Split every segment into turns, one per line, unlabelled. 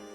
you.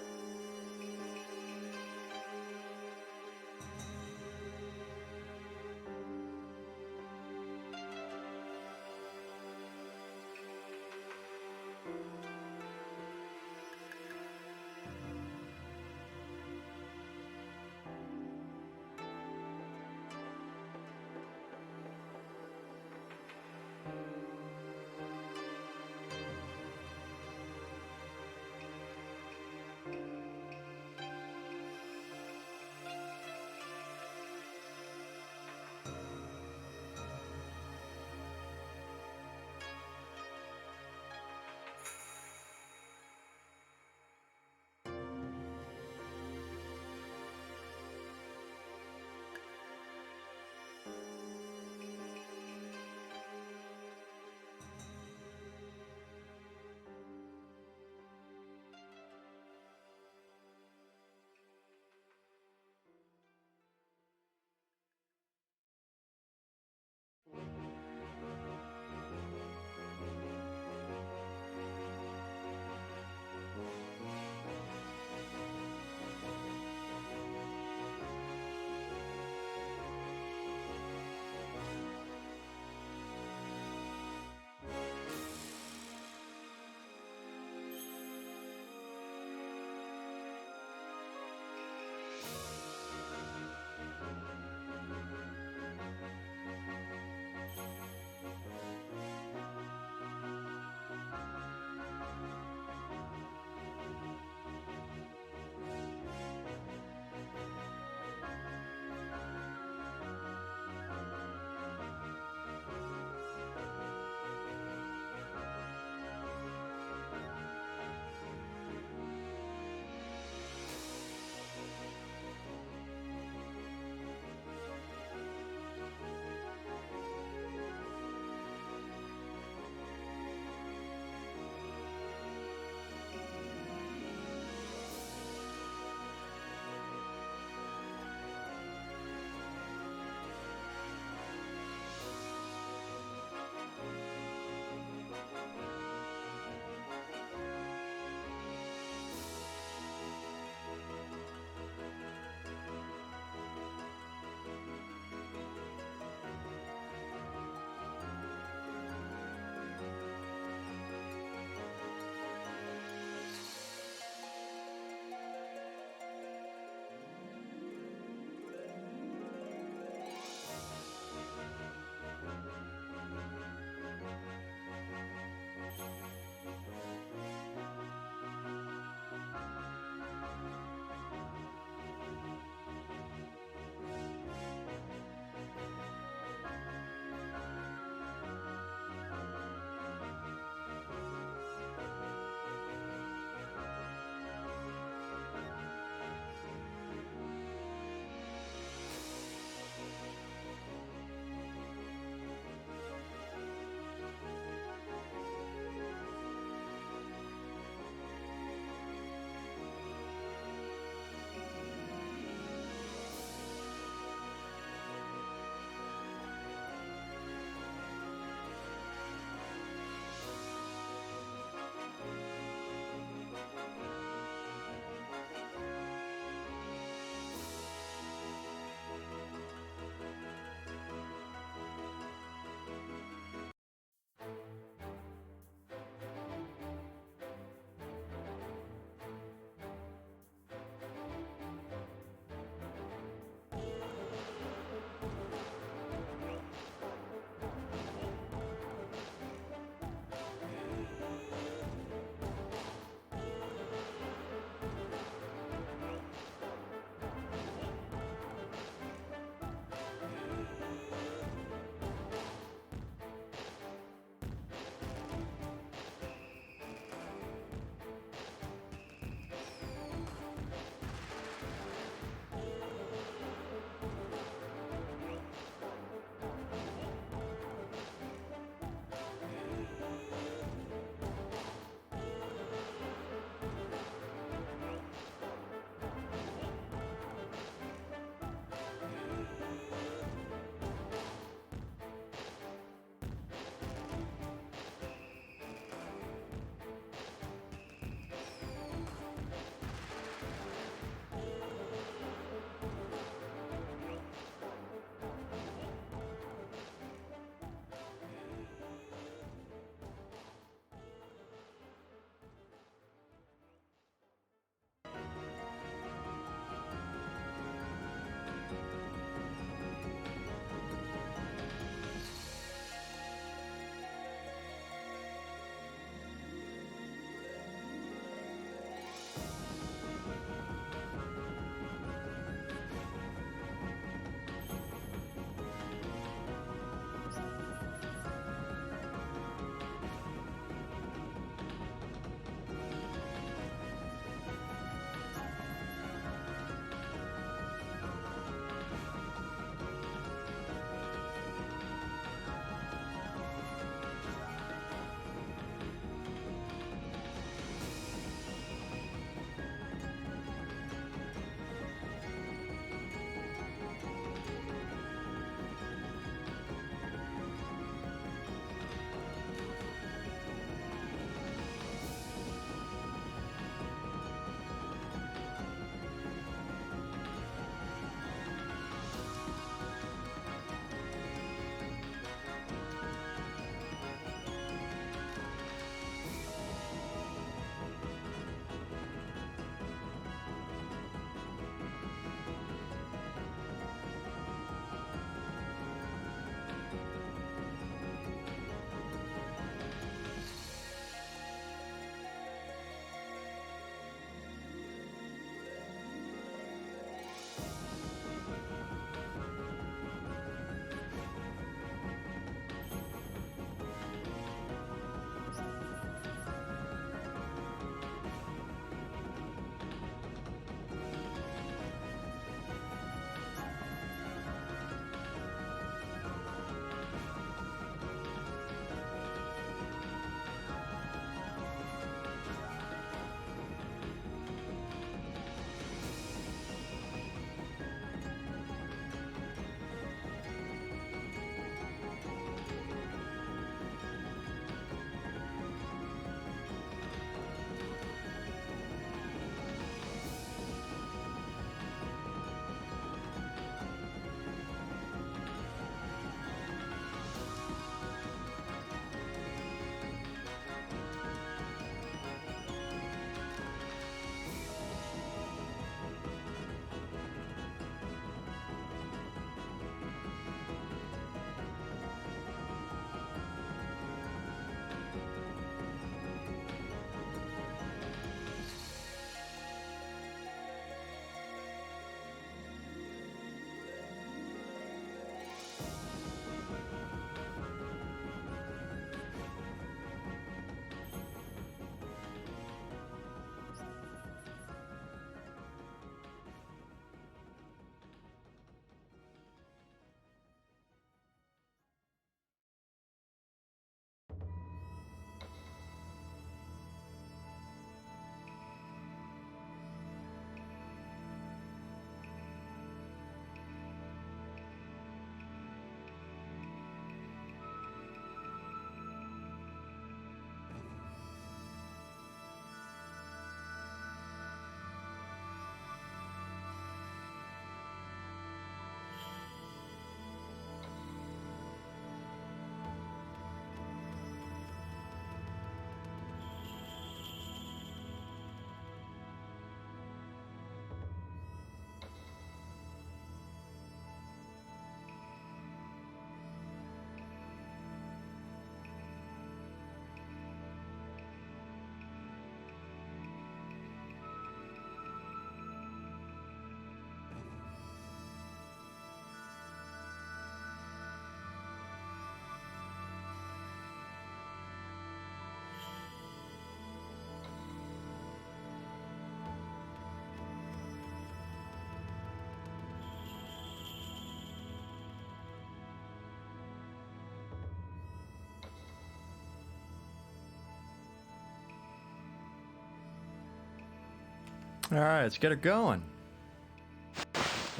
Alright, let's get her going.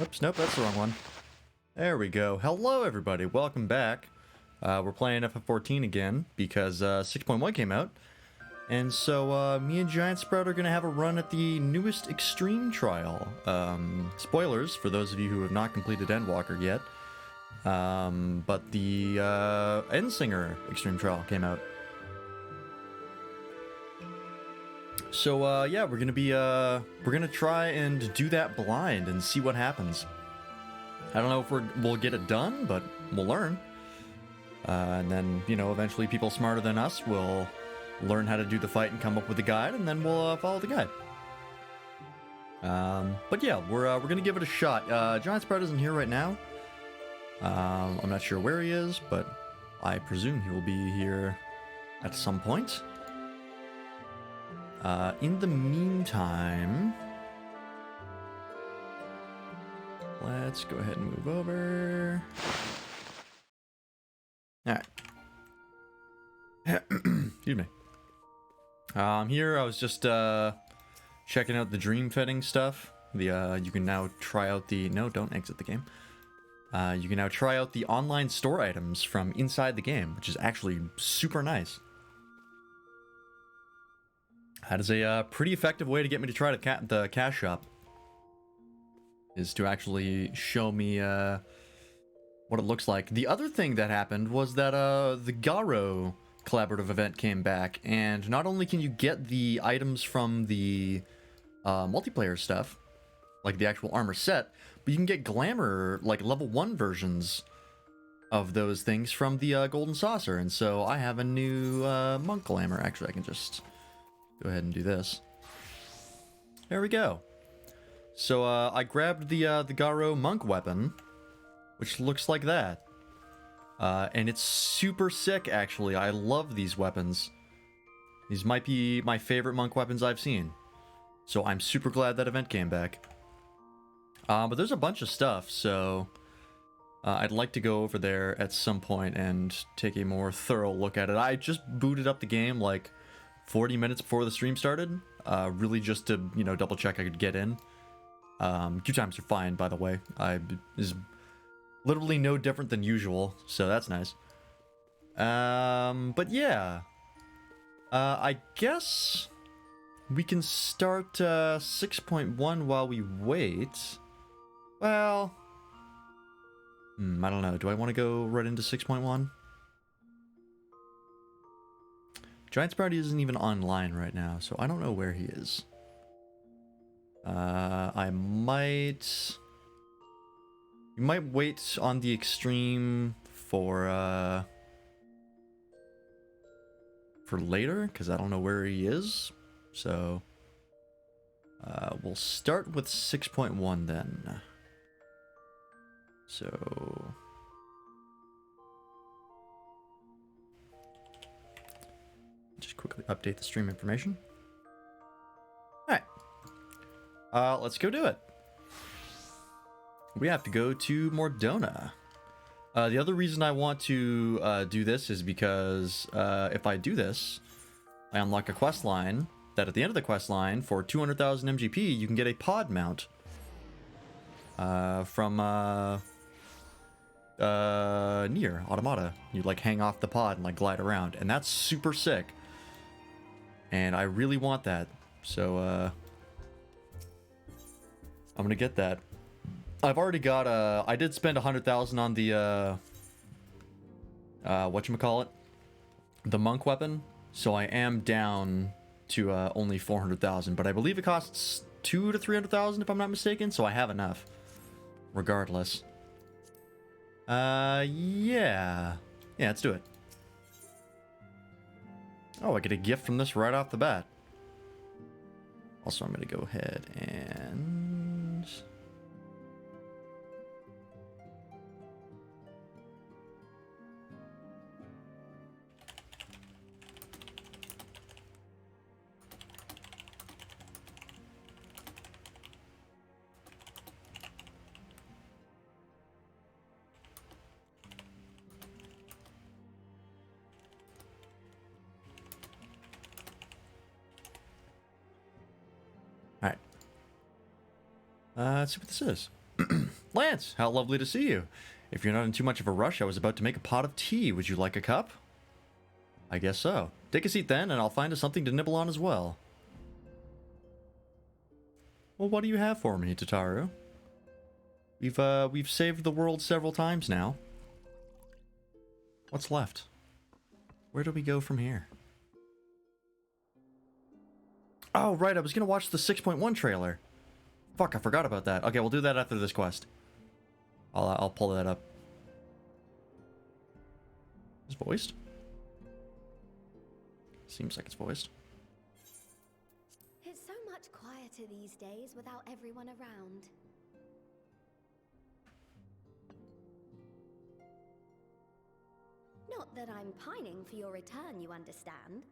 Oops, nope, that's the wrong one. There we go. Hello, everybody. Welcome back. We're playing FF14 again because 6.1 came out. And so me and Giant Sprout are going to have a run at the newest Extreme Trial. Spoilers for those of you who have not completed Endwalker yet. But the Endsinger Extreme Trial came out. So yeah, we're gonna try and do that blind and see what happens. I don't know if we'll get it done, but we'll learn. And then, you know, eventually people smarter than us will learn how to do the fight and come up with a guide, and then we'll follow the guide. But yeah, we're gonna give it a shot. Giant Sprout isn't here right now. I'm not sure where he is, but I presume he will be here at some point. In the meantime, let's go ahead and move over. Alright. Excuse me. Here I was just checking out the dream fetting stuff. You can now try out the... No, don't exit the game. You can now try out the online store items from inside the game, which is actually super nice. That is a pretty effective way to get me to try the cash shop. Is to actually show me what it looks like. The other thing that happened was that the Garo collaborative event came back, and not only can you get the items from the multiplayer stuff, like the actual armor set, but you can get glamour, like level 1 versions of those things from the Golden Saucer. And so I have a new monk glamour. Actually, I can just go ahead and do this. There we go. So I grabbed the Garo monk weapon, which looks like that. And it's super sick, actually. I love these weapons. These might be my favorite monk weapons I've seen. So I'm super glad that event came back. But there's a bunch of stuff, so I'd like to go over there at some point and take a more thorough look at it. I just booted up the game like 40 minutes before the stream started, really just to, you know, double check I could get in. Queue times are fine, by the way. Is literally no different than usual, so that's nice. But yeah, I guess we can start 6.1 while we wait. Well, I don't know. Do I want to go right into 6.1? Giant Sprout isn't even online right now, so I don't know where he is. I might... You might wait on the extreme for later, because I don't know where he is. So, we'll start with 6.1 then. So... Just quickly update the stream information. Alright. Let's go do it. We have to go to Mordona. The other reason I want to do this is because if I do this, I unlock a quest line that at the end of the quest line, for 200,000 MGP, you can get a pod mount from Nier Automata. You like hang off the pod and like glide around, and that's super sick. And I really want that, so I'm gonna get that. I've already got I did spend 100,000 on the whatchamacallit, the monk weapon, so I am down to only 400,000, but I believe it costs 200,000 to 300,000 if I'm not mistaken, so I have enough regardless. Yeah, let's do it. Oh, I get a gift from this right off the bat. Also, I'm gonna go ahead and... Alright. Let's see what this is. Lance, how lovely to see you. If you're not in too much of a rush, I was about to make a pot of tea. Would you like a cup? I guess so. Take a seat then, and I'll find us something to nibble on as well. Well, what do you have for me, Tataru? We've saved the world several times now. What's left? Where do we go from here? Oh, right, I was gonna watch the 6.1 trailer. Fuck, I forgot about that. Okay, we'll do that after this quest. I'll pull that up. Is it voiced? Seems like it's voiced.
It's so much quieter these days without everyone around. Not that I'm pining for your return, you understand.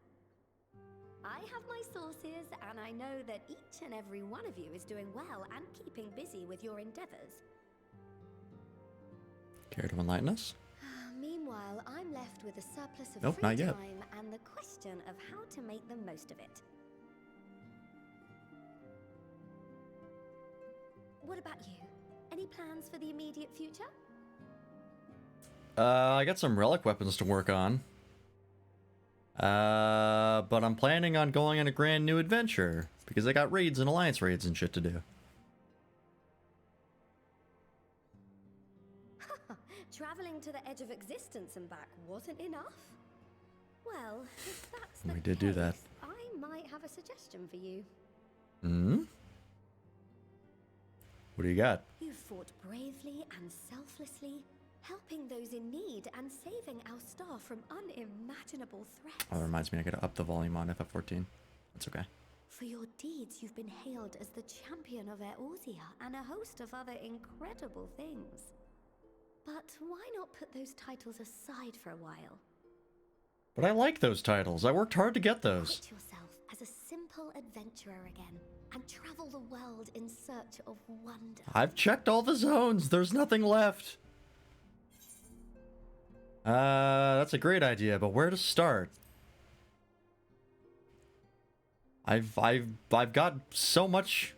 I have my sources, and I know that each and every one of you is doing well and keeping busy with your endeavors.
Care to enlighten us?
Meanwhile, I'm left with a surplus of
Nope,
free
not yet.
time and the question of how to make the most of it. What about you? Any plans for the immediate future?
I got some relic weapons to work on. But I'm planning on going on a grand new adventure, because I got raids and alliance raids and shit to do.
Traveling to the edge of existence and back wasn't enough? Well, if that's the
We did do that.
case, I might have a suggestion for you.
Hmm? What do you got?
You fought bravely and selflessly, helping those in need and saving our star from unimaginable threats.
Oh, that reminds me, I gotta up the volume on FF14. That's okay.
For your deeds, you've been hailed as the champion of Eorzea and a host of other incredible things. But why not put those titles aside for a while?
But I like those titles. I worked hard to get those.
Put yourself as a simple adventurer again and travel the world in search of wonder.
I've checked all the zones. There's nothing left. That's a great idea, but where to start? I've got so much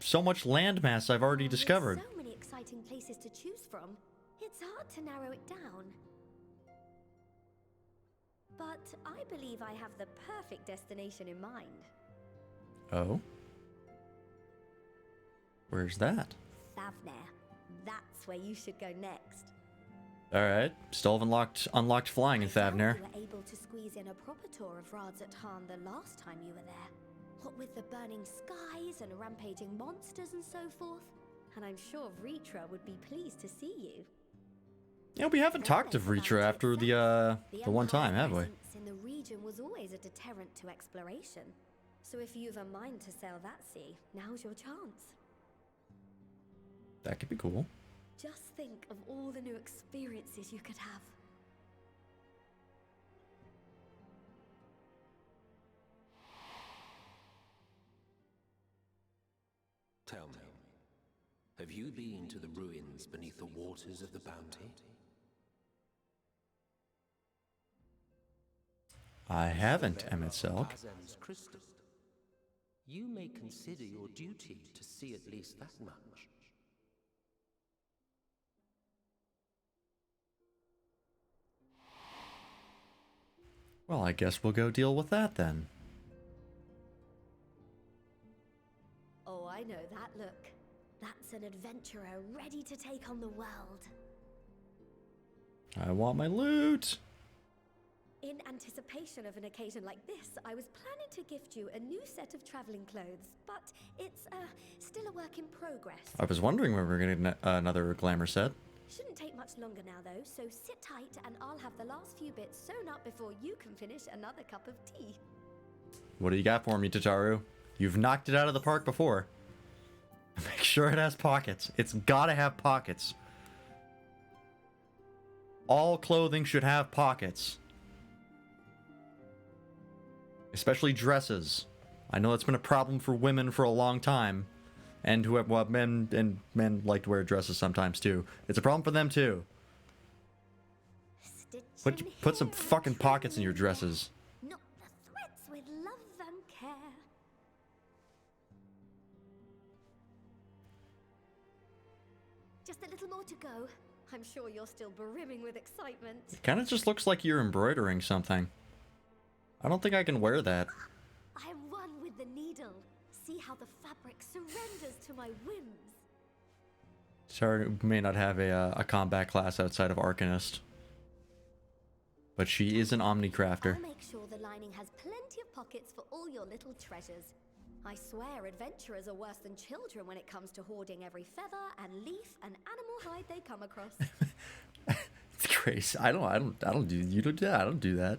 landmass I've already discovered.
So many exciting places to choose from. It's hard to narrow it down. But I believe I have the perfect destination in mind.
Oh? Where's that?
Thavnair. That's where you should go next.
Alright, still have unlocked flying in Thavnair.
You were able to squeeze in a proper tour of Radzatan the last time you were there. What with the burning skies and rampaging monsters and so forth. And I'm sure Vritra would be pleased to see you.
Yeah, we haven't talked to Vritra after the one time, have we?
Presence in the region was always a deterrent to exploration. So if you've a mind to sail that sea, now's your chance.
That could be cool.
Just think of all the new experiences you could have.
Tell me, have you been to the ruins beneath the waters of the Bounty?
I haven't, Emmett Selk.
Kazan's crystal. You may consider your duty to see at least that much.
Well, I guess we'll go deal with that then.
Oh, I know that look. That's an adventurer ready to take on the world.
I want my loot!
In anticipation of an occasion like this, I was planning to gift you a new set of traveling clothes, but it's still a work in progress.
I was wondering when we were getting another glamour set.
Shouldn't take much longer now though, so sit tight and I'll have the last few bits sewn up before you can finish another cup of tea.
What do you got for me, Tataru? You've knocked it out of the park before. Make sure it has pockets. It's gotta have pockets. All clothing should have pockets. Especially dresses. I know that's been a problem for women for a long time. And who have, well, men like to wear dresses sometimes too. It's a problem for them too. Put some fucking pockets in your dresses.
Not the threats with love and care. Just a little more to go. I'm sure you're still brimming with excitement.
It kind of just looks like you're embroidering something. I don't think I can wear that.
I am one with the needle. See how the fabric surrenders to my whims.
Sorry, may not have a combat class outside of Arcanist. But she is an Omnicrafter.
I'll make sure the lining has plenty of pockets for all your little treasures. I swear adventurers are worse than children when it comes to hoarding every feather and leaf and animal hide they come across.
It's crazy. I don't do you do that. I don't do that.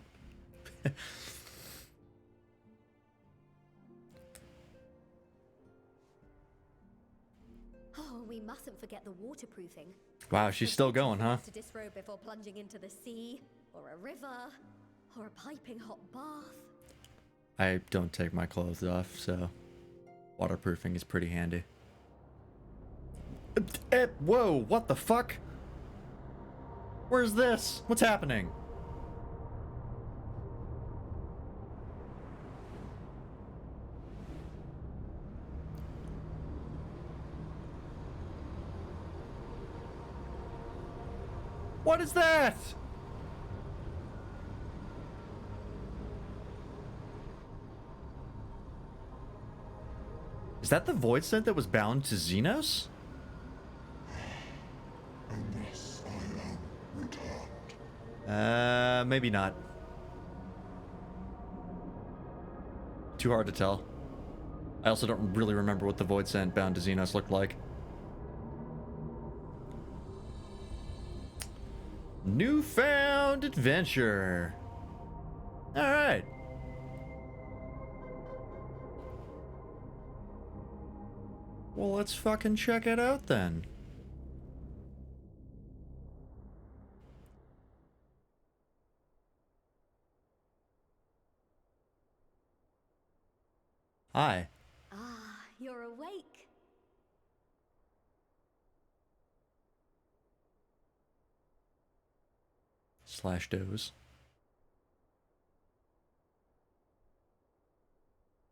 Oh, we mustn't forget the waterproofing.
Wow, she's still going, huh?
To disrobe before plunging into the sea, or a river, or a piping hot bath.
I don't take my clothes off, so waterproofing is pretty handy. Whoa, what the fuck? Where's this? What's happening? What is that? Is that the void scent that was bound to Xenos?
Unless I am returned.
Maybe not. Too hard to tell. I also don't really remember what the void scent bound to Xenos looked like. Newfound adventure. All right. Well, let's fucking check it out then. Hi.
Ah, you're awake.
Slash doze.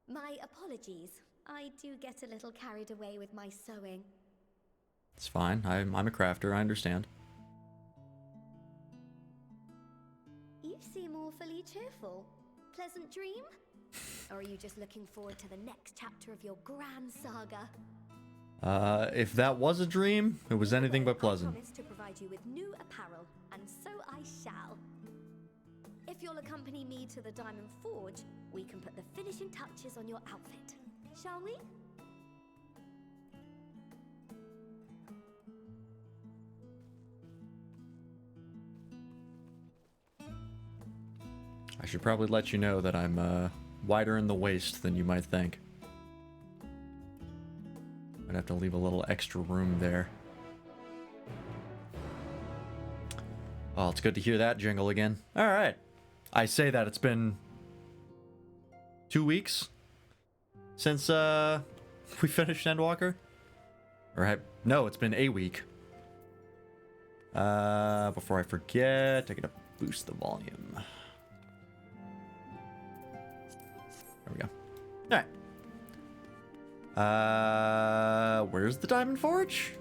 My apologies. I do get a little carried away with my sewing.
It's fine. I'm a crafter. I understand.
You seem awfully cheerful. Pleasant dream? Or are you just looking forward to the next chapter of your grand saga?
If that was a dream, it was anything but
I
pleasant.
promise to provide you with new apparel, and so I shall. If you'll accompany me to the Diamond Forge, we can put the finishing touches on your outfit. Shall we?
I should probably let you know that I'm wider in the waist than you might think. I'd have to leave a little extra room there. Well, it's good to hear that jingle again. All right. I say that it's been 2 weeks since we finished Endwalker. No, it's been a week. Before I forget, I gotta boost the volume. There we go. Alright. Where's the Diamond Forge?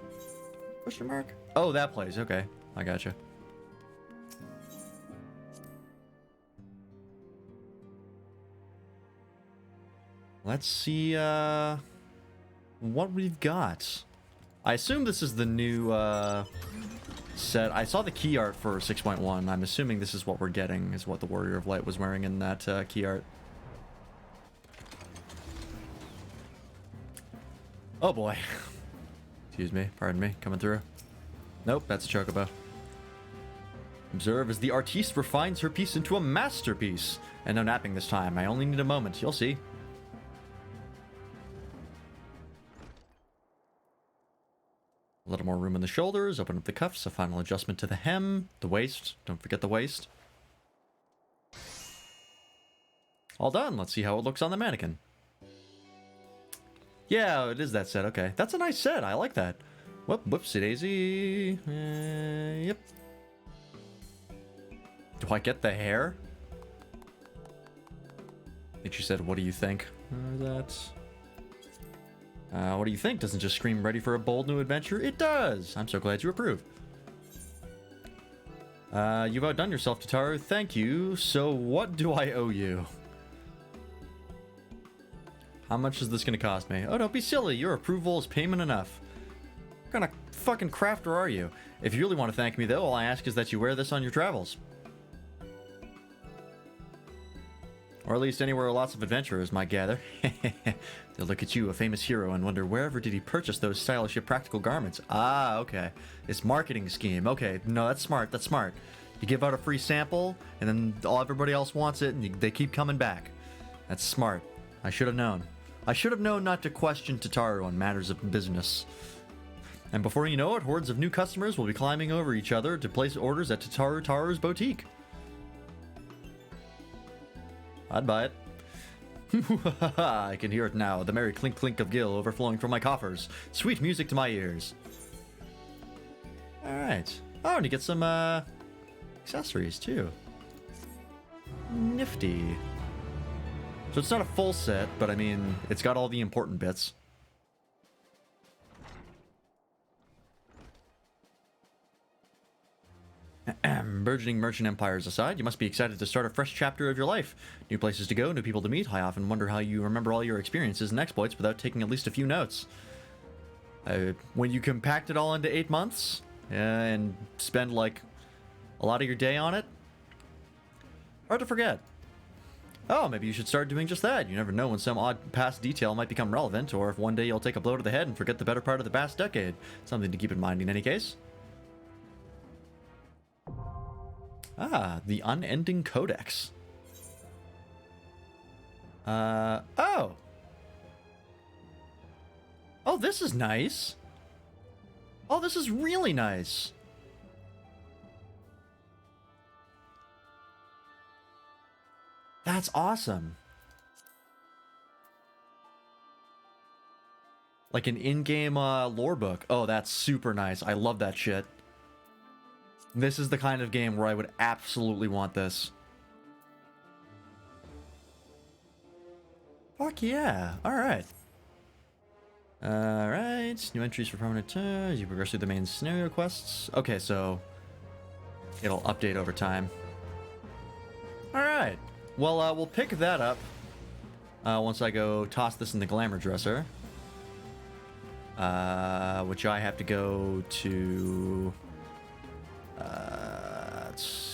Question mark? Oh, that place. Okay. I gotcha. Let's see what we've got. I assume this is the new set. I saw the key art for 6.1. I'm assuming this is what we're getting, is what the Warrior of Light was wearing in that key art. Oh boy. Excuse me, pardon me, coming through. Nope, that's a chocobo. Observe as the artiste refines her piece into a masterpiece. And no napping this time, I only need a moment, you'll see. A little more room in the shoulders, open up the cuffs, a final adjustment to the hem, the waist, don't forget the waist. All done, let's see how it looks on the mannequin. Yeah, it is that set, okay. That's a nice set, I like that. Whoopsie daisy. Yep. Do I get the hair? I think she said, what do you think? That's... What do you think? Doesn't just scream ready for a bold new adventure? It does! I'm so glad you approve. You've outdone yourself, Tataru. Thank you. So what do I owe you? How much is this gonna cost me? Oh, don't be silly. Your approval is payment enough. What kind of fucking crafter are you? If you really want to thank me, though, all I ask is that you wear this on your travels. Or at least anywhere lots of adventurers might gather. They'll look at you, a famous hero, and wonder wherever did he purchase those stylish yet practical garments. Ah, okay. It's marketing scheme. Okay, no, that's smart. That's smart. You give out a free sample, and then everybody else wants it, and they keep coming back. That's smart. I should have known. I should have known not to question Tataru on matters of business. And before you know it, hordes of new customers will be climbing over each other to place orders at Taru's boutique. I'd buy it. I can hear it now, the merry clink clink of gill overflowing from my coffers. Sweet music to my ears. Alright. Oh, and you get some accessories too. Nifty. So it's not a full set, but I mean, it's got all the important bits. Burgeoning merchant empires aside, you must be excited to start a fresh chapter of your life. New places to go, new people to meet. I often wonder how you remember all your experiences and exploits without taking at least a few notes. When you compact it all into 8 months and spend like a lot of your day on it, hard to forget. Oh, maybe you should start doing just that. You never know when some odd past detail might become relevant, or if one day you'll take a blow to the head and forget the better part of the past decade. Something to keep in mind in any case. Ah, the Unending Codex. Oh! Oh, this is nice. Oh, this is really nice. That's awesome. Like an in-game lore book. Oh, that's super nice. I love that shit. This is the kind of game where I would absolutely want this. Fuck yeah. Alright. Alright. New entries for permanent as you progress through the main scenario quests. Okay, so it'll update over time. Alright. Well, we'll pick that up once I go toss this in the glamour dresser. Which I have to go to...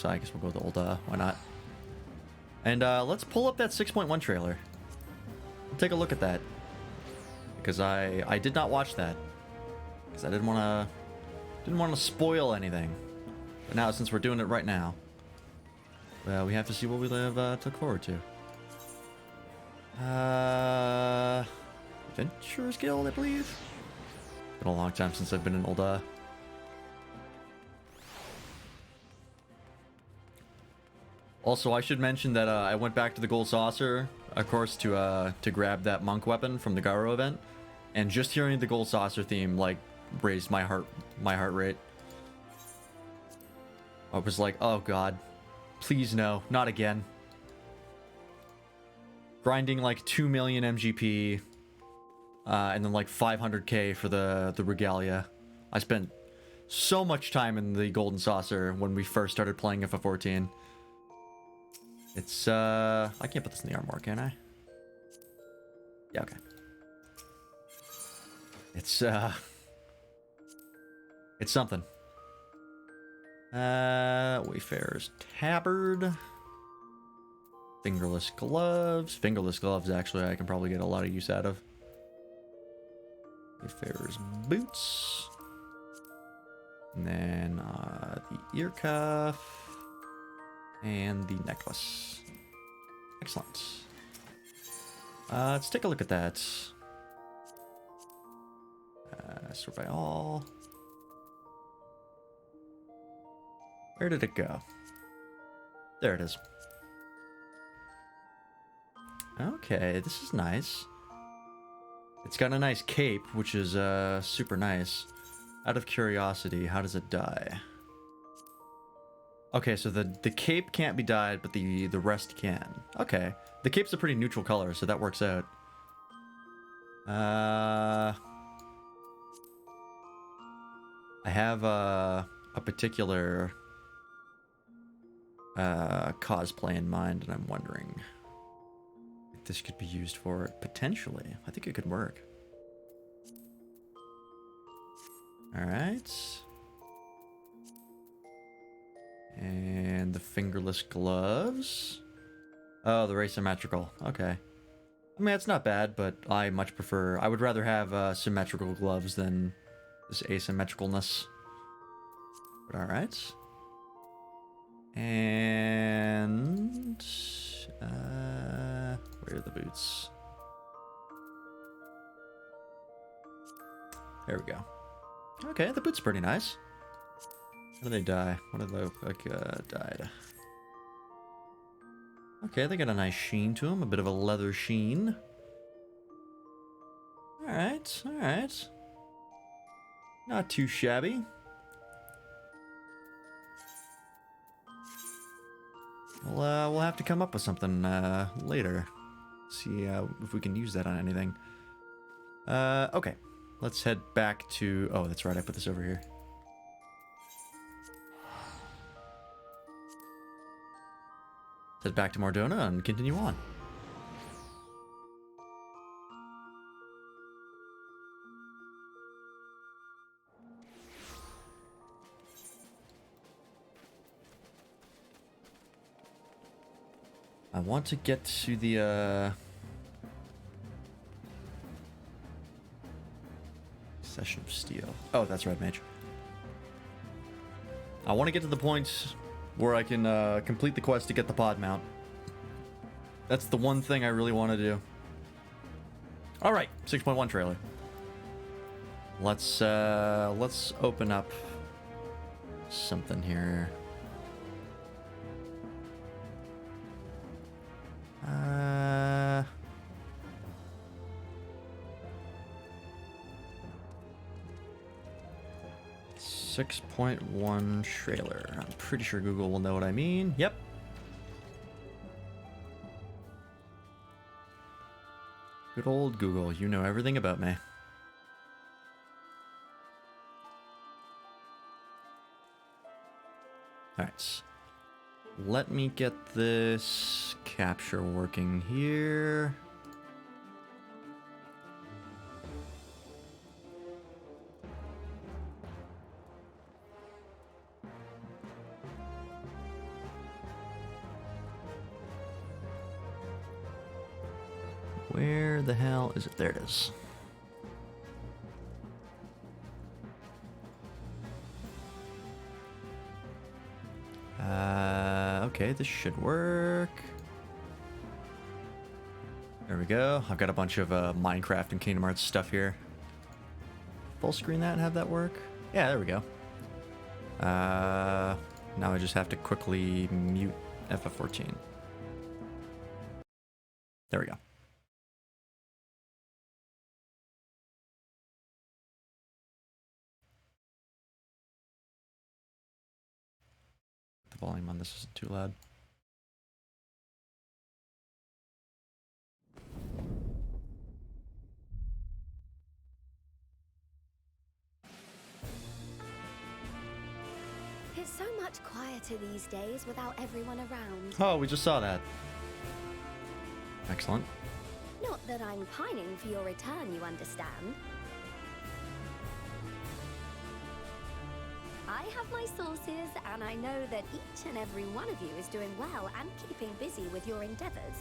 I guess we'll go with the old, why not? And let's pull up that 6.1 trailer. Take a look at that. Because I did not watch that. Because I didn't want to spoil anything. But now, since we're doing it right now, we have to see what we have took forward to. Adventurers Guild, I believe. Been a long time since I've been in old. Also, I should mention that I went back to the Gold Saucer, of course, to grab that monk weapon from the Garo event, and just hearing the Gold Saucer theme like raised my heart rate. I was like, oh god, please no, not again. Grinding like 2 million MGP, and then like 500k for the regalia. I spent so much time in the Golden Saucer when we first started playing FF14. It's, I can't put this in the armor, can I? Yeah, okay. It's something. Wayfarer's Tabard. Fingerless gloves. Fingerless gloves, actually, I can probably get a lot of use out of. Wayfarer's boots. And then, the ear cuff. And the necklace. Excellent. Let's take a look at that. Sort by all. Where did it go? There it is. Okay, this is nice. It's got a nice cape, which is super nice. Out of curiosity, how does it die? Okay, so the cape can't be dyed, but the rest can. Okay. The cape's a pretty neutral color, so that works out. have a particular cosplay in mind, and I'm wondering if this could be used for it. Potentially. I think it could work. Alright. And the fingerless gloves. Oh, they're asymmetrical. Okay. I mean, it's not bad, but I much prefer... I would rather have symmetrical gloves than this asymmetricalness. But alright. And... where are the boots? There we go. Okay, the boot's pretty nice. How do they die? What do they look like died? Okay, they got a nice sheen to them. A bit of a leather sheen. Alright, alright. Not too shabby. We'll have to come up with something later. See if we can use that on anything. Okay. Let's head back to... Oh, that's right. I put this over here. Head back to Mordona and continue on. I want to get to the Session of Steel. Oh, that's Red Mage. I want to get to the point where I can complete the quest to get the pod mount. That's the one thing I really want to do. All right, 6.1 trailer. Let's open up something here. 6.1 trailer. I'm pretty sure Google will know what I mean. Yep. Good old Google, you know everything about me. Alright. Let me get this capture working here. Where the hell is it? There it is. Okay, this should work. There we go. I've got a bunch of Minecraft and Kingdom Hearts stuff here. Full screen that and have that work? Yeah, there we go. Now I just have to quickly mute FF14. There we go. The volume on this isn't too loud.
It's so much quieter these days without everyone around.
Oh, we just saw that. Excellent.
Not that I'm pining for your return, you understand. I have my sources, and I know that each and every one of you is doing well and keeping busy with your endeavors.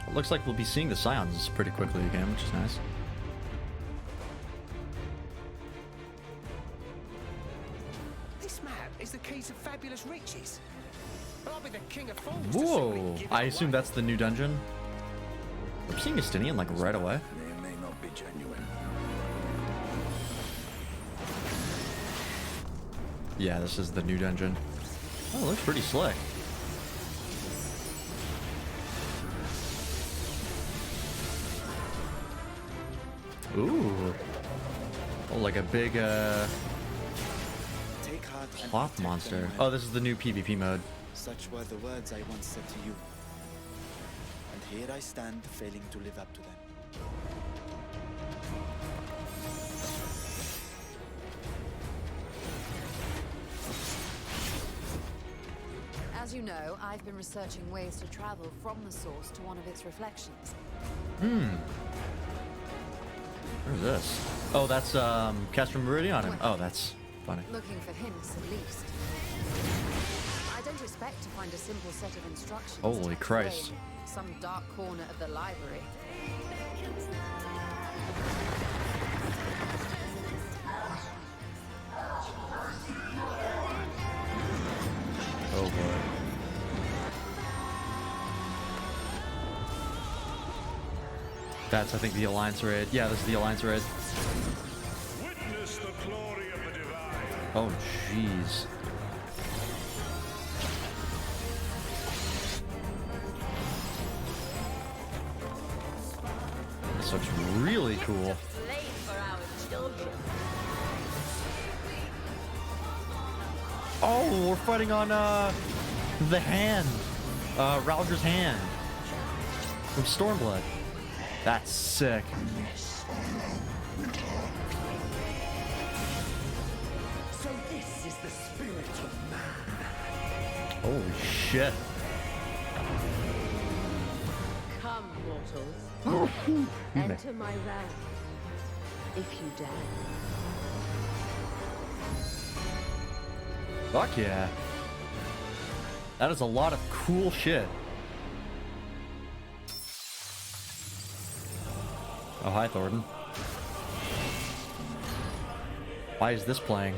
It looks like we'll be seeing the Scions pretty quickly again, which is nice.
This map is the keys of fabulous riches. I'll be the king of fools.
Whoa! I assume that's the new dungeon. We're seeing Justinian like right away.
They may not be genuine.
Yeah, this is the new dungeon. Oh, it looks pretty slick. Ooh. Oh, like a big
Take heart and
cloth
protect
monster.
them,
Oh, this is the new PvP mode.
Such were the words I once said to you. And here I stand, failing to live up to them.
As you know, I've been researching ways to travel from the source to one of its reflections.
Where's this? Oh, that's Castrum Meridianum. Oh, that's funny.
Looking for hints, at least. I don't expect to find a simple set of instructions.
Holy
tucked
Christ.
away in some dark corner of the library.
Oh boy. That's, I think, the Alliance raid. Yeah, this is the Alliance raid.
Witness the glory of the divine.
Oh, jeez. This looks really cool. Oh, we're fighting on the hand, Ralger's hand from Stormblood. That's sick.
So this is the spirit of man.
Holy shit.
Come, mortals. Enter my realm, if you dare.
Fuck yeah. That is a lot of cool shit. Oh, hi, Thornton. Why is this playing?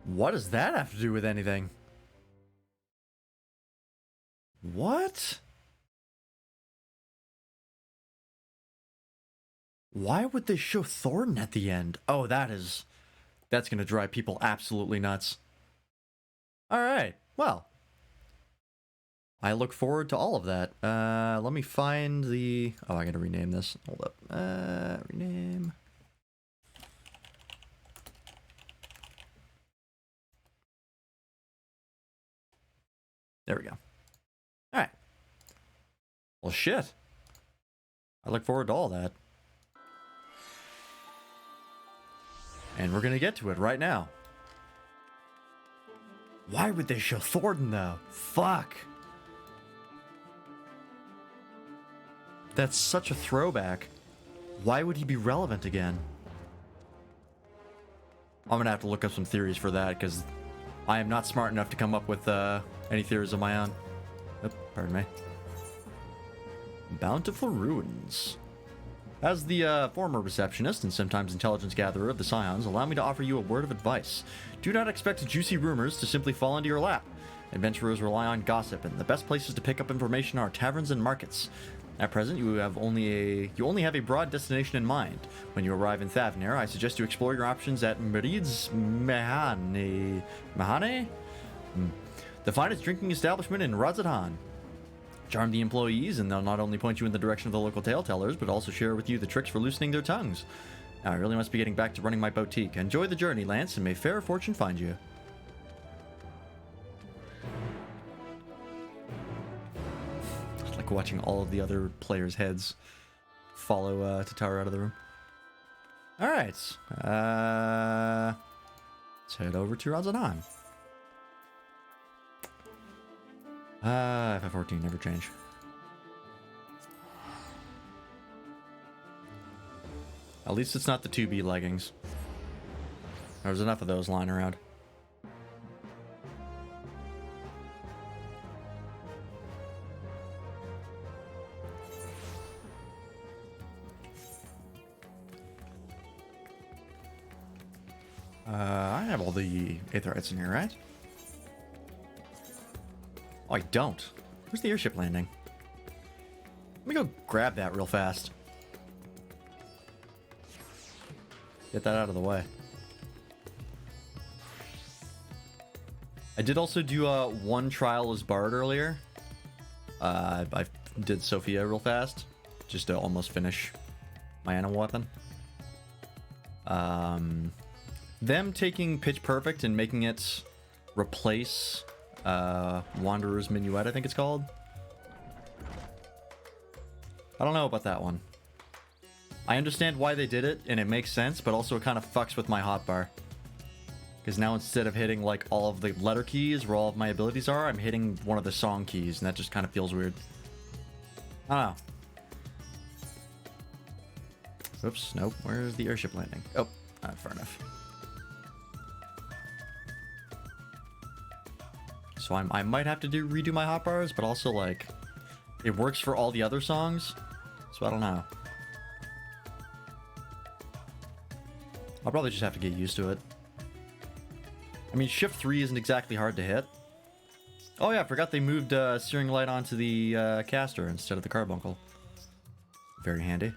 What does that have to do with anything? What? Why would they show Thornton at the end? Oh, that's gonna drive people absolutely nuts. Alright, well. I look forward to all of that. Let me find the... Oh, I gotta rename this. Hold up. Rename. There we go. Alright. Well, shit. I look forward to all that. And we're gonna get to it right now. Why would they show Thornton, though? Fuck. That's such a throwback. Why would he be relevant again? I'm gonna have to look up some theories for that, because I am not smart enough to come up with any theories of my own. Oh, pardon me. Bountiful Ruins. As the former receptionist and sometimes intelligence gatherer of the Scions, allow me to offer you a word of advice. Do not expect juicy rumors to simply fall into your lap. Adventurers rely on gossip, and the best places to pick up information are taverns and markets. At present, you only have a broad destination in mind. When you arrive in Thavnir, I suggest you explore your options at Merid's Mahane, the finest drinking establishment in Razadhan. Charm the employees, and they'll not only point you in the direction of the local tale tellers, but also share with you the tricks for loosening their tongues. Now, I really must be getting back to running my boutique. Enjoy the journey, Lance, and may fair fortune find you. It's like watching all of the other players' heads follow Tataru out of the room. Alright. Let's head over to Razadhan. FF14, never change. At least it's not the 2B leggings. There's enough of those lying around. I have all the Aetherites in here, right? Oh, I don't. Where's the airship landing? Let me go grab that real fast. Get that out of the way. I did also do one trial as Bard earlier. I did Sophia real fast, just to almost finish my animal weapon. Them taking Pitch Perfect and making it replace Wanderer's Minuet, I think it's called. I don't know about that one. I understand why they did it, and it makes sense, but also it kind of fucks with my hotbar. Because now instead of hitting, like, all of the letter keys where all of my abilities are, I'm hitting one of the song keys, and that just kind of feels weird. I don't know. Oops, nope. Where's the airship landing? Oh, fair enough. So I might have to redo my hotbars, but also, like, it works for all the other songs, so I don't know. I'll probably just have to get used to it. I mean, Shift 3 isn't exactly hard to hit. Oh yeah, I forgot they moved steering light onto the caster instead of the carbuncle. Very handy.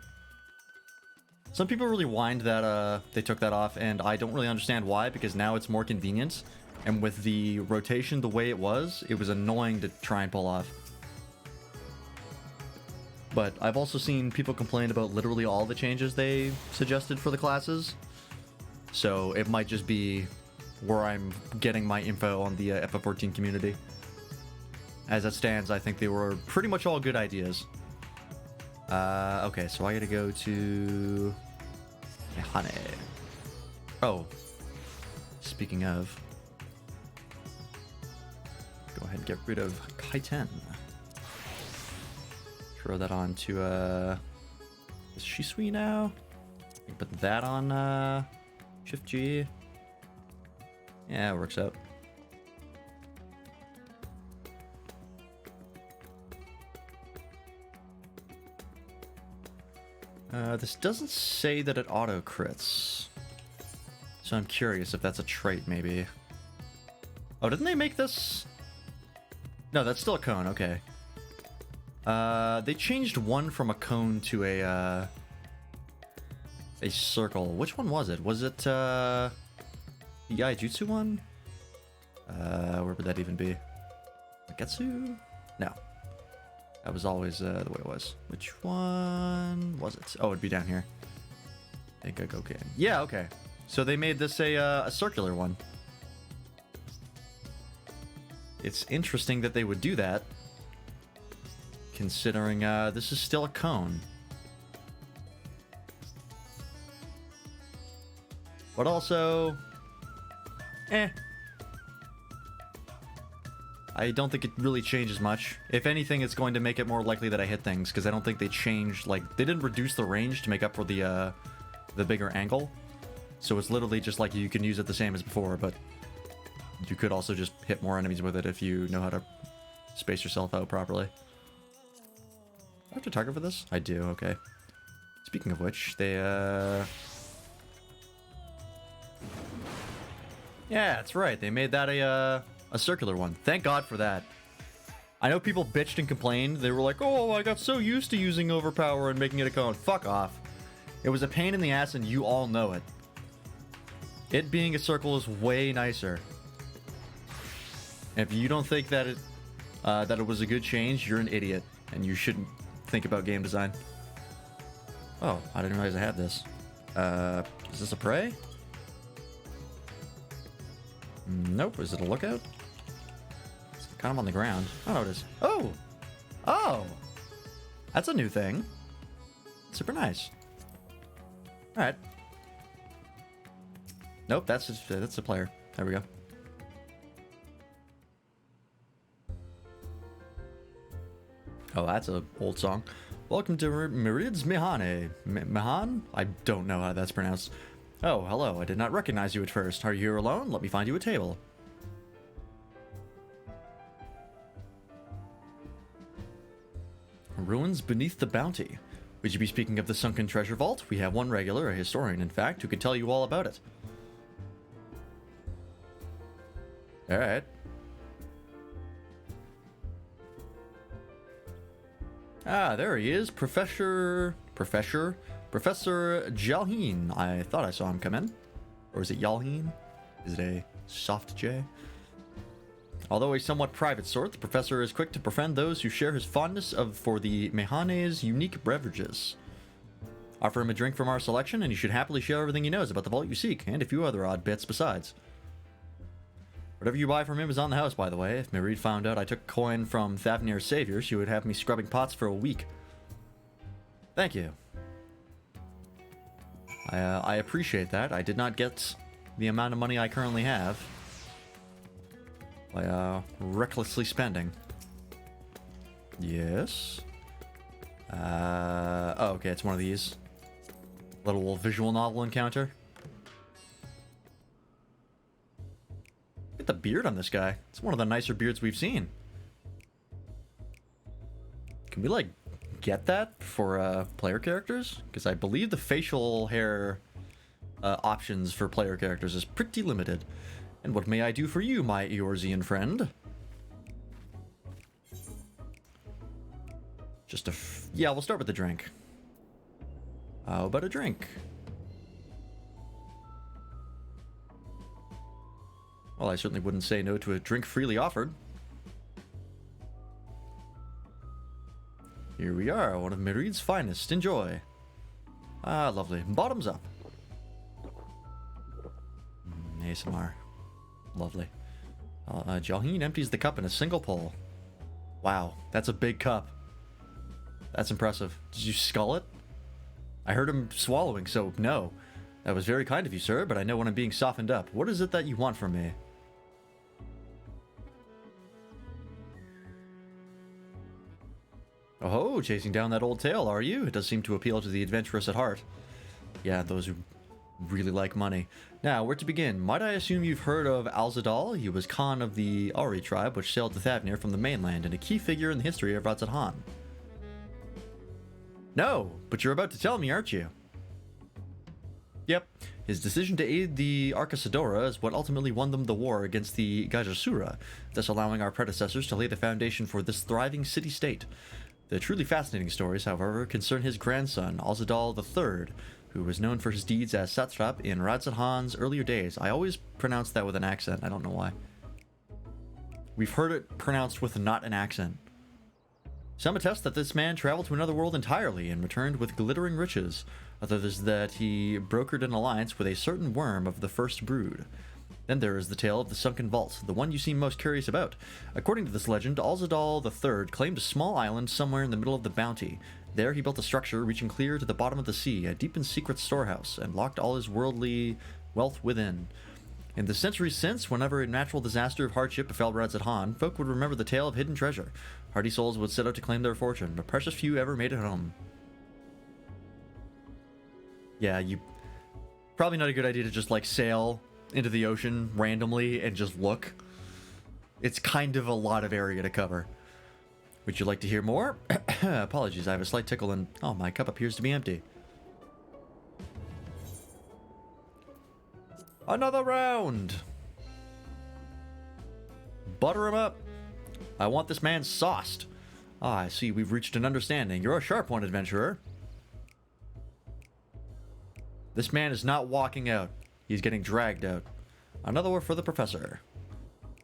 Some people really whined that they took that off, and I don't really understand why, because now it's more convenient. And with the rotation the way it was annoying to try and pull off. But I've also seen people complain about literally all the changes they suggested for the classes. So it might just be where I'm getting my info on the FF14 community. As it stands, I think they were pretty much all good ideas. Okay, so I gotta go to... Mehane. Oh. Speaking of... Go ahead and get rid of Kaiten. Throw that on to, is Shisui now? Put that on, Shift G. Yeah, it works out. This doesn't say that it auto crits. So I'm curious if that's a trait, maybe. Oh, didn't they make this? No, that's still a cone, okay. They changed one from a cone to a circle. Which one was it? Was it, the Iaijutsu one? Where would that even be? Getsu? No. That was always, the way it was. Which one was it? Oh, it'd be down here. I think I go okay. Yeah, okay. So they made this a circular one. It's interesting that they would do that, considering this is still a cone. But also, I don't think it really changes much. If anything, it's going to make it more likely that I hit things, because I don't think they changed, like, they didn't reduce the range to make up for the bigger angle. So it's literally just like you can use it the same as before, but you could also just hit more enemies with it if you know how to space yourself out properly. Do I have to target for this? I do, okay. Speaking of which, they, yeah, that's right. They made that a circular one. Thank God for that. I know people bitched and complained. They were like, oh, I got so used to using overpower and making it a cone. Fuck off. It was a pain in the ass and you all know it. It being a circle is way nicer. If you don't think that it was a good change, you're an idiot, and you shouldn't think about game design. Oh, I didn't realize I had this. Is this a prey? Nope. Is it a lookout? It's kind of on the ground. Oh, no, it is. Oh! Oh! That's a new thing. Super nice. Alright. Nope, that's a player. There we go. Oh, that's an old song. Welcome to Mirid's Mehane. Mehan? I don't know how that's pronounced. Oh, hello. I did not recognize you at first. Are you here alone? Let me find you a table. Ruins beneath the bounty. Would you be speaking of the sunken treasure vault? We have one regular, a historian in fact, who could tell you all about it. Alright. Ah, there he is, Professor Jalheen. I thought I saw him come in. Or is it Yalheen? Is it a soft J? Although a somewhat private sort, the professor is quick to befriend those who share his fondness for the Mehane's unique beverages. Offer him a drink from our selection, and he should happily share everything he knows about the vault you seek, and a few other odd bits besides. Whatever you buy from him is on the house, by the way. If Mirid found out I took coin from Thavnir's savior, she would have me scrubbing pots for a week. Thank you. I appreciate that. I did not get the amount of money I currently have by recklessly spending. Yes. Oh, okay, it's one of these. Little visual novel encounter. Look at the beard on this guy. It's one of the nicer beards we've seen. Can we, like, get that for player characters? Because I believe the facial hair options for player characters is pretty limited. And what may I do for you, my Eorzean friend? Just yeah, we'll start with the drink. How about a drink? Well, I certainly wouldn't say no to a drink freely offered. Here we are, one of Mireid's finest. Enjoy. Ah, lovely. Bottoms up. ASMR. Lovely. Jalheen empties the cup in a single pull. Wow, that's a big cup. That's impressive. Did you scull it? I heard him swallowing, so no. That was very kind of you, sir, but I know when I'm being softened up. What is it that you want from me? Oh, chasing down that old tale, are you? It does seem to appeal to the adventurous at heart. Yeah, those who really like money. Now, where to begin? Might I assume you've heard of Alzadal? He was Khan of the Ari tribe, which sailed to Thavnir from the mainland, and a key figure in the history of Radzat. No, but you're about to tell me, aren't you? Yep. His decision to aid the Arcasadora is what ultimately won them the war against the Gajasura, thus allowing our predecessors to lay the foundation for this thriving city-state. The truly fascinating stories, however, concern his grandson, Alzadal III, who was known for his deeds as satrap in Radzat earlier days. I always pronounce that with an accent. I don't know why. We've heard it pronounced with not an accent. Some attest that this man traveled to another world entirely and returned with glittering riches. Others that he brokered an alliance with a certain worm of the first brood. Then there is the tale of the sunken vault, the one you seem most curious about. According to this legend, Alzadal III claimed a small island somewhere in the middle of the bounty. There he built a structure reaching clear to the bottom of the sea, a deep and secret storehouse, and locked all his worldly wealth within. In the centuries since, whenever a natural disaster of hardship befell Radzat, folk would remember the tale of hidden treasure. Hardy souls would set out to claim their fortune, but precious few ever made it home. Yeah, probably not a good idea to just, like, sail into the ocean randomly and just look. It's kind of a lot of area to cover. Would you like to hear more? Apologies, I have a slight tickle and... oh, my cup appears to be empty. Another round! Butter him up. I want this man sauced. Ah, I see we've reached an understanding. You're a sharp one, adventurer. This man is not walking out. He's getting dragged out. Another one for the professor.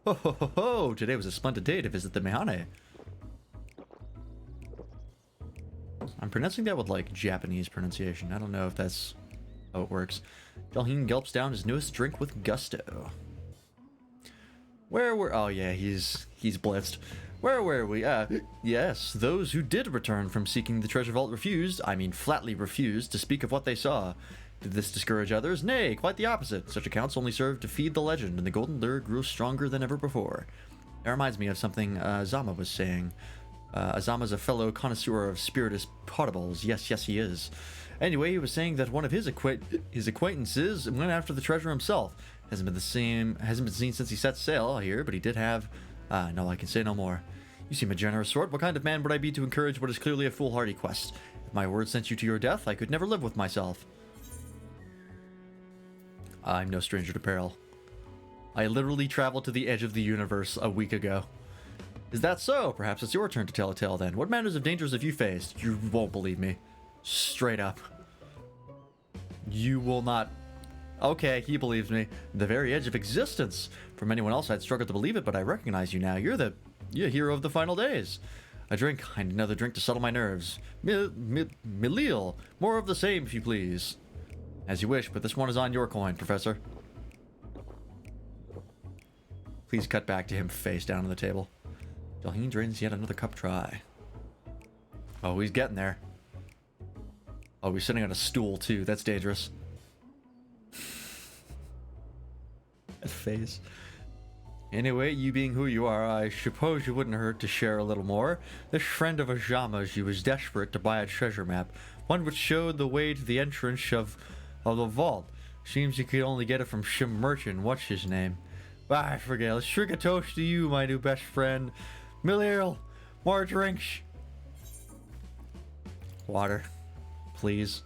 Ho ho ho ho! Today was a splendid day to visit the Mehane. I'm pronouncing that with, like, Japanese pronunciation. I don't know if that's how it works. Jalheen gulps down his newest drink with gusto. Where were... oh yeah, he's blitzed. Where were we? Yes, those who did return from seeking the treasure vault flatly refused to speak of what they saw. Did this discourage others? Nay, quite the opposite. Such accounts only served to feed the legend, and the golden lure grew stronger than ever before. That reminds me of something Azama was saying. Azama's a fellow connoisseur of spirituous potables. Yes, he is. Anyway, he was saying that one of his acquaintances went after the treasure himself. Hasn't been seen since he set sail here, but he did have... no, I can say no more. You seem a generous sort. What kind of man would I be to encourage what is clearly a foolhardy quest? If my word sent you to your death, I could never live with myself. I'm no stranger to peril. I literally traveled to the edge of the universe a week ago. Is that so? Perhaps it's your turn to tell a tale then. What manners of dangers have you faced? You won't believe me. Straight up. You will not... okay, he believes me. The very edge of existence. From anyone else, I'd struggle to believe it, but I recognize you now. You're the hero of the final days. A drink. I need another drink to settle my nerves. Milil. More of the same, if you please. As you wish, but this one is on your coin, Professor. Please cut back to him face down on the table. Jalheen drains yet another cup dry. Oh, he's getting there. Oh, he's sitting on a stool too. That's dangerous. That face. Anyway, you being who you are, I suppose you wouldn't hurt to share a little more. This friend of Ajama's, was desperate to buy a treasure map, one which showed the way to the entrance of the vault. Seems you could only get it from some merchant. What's his name? I forget. Let's drink a toast to you, my new best friend. Miliel, more drinks. Water, please.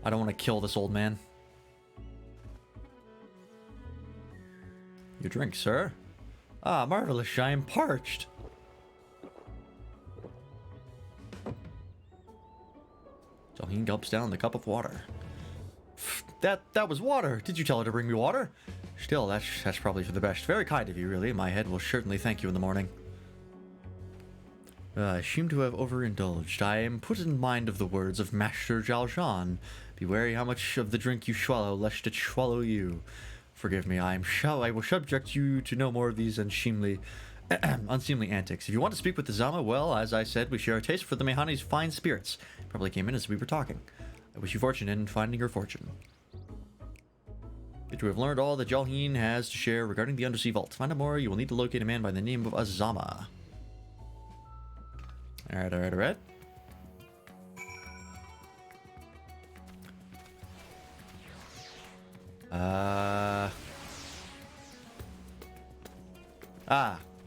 I don't want to kill this old man. Your drink, sir. Ah, marvelous. I am parched. So he gulps down the cup of water. That was water. Did you tell her to bring me water? Still, that's probably for the best. Very kind of you, really. My head will certainly thank you in the morning. I seem to have overindulged. I am put in mind of the words of Master Jaljan. Be wary how much of the drink you swallow, lest it swallow you. Forgive me, I will subject you to no more of these unseemly antics. If you want to speak with the Zama, well, as I said, we share a taste for the Mehani's fine spirits. Probably came in as we were talking. I wish you fortune in finding your fortune. Good to have learned all that Jalheen has to share regarding the undersea vault. To find out more, you will need to locate a man by the name of Azama. Alright.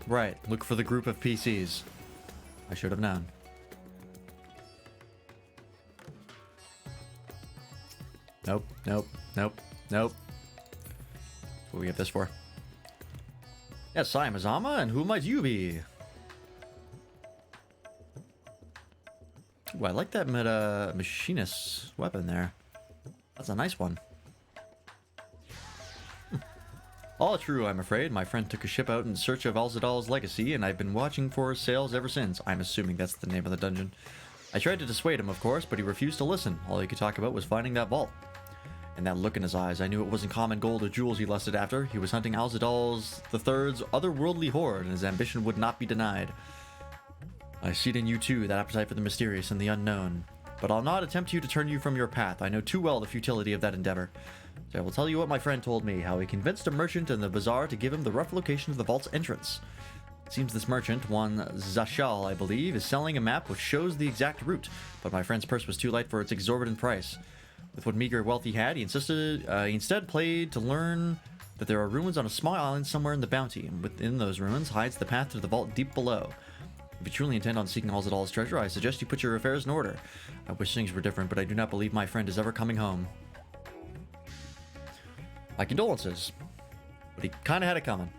Right. Look for the group of PCs. I should have known. Nope. What do we get this for? Yes, I am Azama, and who might you be? Ooh, I like that machinist weapon there. That's a nice one. All true, I'm afraid. My friend took a ship out in search of Alzadal's legacy, and I've been watching for his sails ever since. I'm assuming that's the name of the dungeon. I tried to dissuade him, of course, but he refused to listen. All he could talk about was finding that vault. And that look in his eyes, I knew it wasn't common gold or jewels he lusted after. He was hunting Alzadal's the Third's otherworldly horde, and his ambition would not be denied. I see it in you too, that appetite for the mysterious and the unknown. But I'll not attempt to turn you from your path. I know too well the futility of that endeavor. So I will tell you what my friend told me, how he convinced a merchant in the bazaar to give him the rough location of the vault's entrance. It seems this merchant, one Zashal, I believe, is selling a map which shows the exact route, but my friend's purse was too light for its exorbitant price. With what meager wealth he had, he instead played to learn that there are ruins on a small island somewhere in the bounty, and within those ruins hides the path to the vault deep below. If you truly intend on seeking Alzadal's treasure, I suggest you put your affairs in order. I wish things were different, but I do not believe my friend is ever coming home. My condolences, but he kind of had it coming.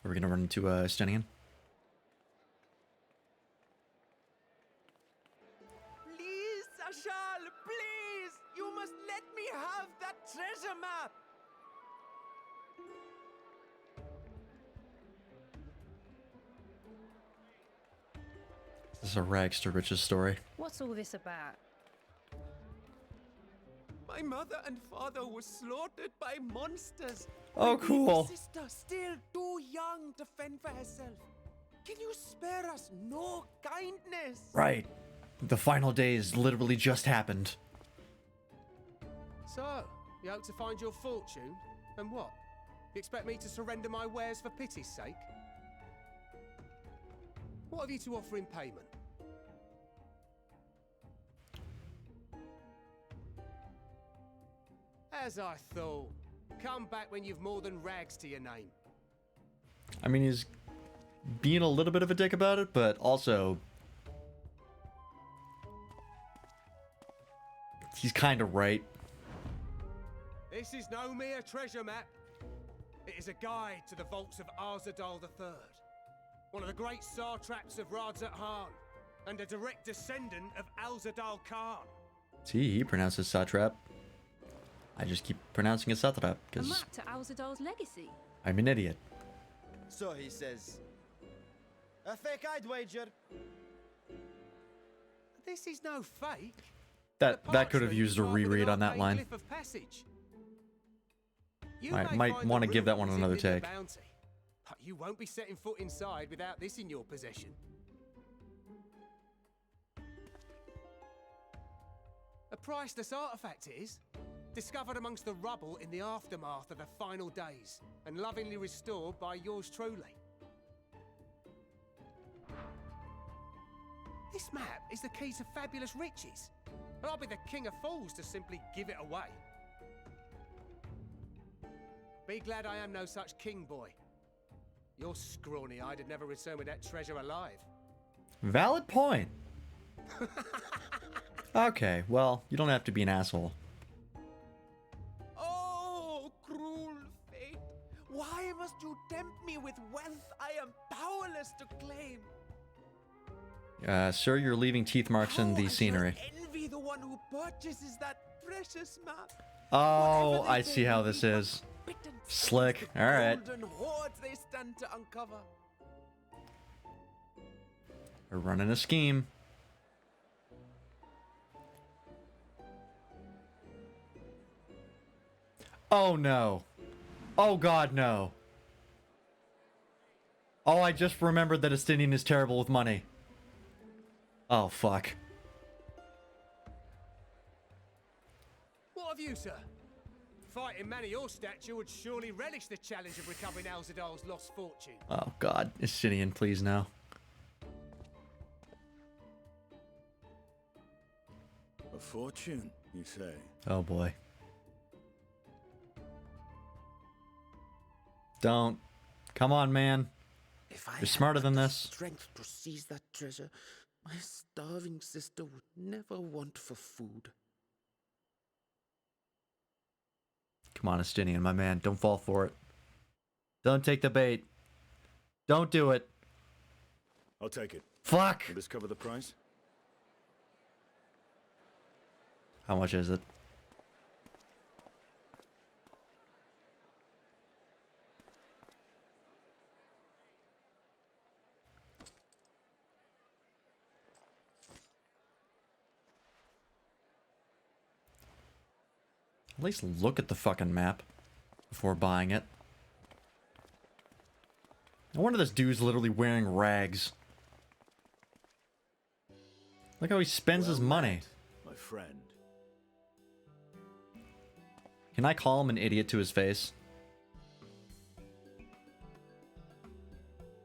Are we gonna run into Stenian?
Please, Ashal, please! You must let me have that treasure map!
This is a rags to riches story.
What's all this about?
My mother and father were slaughtered by monsters.
Oh,
My
cool.
weak sister, still too young to fend for herself. Can you spare us no kindness?
Right. The final days literally just happened.
So, you hope to find your fortune? And what? You expect me to surrender my wares for pity's sake? What have you to offer in payment? As I thought. Come back when you've more than rags to your name.
I mean, he's being a little bit of a dick about it, but also he's kind of right.
This is no mere treasure map. It is a guide to the vaults of Arzadal III, one of the great satraps of Radzat Han, and a direct descendant of Alzadal Khan.
See, he pronounces satrap. I just keep pronouncing it satrap
A
because
map to Alzadal's legacy.
I'm an idiot.
So he says. A fake, I'd wager.
This is no fake.
That could have used a reread on that line. Might want to give that one another take.
But you won't be setting foot inside without this in your possession. A priceless artifact it is, discovered amongst the rubble in the aftermath of the final days, and lovingly restored by yours truly. This map is the key to fabulous riches, and I'll be the king of fools to simply give it away. Be glad I am no such king, boy. Your scrawny-eyed had never returned with that treasure alive.
Valid point. Okay, well, you don't have to be an asshole.
Oh, cruel fate! Why must you tempt me with wealth I am powerless to claim?
Sir, you're leaving teeth marks in the scenery.
Envy the one who purchases that precious map.
Oh, I see how this is. Slick. All right.
Golden hoards they stand to uncover.
We're running a scheme. Oh no. Oh god, no. Oh, I just remembered that Estinian is terrible with money. Oh, fuck.
What of you, sir? Fighting man of your stature would surely relish the challenge of recovering Alzadal's lost fortune.
Oh god, Estinian, please no.
A fortune, you say?
Oh boy. Don't. Come on, man.
If I
You're smarter
had
than
the
this.
strength to seize that treasure, my starving sister would never want for food.
Come on, Estinian, my man. Don't fall for it. Don't take the bait. Don't do it.
I'll take it.
Fuck!
Will this cover the price?
How much is it? At least look at the fucking map before buying it. No wonder this dude's literally wearing rags. Look how he spends his money.
My friend.
Can I call him an idiot to his face?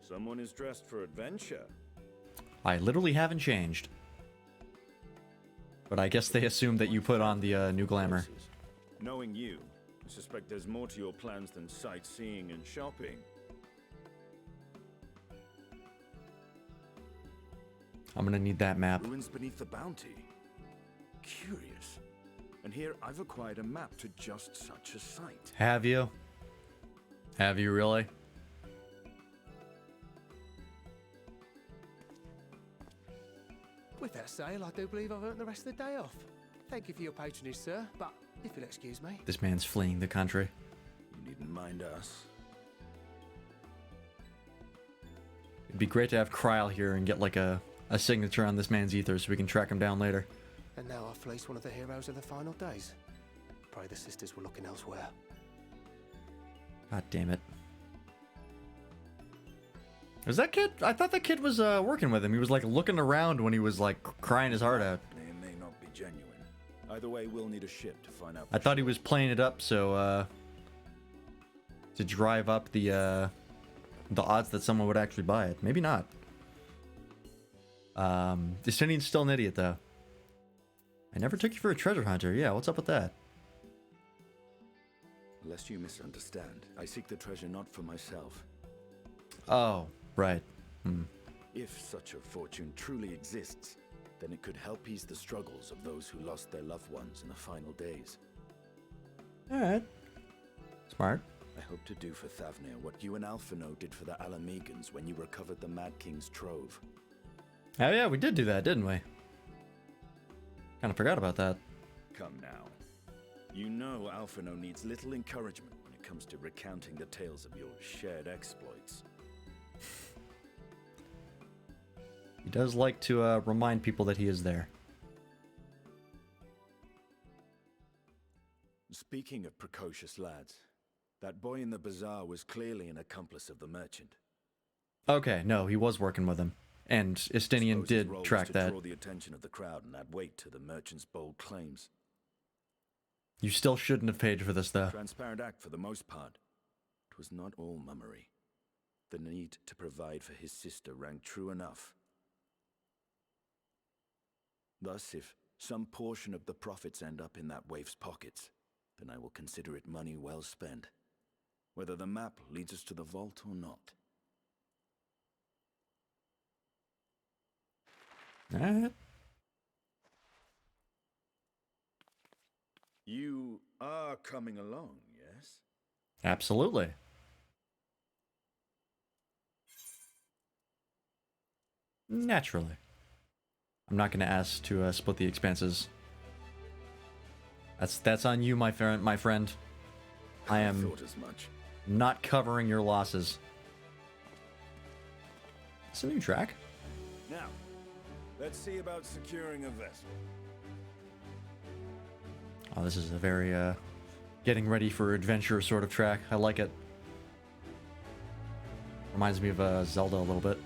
Someone is dressed for adventure.
I literally haven't changed. But I guess they assume that you put on the new glamour.
Knowing you, I suspect there's more to your plans than sightseeing and shopping.
I'm gonna need that map.
Ruins beneath the bounty. Curious. And here I've acquired a map to just such a site.
Have you? Have you really?
With that sale, I do believe I've earned the rest of the day off. Thank you for your patronage, sir, but if you'll excuse me.
This man's fleeing the country.
You needn't mind us.
It'd be great to have Kryl here and get like a signature on this man's ether so we can track him down later.
And now I've fleeced one of the heroes of the final days. Pray the sisters were looking elsewhere.
God damn it. Was that kid? I thought that kid was working with him. He was like looking around when he was like crying his heart out.
They may not be genuine. Either way, we'll need a ship to find out.
I thought he was playing it up so to drive up the odds that someone would actually buy it. Maybe not. Justinian's still an idiot though. I never took you for a treasure hunter. Yeah, what's up with that?
Lest you misunderstand, I seek the treasure not for myself.
Oh, right.
If such a fortune truly exists, then it could help ease the struggles of those who lost their loved ones in the final days.
Alright. Smart.
I hope to do for Thavnir what you and Alphino did for the Alamegans when you recovered the Mad King's trove.
Oh yeah, we did do that, didn't we? Kind of forgot about that.
Come now. You know Alphino needs little encouragement when it comes to recounting the tales of your shared exploits.
He does like to remind people that he is there.
Speaking of precocious lads, that boy in the bazaar was clearly an accomplice of the merchant.
Okay, no, he was working with him. And Istinian
Suppose his
did
role was
track
to
that.
draw the attention of the crowd and add weight to the merchant's bold claims.
You still shouldn't have paid for this, though.
Transparent act for the most part. It was not all mummery. The need to provide for his sister rang true enough. Thus, if some portion of the profits end up in that waif's pockets, then I will consider it money well spent, whether the map leads us to the vault or not.
Alright.
You are coming along, yes?
Absolutely. Naturally. I'm not going to ask to split the expenses. That's on you, my friend. I am
thought as much.
not covering your losses. It's a new track.
Now, let's see about securing a vessel.
Oh, this is a very getting ready for adventure sort of track. I like it. Reminds me of Zelda a little bit.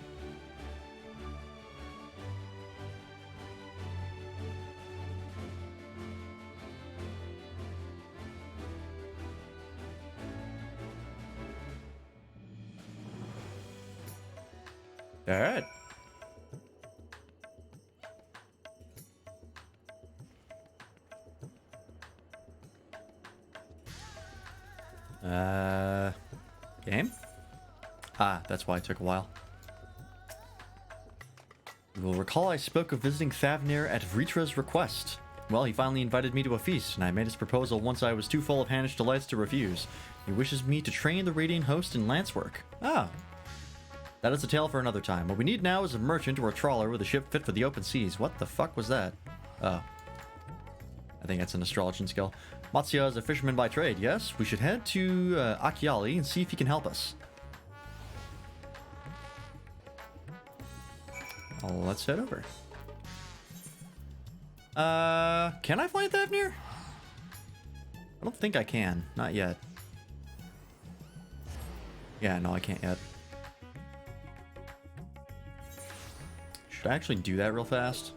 All right. Game? Ah, that's why it took a while. You will recall I spoke of visiting Thavnir at Vritra's request. Well, he finally invited me to a feast, and I made his proposal once I was too full of Hanish delights to refuse. He wishes me to train the Radiant host in lance work. Ah. That is a tale for another time. What we need now is a merchant or a trawler with a ship fit for the open seas. What the fuck was that? Oh. I think that's an astrologian skill. Matsya is a fisherman by trade, yes? We should head to Akiali and see if he can help us. Oh, let's head over. Can I fly Thavnir? I don't think I can. Not yet. Yeah, no, I can't yet. Should I actually do that real fast?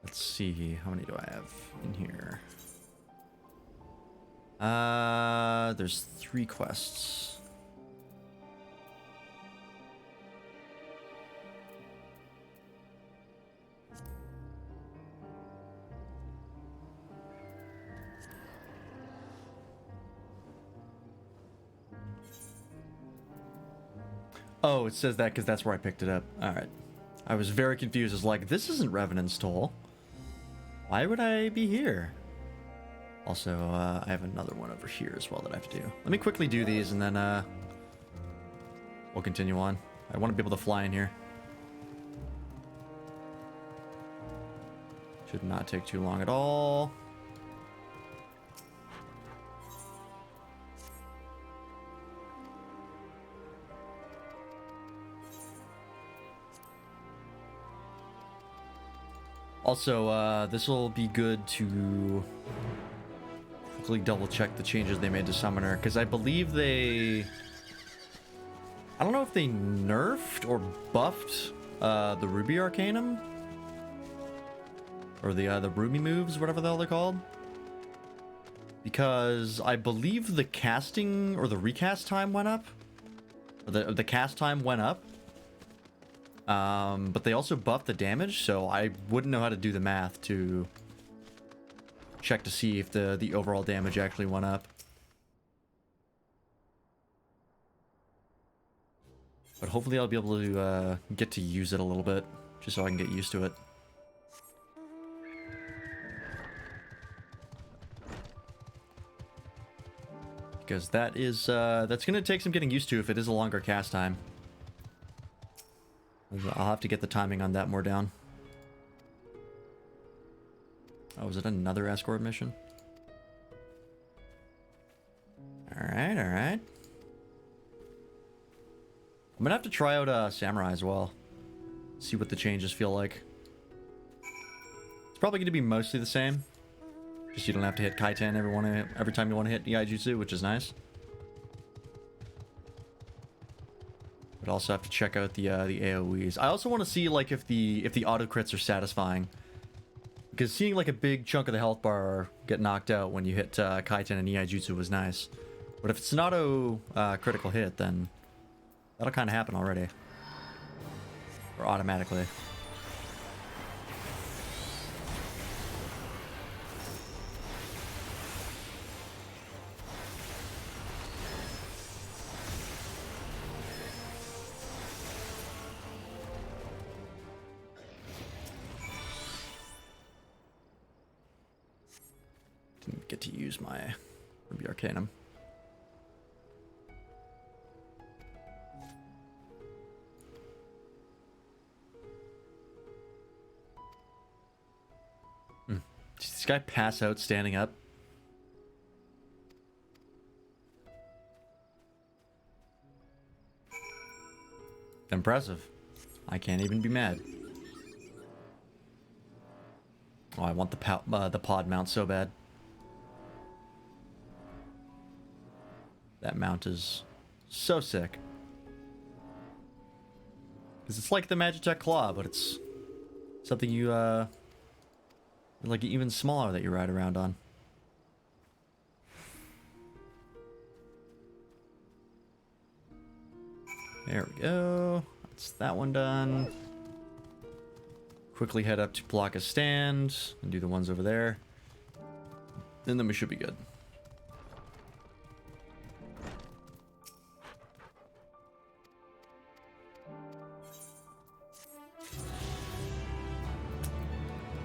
Let's see. How many do I have in here? There's 3 quests. Oh, it says that because that's where I picked it up. Alright. I was very confused. I was like, this isn't Revenant's Toll. Why would I be here? Also, I have another one over here as well that I have to do. Let me quickly do these and then we'll continue on. I want to be able to fly in here. Should not take too long at all. Also, this will be good to quickly double check the changes they made to Summoner, because I believe they... I don't know if they nerfed or buffed the Ruby Arcanum? Or the Ruby moves, whatever the hell they're called. Because I believe the casting or the recast time went up. Or the cast time went up. But they also buffed the damage, so I wouldn't know how to do the math to check to see if the overall damage actually went up. But hopefully I'll be able to get to use it a little bit, just so I can get used to it. Because that is, that's going to take some getting used to if it is a longer cast time. I'll have to get the timing on that more down. Oh, is it another escort mission? Alright, alright. I'm gonna have to try out Samurai as well. See what the changes feel like. It's probably gonna be mostly the same. Just you don't have to hit Kaiten every time you want to hit Iaijutsu, which is nice. But also have to check out the AoEs. I also want to see like if the auto crits are satisfying. Because seeing like a big chunk of the health bar get knocked out when you hit Kaiten and Iaijutsu was nice. But if it's an auto critical hit, then that'll kind of happen already. Or automatically. Didn't get to use my Ruby Arcanum. Did this guy pass out standing up? Impressive. I can't even be mad. Oh, I want the pod mount so bad. That mount is so sick. Because it's like the Magitech Claw, but it's something you, like even smaller that you ride around on. There we go. That's that one done. Quickly head up to block a stand and do the ones over there. And then we should be good.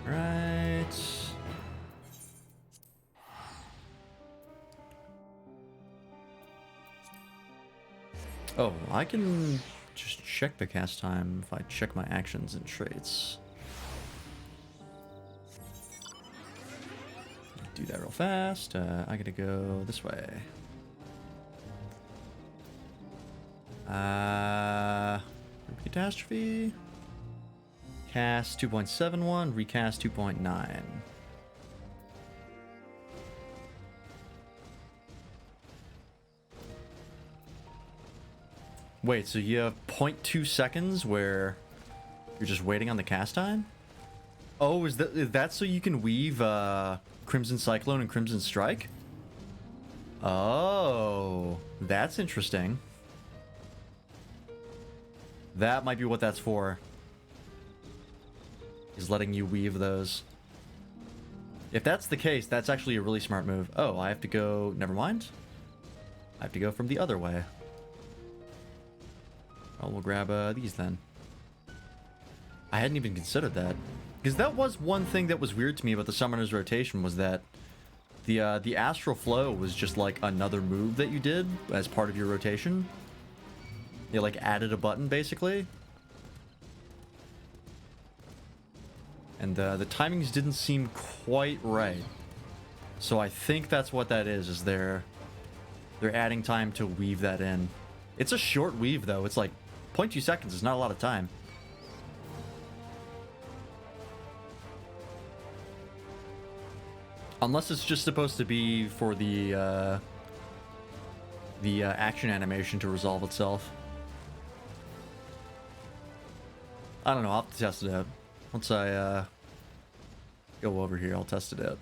Right. Oh, I can just check the cast time if I check my actions and traits. Do that real fast. I gotta go this way. Catastrophe. Cast 2.71, recast 2.9. Wait, so you have 0.2 seconds where you're just waiting on the cast time? Oh, is that so you can weave Crimson Cyclone and Crimson Strike? Oh, that's interesting. That might be what that's for. Is letting you weave those. If that's the case, that's actually a really smart move. Oh, I have to go... Never mind. I have to go from the other way. Oh, we'll grab these then. I hadn't even considered that. Because that was one thing that was weird to me about the Summoner's Rotation, was that the Astral Flow was just like another move that you did as part of your rotation. You like added a button, basically. And the timings didn't seem quite right. So I think that's what that is they're adding time to weave that in. It's a short weave, though. It's like 0.2 seconds is not a lot of time. Unless it's just supposed to be for the action animation to resolve itself. I don't know. I'll have to test it out. Once I go over here, I'll test it out.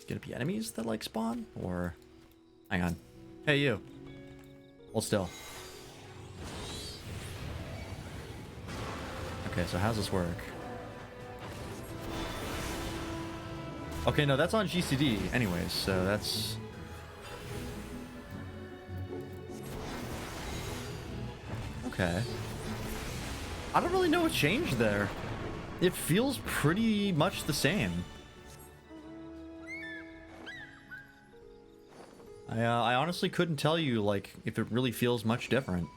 Gonna be enemies that like spawn, or hang on. Hey, you. Hold still. Okay, so how's this work? Okay, no, that's on GCD anyways, so that's... Okay. I don't really know what changed there. It feels pretty much the same. I honestly couldn't tell you, like, if it really feels much different.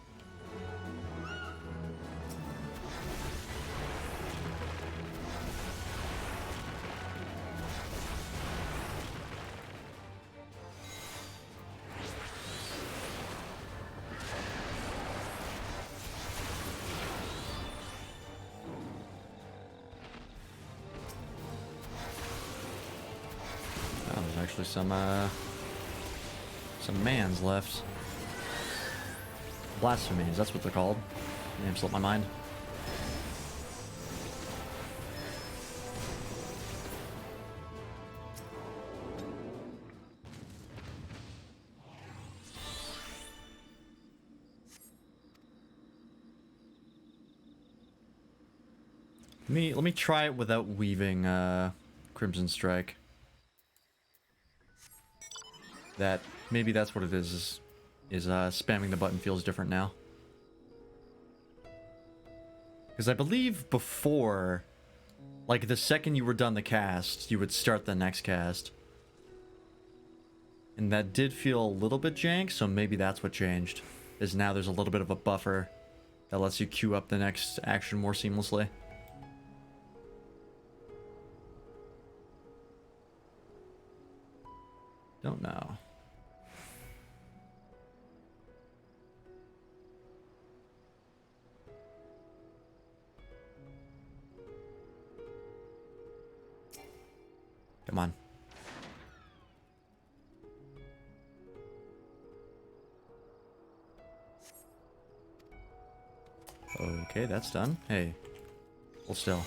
Oh, there's actually some mans left. Blasphemies, that's what they're called. Name slipped my mind. Let me try it without weaving Crimson Strike. Maybe that's what it is spamming the button feels different now. Because I believe before, like the second you were done the cast, you would start the next cast. And that did feel a little bit jank, so maybe that's what changed. Is now there's a little bit of a buffer that lets you queue up the next action more seamlessly. Don't know. Come on. Okay, that's done. Hey, hold still.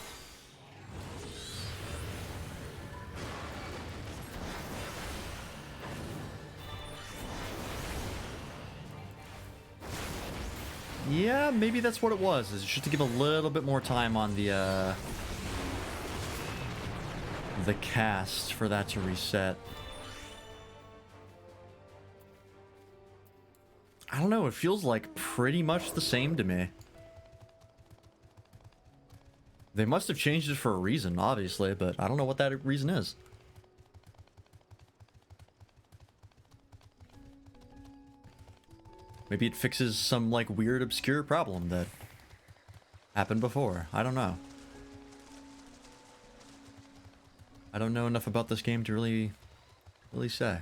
Yeah, maybe that's what it was. Is just to give a little bit more time on the cast for that to reset. I don't know, it feels like pretty much the same to me. They must have changed it for a reason, obviously, but I don't know what that reason is. Maybe it fixes some, like, weird, obscure problem that happened before. I don't know. I don't know enough about this game to really say.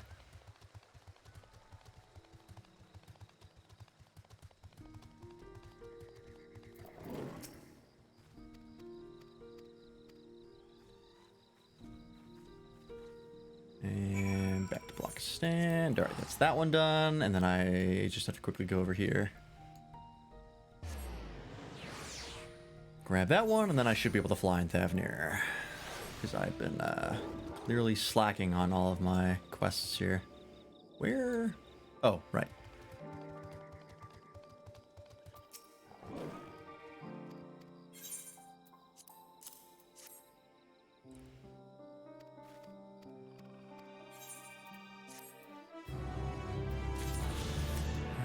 And back to block stand. Alright, that's that one done. And then I just have to quickly go over here. Grab that one, and then I should be able to fly in Thavnir. Because I've been clearly slacking on all of my quests here. Where? Oh, right.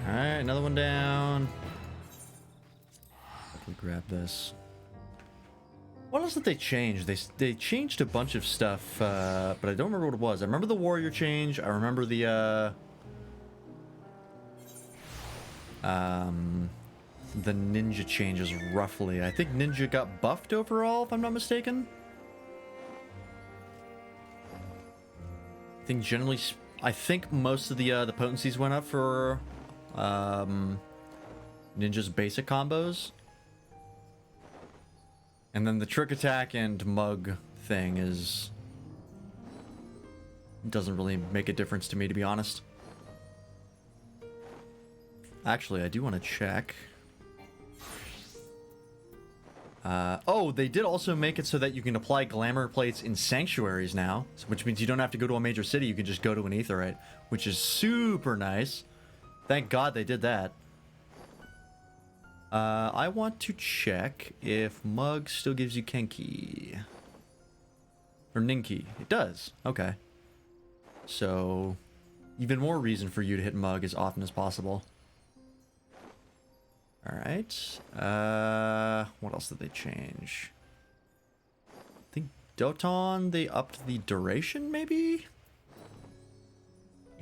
Alright, another one down. Let me grab this. What else did they change? They changed a bunch of stuff, but I don't remember what it was. I remember the warrior change. I remember the ninja changes roughly. I think ninja got buffed overall, if I'm not mistaken. I think most of the potencies went up for ninja's basic combos. And then the trick attack and mug thing doesn't really make a difference to me, to be honest. Actually, I do want to check. Oh, they did also make it so that you can apply glamour plates in sanctuaries now, which means you don't have to go to a major city, you can just go to an aetheryte, which is super nice. Thank God they did that. I want to check if Mug still gives you Kenki. Or Ninki. It does. Okay. So, even more reason for you to hit Mug as often as possible. Alright. What else did they change? I think Doton, they upped the duration, maybe?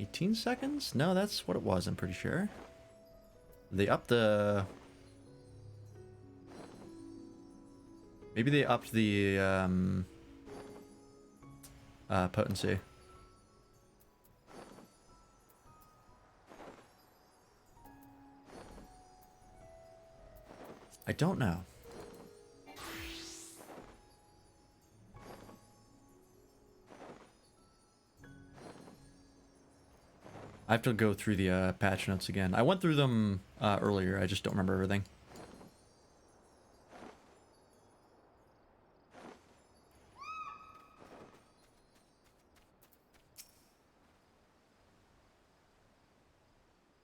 18 seconds? No, that's what it was, I'm pretty sure. They upped the... Maybe they upped the potency. I don't know. I have to go through the patch notes again. I went through them earlier, I just don't remember everything.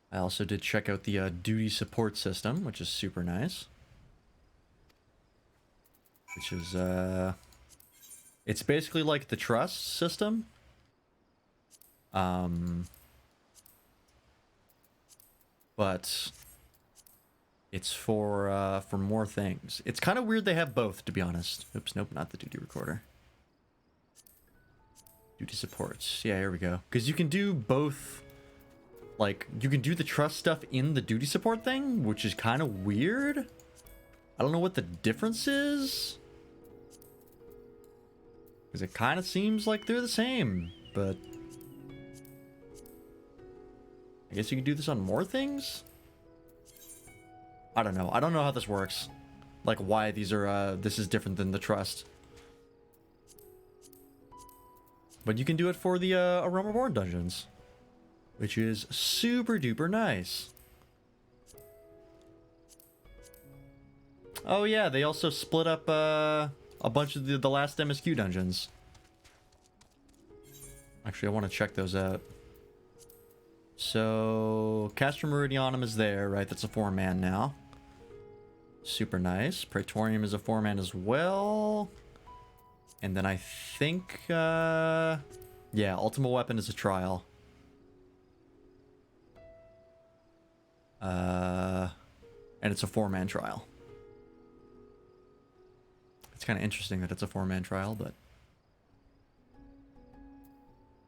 I also did check out the duty support system, which is super nice. Which is, it's basically like the trust system. But it's for more things. It's kind of weird they have both, to be honest. Oops, nope, not the duty recorder. Duty supports. Yeah, here we go. Because you can do both. Like, you can do the trust stuff in the duty support thing, which is kind of weird. I don't know what the difference is. Because it kind of seems like they're the same, but... I guess you can do this on more things? I don't know. I don't know how this works. Like, why these are, this is different than the trust. But you can do it for the, A Realm Reborn dungeons. Which is super duper nice. Oh yeah, they also split up, a bunch of the last MSQ dungeons. Actually, I want to check those out. So, Castra Meridianum is there, right? That's a 4-man now. Super nice. Praetorium is a 4-man as well. And then I think, yeah, Ultima Weapon is a trial. And it's a 4-man trial. It's kind of interesting that it's a 4-man trial, but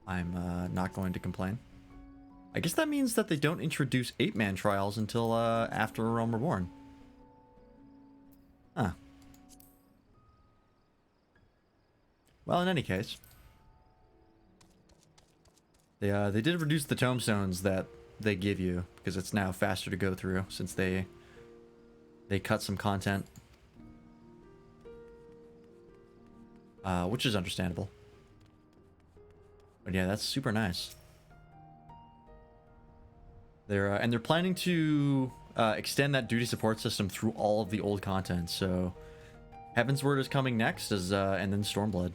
I'm not going to complain. I guess that means that they don't introduce 8-man trials until after A Realm Reborn. Huh. Well, in any case, they did reduce the tombstones that they give you because it's now faster to go through since they cut some content, which is understandable. But yeah, that's super nice. They're planning to extend that duty support system through all of the old content. So, Heaven's Word is coming next, and then Stormblood.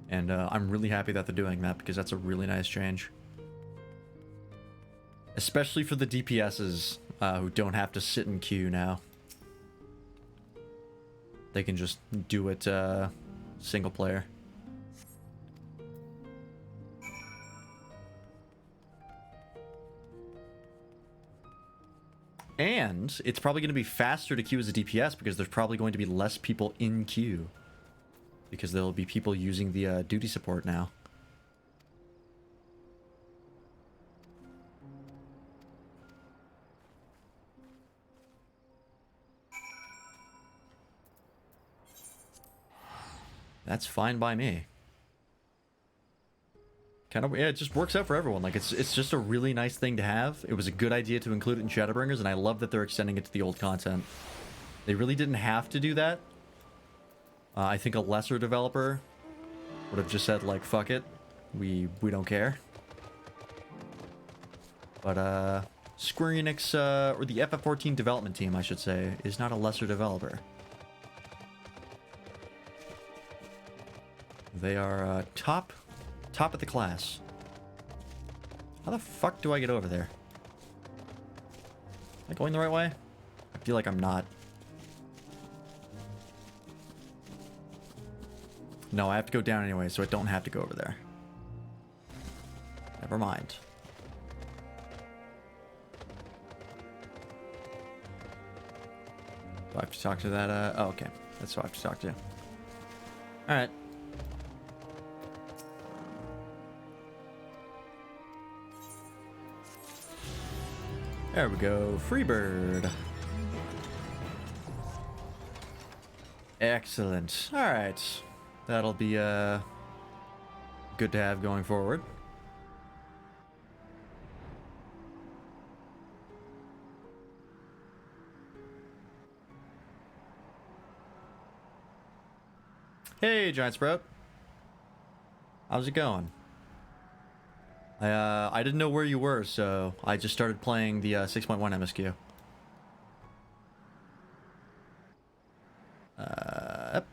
And I'm really happy that they're doing that because that's a really nice change. Especially for the DPSs who don't have to sit in queue now. They can just do it single player. And it's probably going to be faster to queue as a DPS because there's probably going to be less people in queue. Because there'll be people using the duty support now. That's fine by me. Kind of, yeah, it just works out for everyone. Like, it's just a really nice thing to have. It was a good idea to include it in Shadowbringers, and I love that they're extending it to the old content. They really didn't have to do that. I think a lesser developer would have just said, like, fuck it. We don't care. But, Square Enix, or the FF14 development team, I should say, is not a lesser developer. They are, top of the class. How the fuck do I get over there? Am I going the right way? I feel like I'm not. No, I have to go down anyway, so I don't have to go over there. Never mind. Do I have to talk to that? Oh, okay. That's what I have to talk to. Alright. There we go. Freebird. Excellent. Alright. That'll be good to have going forward. Hey, Giant Sprout. How's it going? I didn't know where you were, so I just started playing the 6.1 MSQ. Yep.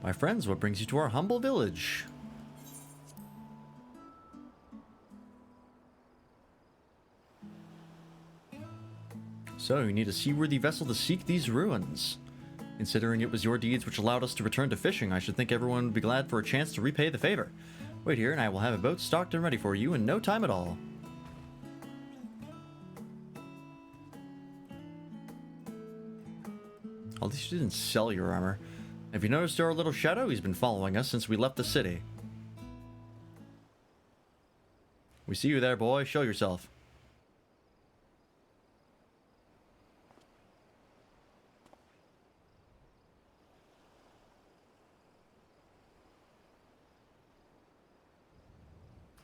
My friends, what brings you to our humble village? So, you need a seaworthy vessel to seek these ruins. Considering it was your deeds which allowed us to return to fishing, I should think everyone would be glad for a chance to repay the favor. Wait here, and I will have a boat stocked and ready for you in no time at all. At least you didn't sell your armor. Have you noticed our little shadow? He's been following us since we left the city. We see you there, boy. Show yourself.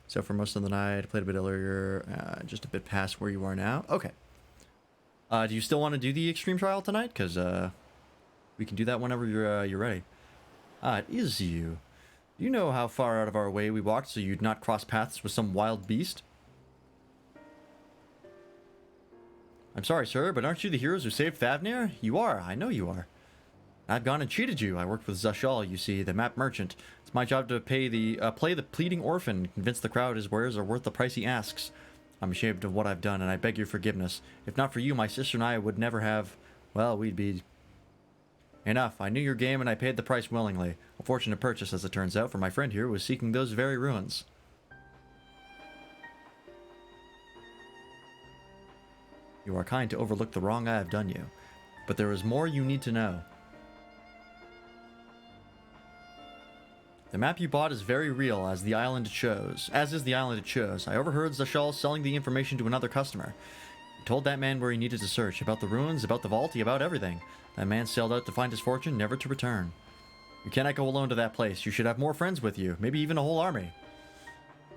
So for most of the night, I played a bit earlier, just a bit past where you are now. Okay. Do you still want to do the extreme trial tonight? Because we can do that whenever you're ready. It is you. Do you know how far out of our way we walked so you'd not cross paths with some wild beast? I'm sorry, sir, but aren't you the heroes who saved Favnir? You are. I know you are. I've gone and cheated you. I worked with Zashal, you see, the map merchant. It's my job to play the pleading orphan, convince the crowd his wares are worth the price he asks. I'm ashamed of what I've done, and I beg your forgiveness. If not for you, my sister and I would never have... Well, we'd be... Enough. I knew your game, and I paid the price willingly. A fortunate purchase, as it turns out, for my friend here was seeking those very ruins. You are kind to overlook the wrong I have done you. But there is more you need to know. The map you bought is very real, as is the island it chose. I overheard Zashal selling the information to another customer. He told that man where he needed to search, about the ruins, about the vault, about everything. That man sailed out to find his fortune, never to return. You cannot go alone to that place. You should have more friends with you, maybe even a whole army.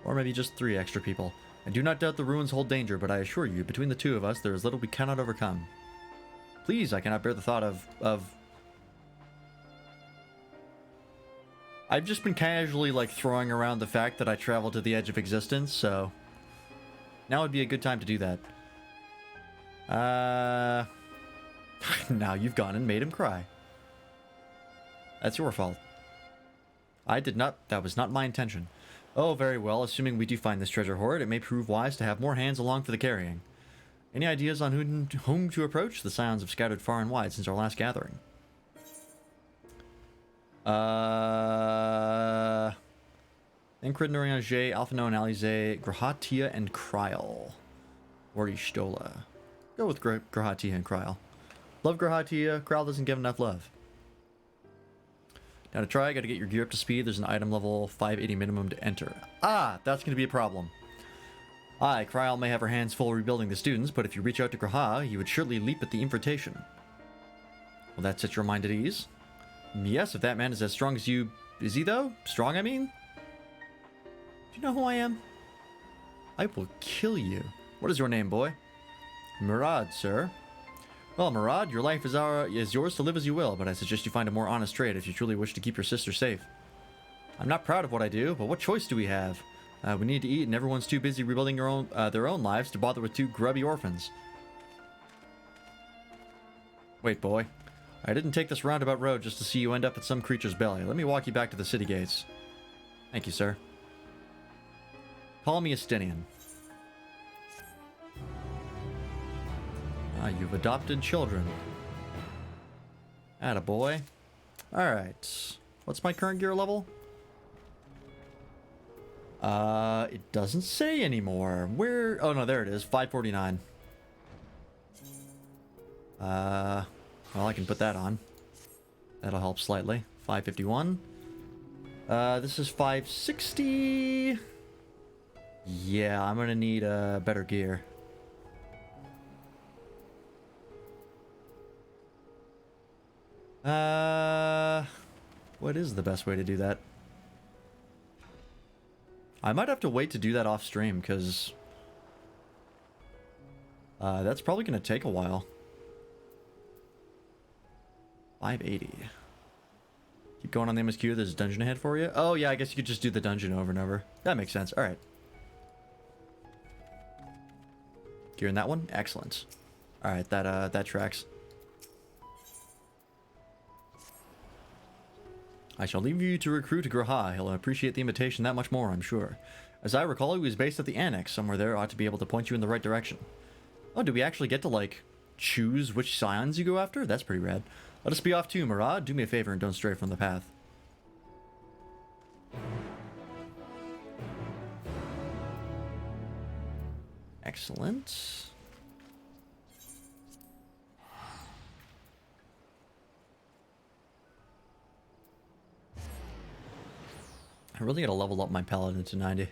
Or maybe just 3 extra people. I do not doubt the ruins hold danger, but I assure you, between the 2 of us, there is little we cannot overcome. Please, I cannot bear the thought of... I've just been casually, like, throwing around the fact that I traveled to the edge of existence, so... Now would be a good time to do that. Now you've gone and made him cry. That's your fault. That was not my intention. Oh, very well, assuming we do find this treasure hoard, it may prove wise to have more hands along for the carrying. Any ideas on whom to approach? The scions have scattered far and wide since our last gathering. Incrid, Noriange, Alphano, Alize, Grahatia, and Kryl. Or Ishtola. Go with Grahatia and Kryl. Love Grahatia, Kryl doesn't give enough love. Now to try, I gotta get your gear up to speed. There's an item level 580 minimum to enter. That's gonna be a problem. Kryl may have her hands full rebuilding the students, but if you reach out to Graha, he would surely leap at the invitation. Will that set your mind at ease? Yes, if that man is as strong as you... Is he, though? Strong, I mean? Do you know who I am? I will kill you. What is your name, boy? Murad, sir. Well, Murad, your life is yours to live as you will, but I suggest you find a more honest trade if you truly wish to keep your sister safe. I'm not proud of what I do, but what choice do we have? We need to eat, and everyone's too busy rebuilding their own lives to bother with 2 grubby orphans. Wait, boy. I didn't take this roundabout road just to see you end up at some creature's belly. Let me walk you back to the city gates. Thank you, sir. Call me Estinian. You've adopted children. Attaboy. Alright. What's my current gear level? It doesn't say anymore. Where? Oh, no, there it is. 549. Well, I can put that on. That'll help slightly. 551. This is 560. Yeah, I'm gonna need better gear. What is the best way to do that? I might have to wait to do that off stream, because that's probably gonna take a while. 580. Keep going on the MSQ, there's a dungeon ahead for you. Oh yeah, I guess you could just do the dungeon over and over. That makes sense. Alright. Gear in that one? Excellent. Alright, that tracks. I shall leave you to recruit Graha. He'll appreciate the invitation that much more, I'm sure. As I recall, he was based at the Annex. Somewhere there ought to be able to point you in the right direction. Oh, do we actually get to, like, choose which scions you go after? That's pretty rad. Let us be off too, Murad. Do me a favor and don't stray from the path. Excellent. I really gotta level up my paladin to 90.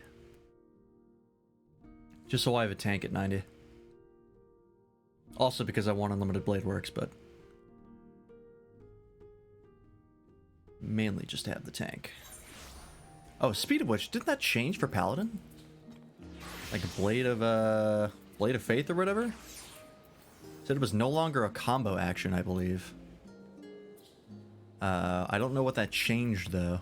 Just so I have a tank at 90. Also because I want unlimited blade works, but mainly just to have the tank. Oh, speed of which, didn't that change for paladin? Like a blade of faith or whatever? Said it was no longer a combo action, I believe. I don't know what that changed though.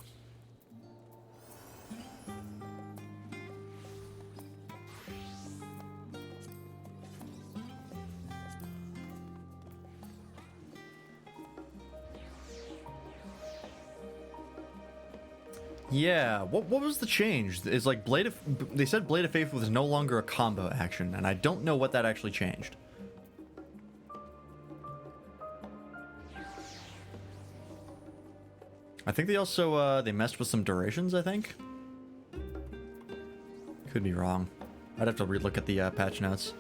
Yeah, what was the change? Is like they said Blade of Faith was no longer a combo action, and I don't know what that actually changed. I think they also they messed with some durations, I think. Could be wrong. I'd have to relook at the patch notes.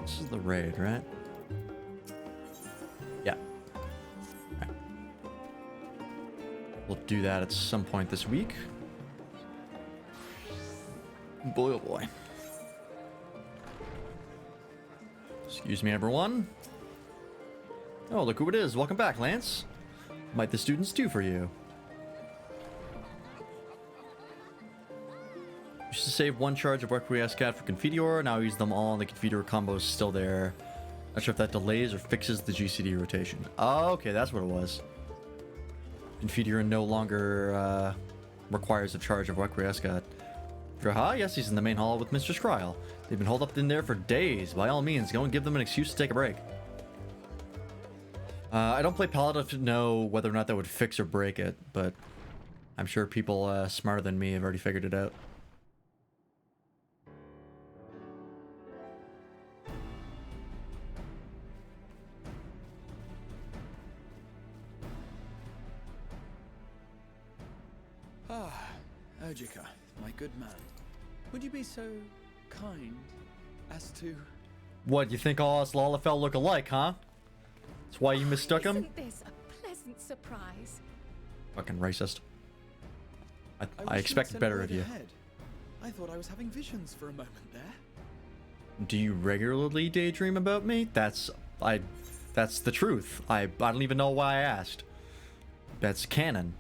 This is the raid, right? Yeah. Right. We'll do that at some point this week. Boy, oh boy. Excuse me, everyone. Oh, look who it is. Welcome back, Lance. Might the students do for you? Used to save one charge of Requiescat for Confiteor, now I use them all and the Confiteor combo is still there. Not sure if that delays or fixes the GCD rotation. Oh, okay, that's what it was. Confiteor no longer requires a charge of Requiescat. Draha, yes, he's in the main hall with Mr. Skryl. They've been holed up in there for days. By all means, go and give them an excuse to take a break. I don't play Paladin to know whether or not that would fix or break it, but I'm sure people smarter than me have already figured it out.
Ah, Ojika, my good man. Would you be so kind as to...
What, you think all us Lalafell look alike, huh? That's why you mistook him?
Isn't this a pleasant surprise?
Fucking racist. I expected better of you.
I thought I was having visions for a moment there.
Do you regularly daydream about me? That's the truth. I don't even know why I asked. That's canon.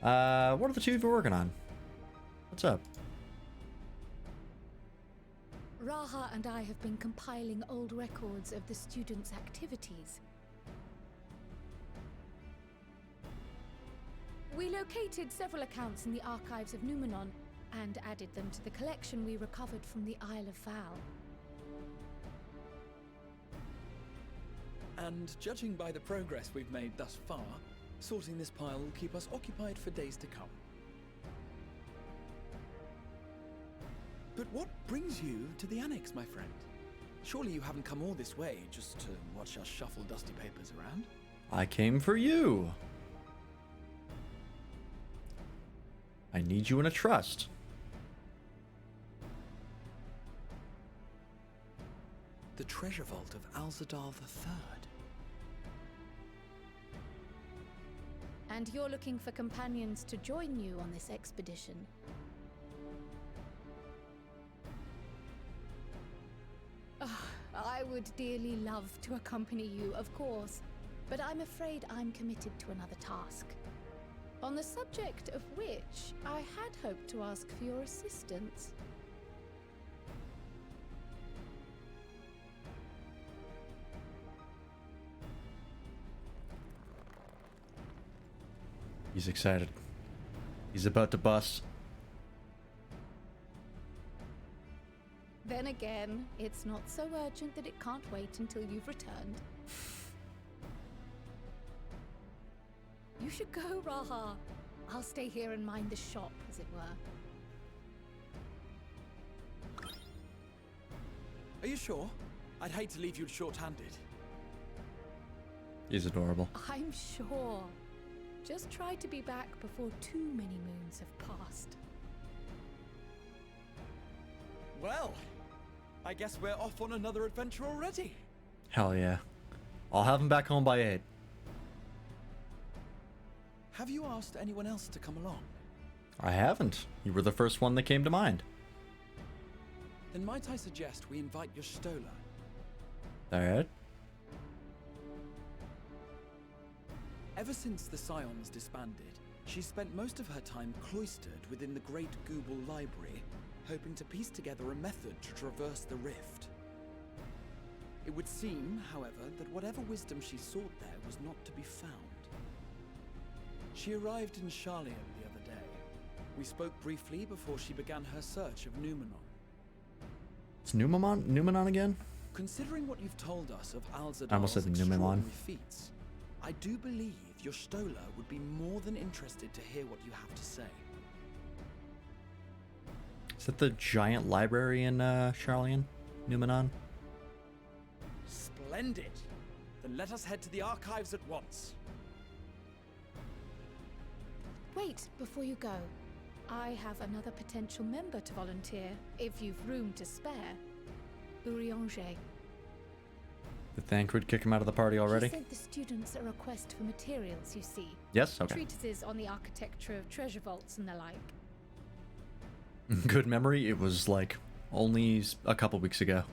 What are the two of you working on? What's up?
Raha and I have been compiling old records of the students' activities. We located several accounts in the archives of Numenon and added them to the collection we recovered from the Isle of Val.
And judging by the progress we've made thus far, sorting this pile will keep us occupied for days to come. But what brings you to the Annex, my friend? Surely you haven't come all this way just to watch us shuffle dusty papers around?
I came for you. I need you in a trust.
The treasure vault of Alzadal III.
And you're looking for companions to join you on this expedition. I would dearly love to accompany you, of course, but I'm afraid I'm committed to another task. On the subject of which I had hoped to ask for your assistance.
He's excited. He's about to bust.
Then again, it's not so urgent that it can't wait until you've returned. You should go, Raha. I'll stay here and mind the shop, as it were.
Are you sure? I'd hate to leave you short-handed.
He's adorable.
I'm sure. Just try to be back before too many moons have passed.
Well, I guess we're off on another adventure already.
Hell yeah. I'll have him back home by 8.
Have you asked anyone else to come along?
I haven't. You were the first one that came to mind.
Then might I suggest we invite your Stola?
Alright.
Ever since the Scions disbanded, she's spent most of her time cloistered within the Great Google Library, hoping to piece together a method to traverse the rift. It would seem, however, that whatever wisdom she sought there was not to be found. She arrived in Charlian the other day. We spoke briefly before she began her search of Numenon.
It's Numenon again?
Considering what you've told us of Alzadal's
I almost said Numenon.
extraordinary feats, I do believe your Stola would be more than interested to hear what you have to say.
Is that the giant library in Charlian? Numenon?
Splendid! Then let us head to the archives at once.
Wait, before you go. I have another potential member to volunteer, if you've room to spare. Urianger.
The Thancred kick him out of the party already?
She sent the students a request for materials, you see.
Yes? Okay.
Treatises on the architecture of treasure vaults and the like.
Good memory. It was like only a couple weeks ago.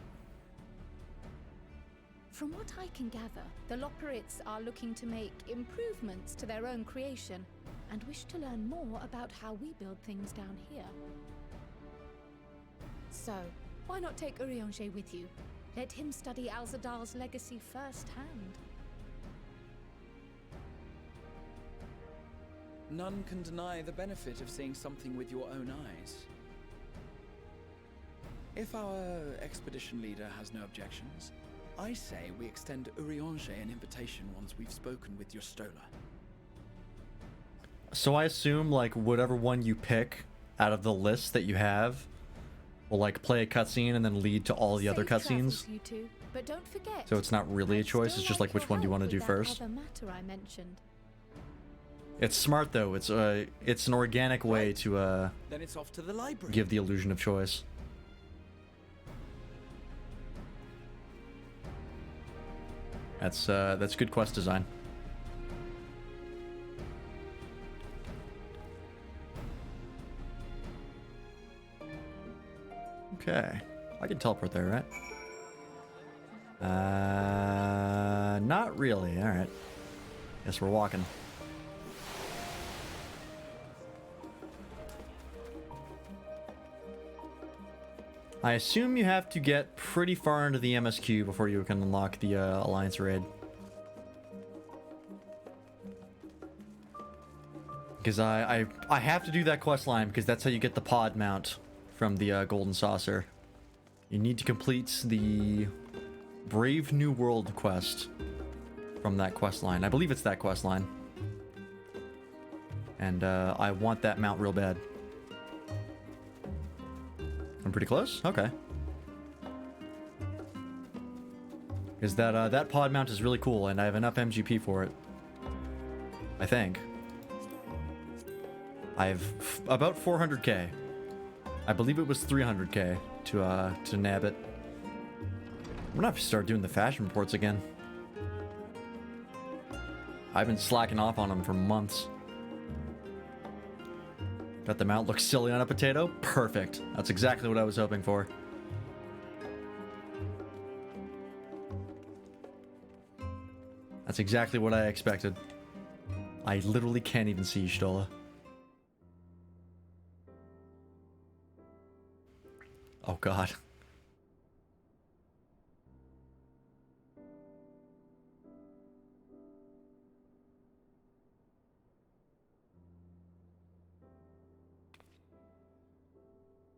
From what I can gather, the Loporrits are looking to make improvements to their own creation and wish to learn more about how we build things down here. So, why not take Urianger with you? Let him study Alzadal's legacy firsthand.
None can deny the benefit of seeing something with your own eyes. If our expedition leader has no objections, I say we extend Urianger an invitation once we've spoken with your Stola.
So I assume, like, whatever one you pick out of the list that you have will, like, play a cutscene and then lead to all the other
Safe
cutscenes.
travels, you two, but don't forget.
So it's not really a
I'd
choice,
still
it's just like which
your
one do you
help
want to do
with that
first.
other matter I mentioned.
It's smart though. It's an organic way to
Then it's off to the library.
give the illusion of choice. That's good quest design. Okay, I can teleport there, right? Not really. All right. Guess we're walking. I assume you have to get pretty far into the MSQ before you can unlock the Alliance raid. Because I have to do that quest line because that's how you get the pod mount from the Golden Saucer. You need to complete the Brave New World quest from that quest line. I believe it's that quest line. And I want that mount real bad. I'm pretty close? Okay. is that that pod mount is really cool, and I have enough MGP for it. I think. I have about 400k. I believe it was 300k to nab it. I'm gonna have to start doing the fashion reports again. I've been slacking off on them for months. Got the mount look silly on a potato? Perfect. That's exactly what I was hoping for. That's exactly what I expected. I literally can't even see Stola. Oh god.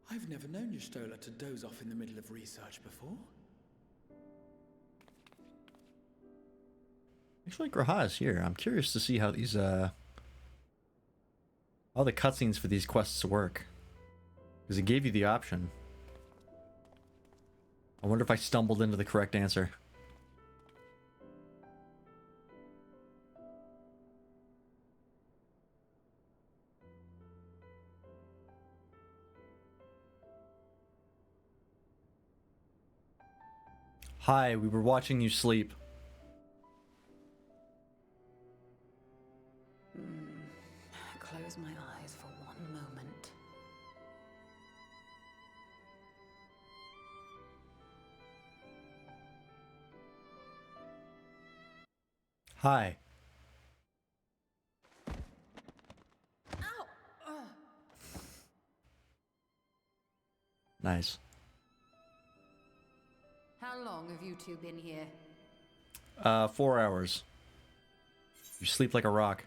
I've never known Y'shtola to doze off in the middle of research before.
Actually, Graha is here. I'm curious to see how these, how the cutscenes for these quests work. Because it gave you the option. I wonder if I stumbled into the correct answer. Hi, we were watching you sleep.
Close my eyes for one moment.
Hi.
Ow!
Nice.
How long have you two been here?
4 hours. You sleep like a rock.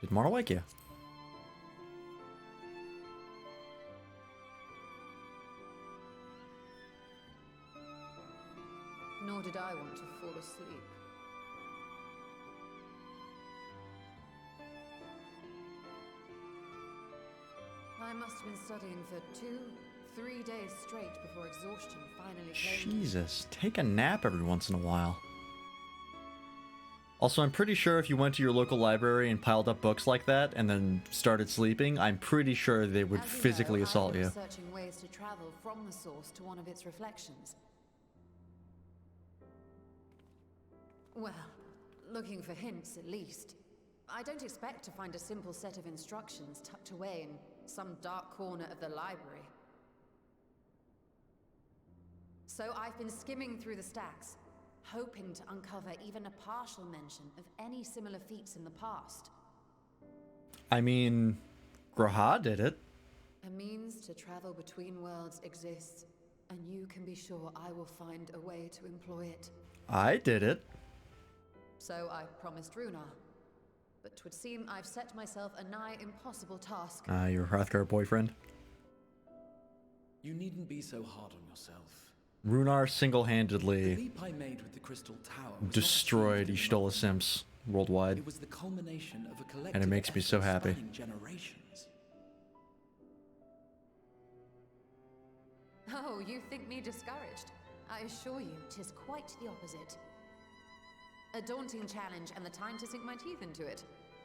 Did Mara wake you?
Nor did I want to fall asleep. I must have been studying for 2-3 days straight before exhaustion finally came.
Jesus, take a nap every once in a while. Also, I'm pretty sure if you went to your local library and piled up books like that and then started sleeping, I'm pretty sure they would physically assault you.
Researching ways to travel from the source to one of its reflections. Well, looking for hints at least. I don't expect to find a simple set of instructions tucked away in some dark corner of the library. So I've been skimming through the stacks, hoping to uncover even a partial mention of any similar feats in the past.
I mean, Graha did it.
A means to travel between worlds exists, and you can be sure I will find a way to employ it.
I did it.
So I promised Runar. But 'twould seem I've set myself a nigh impossible task.
Your Hrothgar boyfriend.
You needn't be so hard on yourself.
Runar
The
single-handedly
leap I made with the Crystal Tower was not
destroyed
achieved in a
Y'shtola
moment.
Simps worldwide.
It was the culmination of a collective
And it makes me so
effort
happy.
spanning generations.
Oh, you think me discouraged? I assure you, 'tis quite the opposite. A daunting challenge and the time to sink my teeth into it.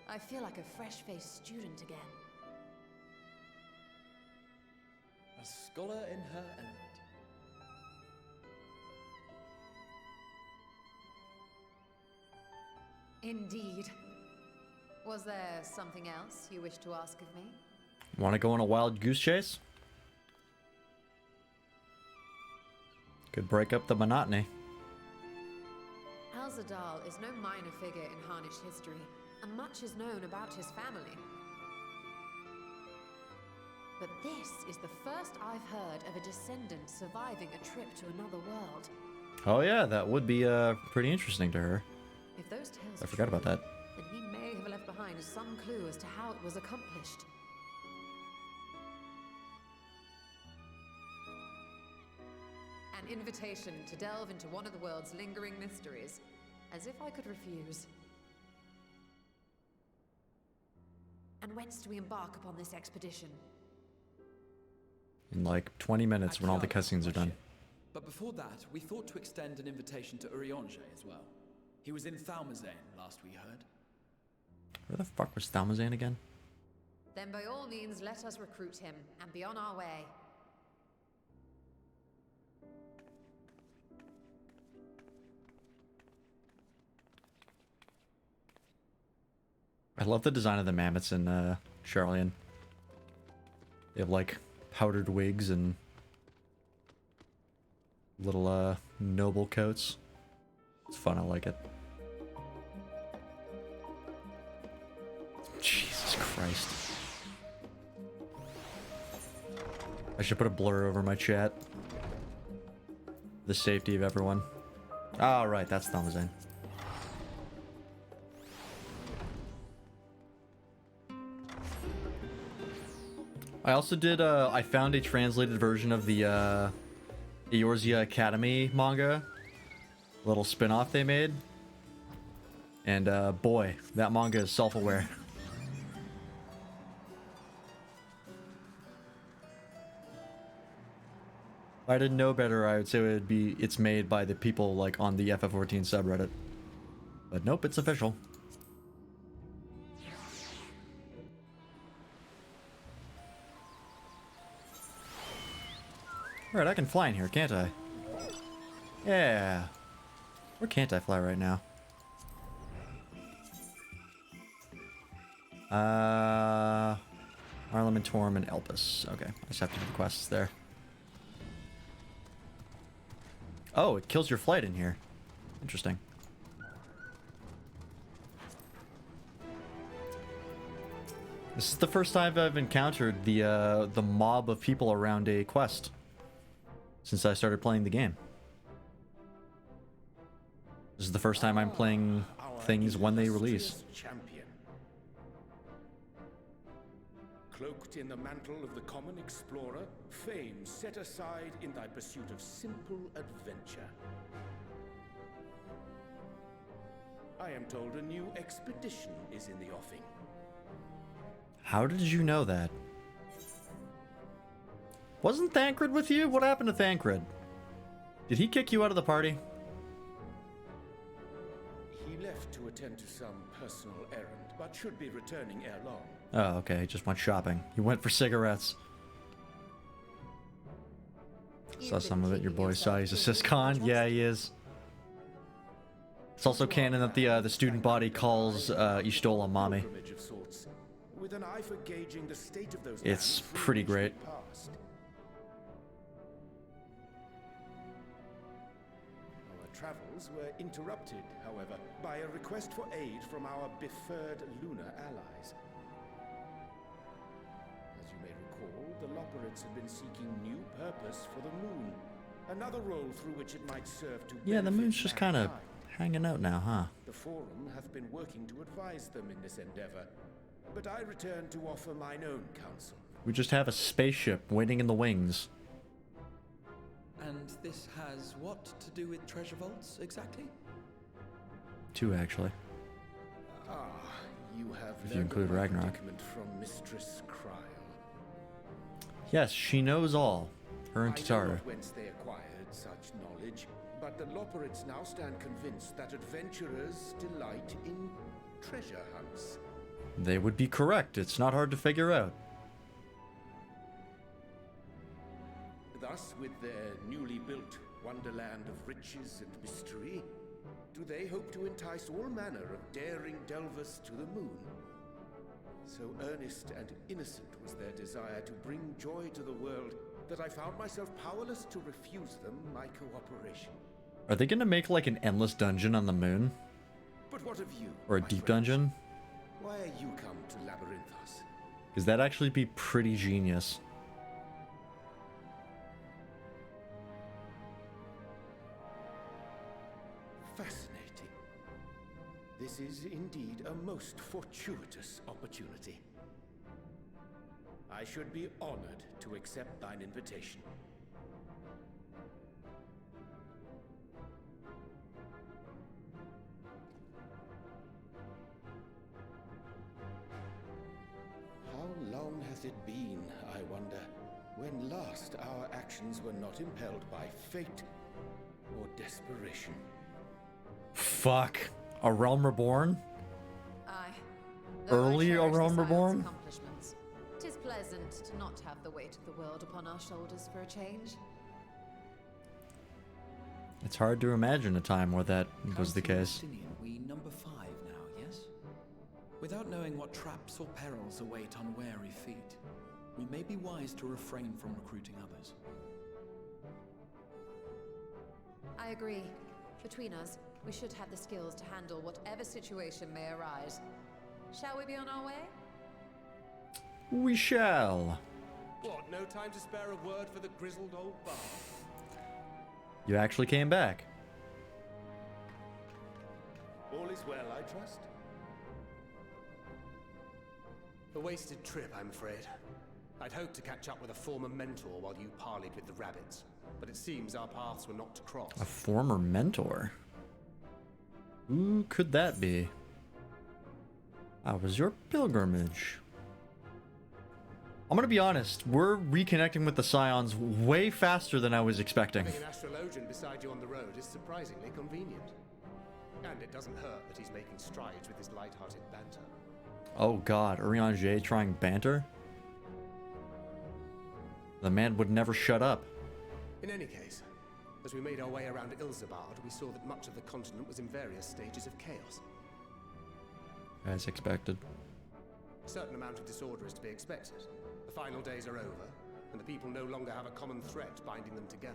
I feel like a fresh-faced student again.
A scholar in her element.
Indeed. Was there something else you wish to ask of me?
Want to go on a wild goose chase? Could break up the monotony.
Alzadal is no minor figure in Harnish history, and much is known about his family. But this is the first I've heard of a descendant surviving a trip to another world.
Oh yeah, that would be pretty interesting to her.
If those tales
I
are
forgot
true,
about that.
then he may have left behind some clue as to how it was accomplished. An invitation to delve into one of the world's lingering mysteries. As if I could refuse. And whence do we embark upon this expedition?
In like 20 minutes when all the cutscenes are done.
But before that, we thought to extend an invitation to Urianger as well. He was in Thalmazane last we heard.
Where the fuck was Thalmazane again?
Then by all means, let us recruit him and be on our way.
I love the design of the mammoths in Charlian. They have like powdered wigs and little noble coats. It's fun, I like it. Jesus Christ. I should put a blur over my chat. The safety of everyone. Oh, right, that's Thalmazane. I also did, I found a translated version of the, Eorzea Academy manga. Little spin-off they made. And, boy, that manga is self-aware. If I didn't know better, I would say it's made by the people, like, on the FF14 subreddit. But nope, it's official. Alright, I can fly in here, can't I? Yeah. Where can't I fly right now? Arlamentorm and Elpis. Okay, I just have to do the quests there. Oh, it kills your flight in here. Interesting. This is the first time I've encountered the mob of people around a quest since I started playing the game. This is the first time I'm playing things when they release.
Champion. Cloaked in the mantle of the common explorer, fame set aside in thy pursuit of simple adventure. I am told a new expedition is in the offing.
How did you know that? Wasn't Thancred with you? What happened to Thancred? Did he kick you out of the party?
He left to attend to some personal errand, but should be returning ere long.
Oh, okay. He just went shopping. He went for cigarettes. Saw some of it. Your boy saw he's a syscon. Yeah, he is. It's also canon that the student body calls Ishtola mommy.
With an eye for gauging the state of those
It's
lands
pretty great.
past. Our travels were interrupted, however, by a request for aid from our befurred lunar allies. As you may recall, the Loperids have been seeking new purpose for the moon. Another role through which it might serve to
Yeah, the
benefit
moon's just kind of
mankind.
hanging out now, huh?
The Forum hath been working to advise them in this endeavor, but I return to offer mine own counsel.
We just have a spaceship waiting in the wings.
And this has what to do with treasure vaults, exactly?
Two, actually.
Ah, you have
If you include
learned my
Ragnarok.
predicament from Mistress Kryl.
Yes, she knows all. Her and
I know
Tataru.
not whence they acquired such knowledge, but the Loperids now stand convinced that adventurers delight in treasure hunts.
They would be correct. It's not hard to figure out.
Thus, with their newly built wonderland of riches and mystery, do they hope to entice all manner of daring delvers to the moon? So earnest and innocent was their desire to bring joy to the world that I found myself powerless to refuse them my cooperation.
Are they gonna make like an endless dungeon on the moon?
But what of you?
Or a
my
deep
friends?
dungeon?
Why are you come to Labyrinthos?
Because that'd actually be pretty genius.
Fascinating. This is indeed a most fortuitous opportunity. I should be honored to accept thine invitation. How long hath it been, I wonder, when last our actions were not impelled by fate or desperation.
Fuck. A Realm Reborn?
Aye.
Early
Though I
A
cherish the
Realm
Scion's
Reborn?
accomplishments, 'tis pleasant to not have the weight of the world upon our shoulders for a change.
It's hard to imagine a time where that was the
Counting
case.
Justinian, we number 5 now, yes? Without knowing what traps or perils await unwary feet, we may be wise to refrain from recruiting others.
I agree. Between us, we should have the skills to handle whatever situation may arise. Shall we be on our way?
We shall.
What, no time to spare a word for the grizzled old bard?
You actually came back.
All is well, I trust?
A wasted trip, I'm afraid. I'd hoped to catch up with a former mentor while you parleyed with the rabbits, but it seems our paths were not to cross.
A former mentor? Who could that be? How was your pilgrimage? I'm gonna be honest, we're reconnecting with the Scions way faster than I was expecting.
Having an astrologian beside you on the road is surprisingly convenient. And it doesn't hurt that he's making strides with his light-hearted banter.
Oh god, Urianger trying banter? The man would never shut up.
In any case, as we made our way around Ilzabard, we saw that much of the continent was in various stages of chaos.
As expected.
A certain amount of disorder is to be expected. The final days are over, and the people no longer have a common threat binding them together.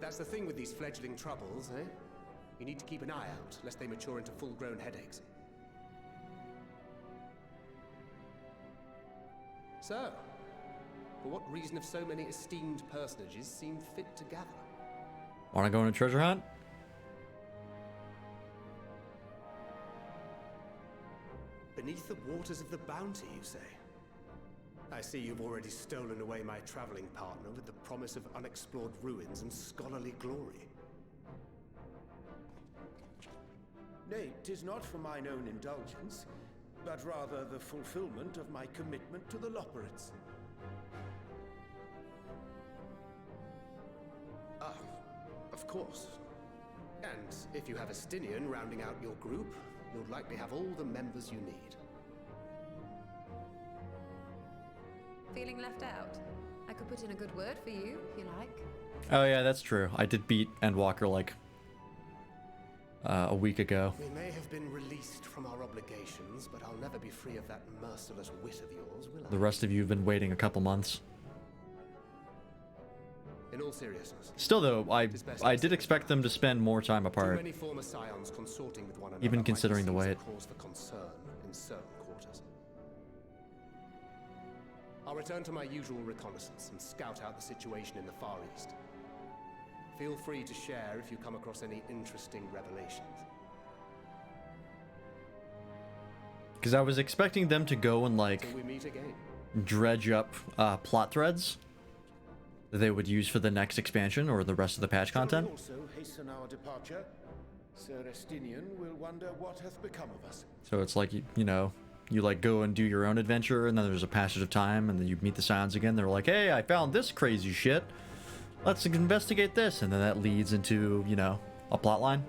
That's the thing with these fledgling troubles, eh? You need to keep an eye out, lest they mature into full-grown headaches. So, for what reason have so many esteemed personages seemed fit to gather?
Wanna go on a treasure hunt?
Beneath the waters of the bounty, you say? I see you've already stolen away my traveling partner with the promise of unexplored ruins and scholarly glory.
Nay, 'tis not for mine own indulgence, but rather the fulfillment of my commitment to the Loporrits.
Ah, of course. And if you have a Stinian rounding out your group, you'll likely have all the members you need.
Feeling left out? I could put in a good word for you, if you like.
Oh yeah, that's true. I did beat Endwalker like a week ago.
We may have been released from our obligations, but I'll never be free of that merciless wit of yours, will I?
The rest of you have been waiting a couple months.
In all seriousness.
Still though, I did expect them to spend more time
Too
apart.
many former scions consorting with one another
Even
might
considering the
seem
wait.
cause for concern in certain quarters. I'll return to my usual reconnaissance and scout out the situation in the Far East. Feel free to share if you come across any interesting revelations.
Because I was expecting them to go and like
Till we meet again.
dredge up plot threads that they would use for the next expansion or the rest of the patch
Shall we
content.
also hasten our departure? Sir Estinian will wonder what hath become of us.
So it's like, you know, you like go and do your own adventure and then there's a passage of time and then you meet the Scions again. They're like, hey, I found this crazy shit. Let's investigate this. And then that leads into, you know, a plot line.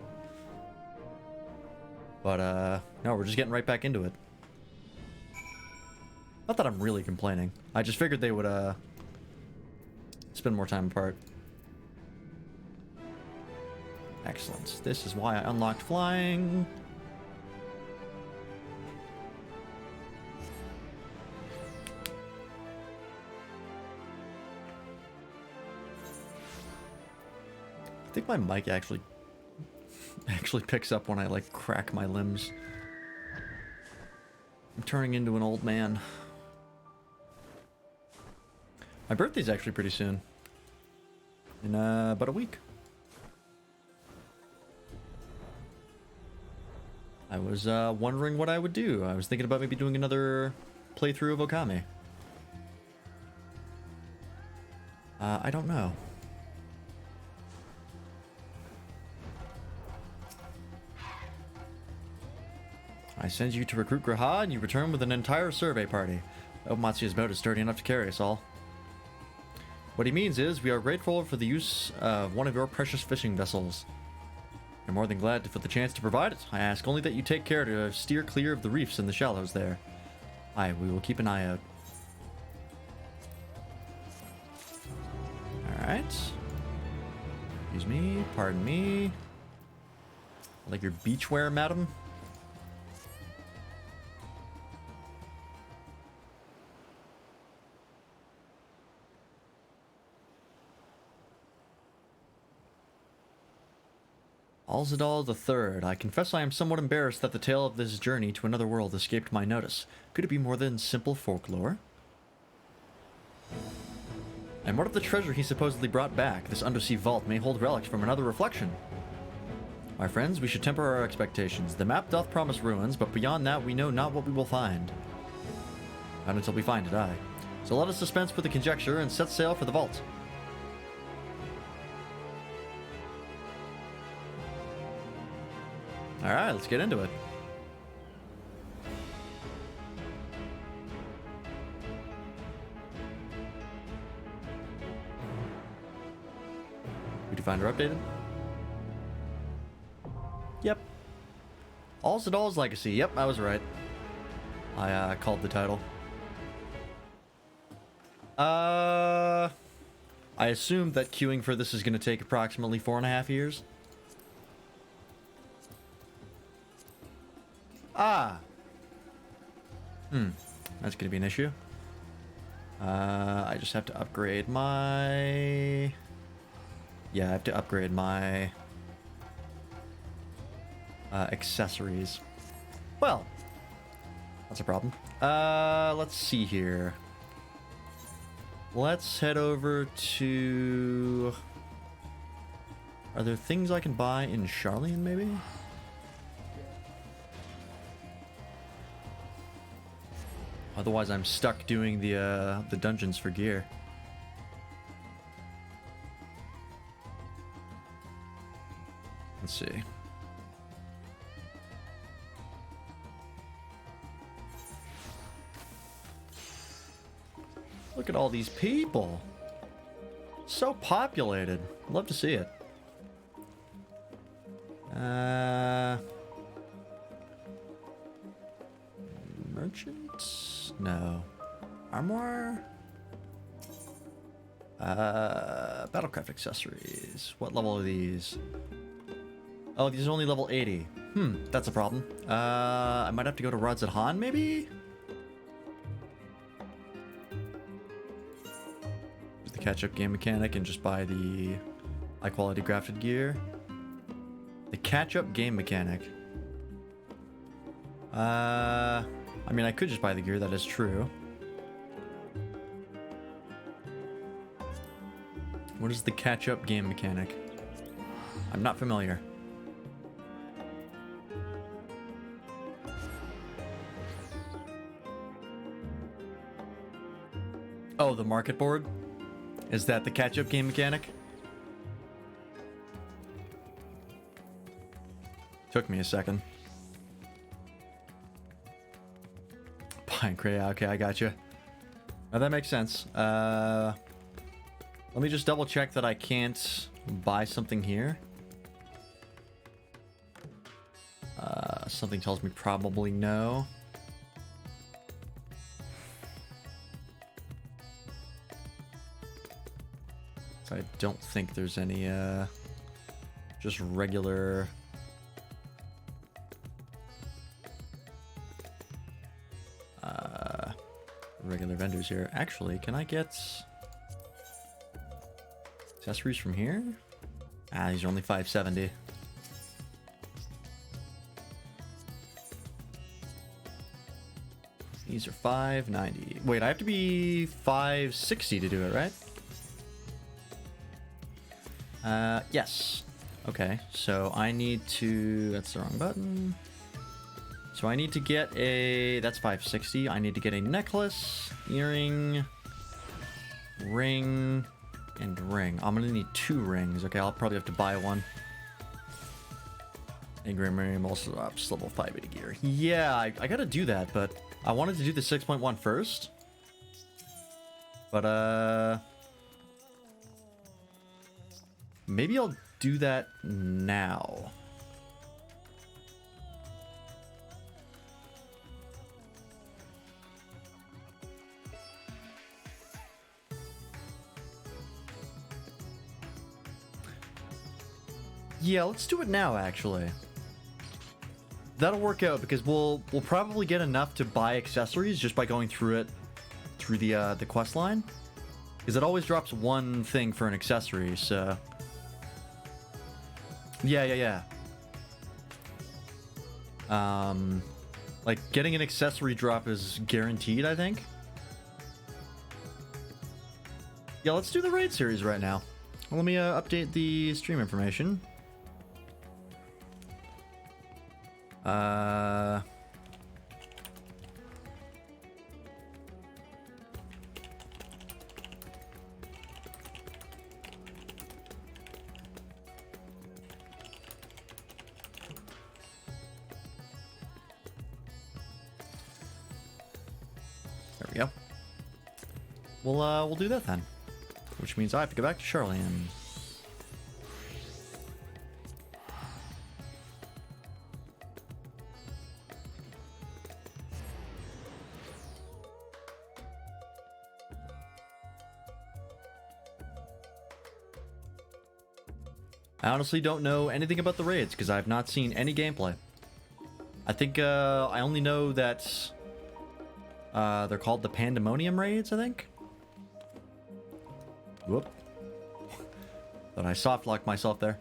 But, no, we're just getting right back into it. Not that I'm really complaining. I just figured they would, spend more time apart. Excellent. This is why I unlocked flying. I think my mic actually picks up when I like crack my limbs. I'm turning into an old man. My birthday's actually pretty soon. In about a week. I was wondering what I would do. I was thinking about maybe doing another playthrough of Okami. I don't know. I send you to recruit Graha and you return with an entire survey party. Matsu's boat is sturdy enough to carry us all. What he means is, we are grateful for the use of one of your precious fishing vessels. You're more than glad for the chance to provide it. I ask only that you take care to steer clear of the reefs in the shallows there. Aye, we will keep an eye out. Alright. Excuse me, pardon me. I like your beachwear, madam. Alzadal III. I confess I am somewhat embarrassed that the tale of this journey to another world escaped my notice. Could it be more than simple folklore? And what of the treasure he supposedly brought back? This undersea vault may hold relics from another reflection. My friends, we should temper our expectations. The map doth promise ruins, but beyond that we know not what we will find. Not until we find it, aye. So let us dispense with the conjecture and set sail for the vault. Alright, let's get into it. We do find her updated? Yep. Alzadal's Legacy. Yep, I was right. I called the title. I assume that queuing for this is going to take approximately 4.5 years. Ah! That's gonna be an issue. I just have to upgrade my... Yeah, I have to upgrade my... accessories. Well, that's a problem. Let's see here. Let's head over to... Are there things I can buy in Charlene, maybe? Otherwise, I'm stuck doing the dungeons for gear. Let's see. Look at all these people. So populated. Love to see it. Merchants? No. Armor? Battlecraft accessories. What level are these? Oh, these are only level 80. That's a problem. I might have to go to Rods at Han, maybe? Use the catch-up game mechanic and just buy the high-quality crafted gear. The catch-up game mechanic. I mean, I could just buy the gear, that is true. What is the catch-up game mechanic? I'm not familiar. Oh, the market board? Is that the catch-up game mechanic? Took me a second. Okay, I got you. Now that makes sense. Let me just double check that I can't buy something here. Something tells me probably no. So I don't think there's any just regular vendors here. Actually, can I get accessories from here? Ah, these are only 570. These are 590. Wait, I have to be 560 to do it, right? Yes. Okay, so I need to... That's the wrong button. So I need to get a... That's 560. I need to get a necklace, earring, ring, and ring. I'm gonna need 2 rings. Okay, I'll probably have to buy one. Engram also ups level 580 gear. Yeah, I gotta do that, but I wanted to do the 6.1 first. But, maybe I'll do that now. Yeah, let's do it now, actually. That'll work out because we'll probably get enough to buy accessories just by going through it through the quest line, because it always drops one thing for an accessory. So yeah. Like getting an accessory drop is guaranteed, I think. Yeah, let's do the raid series right now. Let me update the stream information. There we go. We'll do that then, which means I have to go back to Charlian. I honestly don't know anything about the raids because I've not seen any gameplay. I think I only know that they're called the Pandemonium raids, I think. Whoop. Thought I soft locked myself there.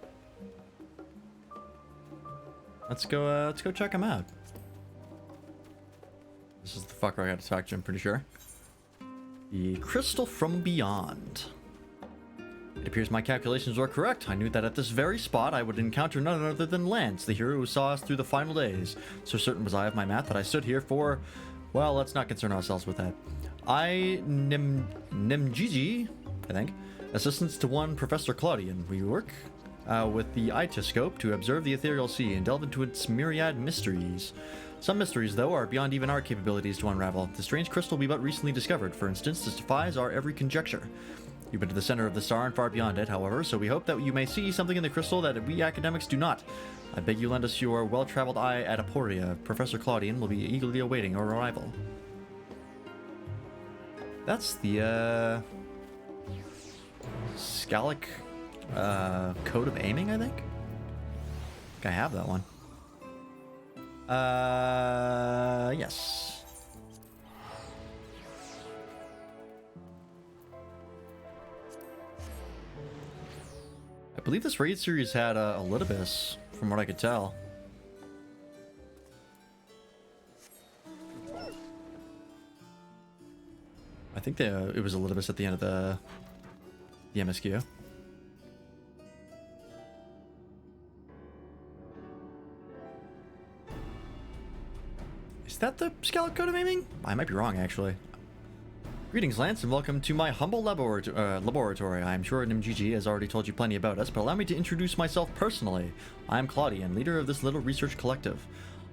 Let's go check them out. This is the fucker I got to talk to, I'm pretty sure. The Crystal from Beyond. It appears my calculations were correct. I knew that at this very spot I would encounter none other than Lance, the hero who saw us through the final days. So certain was I of my math that I stood here for... Well, let's not concern ourselves with that. Nemgigi, I think, assistants to one Professor Claudian. We work with the Itoscope to observe the ethereal sea and delve into its myriad mysteries. Some mysteries, though, are beyond even our capabilities to unravel. The strange crystal we but recently discovered, for instance, defies our every conjecture. You've been to the center of the star and far beyond it, however, so we hope that you may see something in the crystal that we academics do not. I beg you lend us your well-traveled eye at Aporia. Professor Claudian will be eagerly awaiting our arrival. That's the, Scalic, Code of Aiming, I think? I have that one. Yes. I believe this raid series had a Elidibus, from what I could tell. I think it was Elidibus at the end of the MSQ. Is that the Scalic Code of Aiming? I might be wrong, actually. Greetings, Lance, and welcome to my humble laboratory. I am sure Nemgigi has already told you plenty about us, but allow me to introduce myself personally. I am Claudian, leader of this little research collective.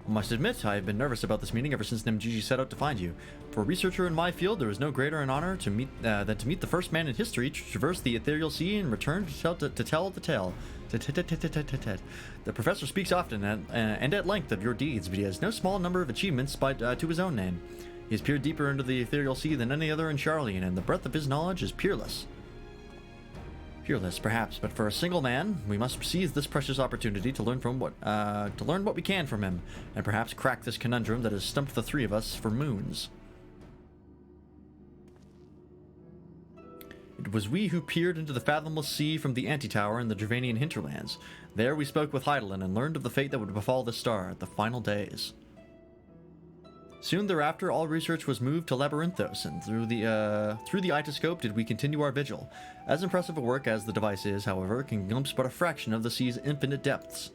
I must admit, I have been nervous about this meeting ever since Nemgigi set out to find you. For a researcher in my field, there is no greater an honor to meet than to meet the first man in history to traverse the ethereal sea and return to tell the tale. The professor speaks often and at length of your deeds, but he has no small number of achievements to his own name. He has peered deeper into the ethereal sea than any other in Charlian, and the breadth of his knowledge is peerless. Peerless, perhaps, but for a single man, we must seize this precious opportunity to learn what we can from him, and perhaps crack this conundrum that has stumped the three of us for moons. It was we who peered into the fathomless sea from the Antitower in the Dravanian hinterlands. There we spoke with Hydaelyn and learned of the fate that would befall the star at the final days. Soon thereafter, all research was moved to Labyrinthos, and through the Itoscope did we continue our vigil. As impressive a work as the device is, however, it can glimpse but a fraction of the sea's infinite depths.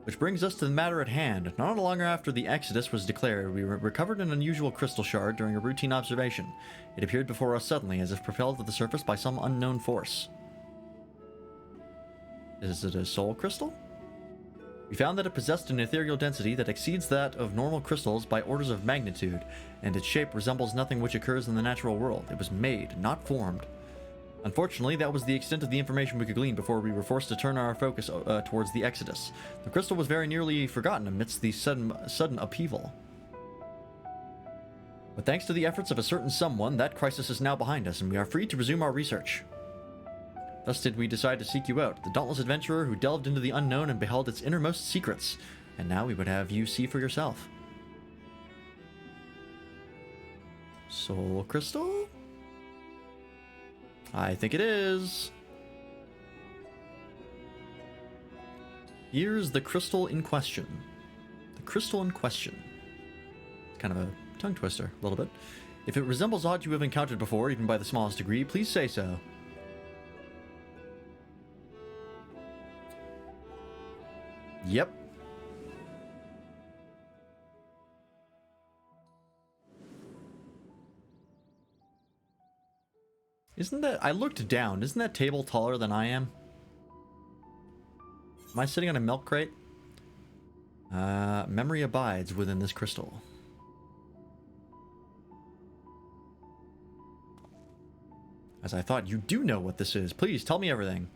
Which brings us to the matter at hand. Not long after the Exodus was declared, we recovered an unusual crystal shard during a routine observation. It appeared before us suddenly, as if propelled to the surface by some unknown force. Is it a soul crystal? We found that it possessed an ethereal density that exceeds that of normal crystals by orders of magnitude, and its shape resembles nothing which occurs in the natural world. It was made, not formed. Unfortunately, that was the extent of the information we could glean before we were forced to turn our focus towards the Exodus. The crystal was very nearly forgotten amidst the sudden upheaval. But thanks to the efforts of a certain someone, that crisis is now behind us, and we are free to resume our research. Thus did we decide to seek you out, the dauntless adventurer who delved into the unknown and beheld its innermost secrets. And now we would have you see for yourself. Soul crystal? I think it is. Here's the crystal in question. The crystal in question. It's kind of a tongue twister, a little bit. If it resembles aught you have encountered before, even by the smallest degree, please say so. Yep. Isn't that... I looked down. Isn't that table taller than I am? Am I sitting on a milk crate? Memory abides within this crystal. As I thought, you do know what this is. Please, tell me everything.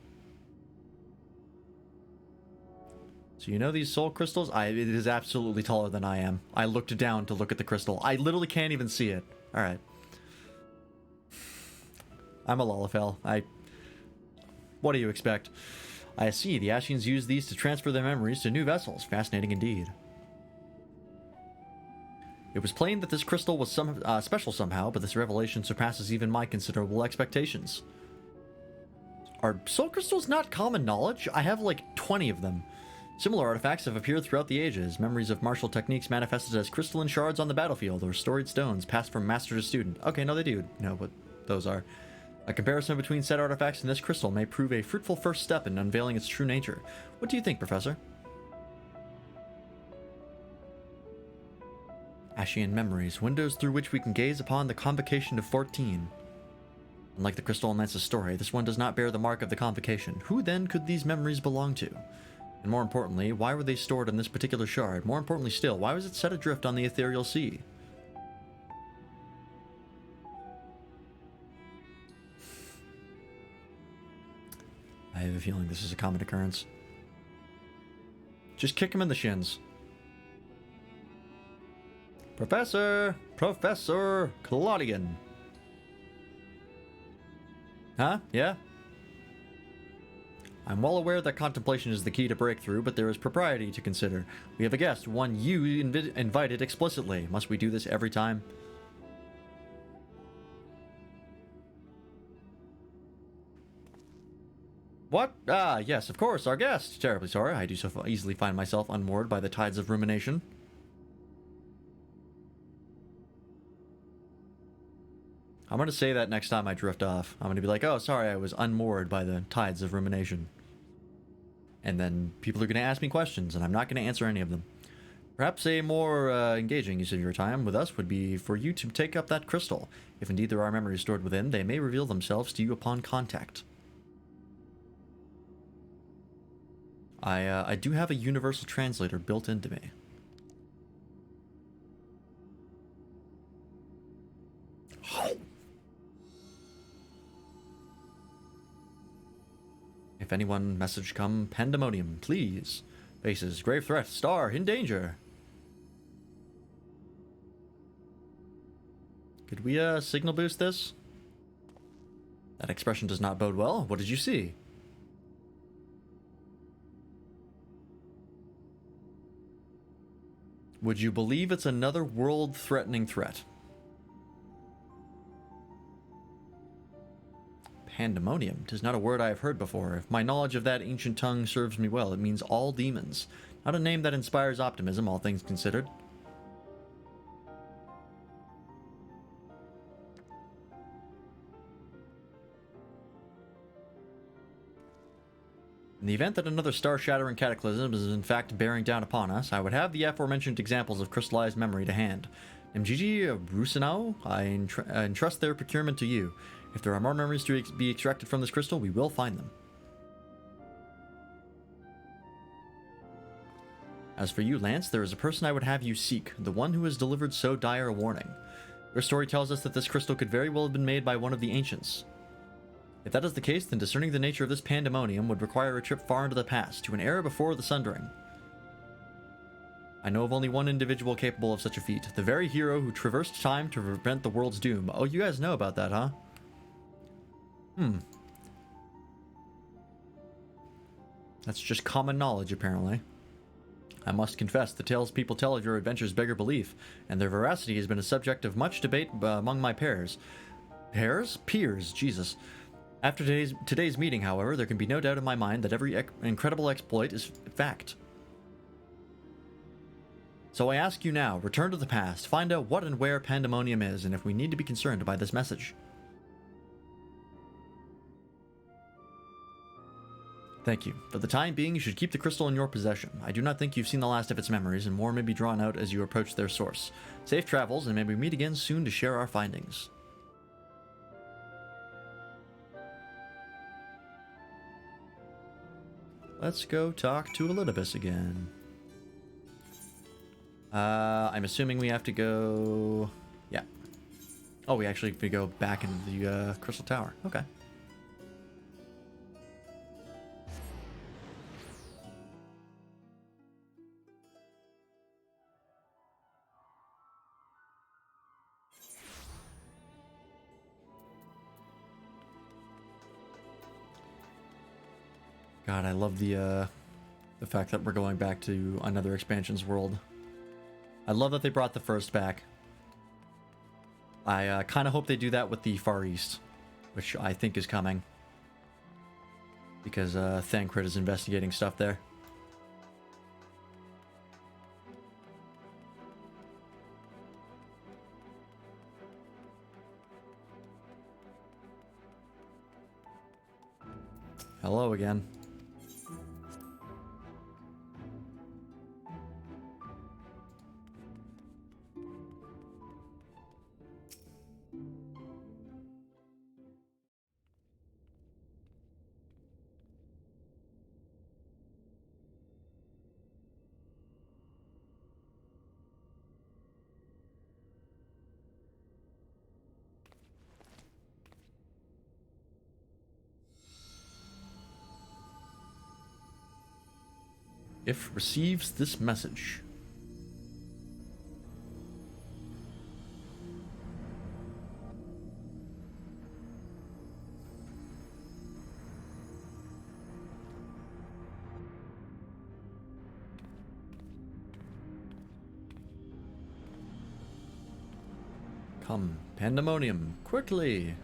So you know these soul crystals? It is absolutely taller than I am. I looked down to look at the crystal. I literally can't even see it. Alright. I'm a Lalafell. What do you expect? I see. The Ashians use these to transfer their memories to new vessels. Fascinating indeed. It was plain that this crystal was special somehow, but this revelation surpasses even my considerable expectations. Are soul crystals not common knowledge? I have like 20 of them. Similar artifacts have appeared throughout the ages, memories of martial techniques manifested as crystalline shards on the battlefield, or storied stones passed from master to student. Okay, no, they do know what those are. A comparison between said artifacts and this crystal may prove a fruitful first step in unveiling its true nature. What do you think, Professor? Ashian memories, windows through which we can gaze upon the convocation of 14. Unlike the crystal in Lance's story, this one does not bear the mark of the convocation. Who then could these memories belong to? And more importantly, why were they stored in this particular shard? More importantly still, why was it set adrift on the ethereal sea? I have a feeling this is a common occurrence. Just kick him in the shins. Professor! Professor Claudian! Huh? Yeah? I'm well aware that contemplation is the key to breakthrough, but there is propriety to consider. We have a guest, one you invited explicitly. Must we do this every time? What? Ah, yes, of course, our guest. Terribly sorry, I do so easily find myself unmoored by the tides of rumination. I'm going to say that next time I drift off. I'm going to be like, oh, sorry, I was unmoored by the tides of rumination. And then people are going to ask me questions, and I'm not going to answer any of them. Perhaps a more engaging use of your time with us would be for you to take up that crystal. If indeed there are memories stored within, they may reveal themselves to you upon contact. I do have a universal translator built into me. If anyone message come, pandemonium, please. Faces, grave threat, star, in danger. Could we signal boost this? That expression does not bode well. What did you see? Would you believe it's another world-threatening threat? Pandemonium. 'Tis not a word I have heard before. If my knowledge of that ancient tongue serves me well, it means all demons. Not a name that inspires optimism, all things considered. In the event that another star-shattering cataclysm is in fact bearing down upon us, I would have the aforementioned examples of crystallized memory to hand. Mgigi Rusinao, I entrust their procurement to you. If there are more memories to be extracted from this crystal, we will find them. As for you, Lance, there is a person I would have you seek, the one who has delivered so dire a warning. Your story tells us that this crystal could very well have been made by one of the ancients. If that is the case, then discerning the nature of this pandemonium would require a trip far into the past, to an era before the Sundering. I know of only one individual capable of such a feat, the very hero who traversed time to prevent the world's doom. Oh, you guys know about that, huh? That's just common knowledge, apparently. I must confess, the tales people tell of your adventures beggar belief, and their veracity has been a subject of much debate among my peers. Peers? Jesus. After today's meeting, however, there can be no doubt in my mind that every incredible exploit is fact. So I ask you now, return to the past, find out what and where Pandemonium is, and if we need to be concerned by this message. Thank you. For the time being, you should keep the crystal in your possession. I do not think you've seen the last of its memories, and more may be drawn out as you approach their source. Safe travels, and may we meet again soon to share our findings. Let's go talk to Elidibus again. I'm assuming we have to go... Yeah. Oh, we actually have to go back into the Crystal Tower. Okay. God, I love the fact that we're going back to another expansion's world. I love that they brought the first back. I kind of hope they do that with the Far East, which I think is coming. Because Thancred is investigating stuff there. Hello again. If receives this message. Come, Pandemonium, quickly!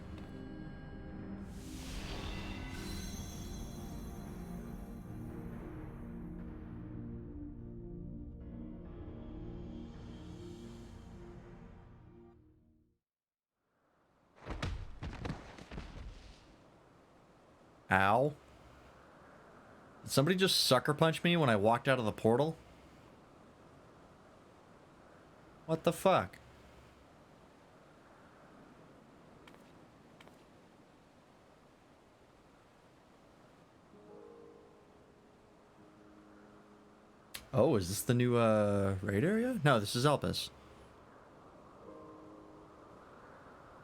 Ow. Did somebody just sucker punch me when I walked out of the portal? What the fuck? Oh, is this the new raid area? No, this is Elpis.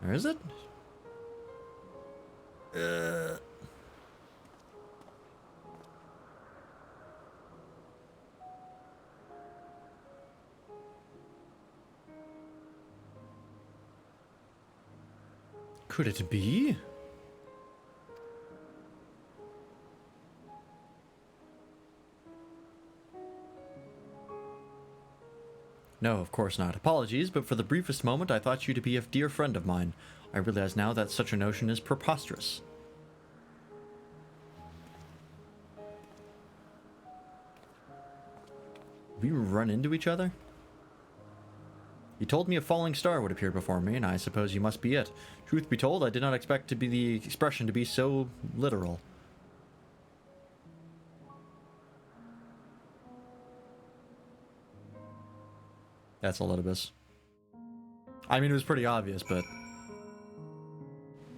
Or is it? Could it be? No, of course not. Apologies, but for the briefest moment I thought you to be a dear friend of mine. I realize now that such a notion is preposterous. We run into each other? You told me a falling star would appear before me, and I suppose you must be it. Truth be told, I did not expect the expression to be so literal. That's Elidibus. I mean, it was pretty obvious, but...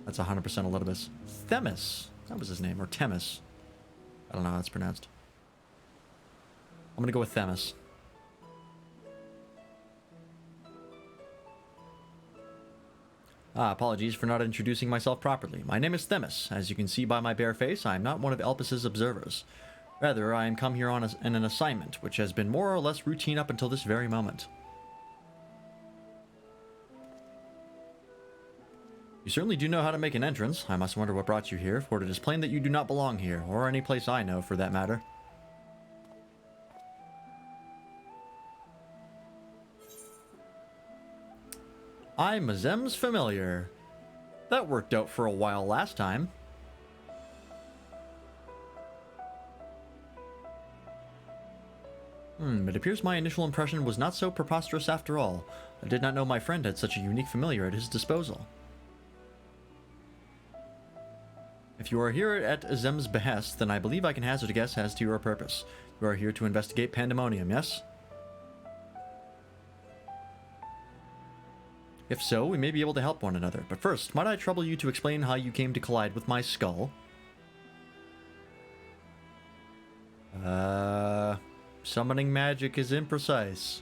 That's 100% Elidibus. Themis! That was his name, or Themis. I don't know how it's pronounced. I'm gonna go with Themis. Apologies for not introducing myself properly. My name is Themis. As you can see by my bare face, I am not one of Elpis's observers. Rather, I am come here on an assignment, which has been more or less routine up until this very moment. You certainly do know how to make an entrance. I must wonder what brought you here, for it is plain that you do not belong here, or any place I know, for that matter. I'm Azem's familiar. That worked out for a while last time. It appears my initial impression was not so preposterous after all. I did not know my friend had such a unique familiar at his disposal. If you are here at Azem's behest, then I believe I can hazard a guess as to your purpose. You are here to investigate Pandemonium, yes? If so, we may be able to help one another. But first, might I trouble you to explain how you came to collide with my skull? Summoning magic is imprecise.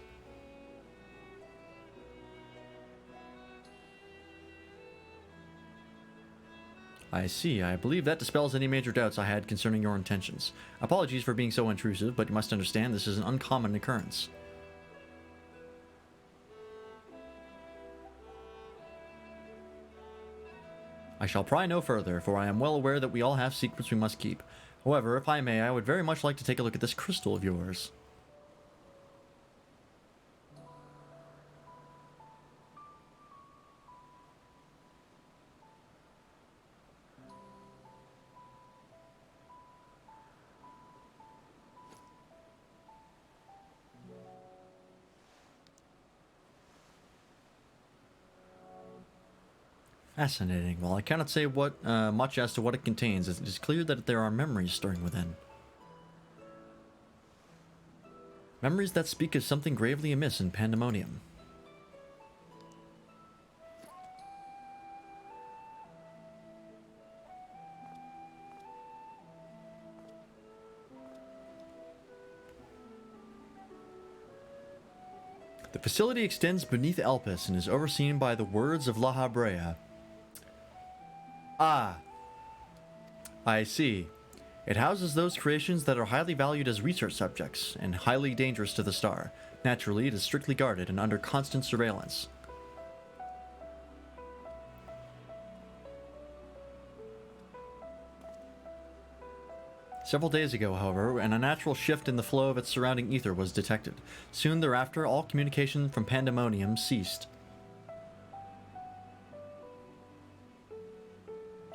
I see. I believe that dispels any major doubts I had concerning your intentions. Apologies for being so intrusive, but you must understand this is an uncommon occurrence. I shall pry no further, for I am well aware that we all have secrets we must keep. However, if I may, I would very much like to take a look at this crystal of yours. Fascinating. While I cannot say much as to what it contains, it is clear that there are memories stirring within. Memories that speak of something gravely amiss in Pandemonium. The facility extends beneath Elpis and is overseen by the words of La Habrea. Ah, I see. It houses those creations that are highly valued as research subjects and highly dangerous to the star. Naturally, it is strictly guarded and under constant surveillance. Several days ago, however, an unnatural shift in the flow of its surrounding ether was detected. Soon thereafter, all communication from Pandemonium ceased.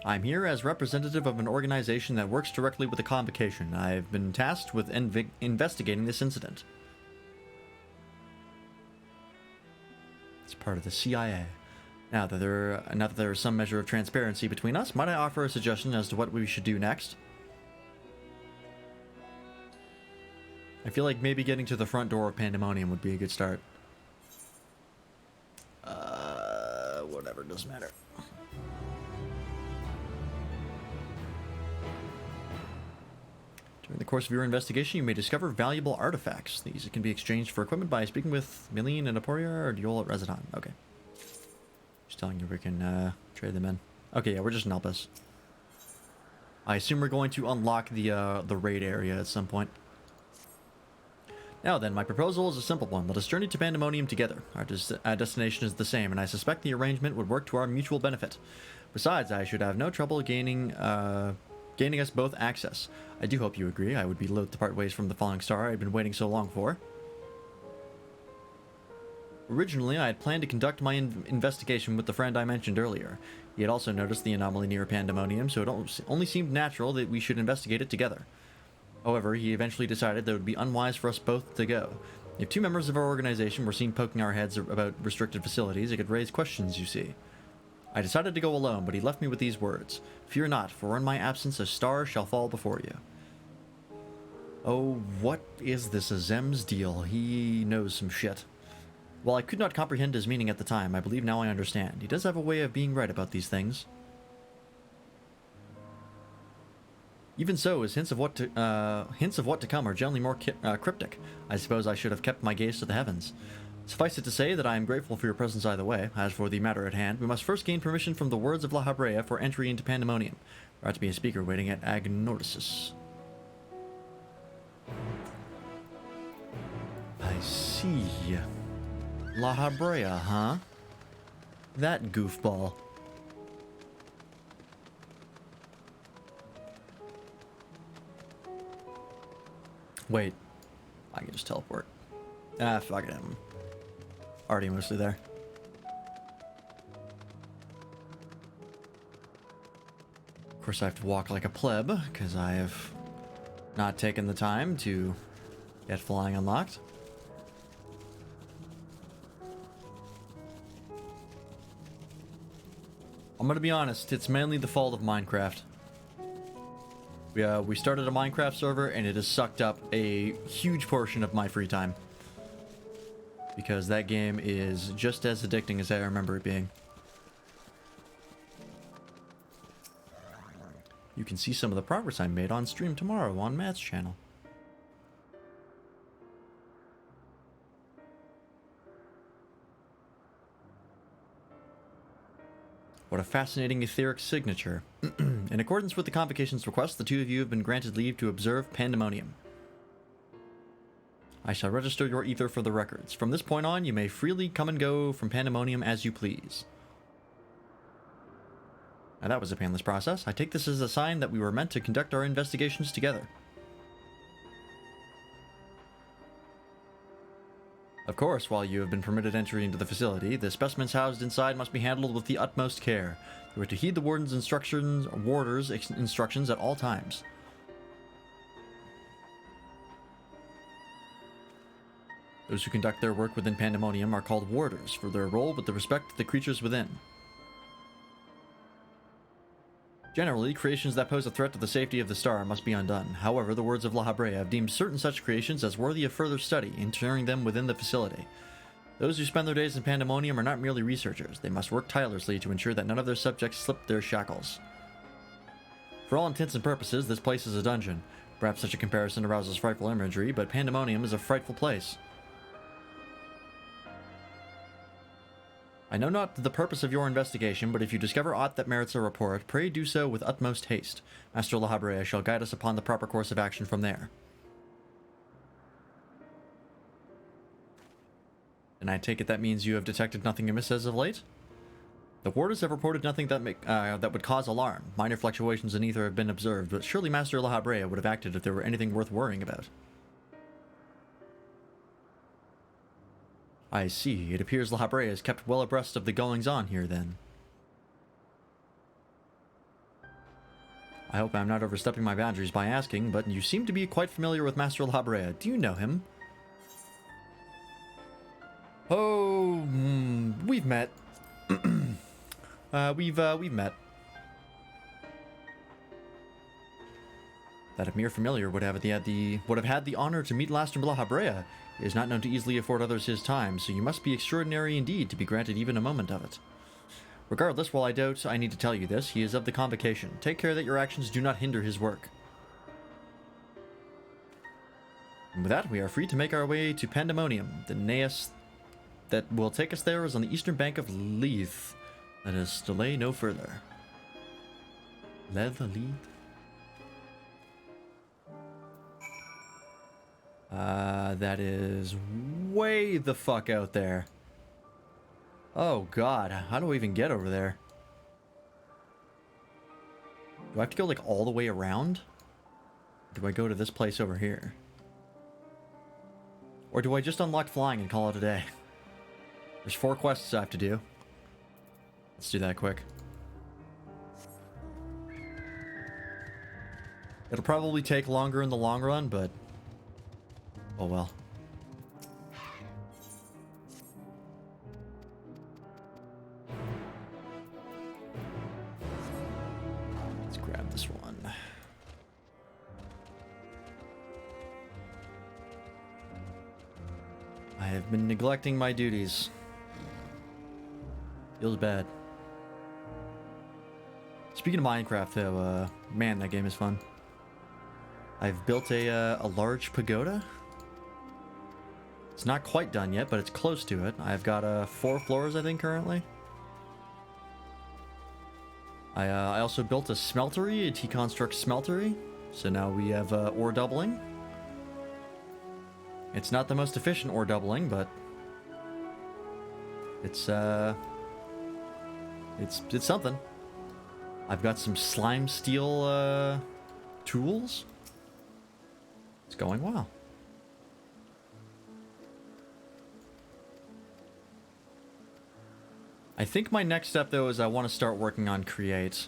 I'm here as representative of an organization that works directly with the Convocation. I've been tasked with investigating this incident. It's part of the CIA. Now that there is some measure of transparency between us, might I offer a suggestion as to what we should do next? I feel like maybe getting to the front door of Pandemonium would be a good start. Whatever, doesn't matter. During the course of your investigation, you may discover valuable artifacts. These can be exchanged for equipment by speaking with Milene and Aporia or Diol at Residon. Okay. Just telling you we can trade them in. Okay, yeah, we're just in Elpis. I assume we're going to unlock the raid area at some point. Now then, my proposal is a simple one. Let us journey to Pandemonium together. Our destination is the same, and I suspect the arrangement would work to our mutual benefit. Besides, I should have no trouble gaining us both access. I do hope you agree. I would be loath to part ways from the falling star I've been waiting so long for. Originally, I had planned to conduct my investigation with the friend I mentioned earlier. He had also noticed the anomaly near Pandemonium, so it only seemed natural that we should investigate it together. However, he eventually decided that it would be unwise for us both to go. If two members of our organization were seen poking our heads about restricted facilities, it could raise questions, you see. I decided to go alone, but he left me with these words. Fear not, for in my absence a star shall fall before you. Oh, what is this Azem's deal? He knows some shit. While I could not comprehend his meaning at the time, I believe now I understand. He does have a way of being right about these things. Even so, his hints of what to come are generally more cryptic. I suppose I should have kept my gaze to the heavens. Suffice it to say that I am grateful for your presence either way. As for the matter at hand, we must first gain permission from the words of La Habrea for entry into Pandemonium. There ought to be a speaker waiting at Agnortis. I see. La Habrea, huh? That goofball. Wait. I can just teleport. Ah, fuck it. I'm already mostly there. Of course, I have to walk like a pleb, because I have not taken the time to get flying unlocked. I'm gonna be honest, it's mainly the fault of Minecraft. We started a Minecraft server, and it has sucked up a huge portion of my free time. Because that game is just as addicting as I remember it being. You can see some of the progress I made on stream tomorrow on Matt's channel. What a fascinating etheric signature. In accordance with the Convocation's request, the two of you have been granted leave to observe Pandemonium. I shall register your ether for the records. From this point on, you may freely come and go from Pandemonium as you please. Now that was a painless process. I take this as a sign that we were meant to conduct our investigations together. Of course, while you have been permitted entry into the facility, the specimens housed inside must be handled with the utmost care. You are to heed the warden's instructions at all times. Those who conduct their work within Pandemonium are called warders for their role with the respect to the creatures within. Generally, creations that pose a threat to the safety of the star must be undone. However, the words of La Habrea have deemed certain such creations as worthy of further study, ensuring them within the facility. Those who spend their days in Pandemonium are not merely researchers. They must work tirelessly to ensure that none of their subjects slip their shackles. For all intents and purposes, this place is a dungeon. Perhaps such a comparison arouses frightful imagery, but Pandemonium is a frightful place. I know not the purpose of your investigation, but if you discover aught that merits a report, pray do so with utmost haste. Master La Habrea shall guide us upon the proper course of action from there. And I take it that means you have detected nothing amiss as of late? The warders have reported nothing that would cause alarm. Minor fluctuations in ether have been observed, but surely Master La Habrea would have acted if there were anything worth worrying about. I see. It appears La Habrea is kept well abreast of the goings-on here, then. I hope I'm not overstepping my boundaries by asking, but you seem to be quite familiar with Master La Habrea. Do you know him? Oh, we've met. We've met. That a mere familiar would have had the honor to meet Master La Habrea is not known to easily afford others his time, so you must be extraordinary indeed to be granted even a moment of it. Regardless, while I doubt I need to tell you this, he is of the Convocation. Take care that your actions do not hinder his work. And with that, we are free to make our way to Pandemonium. The naos that will take us there is on the eastern bank of Leith. Let us delay no further. Leith? That is way the fuck out there. Oh god, how do I even get over there? Do I have to go like all the way around? Do I go to this place over here? Or do I just unlock flying and call it a day? There's 4 quests I have to do. Let's do that quick. It'll probably take longer in the long run, but oh well. Let's grab this one. I have been neglecting my duties. Feels bad. Speaking of Minecraft though, man, that game is fun. I've built a large pagoda. It's not quite done yet, but it's close to it. I've got 4 floors, I think, currently. I also built a smeltery, a T-Construct smeltery. So now we have ore doubling. It's not the most efficient ore doubling, but it's something. I've got some slime steel tools. It's going well. I think my next step, though, is I want to start working on Create.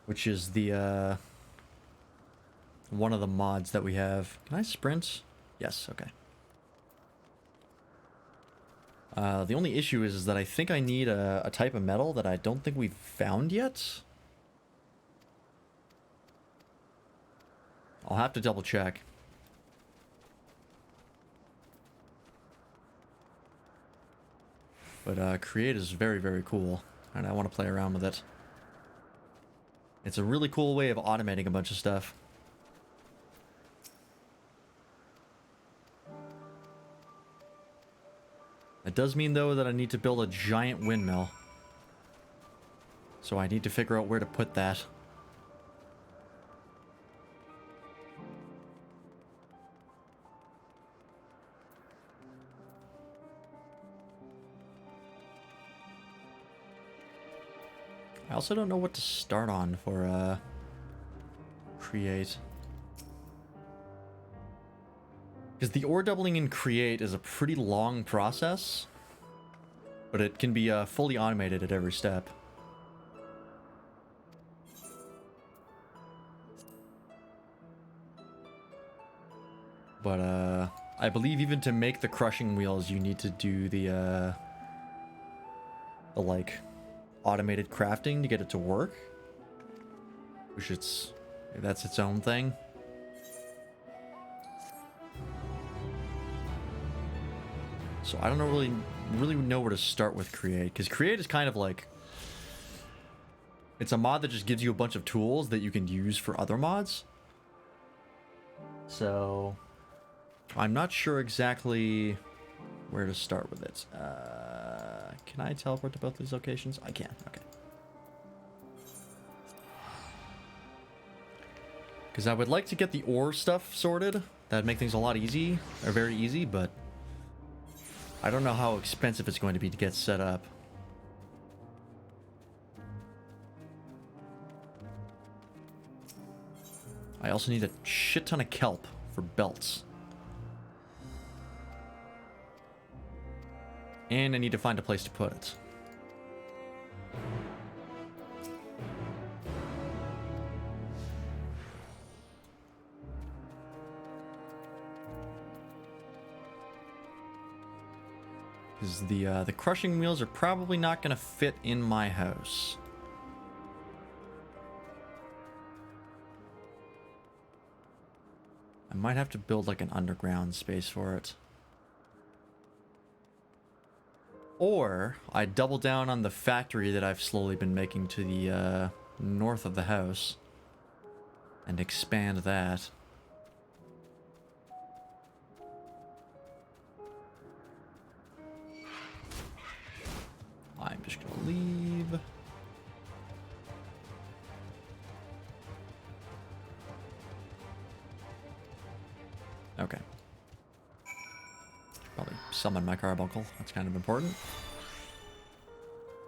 Which is the, one of the mods that we have. Can I sprint? Yes, okay. The only issue is that I think I need a type of metal that I don't think we've found yet. I'll have to double check. But Create is very, very cool, and I want to play around with it. It's a really cool way of automating a bunch of stuff. It does mean, though, that I need to build a giant windmill. So I need to figure out where to put that. I also don't know what to start on for Create. Because the ore doubling in Create is a pretty long process, but it can be fully automated at every step. But I believe even to make the crushing wheels, you need to do the like automated crafting to get it to work, which that's its own thing. So I don't really know where to start with Create, because Create is kind of like, it's a mod that just gives you a bunch of tools that you can use for other mods. So I'm not sure exactly where to start with it. Can I teleport to both these locations? I can, okay. Because I would like to get the ore stuff sorted. That'd make things a lot very easy, but I don't know how expensive it's going to be to get set up. I also need a shit ton of kelp for belts. And I need to find a place to put it. Because the crushing wheels are probably not going to fit in my house. I might have to build like an underground space for it. Or I double down on the factory that I've slowly been making to the north of the house and expand that. I'm just gonna leave. Okay. Probably summon my carbuncle. That's kind of important.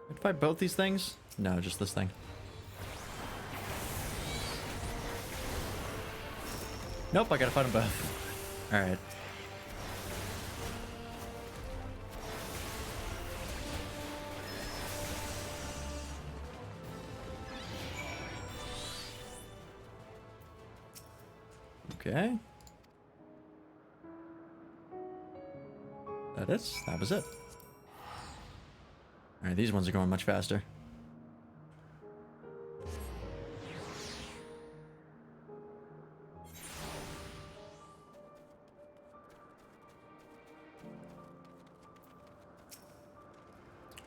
Did I fight both these things? No, just this thing. Nope, I gotta fight them both. Alright. Okay. That was it. Alright, these ones are going much faster.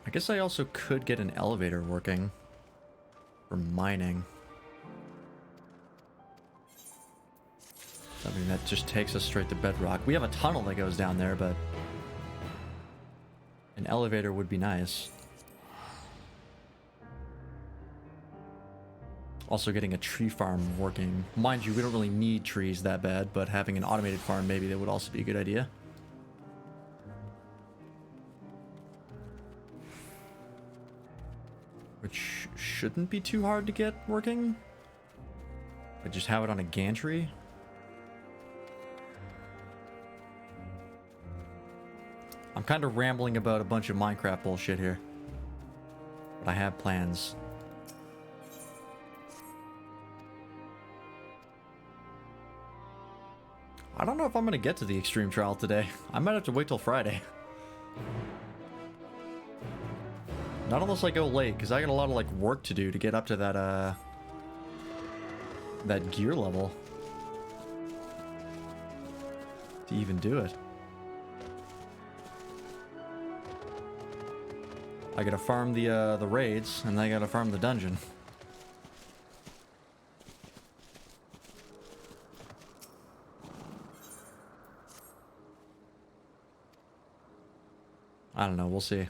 I guess I also could get an elevator working for mining. That'd I mean, that just takes us straight to bedrock. We have a tunnel that goes down there, but an elevator would be nice. Also getting a tree farm working. Mind you, we don't really need trees that bad, but having an automated farm, maybe that would also be a good idea. Which shouldn't be too hard to get working. I just have it on a gantry. I'm kind of rambling about a bunch of Minecraft bullshit here. But I have plans. I don't know if I'm going to get to the extreme trial today. I might have to wait till Friday. Not unless I go late, because I got a lot of like work to do to get up to that gear level. To even do it. I gotta farm the raids, and then I gotta farm the dungeon. I don't know, we'll see.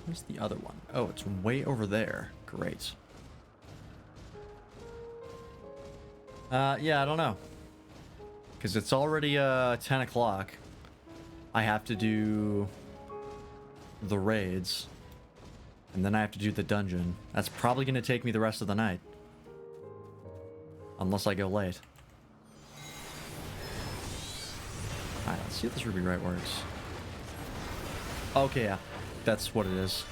Where's the other one? Oh, it's way over there. Great. Yeah, I don't know. Because it's already 10 o'clock. I have to do the raids. And then I have to do the dungeon. That's probably going to take me the rest of the night. Unless I go late. Alright, let's see if this ruby right works. Okay, yeah. That's what it is.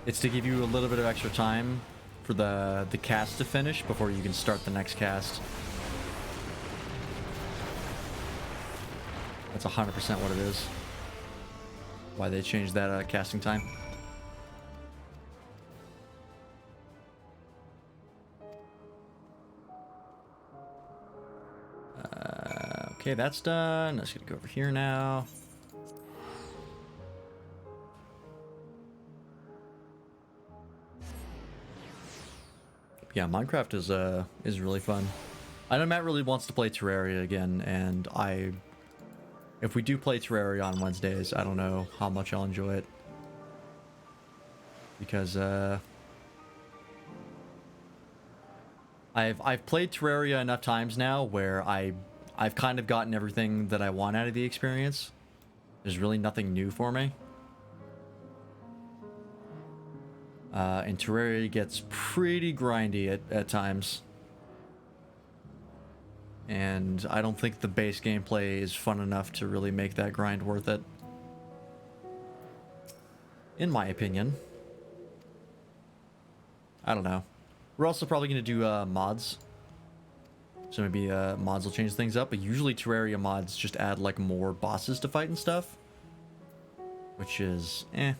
It's to give you a little bit of extra time for the cast to finish before you can start the next cast. That's 100% what it is. Why they changed that casting time. Okay, that's done. Let's go over here now. Yeah, Minecraft is really fun. I know Matt really wants to play Terraria again, and if we do play Terraria on Wednesdays, I don't know how much I'll enjoy it. Because I've played Terraria enough times now where I've kind of gotten everything that I want out of the experience. There's really nothing new for me. And Terraria gets pretty grindy at times. And I don't think the base gameplay is fun enough to really make that grind worth it. In my opinion. I don't know. We're also probably going to do mods. So maybe mods will change things up. But usually Terraria mods just add like more bosses to fight and stuff. Which is eh.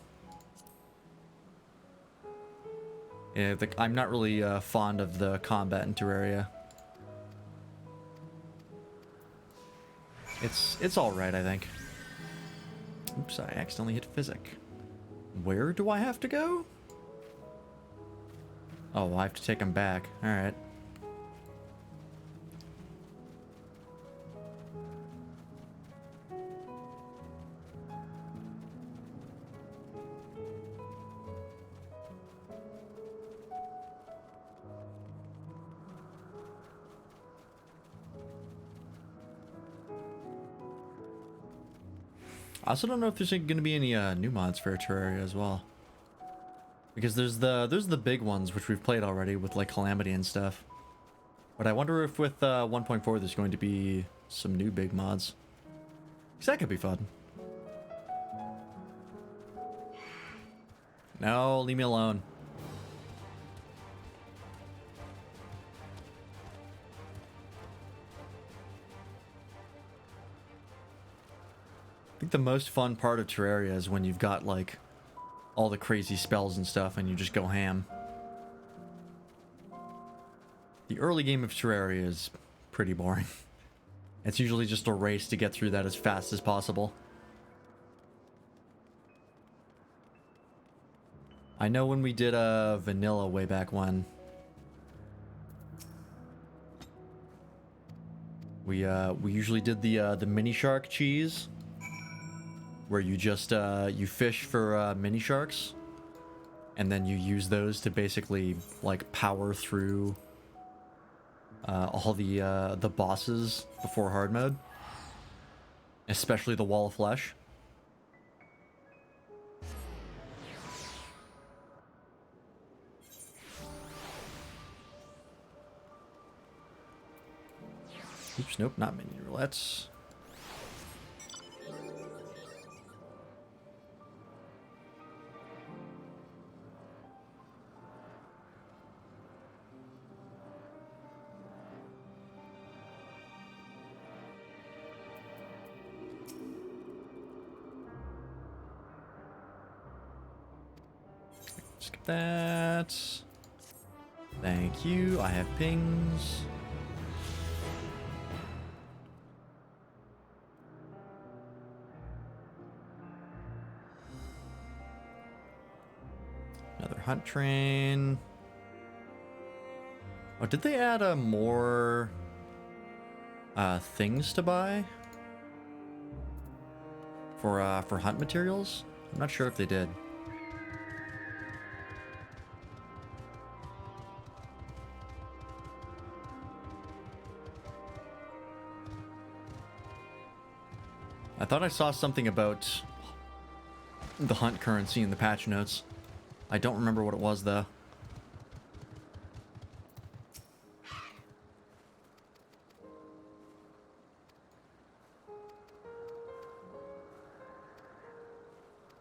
Yeah, I'm not really fond of the combat in Terraria. It's all right, I think. Oops, I accidentally hit physic. Where do I have to go? Oh, I have to take him back. All right. I also don't know if there's going to be any new mods for Terraria as well. Because there's the big ones which we've played already with like Calamity and stuff. But I wonder if with 1.4 there's going to be some new big mods. Because that could be fun. No, leave me alone. I think the most fun part of Terraria is when you've got like all the crazy spells and stuff and you just go ham. The early game of Terraria is pretty boring. It's usually just a race to get through that as fast as possible. I know when we did vanilla way back when, we usually did the mini shark cheese, where you just you fish for mini sharks, and then you use those to basically like power through all the bosses before hard mode, especially the wall of flesh. Oops, nope, not mini roulettes. Skip that. Thank you. I have pings. Another hunt train. Oh, did they add more things to buy for hunt materials? I'm not sure if they did. I thought I saw something about the hunt currency in the patch notes. I don't remember what it was, though.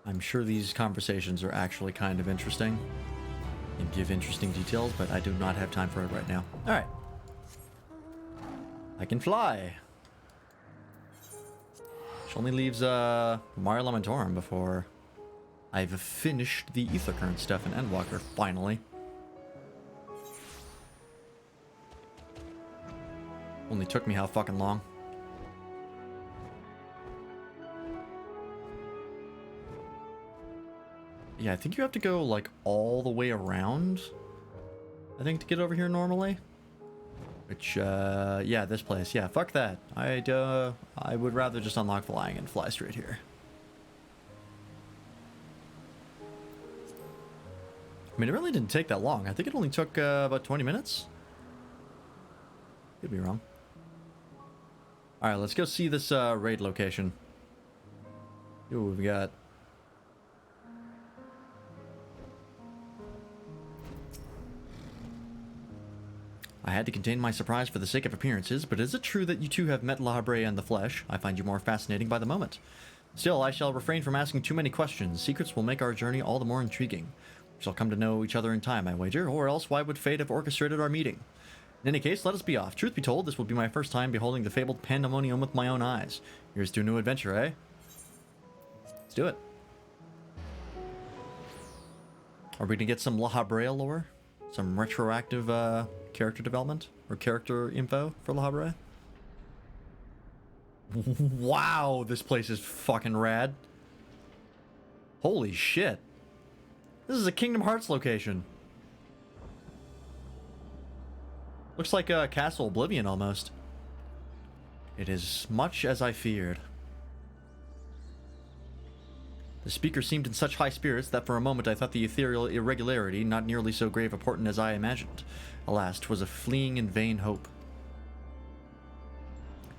I'm sure these conversations are actually kind of interesting and give interesting details, but I do not have time for it right now. Alright. I can fly. Which only leaves Mare Lamentorum before I've finished the Ether Current stuff in Endwalker, finally. Only took me how fucking long. Yeah, I think you have to go, like, all the way around, I think, to get over here normally. Which, yeah, this place. Yeah, fuck that. I would rather just unlock flying and fly straight here. I mean, it really didn't take that long. I think it only took about 20 minutes. Could be wrong. Alright, let's go see this raid location. See what we've got. I had to contain my surprise for the sake of appearances, but is it true that you two have met La Habrea in the flesh? I find you more fascinating by the moment. Still, I shall refrain from asking too many questions. Secrets will make our journey all the more intriguing. We shall come to know each other in time, I wager, or else why would fate have orchestrated our meeting? In any case, let us be off. Truth be told, this will be my first time beholding the fabled pandemonium with my own eyes. Here's to a new adventure, eh? Let's do it. Are we gonna get some La Habrea lore? Some retroactive character development or character info for La Habrea? Wow, this place is fucking rad. Holy shit. This is a Kingdom Hearts location. Looks like a Castle Oblivion almost. It is much as I feared. The speaker seemed in such high spirits that for a moment I thought the ethereal irregularity not nearly so grave a portent as I imagined. Alas, 'twas a fleeing and vain hope.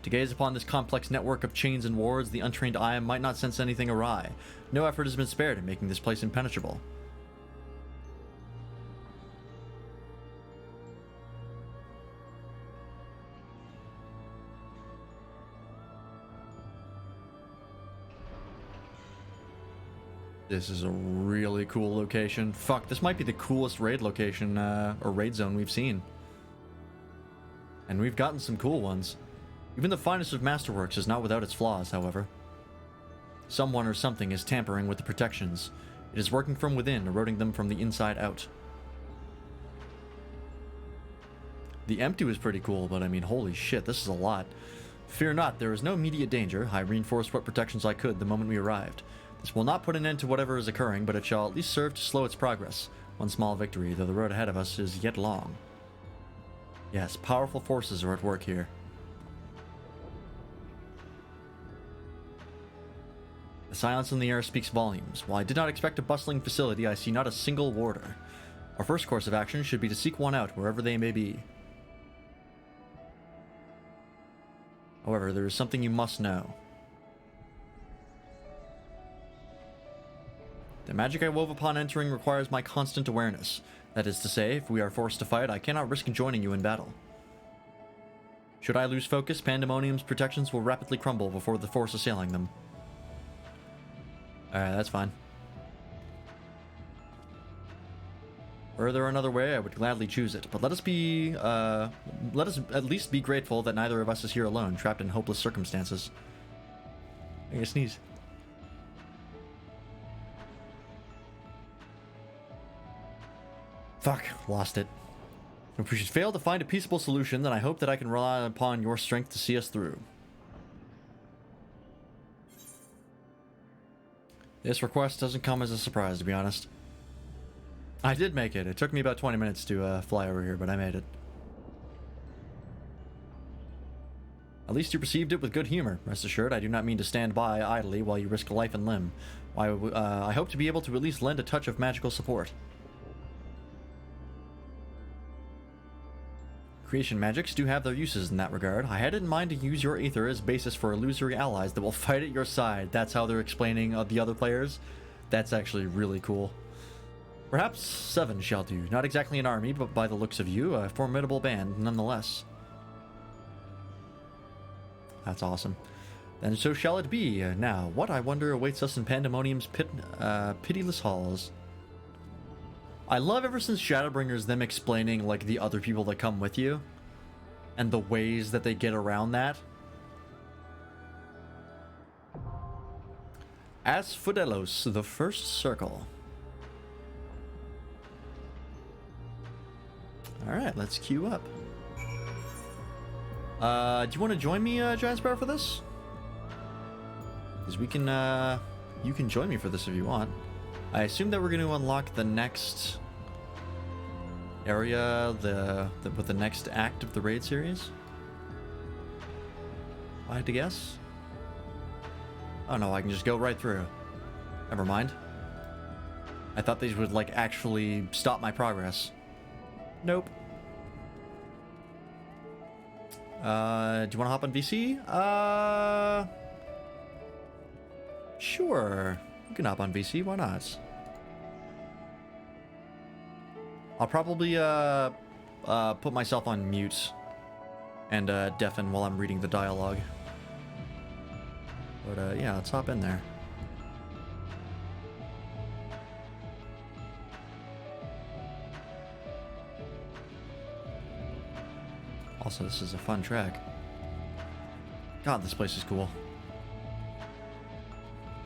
To gaze upon this complex network of chains and wards, the untrained eye might not sense anything awry. No effort has been spared in making this place impenetrable. This is a really cool location. Fuck, this might be the coolest raid location, or raid zone we've seen. And we've gotten some cool ones. Even the finest of masterworks is not without its flaws, however. Someone or something is tampering with the protections. It is working from within, eroding them from the inside out. The empty was pretty cool, but I mean, holy shit, this is a lot. Fear not, there is no immediate danger. I reinforced what protections I could the moment we arrived. This will not put an end to whatever is occurring, but it shall at least serve to slow its progress. One small victory, though the road ahead of us is yet long. Yes, powerful forces are at work here. The silence in the air speaks volumes. While I did not expect a bustling facility, I see not a single warder. Our first course of action should be to seek one out, wherever they may be. However, there is something you must know. The magic I wove upon entering requires my constant awareness. That is to say, if we are forced to fight, I cannot risk joining you in battle. Should I lose focus, Pandemonium's protections will rapidly crumble before the force assailing them. Alright, that's fine. Were there another way, I would gladly choose it. But let us at least be grateful that neither of us is here alone, trapped in hopeless circumstances. I can sneeze. Fuck, lost it. If we should fail to find a peaceable solution, then I hope that I can rely upon your strength to see us through. This request doesn't come as a surprise, to be honest. I did make it. It took me about 20 minutes to fly over here, but I made it. At least you received it with good humor. Rest assured, I do not mean to stand by idly while you risk life and limb. I hope to be able to at least lend a touch of magical support. Creation magics do have their uses in that regard. I had it in mind to use your aether as basis for illusory allies that will fight at your side. That's how they're explaining the other players. That's actually really cool. Perhaps 7 shall do. Not exactly an army, but by the looks of you, a formidable band nonetheless. That's awesome. Then so shall it be. Now, what, I wonder, awaits us in Pandemonium's pitiless halls? I love ever since Shadowbringers them explaining like the other people that come with you and the ways that they get around that. Asphodelos, the first circle. Alright, let's queue up. Do you want to join me, Giant Sparrow, for this? Because we can, you can join me for this if you want. I assume that we're going to unlock the next area, with the next act of the raid series. I had to guess. Oh no, I can just go right through. Never mind. I thought these would like actually stop my progress. Nope. Do you want to hop on VC? Sure. You can hop on VC, why not? I'll probably put myself on mute and deafen while I'm reading the dialogue. But yeah, let's hop in there. Also, this is a fun track. God, this place is cool.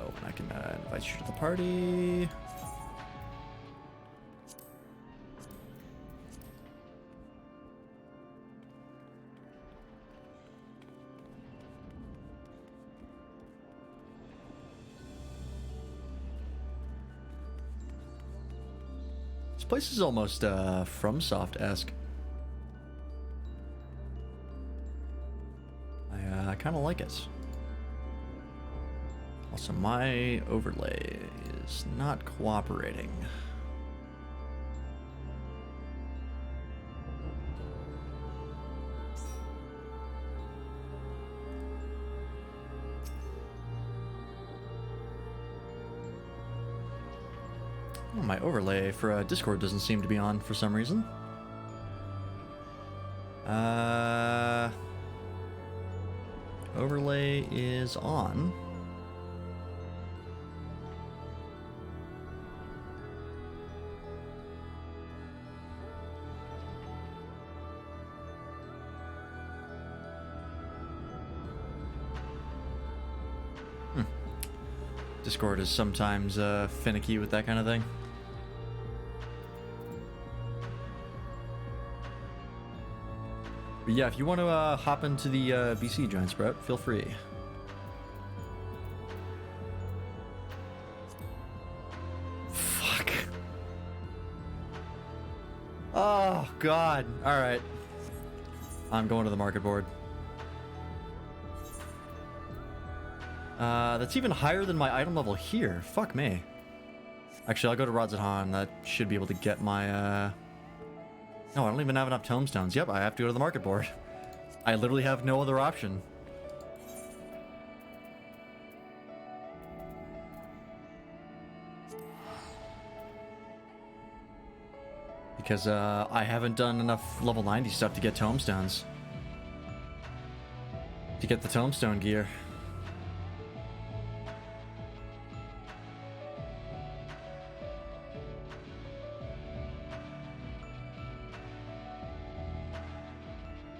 Oh, and I can invite you to the party. This place is almost FromSoft-esque. I kind of like it. Also, my overlay is not cooperating. Oh, my overlay for Discord doesn't seem to be on for some reason. Overlay is on. Discord is sometimes finicky with that kind of thing. But yeah, if you want to hop into the BC Giant Sprout, feel free. Fuck. Oh, God. Alright. I'm going to the market board. That's even higher than my item level here. Fuck me. Actually, I'll go to Rods at Han. That should be able to get my, No, I don't even have enough tomestones. Yep, I have to go to the market board. I literally have no other option. Because, I haven't done enough level 90 stuff to get tomestones. To get the tomestone gear.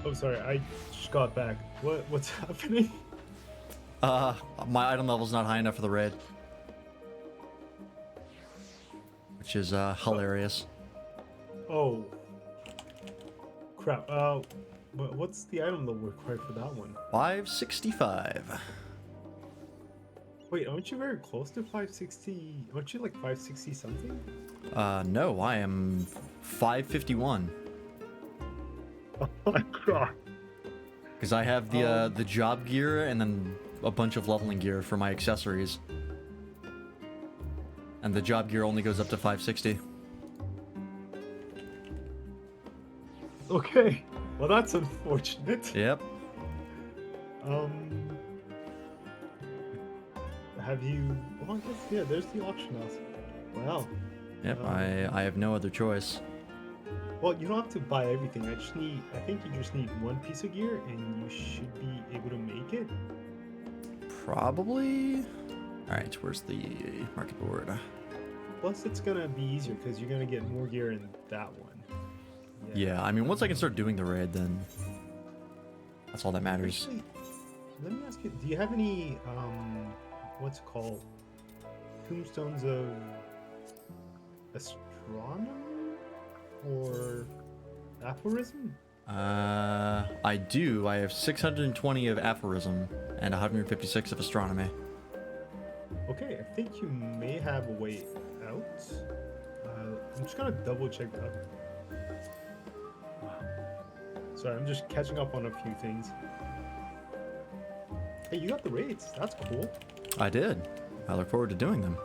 Oh, sorry, I just got back. What's happening?
My item level's not high enough for the raid. Which is, hilarious.
Oh. Crap. What's the item level required for that one?
565.
Wait, aren't you very close to 560? Aren't you like 560 something?
No, I am 551.
Oh my god.
Because I have the job gear and then a bunch of leveling gear for my accessories. And the job gear only goes up to 560.
Okay. Well, that's unfortunate.
Yep.
Have you... Well, I guess, yeah, there's the auction house. Wow.
Yep, I have no other choice.
Well, you don't have to buy everything. I think you just need one piece of gear and you should be able to make it.
Probably. Alright, where's the market board?
Plus, it's gonna be easier because you're gonna get more gear in that one.
Yeah, I mean, once I can start doing the raid, then that's all that matters.
Actually, let me ask you, do you have any, what's it called? Tombstones of astronomy? Or aphorism?
I do. I have 620 of aphorism and 156 of astronomy.
Okay, I think you may have a way out. I'm just gonna double check that. Wow. Sorry, I'm just catching up on a few things. Hey, you got the raids. That's cool.
I did. I look forward to doing them.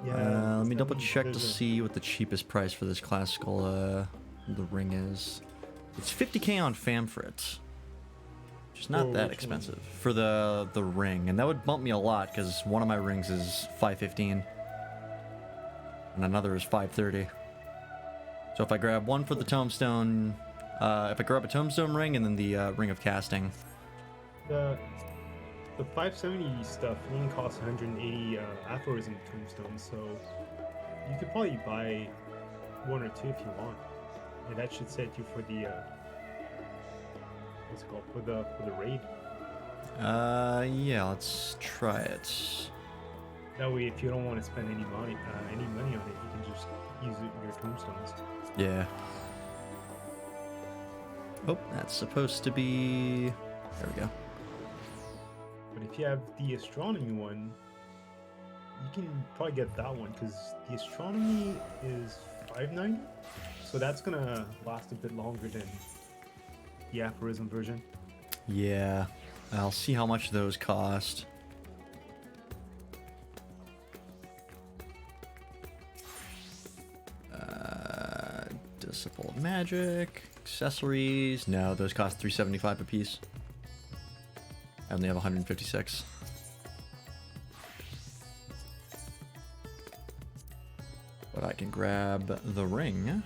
Yeah.
Let me double check to see what the cheapest price for this classical the ring is. It's 50k on Famfrit, which is not that expensive for the ring, and that would bump me a lot because one of my rings is 515 and another is 530. So if I grab one for the tombstone, if I grab a tombstone ring and then the ring of casting.
The 570 stuff only costs 180 aphorism tombstones, so you could probably buy one or two if you want, and that should set you for the what's it called, for the raid.
Yeah, let's try it.
That way, if you don't want to spend any money on it, you can just use your tombstones.
Yeah. Oh, that's supposed to be. There we go.
But if you have the astronomy one, you can probably get that one because the astronomy is 590, so that's gonna last a bit longer than the aphorism version.
Yeah, I'll see how much those cost. Disciple of Magic, accessories. No, those cost 375 a piece. I only have 156. But I can grab the ring.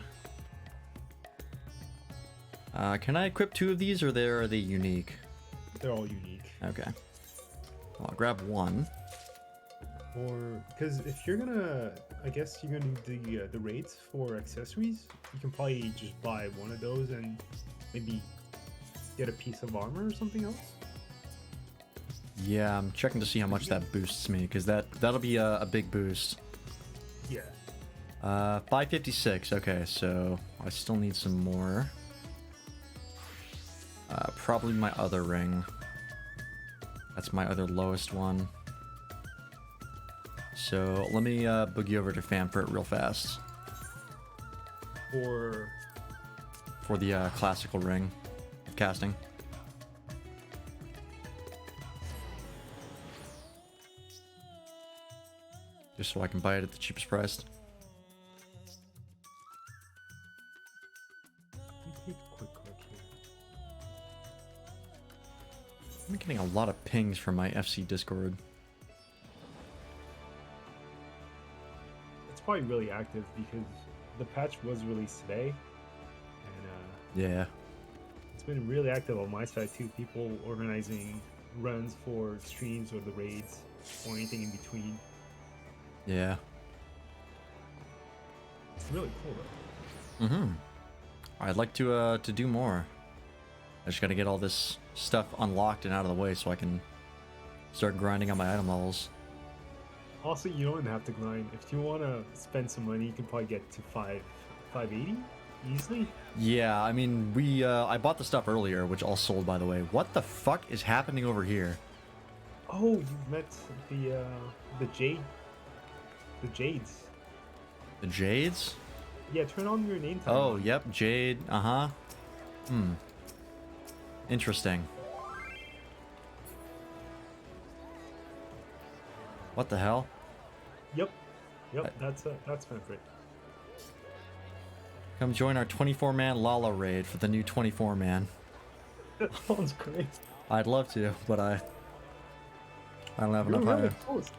Can I equip two of these, or are they unique?
They're all unique.
Okay. Well, I'll grab one.
Or because if you're gonna, I guess you're gonna do the raids for accessories, you can probably just buy one of those and maybe get a piece of armor or something else.
Yeah, I'm checking to see how much that boosts me, because that'll be a big boost.
Yeah.
556. Okay, so I still need some more. Probably my other ring. That's my other lowest one. So let me boogie over to Fanfurt real fast. For the classical ring of casting. Just so I can buy it at the cheapest price.
Take a quick look here.
I'm getting a lot of pings from my FC Discord.
It's probably really active because the patch was released today, and
Yeah.
it's been really active on my side too. People organizing runs for streams or the raids or anything in between.
Yeah.
It's really cool though.
Mm-hmm. I'd like to do more. I just gotta get all this stuff unlocked and out of the way so I can start grinding on my item levels.
Also, you don't have to grind. If you want to spend some money, you can probably get to 580 easily.
Yeah, I mean, I bought the stuff earlier, which all sold, by the way. What the fuck is happening over here?
Oh, you met the Jades.
The Jades?
Yeah, turn on your name tag.
Oh, yep, Jade, uh-huh. Interesting. What the hell?
Yep, that's Fanfurt.
Come join our 24-man Lala raid for the new 24-man.
That sounds great.
I'd love to, but I don't have
You're
enough
really
time.
close.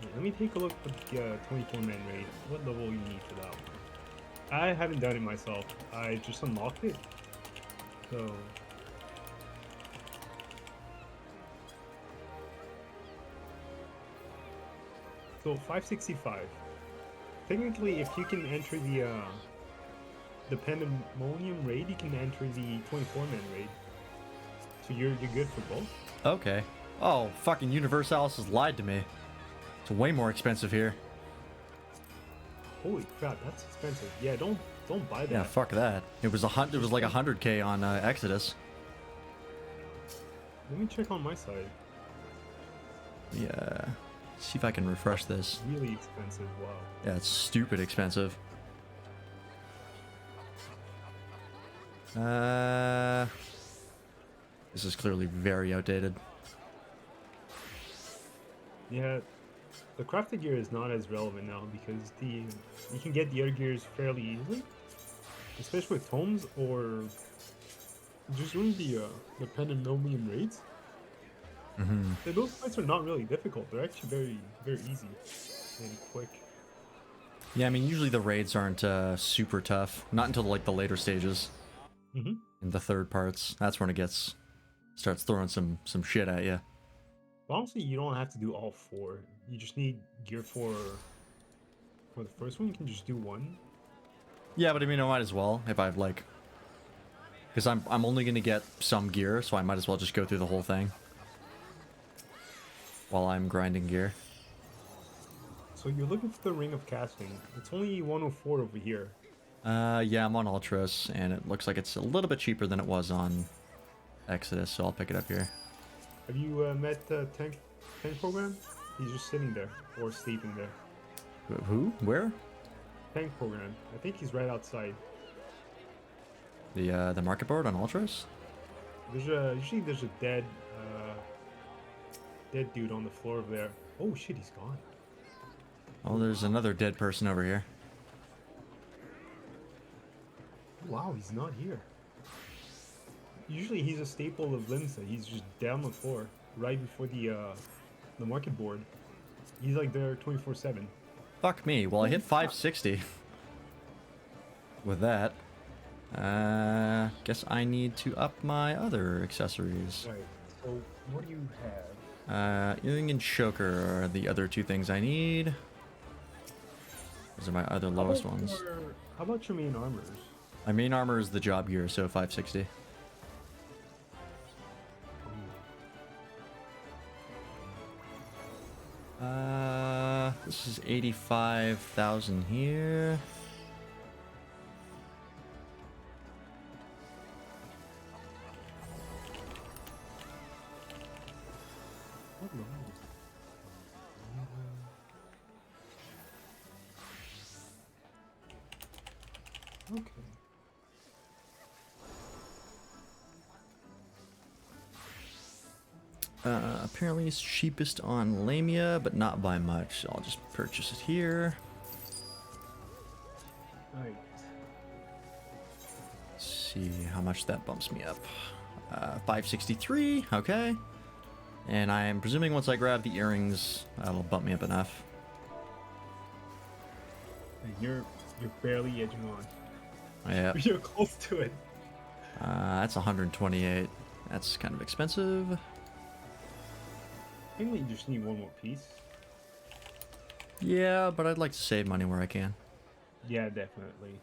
Wait, let me take a look at the 24-man raid. What level you need for that one? I haven't done it myself. I just unlocked it. So So 565. Technically, if you can enter the Pandemonium raid, you can enter the 24-man raid. So you're good for both.
Okay. Oh, fucking Universalis has lied to me. It's way more expensive here.
Holy crap, that's expensive. Yeah, don't buy that.
Yeah, fuck that. It was like 100K on Exodus.
Let me check on my side.
Yeah. See if I can refresh this.
Really expensive. Wow.
Yeah, it's stupid expensive. This is clearly very outdated.
Yeah, the crafted gear is not as relevant now because you can get the other gears fairly easily, especially with tomes or just doing the Pandemonium raids.
Mm-hmm.
Those fights are not really difficult. They're actually very, very easy and quick.
Yeah, I mean, usually the raids aren't super tough. Not until like the later stages.
Mm-hmm.
In the third parts, that's when it starts throwing some shit at you.
Honestly, you don't have to do all four. You just need gear for the first one. You can just do one.
Yeah, but I mean, I might as well if I've like, because I'm only gonna get some gear, so I might as well just go through the whole thing while I'm grinding gear.
So you're looking for the Ring of Casting. It's only 104 over here.
Yeah, I'm on Ultras, and it looks like it's a little bit cheaper than it was on Exodus, so I'll pick it up here.
Have you met the tank program? He's just sitting there or sleeping there.
Who? Where?
Tank program. I think he's right outside.
The market board on Ultras?
Usually there's a dead dude on the floor over there. Oh shit, he's gone.
Oh, there's another dead person over here.
Wow, he's not here. Usually he's a staple of Limsa. He's just down the floor right before the market board. He's like there 24/7.
Fuck me. Well, I hit 560 with that. Guess I need to up my other accessories.
Right. So what do you have?
Earring and choker are the other two things I need. Those are my other lowest ones.
How about your main armors?
My main armor is the job gear, so 560. This is 85,000 here.
Okay.
Apparently it's cheapest on Lamia, but not by much. So I'll just purchase it here.
Alright.
See how much that bumps me up. 563, okay. And I am presuming once I grab the earrings, that'll bump me up enough.
And you're barely edging on.
Yeah.
You're close to it.
That's 128. That's kind of expensive.
I think you just need one more piece.
Yeah, but I'd like to save money where I can.
Yeah, definitely.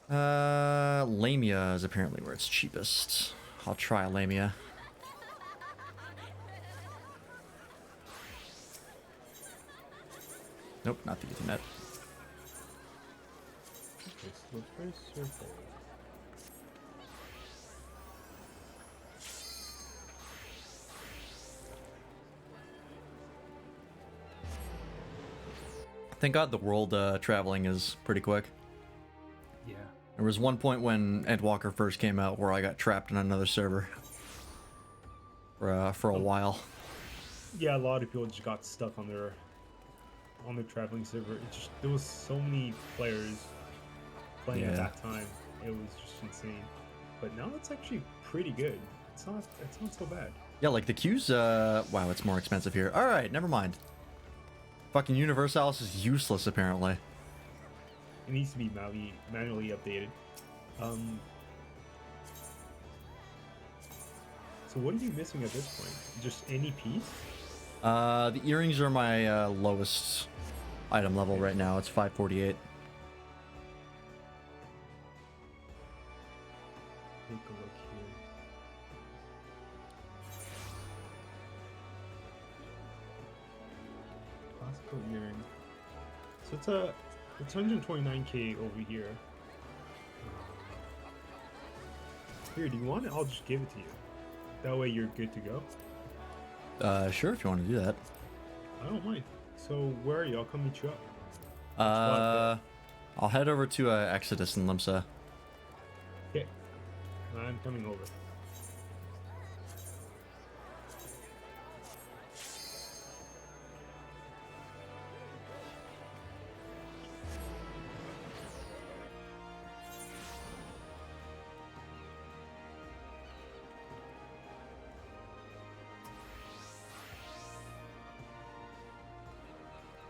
Lamia is apparently where it's cheapest. I'll try Lamia. Nope, not the Ethernet.
Okay, so first circle.
Thank God the world traveling is pretty quick.
Yeah.
There was one point when Endwalker first came out where I got trapped in another server for a while.
Yeah, a lot of people just got stuck on their traveling server. It just, there was so many players playing at that time. It was just insane. But now it's actually pretty good. It's not so bad.
Yeah, like the queues. Wow, it's more expensive here. All right, never mind. Fucking Universalis is useless apparently.
It needs to be manually updated. So what are you missing at this point? Just any piece?
The earrings are my lowest item level right now. It's 548.
Take a look here. Classical earring. So it's 129k over here. Here, do you want it? I'll just give it to you. That way you're good to go.
Sure, if you want to do that.
I don't mind. So where are you? I'll come meet you up.
I'll head over to Exodus and Limsa.
Okay. I'm coming over.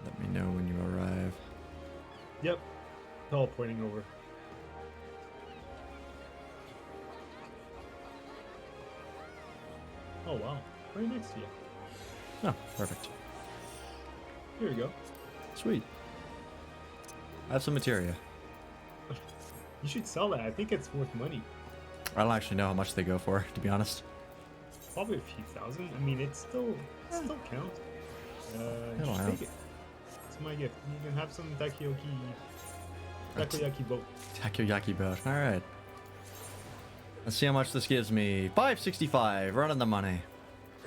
Let me know when you arrive.
Yep. Teleporting over. Oh wow. Right next to you.
Oh, perfect.
Here we go.
Sweet. I have some materia.
You should sell that. I think it's worth money.
I don't actually know how much they go for, to be honest.
Probably a few thousand. I mean, it still counts. Just take it. It's my gift. You can have some takoyaki boat.
Takoyaki boat. All right. Let's see how much this gives me. 565. Right on the money.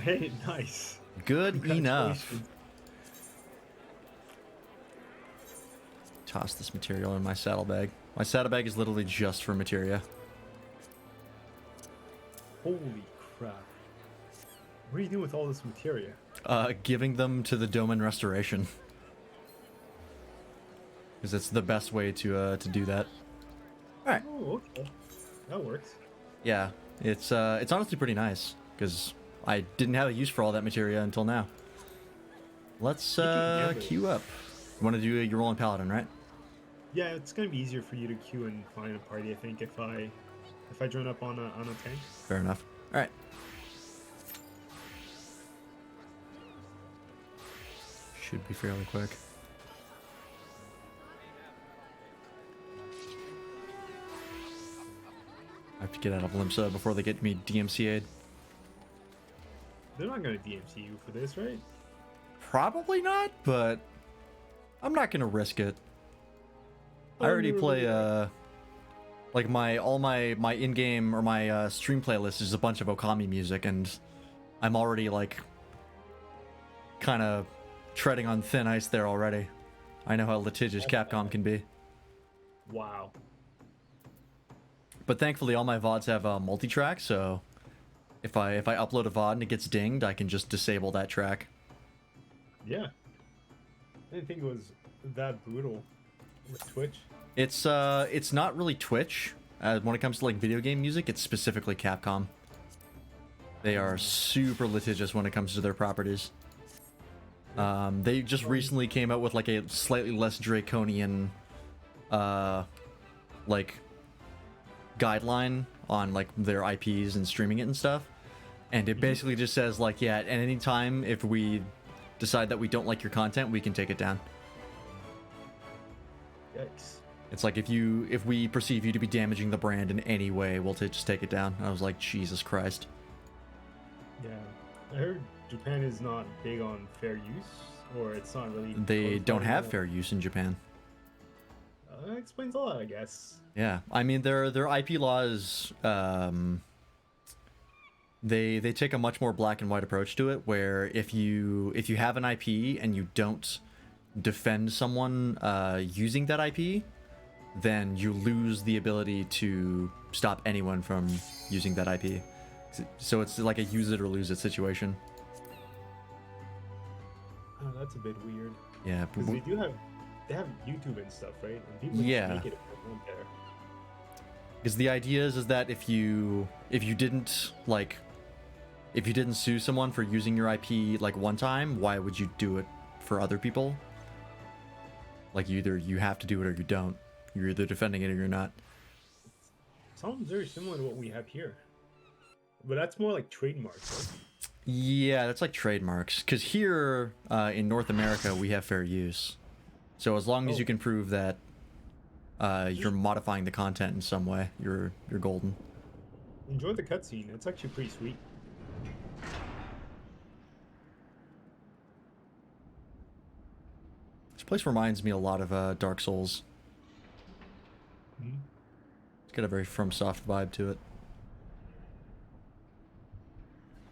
Hey, nice.
Good enough.
Congratulations.
Toss this material in my saddlebag. My saddlebag is literally just for materia.
Holy crap. What are you doing with all this materia?
Giving them to the Doman Restoration. Because it's the best way to do that. Alright.
Oh, okay. That works.
Yeah, it's honestly pretty nice. Because I didn't have a use for all that materia until now. Let's queue up. You want to do your rolling paladin, right?
Yeah, it's gonna be easier for you to queue and find a party, I think, if I join up on a tank.
Fair enough. Alright. Should be fairly quick. I have to get out of Limsa before they get me DMCA'd.
They're not gonna DMC you for this, right?
Probably not, but I'm not gonna risk it. I already play like my in-game or my stream playlist is a bunch of Okami music, and I'm already like kind of treading on thin ice there already. I know how litigious Capcom can be.
Wow.
But thankfully, all my VODs have multi-track, so if I upload a VOD and it gets dinged, I can just disable that track.
Yeah. I didn't think it was that brutal with Twitch.
It's not really Twitch. When it comes to like video game music, it's specifically Capcom. They are super litigious when it comes to their properties. They just recently came out with like a slightly less draconian like guideline on like their IPs and streaming it and stuff. And it basically just says like, yeah, at any time if we decide that we don't like your content, we can take it down.
Yikes.
It's like if we perceive you to be damaging the brand in any way, we'll just take it down. I was like, Jesus Christ.
Yeah. I heard Japan is not big on fair use, or it's not really...
They don't have fair use in Japan.
That explains a lot, I guess.
Yeah, I mean their IP laws, they take a much more black and white approach to it, where if you have an IP and you don't defend someone using that IP, then you lose the ability to stop anyone from using that IP. So it's like a use it or lose it situation.
Oh, that's a bit weird.
Yeah,
because they have YouTube and stuff, right? And people
yeah.
make it if they want there.
Because the idea is that if you didn't sue someone for using your IP like one time, why would you do it for other people? Like either you have to do it or you don't. You're either defending it or you're not.
Sounds very similar to what we have here. But that's more like trademarks, right?
Yeah, that's like trademarks. Because here in North America, we have fair use. So as long as you can prove that you're modifying the content in some way, you're golden.
Enjoy the cutscene. It's actually pretty sweet.
This place reminds me a lot of Dark Souls. It's got a very FromSoft vibe to it.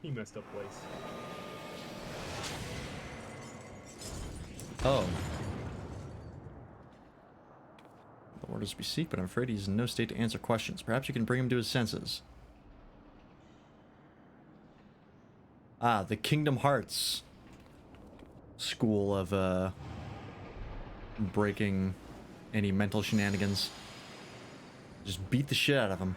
He messed up place.
Oh. The orders we seek, but I'm afraid he's in no state to answer questions. Perhaps you can bring him to his senses. Ah, the Kingdom Hearts school of breaking any mental shenanigans. Just beat the shit out of him.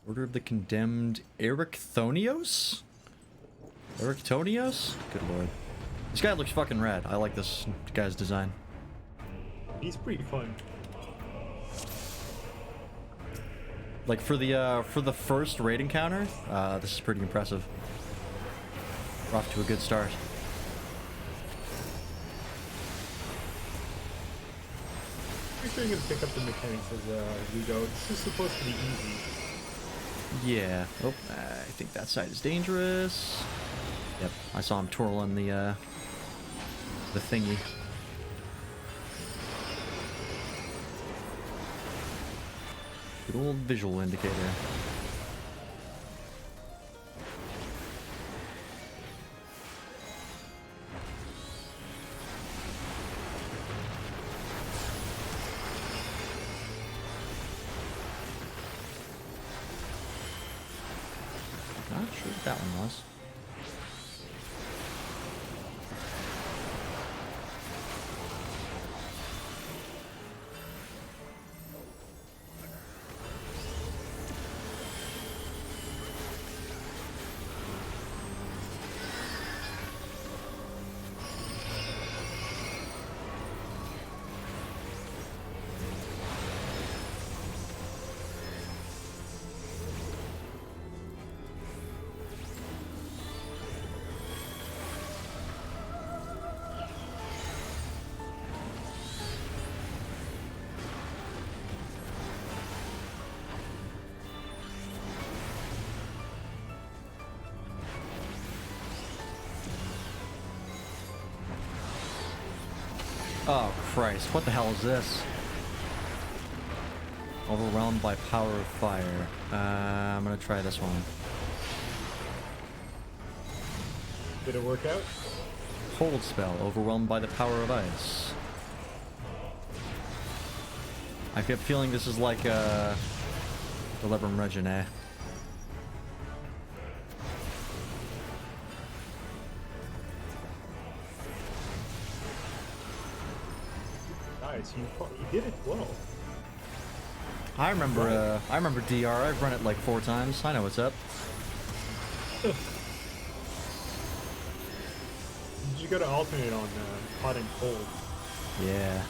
Order of the Condemned Ericthonios? Ericthonios? Good lord. This guy looks fucking rad. I like this guy's design.
He's pretty fun.
Like for the first raid encounter, this is pretty impressive. We're off to a good start.
Pretty sure you're gonna pick up the mechanics as we go. This is supposed to be easy.
Yeah. Oh, I think that side is dangerous. Yep, I saw him twirling the thingy. Good old visual indicator. Not sure what that one was. Oh Christ, what the hell is this? Overwhelmed by power of fire. I'm gonna try this one.
Did it work out?
Cold spell, overwhelmed by the power of ice. I kept feeling this is like the Lebrum Regine.
Nice, you did it well.
I remember DR. I've run it like 4 times. I know what's up.
You gotta alternate on hot and cold.
Yeah.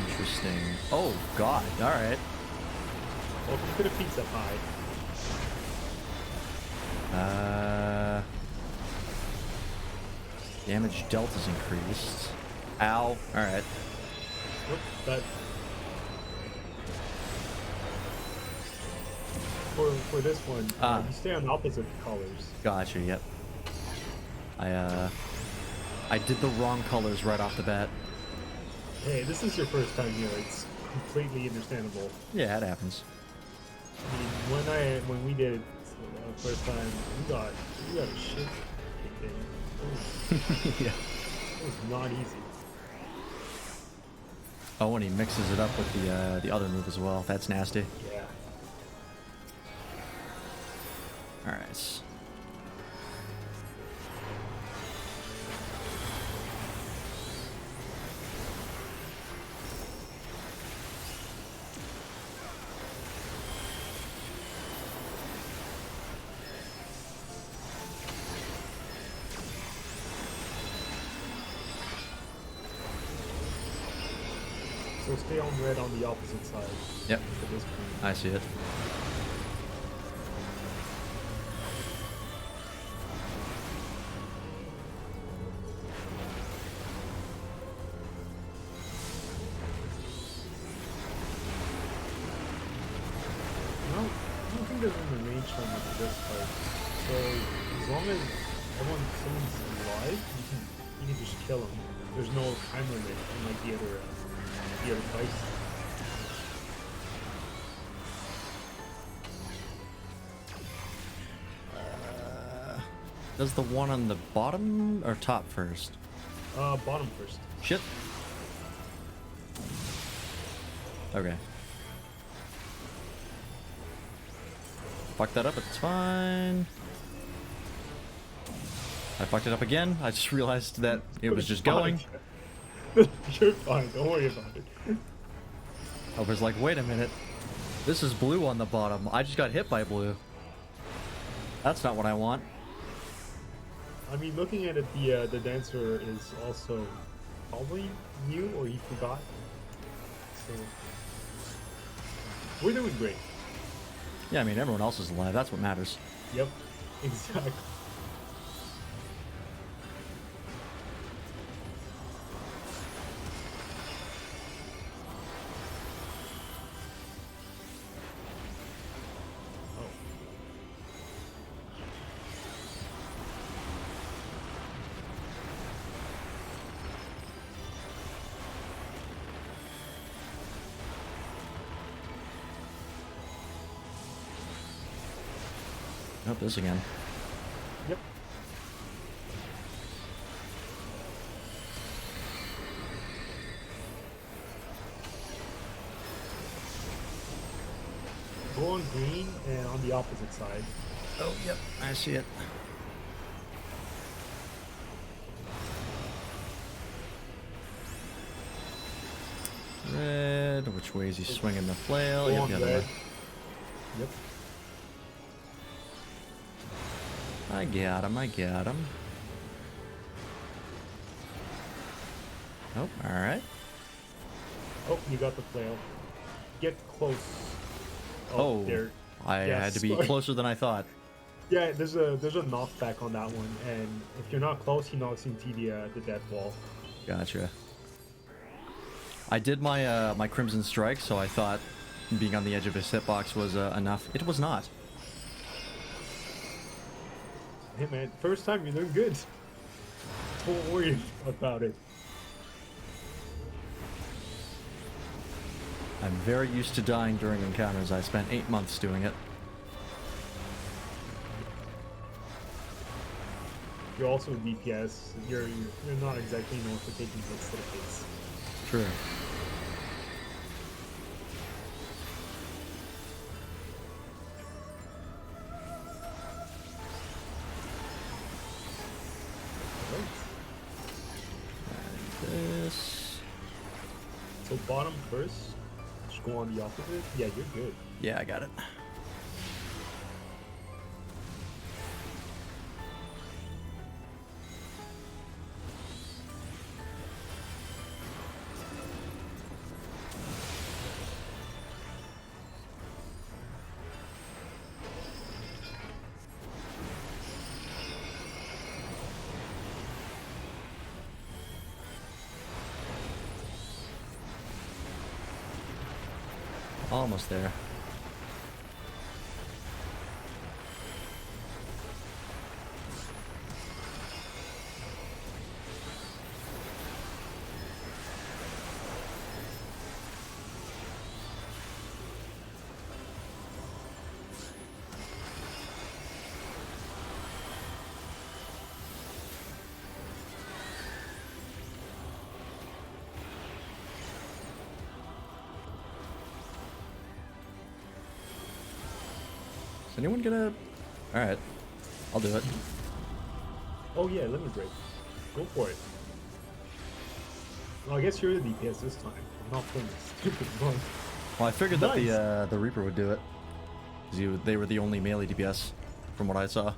Interesting. Oh God! All right.
Welcome to the pizza pie.
Damage dealt is increased. Ow. All right.
Whoop, that. For this one, you stay on opposite colors.
Gotcha. Yep. I did the wrong colors right off the bat.
Hey, this is your first time here. It's completely understandable.
Yeah, it happens.
I mean, when we did it the first time, we got a shit kicked in.
Yeah.
It was not easy.
Oh, and he mixes it up with the other move as well. That's nasty.
Yeah.
All right.
So stay on red on the opposite side.
Yep.
For this point.
I see it.
No, I don't think there's any range limit to this part. So as long as someone's alive, you can just kill them. There's no time limit unlike the other fights.
Does the one on the bottom or top first?
Bottom first.
Shit. Okay. Fucked that up, it's fine. I fucked it up again. I just realized that it was just going.
You're fine, don't worry about it.
I was like, wait a minute. This is blue on the bottom. I just got hit by blue. That's not what I want.
I mean, looking at it, the dancer is also probably new or he forgot. So we're doing great.
Yeah, I mean, everyone else is alive. That's what matters.
Yep, exactly.
Nope, this again.
Yep. Go on green and on the opposite side.
Oh, yep, I see it. Red, which way is he swinging the flail?
Go
Yep,
on
the other
red.
way.
Yep.
I got him, I got him. Oh, alright.
Oh, you got the flail. Get close.
Oh,
there.
I
Yeah,
had to be
sorry.
closer than I thought.
Yeah, there's a knockback on that one, and if you're not close, he knocks into the death wall.
Gotcha. I did my my Crimson Strike, so I thought being on the edge of his hitbox was enough. It was not.
Hey man, first time you're doing good. Don't worry about it.
I'm very used to dying during encounters. I spent 8 months doing it.
You're also a DPS. You're not exactly known for taking hits to the face.
True. This.
So bottom first. Just go on the opposite. Yeah, you're good.
Yeah, I got it. Almost there. Is anyone gonna... Alright. I'll do it.
Oh yeah, let me break. Go for it. Well, I guess you're the DPS this time. I'm not playing this stupid one.
Well, I figured
Nice.
that the Reaper would do it. Because they were the only melee DPS, from what I saw.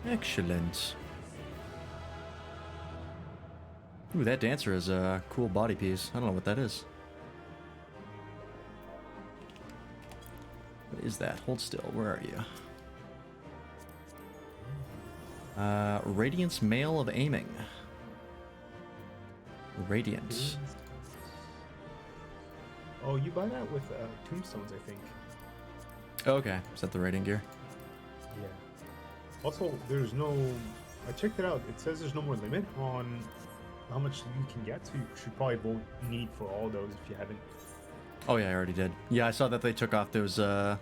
Excellent. Ooh, that dancer is a cool body piece. I don't know what that is. What is that? Hold still. Where are you? Radiance Mail of Aiming. Radiance.
Oh, you buy that with tombstones, I think.
Okay. Is that the rating gear?
Yeah. Also, there's no... I checked it out. It says there's no more limit on how much you can get, so you should probably vote need for all those if you haven't.
Oh yeah, I already did. Yeah, I saw that they took off those, the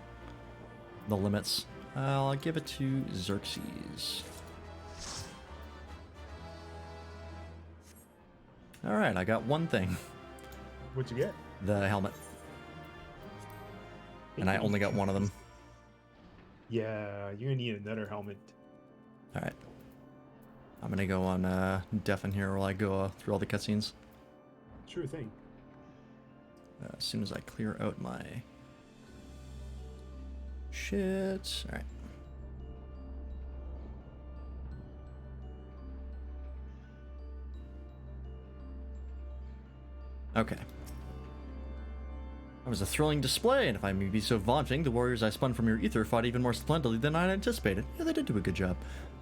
limits. I'll give it to Xerxes. Alright, I got one thing.
What'd you get?
The helmet. And I only got one of them.
Yeah, you're gonna need another helmet.
Alright. I'm gonna go on deafen here while I go through all the cutscenes.
Sure thing.
As soon as I clear out my shit. Alright. Okay. That was a thrilling display, and if I may be so vaunting, the warriors I spun from your ether fought even more splendidly than I had anticipated. Yeah, they did do a good job.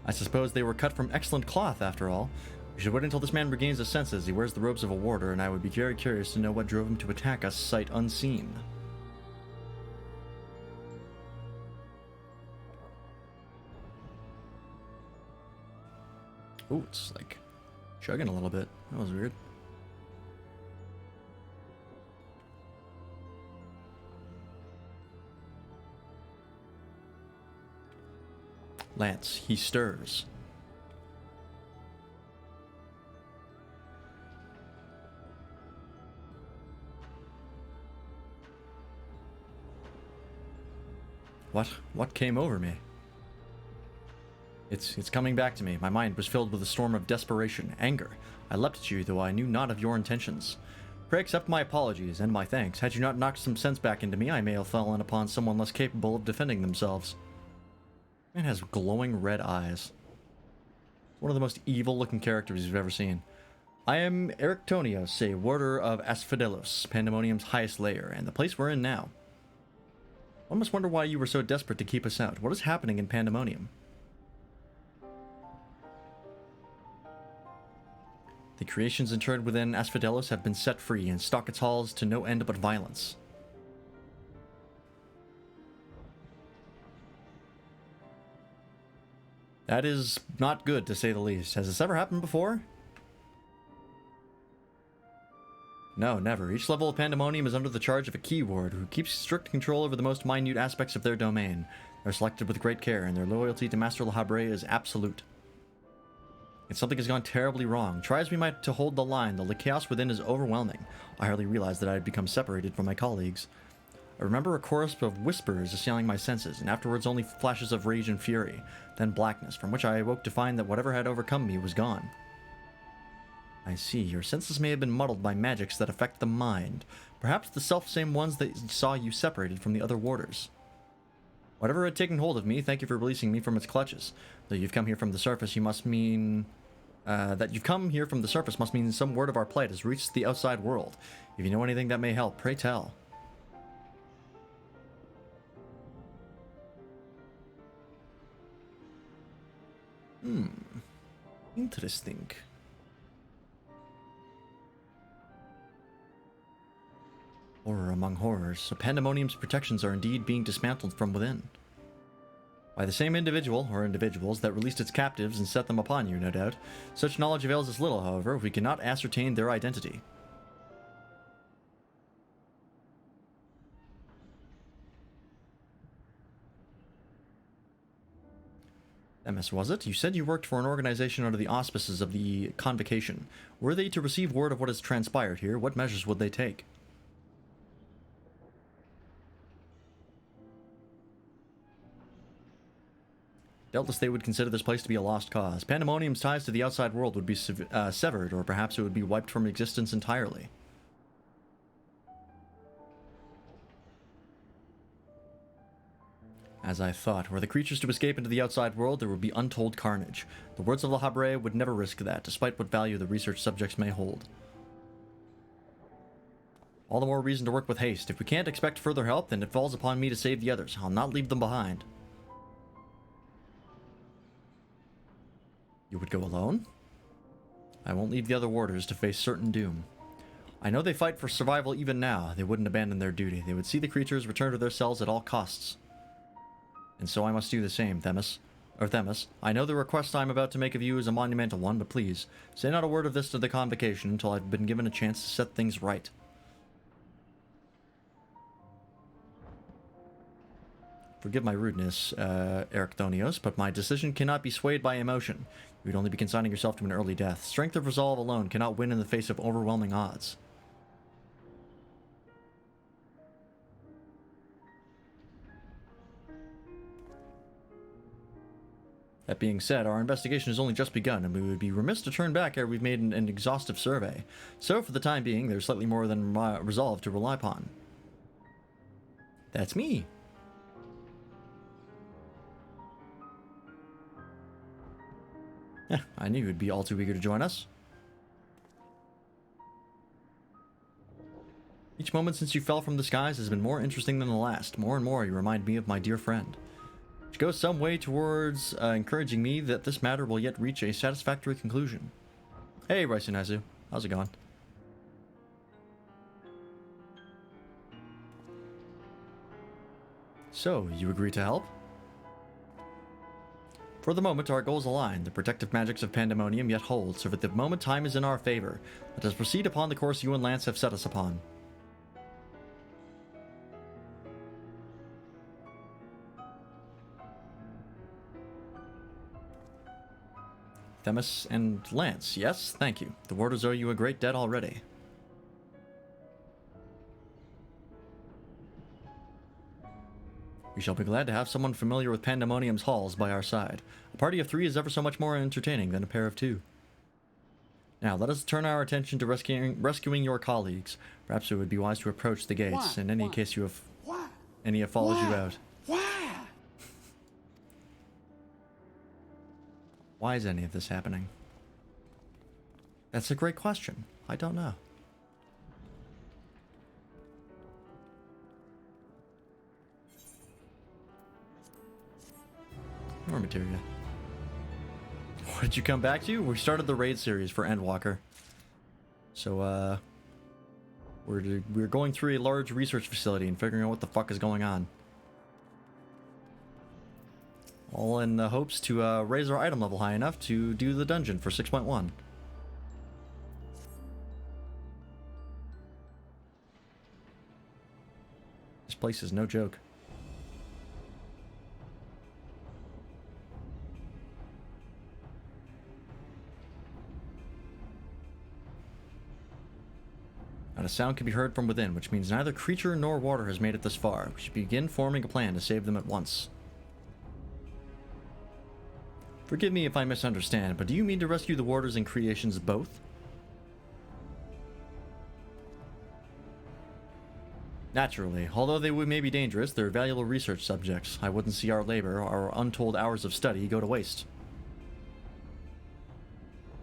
I suppose they were cut from excellent cloth, after all. We should wait until this man regains his senses. He wears the robes of a warder, and I would be very curious to know what drove him to attack us sight unseen. Ooh, it's like chugging a little bit. That was weird. Lance, he stirs. What came over me? It's coming back to me. My mind was filled with a storm of desperation, anger. I leapt at you, though I knew not of your intentions. Pray accept my apologies and my thanks. Had you not knocked some sense back into me, I may have fallen upon someone less capable of defending themselves. Man has glowing red eyes. One of the most evil-looking characters you've ever seen. I am Erictonios, a warder of Asphodelos, Pandemonium's highest layer, and the place we're in now. One must wonder why you were so desperate to keep us out. What is happening in Pandemonium? The creations interred within Asphodelos have been set free and stalk its halls to no end but violence. That is not good, to say the least. Has this ever happened before? No, never. Each level of Pandemonium is under the charge of a key ward who keeps strict control over the most minute aspects of their domain. They're selected with great care, and their loyalty to Master Lahabre is absolute. If something has gone terribly wrong, try as we might to hold the line, the chaos within is overwhelming. I hardly realized that I had become separated from my colleagues. I remember a chorus of whispers assailing my senses, and afterwards only flashes of rage and fury, then blackness, from which I awoke to find that whatever had overcome me was gone. I see, your senses may have been muddled by magics that affect the mind, perhaps the self-same ones that saw you separated from the other warders. Whatever had taken hold of me, thank you for releasing me from its clutches. Though you've come here from the surface, you must mean... that you've come here from the surface must mean some word of our plight has reached the outside world. If you know anything that may help, pray tell. Interesting. Horror among horrors. So Pandemonium's protections are indeed being dismantled from within. By the same individual, or individuals, that released its captives and set them upon you, no doubt. Such knowledge avails us little, however, if we cannot ascertain their identity. MS, was it? You said you worked for an organization under the auspices of the Convocation. Were they to receive word of what has transpired here, what measures would they take? Doubtless they would consider this place to be a lost cause. Pandemonium's ties to the outside world would be severed, or perhaps it would be wiped from existence entirely. As I thought, were the creatures to escape into the outside world, there would be untold carnage. The words of Lahabre would never risk that, despite what value the research subjects may hold. All the more reason to work with haste. If we can't expect further help, then it falls upon me to save the others. I'll not leave them behind. You would go alone? I won't leave the other warders to face certain doom. I know they fight for survival even now. They wouldn't abandon their duty. They would see the creatures return to their cells at all costs. And so I must do the same, Themis. I know the request I'm about to make of you is a monumental one, but please, say not a word of this to the Convocation until I've been given a chance to set things right. Forgive my rudeness, Ericthonios, but my decision cannot be swayed by emotion. You would only be consigning yourself to an early death. Strength of resolve alone cannot win in the face of overwhelming odds. That being said, our investigation has only just begun, and we would be remiss to turn back ere we've made an exhaustive survey. So, for the time being, there's slightly more than resolve to rely upon. That's me. Yeah, I knew you'd be all too eager to join us. Each moment since you fell from the skies has been more interesting than the last. More and more you remind me of my dear friend. Which goes some way towards encouraging me that this matter will yet reach a satisfactory conclusion. Hey, Raisunazu. How's it going? So, you agree to help? For the moment, our goals align. The protective magics of Pandemonium yet hold, so for the moment time is in our favor. Let us proceed upon the course you and Lance have set us upon. Themis and Lance, yes, thank you. The warders owe you a great debt already. We shall be glad to have someone familiar with Pandemonium's halls by our side. A party of 3 is ever so much more entertaining than a pair of 2. Now, let us turn our attention to rescuing your colleagues. Perhaps it would be wise to approach the gates, in any case any have followed you out. Why is any of this happening? That's a great question. I don't know. More materia. What did you come back to? We started the raid series for Endwalker. So, we're going through a large research facility and figuring out what the fuck is going on. All in the hopes to raise our item level high enough to do the dungeon for 6.1. This place is no joke. Not a sound can be heard from within, which means neither creature nor water has made it this far. We should begin forming a plan to save them at once. Forgive me if I misunderstand, but do you mean to rescue the warders and creations both? Naturally, although they may be dangerous, they're valuable research subjects. I wouldn't see our labor, our untold hours of study, go to waste.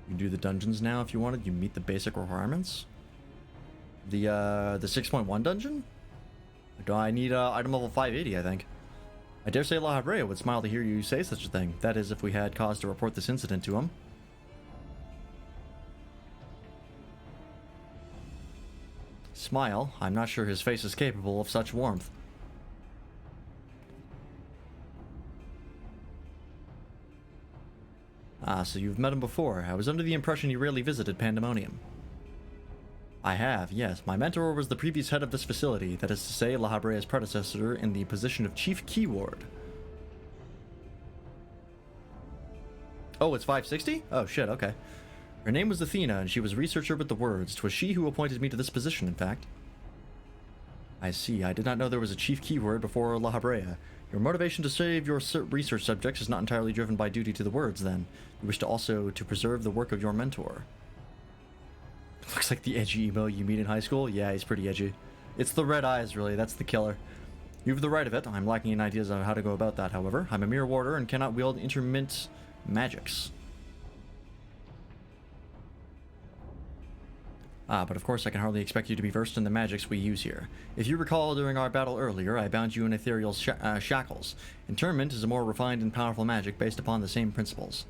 You can do the dungeons now if you wanted. You meet the basic requirements. The 6.1 dungeon? I need item level 580, I think. I dare say La Habrea would smile to hear you say such a thing. That is, if we had cause to report this incident to him. Smile. I'm not sure his face is capable of such warmth. Ah, so you've met him before. I was under the impression you rarely visited Pandemonium. I have, yes. My mentor was the previous head of this facility, that is to say, La Habrea's predecessor in the position of Chief Key Ward. Oh, it's 560? Oh, shit, okay. Her name was Athena, and she was a researcher with the words. 'Twas she who appointed me to this position, in fact. I see. I did not know there was a Chief Key Word before La Habrea. Your motivation to save your research subjects is not entirely driven by duty to the words, then. You wish to also to preserve the work of your mentor. Looks like the edgy emo you meet in high school. Yeah, he's pretty edgy. It's the red eyes, really. That's the killer. You have the right of it. I'm lacking in ideas on how to go about that, however. I'm a mere warder and cannot wield intermit magics. Ah, but of course I can hardly expect you to be versed in the magics we use here. If you recall, during our battle earlier, I bound you in ethereal shackles. Internment is a more refined and powerful magic based upon the same principles.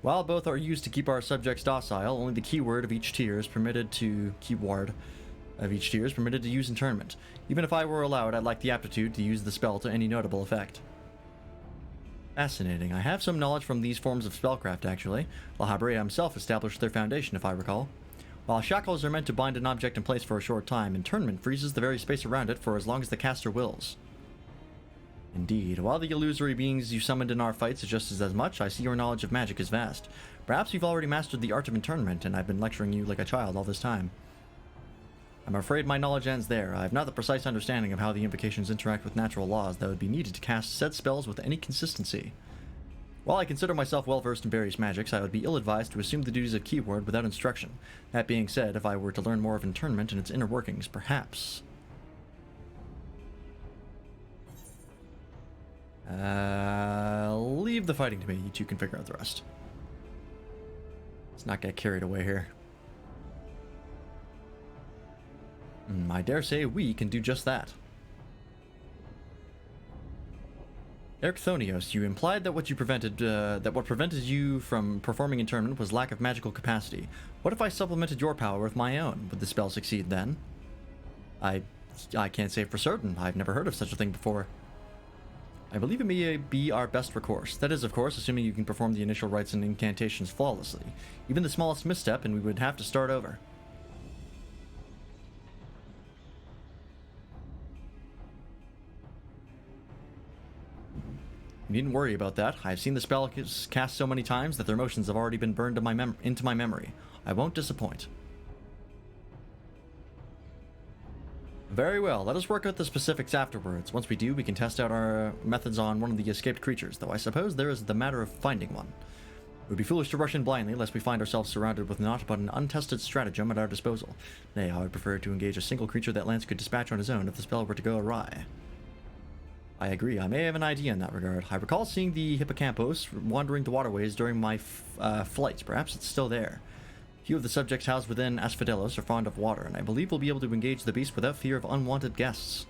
While both are used to keep our subjects docile, only the keyword of each tier is permitted to use internment. Even if I were allowed, I'd like the aptitude to use the spell to any notable effect. Fascinating. I have some knowledge from these forms of spellcraft, actually. La Habrea himself established their foundation, if I recall. While shackles are meant to bind an object in place for a short time, internment freezes the very space around it for as long as the caster wills. Indeed. While the illusory beings you summoned in our fight suggest as much, I see your knowledge of magic is vast. Perhaps you've already mastered the art of internment, and I've been lecturing you like a child all this time. I'm afraid my knowledge ends there. I have not the precise understanding of how the invocations interact with natural laws that would be needed to cast said spells with any consistency. While I consider myself well-versed in various magics, I would be ill-advised to assume the duties of keyword without instruction. That being said, if I were to learn more of internment and its inner workings, perhaps... leave the fighting to me. You two can figure out the rest. Let's not get carried away here. I dare say we can do just that. Erchthonios, you implied that what prevented you from performing internment was lack of magical capacity. What if I supplemented your power with my own? Would the spell succeed then? I can't say for certain. I've never heard of such a thing before. I believe it may be our best recourse. That is, of course, assuming you can perform the initial rites and incantations flawlessly. Even the smallest misstep, and we would have to start over. You needn't worry about that. I've seen the spell cast so many times that their motions have already been burned into my memory. I won't disappoint. Very well, let us work out the specifics afterwards. Once we do, we can test out our methods on one of the escaped creatures, though I suppose there is the matter of finding one. It would be foolish to rush in blindly, lest we find ourselves surrounded with naught but an untested stratagem at our disposal. Nay, I would prefer to engage a single creature that Lance could dispatch on his own if the spell were to go awry. I agree, I may have an idea in that regard. I recall seeing the hippocampus wandering the waterways during my flight. Perhaps it's still there. Few of the subjects housed within Asphodelos are fond of water, and I believe we'll be able to engage the beast without fear of unwanted guests.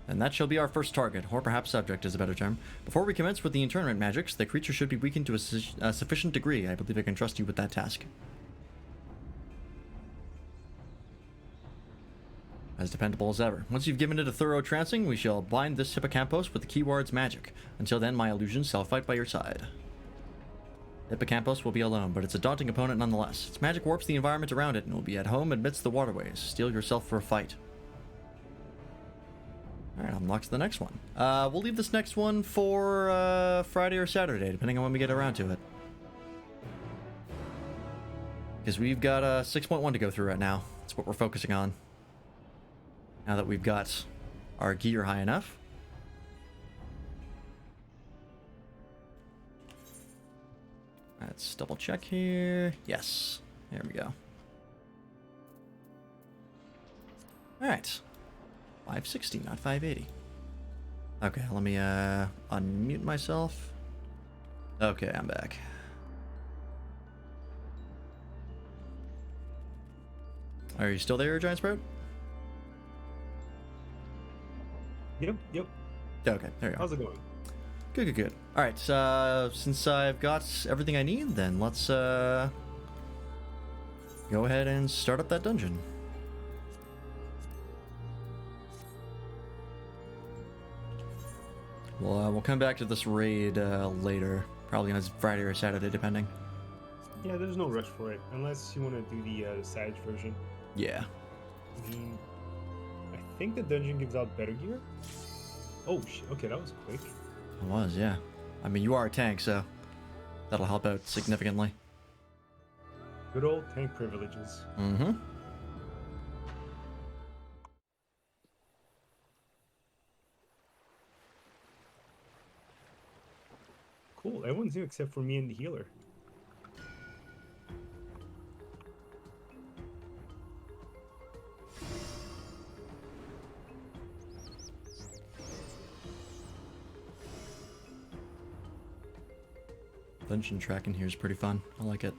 And that shall be our first target, or perhaps subject is a better term. Before we commence with the internment magics, the creature should be weakened to a sufficient degree. I believe I can trust you with that task. As dependable as ever. Once you've given it a thorough trancing, we shall bind this hippocampus with the keywords magic. Until then, my illusions shall fight by your side. Hippocampus will be alone, but it's a daunting opponent nonetheless. Its magic warps the environment around it and will be at home amidst the waterways. Steel yourself for a fight. Alright, unlocks the next one. We'll leave this next one for Friday or Saturday, depending on when we get around to it. Because we've got 6.1 to go through right now. That's what we're focusing on. Now that we've got our gear high enough. Let's double check here. Yes. There we go. Alright. 560, not 580. Okay, let me unmute myself. Okay, I'm back. Are you still there, Giant Sprout?
Yep.
Okay, there you go.
How's it going?
Good. Alright, since I've got everything I need, then let's go ahead and start up that dungeon. We'll come back to this raid later, probably on Friday or Saturday, depending.
Yeah, there's no rush for it, unless you want to do the Sage version.
Yeah.
I mean, I think the dungeon gives out better gear. Oh, okay, that was quick.
It was, yeah. I mean, you are a tank, so that'll help out significantly.
Good old tank privileges.
Mm-hmm.
Cool, everyone's new except for me and the healer.
Dungeon tracking here is pretty fun. I like it.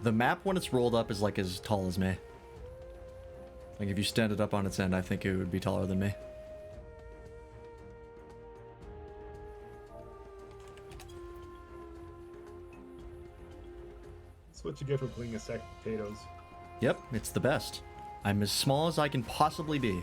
The map, when it's rolled up, is like as tall as me. Like if you stand it up on its end, I think it would be taller than me.
That's what you get for playing a sack of potatoes.
Yep, it's the best. I'm as small as I can possibly be.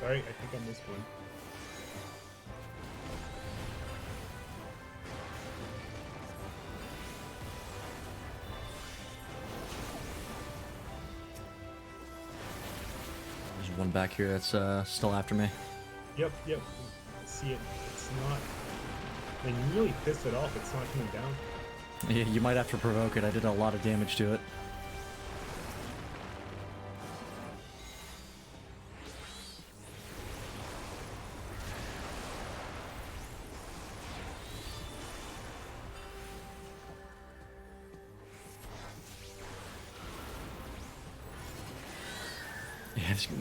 Sorry, I think I missed one.
There's one back here that's still after me.
Yep. I see it. It's not... And you really pissed it off. It's not coming down.
Yeah, you might have to provoke it. I did a lot of damage to it.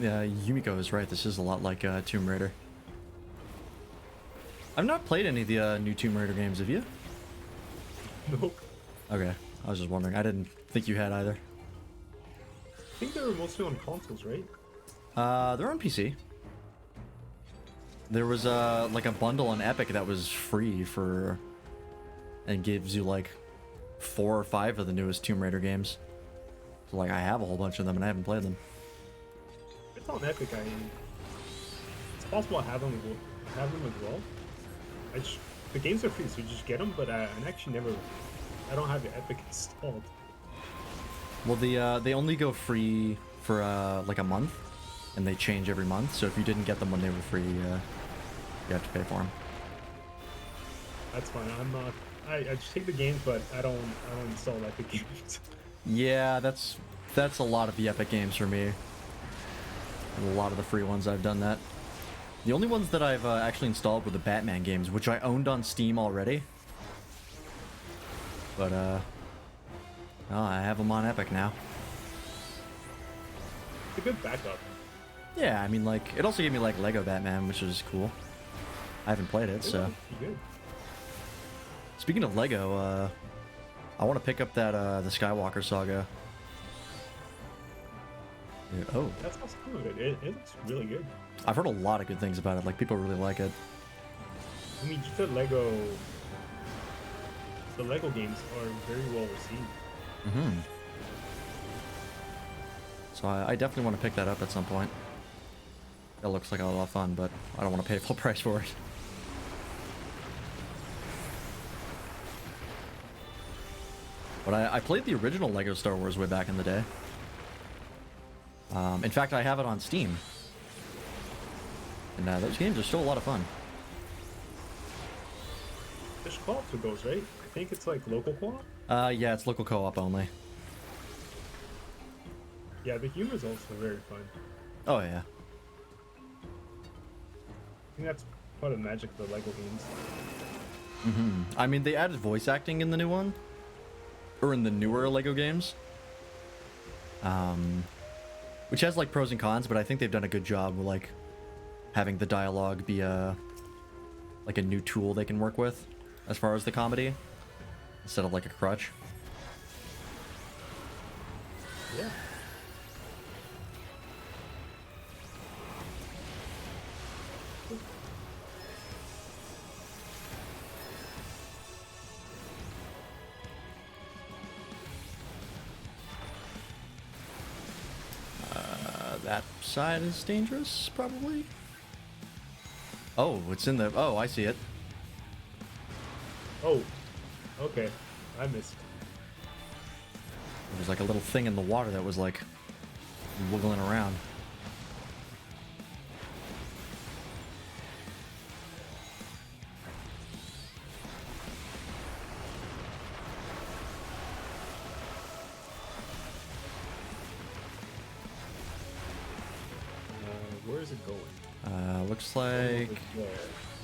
Yeah, Yumiko is right. This is a lot like Tomb Raider. I've not played any of the new Tomb Raider games, have you?
Nope.
Okay, I was just wondering. I didn't think you had either.
I think they were mostly on consoles, right?
They're on PC. There was like a bundle on Epic that was free for, and gives you like 4 or 5 of the newest Tomb Raider games. So like I have a whole bunch of them and I haven't played them.
It's on Epic. It's possible I have them as well. The games are free, so you just get them. But I actually never. I don't have the Epic installed.
Well, they only go free for like a month, and they change every month. So if you didn't get them when they were free, you have to pay for them.
I That's fine. I'm not. I just take the games, but I don't install Epic Games.
Yeah, that's a lot of the Epic games for me. And a lot of the free ones I've done that. The only ones that I've actually installed were the Batman games, which I owned on Steam already. But oh, I have them on Epic now.
It's a good backup.
Yeah, I mean, like, it also gave me like Lego Batman, which is cool. I haven't played it, so.
Good.
Speaking of Lego, I want to pick up that the Skywalker Saga. Yeah, oh,
That sounds good. It looks really good.
I've heard a lot of good things about it. Like, people really like it.
I mean, just the Lego games are very well received.
Mm-hmm. So I definitely want to pick that up at some point. That looks like a lot of fun, but I don't want to pay full price for it. But I played the original Lego Star Wars way back in the day. In fact, I have it on Steam. And those games are still a lot of fun.
There's co-op for those, right? I think it's like local co-op?
Yeah, it's local co-op only.
Yeah, the humor's also very fun.
Oh, yeah.
I think that's part of the magic of the Lego games.
Mm-hmm. I mean, they added voice acting in the new one. Or in the newer Lego games. Which has, like, pros and cons, but I think they've done a good job with, like, having the dialogue be like a new tool they can work with as far as the comedy, instead of like a crutch.
Yeah.
That side is dangerous, probably. Oh, it's in the... Oh, I see it.
Oh, okay. I missed.
There was like a little thing in the water that was like wiggling around.
Where is it going?
Looks like...
There.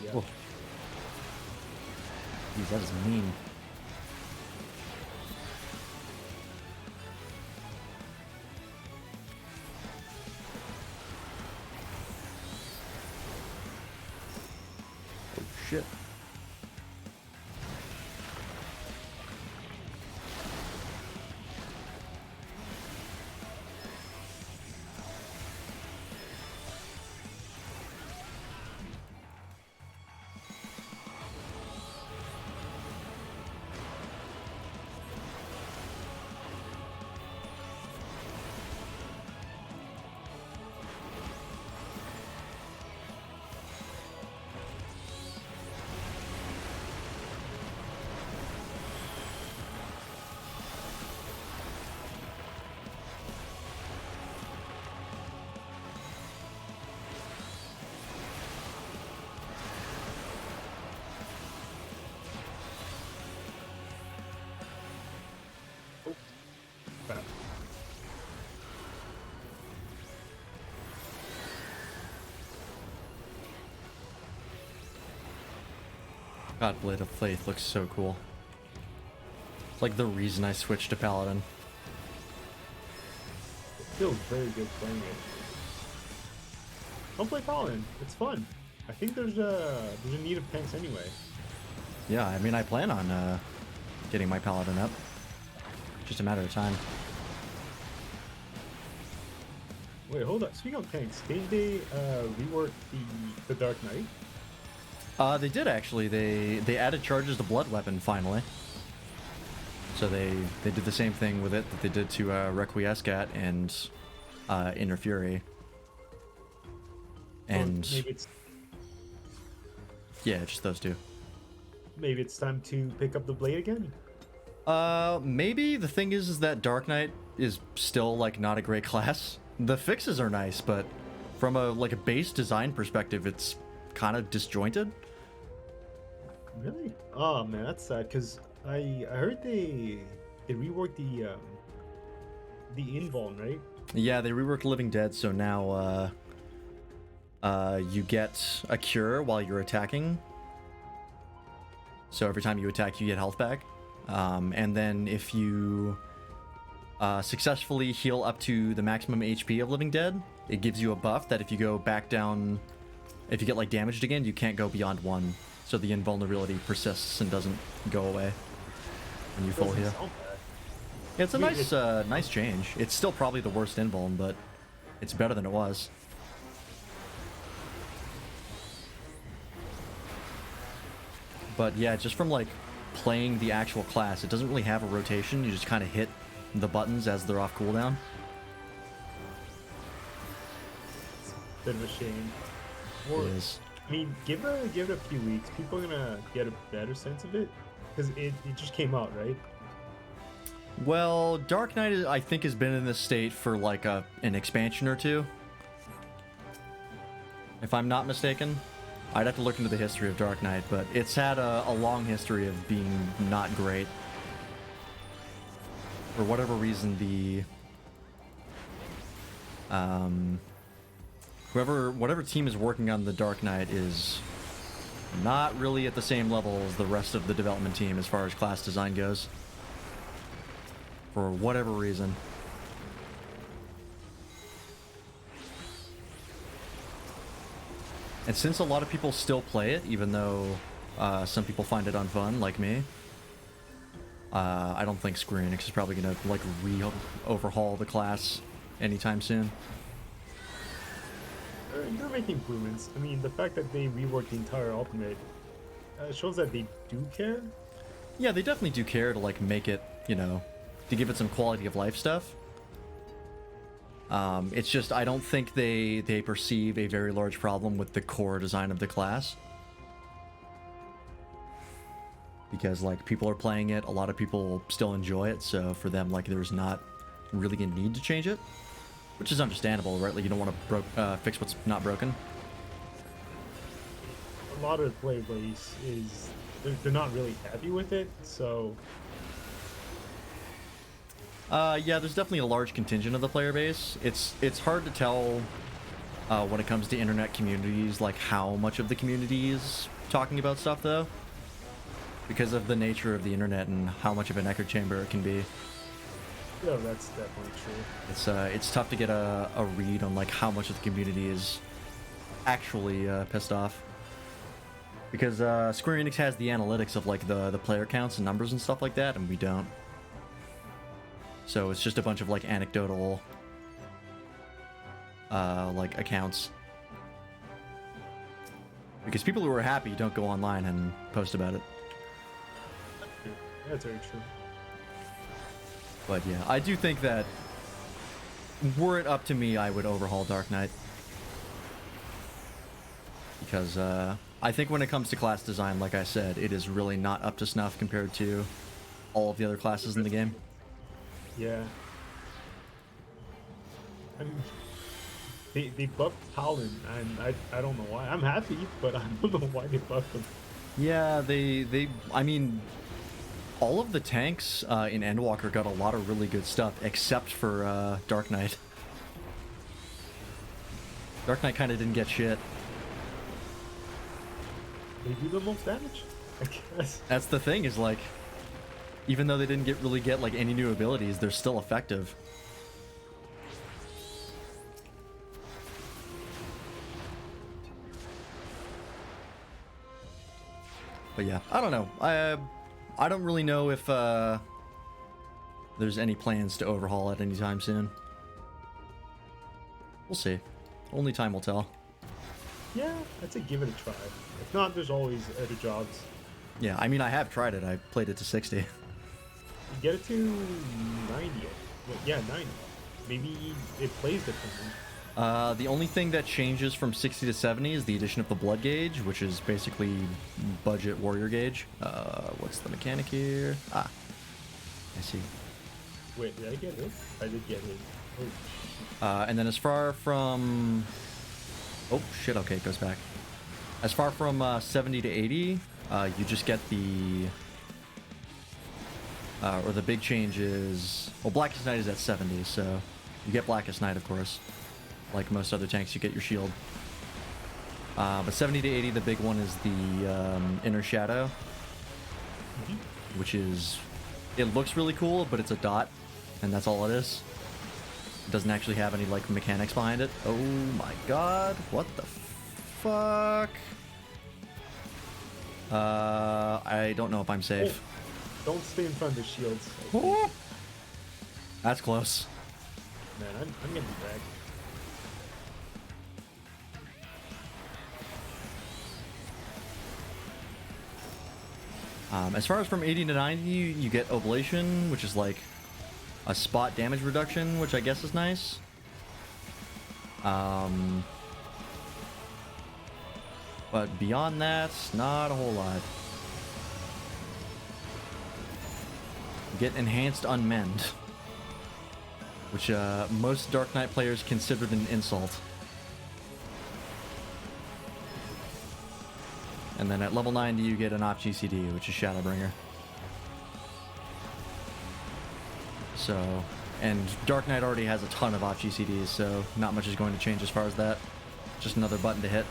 Yeah.
Whoa. Jeez, that is mean. Oh, shit.
Crap.
God, Blade of Faith looks so cool. It's like the reason I switched to Paladin.
It feels very good playing it. Don't play Paladin. It's fun. I think there's a need of tanks anyway.
Yeah, I mean, I plan on getting my Paladin up. Just a matter of time.
Wait, hold up. Speaking of tanks, did they rework the Dark Knight?
They did actually. They added charges to Blood Weapon finally. So they did the same thing with it that they did to Requiescat and Inner Fury. And
maybe it's
yeah, just those two.
maybe it's time to pick up the blade again.
Maybe the thing is that Dark Knight is still like not a great class. The fixes are nice, but from a base design perspective, it's kind of disjointed.
Really? Oh man, that's sad. Cause I heard they reworked the invuln, right?
Yeah, they reworked Living Dead, so now you get a cure while you're attacking. So every time you attack, you get health back. And then if you successfully heal up to the maximum HP of Living Dead, it gives you a buff that if you go back down, if you get like damaged again, you can't go beyond 1. So the invulnerability persists and doesn't go away when you full heal. Yeah, it's a nice nice change. It's still probably the worst invuln, but it's better than it was. But yeah, just from like playing the actual class, it doesn't really have a rotation. You just kind of hit the buttons as they're off cooldown.
Bit of a shame.
It is.
I mean, give it a few weeks. People are gonna get a better sense of it because it just came out, right?
Well, Dark Knight, I think, has been in this state for like an expansion or two. If I'm not mistaken. I'd have to look into the history of Dark Knight, but it's had a long history of being not great. For whatever reason, whatever team is working on the Dark Knight is not really at the same level as the rest of the development team as far as class design goes. For whatever reason. And since a lot of people still play it, even though some people find it unfun, like me, I don't think Square Enix is probably gonna like overhaul the class anytime soon.
They're making improvements. I mean, the fact that they reworked the entire Ultimate shows that they do care.
Yeah, they definitely do care to like make it, you know, to give it some quality of life stuff. It's just I don't think they perceive a very large problem with the core design of the class. Because like people are playing it, a lot of people still enjoy it, so for them like there's not really a need to change it. Which is understandable, right? Like you don't want to fix what's not broken.
A lot of the player base is they're not really happy with it, so
yeah, there's definitely a large contingent of the player base. It's hard to tell when it comes to internet communities, like how much of the community is talking about stuff though, because of the nature of the internet and how much of an echo chamber it can be.
Yeah, that's definitely true.
It's tough to get a read on like how much of the community is actually pissed off. Because Square Enix has the analytics of like the player counts and numbers and stuff like that, and we don't. So it's just a bunch of like anecdotal like accounts. Because people who are happy don't go online and post about it.
That's very true.
But yeah, I do think that were it up to me, I would overhaul Dark Knight. Because I think when it comes to class design, like I said, it is really not up to snuff compared to all of the other classes in the game.
Yeah. I mean, they buffed Talon, and I don't know why. I'm happy, but I don't know why they buffed him.
Yeah, I mean, all of the tanks in Endwalker got a lot of really good stuff, except for Dark Knight. Dark Knight kind of didn't get shit.
They do the most damage, I guess.
That's the thing, is like, even though they didn't really get like any new abilities, they're still effective. But yeah, I don't know. I don't really know if there's any plans to overhaul it anytime soon. We'll see. Only time will tell.
Yeah, I'd say give it a try. If not, there's always other jobs.
Yeah, I mean, I have tried it. I played it to 60.
You get it to 90. Well, yeah, 90. Maybe it plays differently.
The only thing that changes from 60 to 70 is the addition of the blood gauge, which is basically budget warrior gauge. What's the mechanic here? Ah, I see.
Wait, did I get hit? I did get hit. Oh.
And then as far from... Oh, shit, okay, it goes back. As far from 70 to 80, you just get the... or the big change is... Well, Blackest Night is at 70, so you get Blackest Night, of course. Like most other tanks, you get your shield. But 70 to 80, the big one is the Inner Shadow, which is... It looks really cool, but it's a dot, and that's all it is. It doesn't actually have any, like, mechanics behind it. Oh my god, what the fuck? I don't know if I'm safe.
Oh, don't stay in front of the shields.
Oh. That's close.
Man, I'm gonna be back.
As far as from 80 to 90, you get Oblation, which is like a spot damage reduction, which I guess is nice. But beyond that, not a whole lot. You get Enhanced Unmend, which most Dark Knight players considered an insult. And then at level 90, you get an Op GCD, which is Shadowbringer. So, and Dark Knight already has a ton of Op GCDs, so not much is going to change as far as that. Just another button to hit.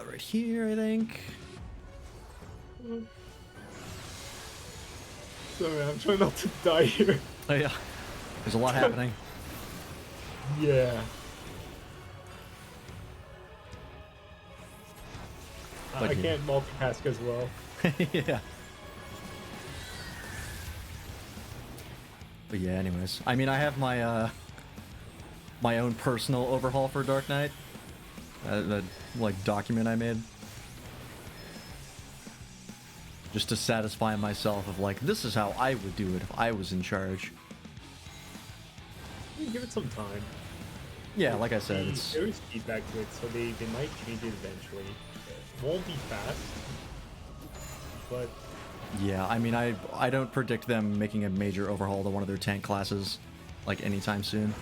Right here, I think.
Sorry, I'm trying not to die here.
Oh yeah, there's a lot happening.
Yeah. I can't multitask as well.
Yeah. But yeah, anyways. I mean, I have my my own personal overhaul for Dark Knight. The like document I made. Just to satisfy myself of like, this is how I would do it if I was in charge.
Give it some time.
Yeah, like I said, it's...
There is feedback to it, so they might change it eventually. Won't be fast, but
yeah, I mean, I don't predict them making a major overhaul to one of their tank classes like anytime soon.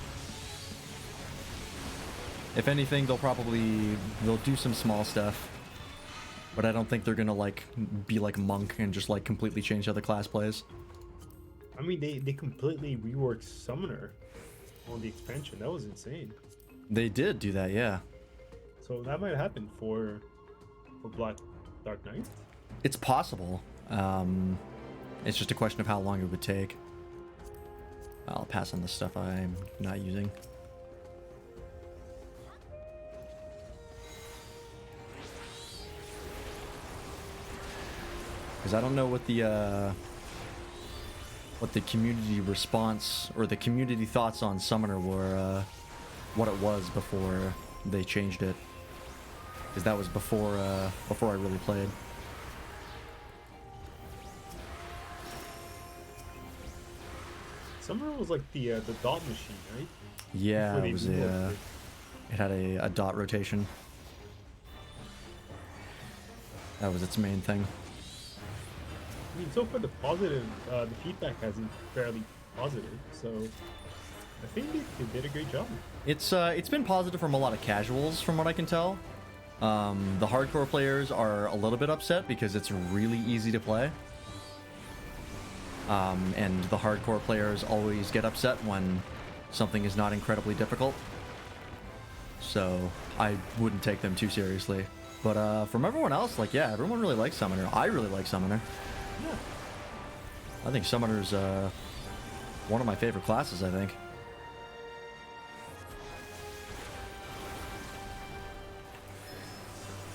If anything, they'll do some small stuff, but I don't think they're gonna like be like Monk and just like completely change how the class plays.
I mean, they completely reworked Summoner on the expansion. That was insane.
They did do that, yeah.
So that might happen for Dark Knight?
It's possible. It's just a question of how long it would take. I'll pass on the stuff I'm not using. Because I don't know what the community response or the community thoughts on Summoner were, what it was before they changed it. Because that was before I really played.
Summoner was like the dot machine, right?
Yeah, it was it had a dot rotation. That was its main thing.
I mean, so far the feedback has been fairly positive, so I think they did a great job.
It's been positive from a lot of casuals, from what I can tell. The hardcore players are a little bit upset because it's really easy to play. And the hardcore players always get upset when something is not incredibly difficult. So I wouldn't take them too seriously. But from everyone else, like, yeah, everyone really likes Summoner. I really like Summoner.
Yeah.
I think Summoner's one of my favorite classes, I think.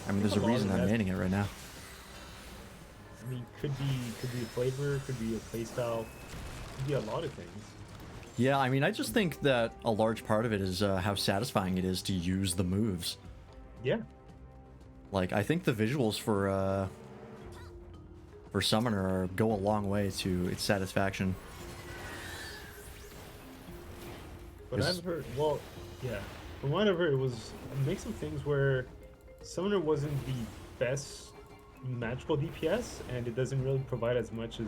I mean, there's a reason I'm maining it right now.
I mean, could be a flavor, could be a playstyle, could be a lot of things.
Yeah, I mean, I just think that a large part of it is how satisfying it is to use the moves.
Yeah.
Like, I think the visuals for Summoner go a long way to its satisfaction.
But I've heard, well, yeah, from what I've heard, it was a mix of things where Summoner wasn't the best magical DPS, and it doesn't really provide as much as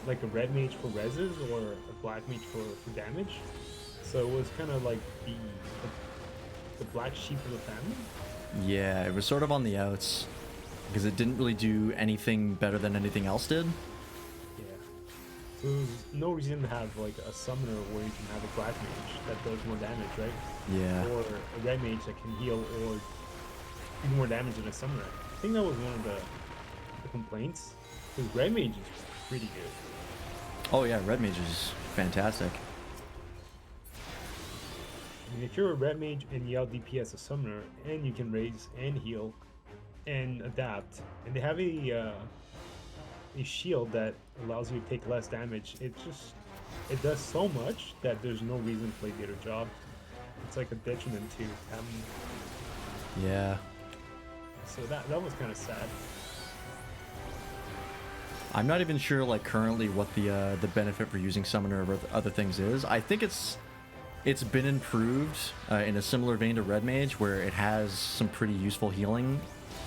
like a red mage for reses or a black mage for damage. So it was kind of like the black sheep of the family.
Yeah, it was sort of on the outs. because it didn't really do anything better than anything else did.
Yeah. So there's no reason to have like a summoner where you can have a black mage that does more damage, right?
Yeah.
Or a red mage that can heal or do more damage than a summoner. I think that was one of the complaints. Because red mage is pretty good.
Oh yeah, red mage is fantastic.
I mean, if you're a red mage and you out DP as a summoner, and you can raise and heal and adapt, and they have a shield that allows you to take less damage, it does so much that there's no reason to play the other job. It's like a detriment to having.
Yeah.
So that was kind of sad.
I'm not even sure, like, currently what the benefit for using summoner over other things is. I think it's been improved in a similar vein to red mage, where it has some pretty useful healing.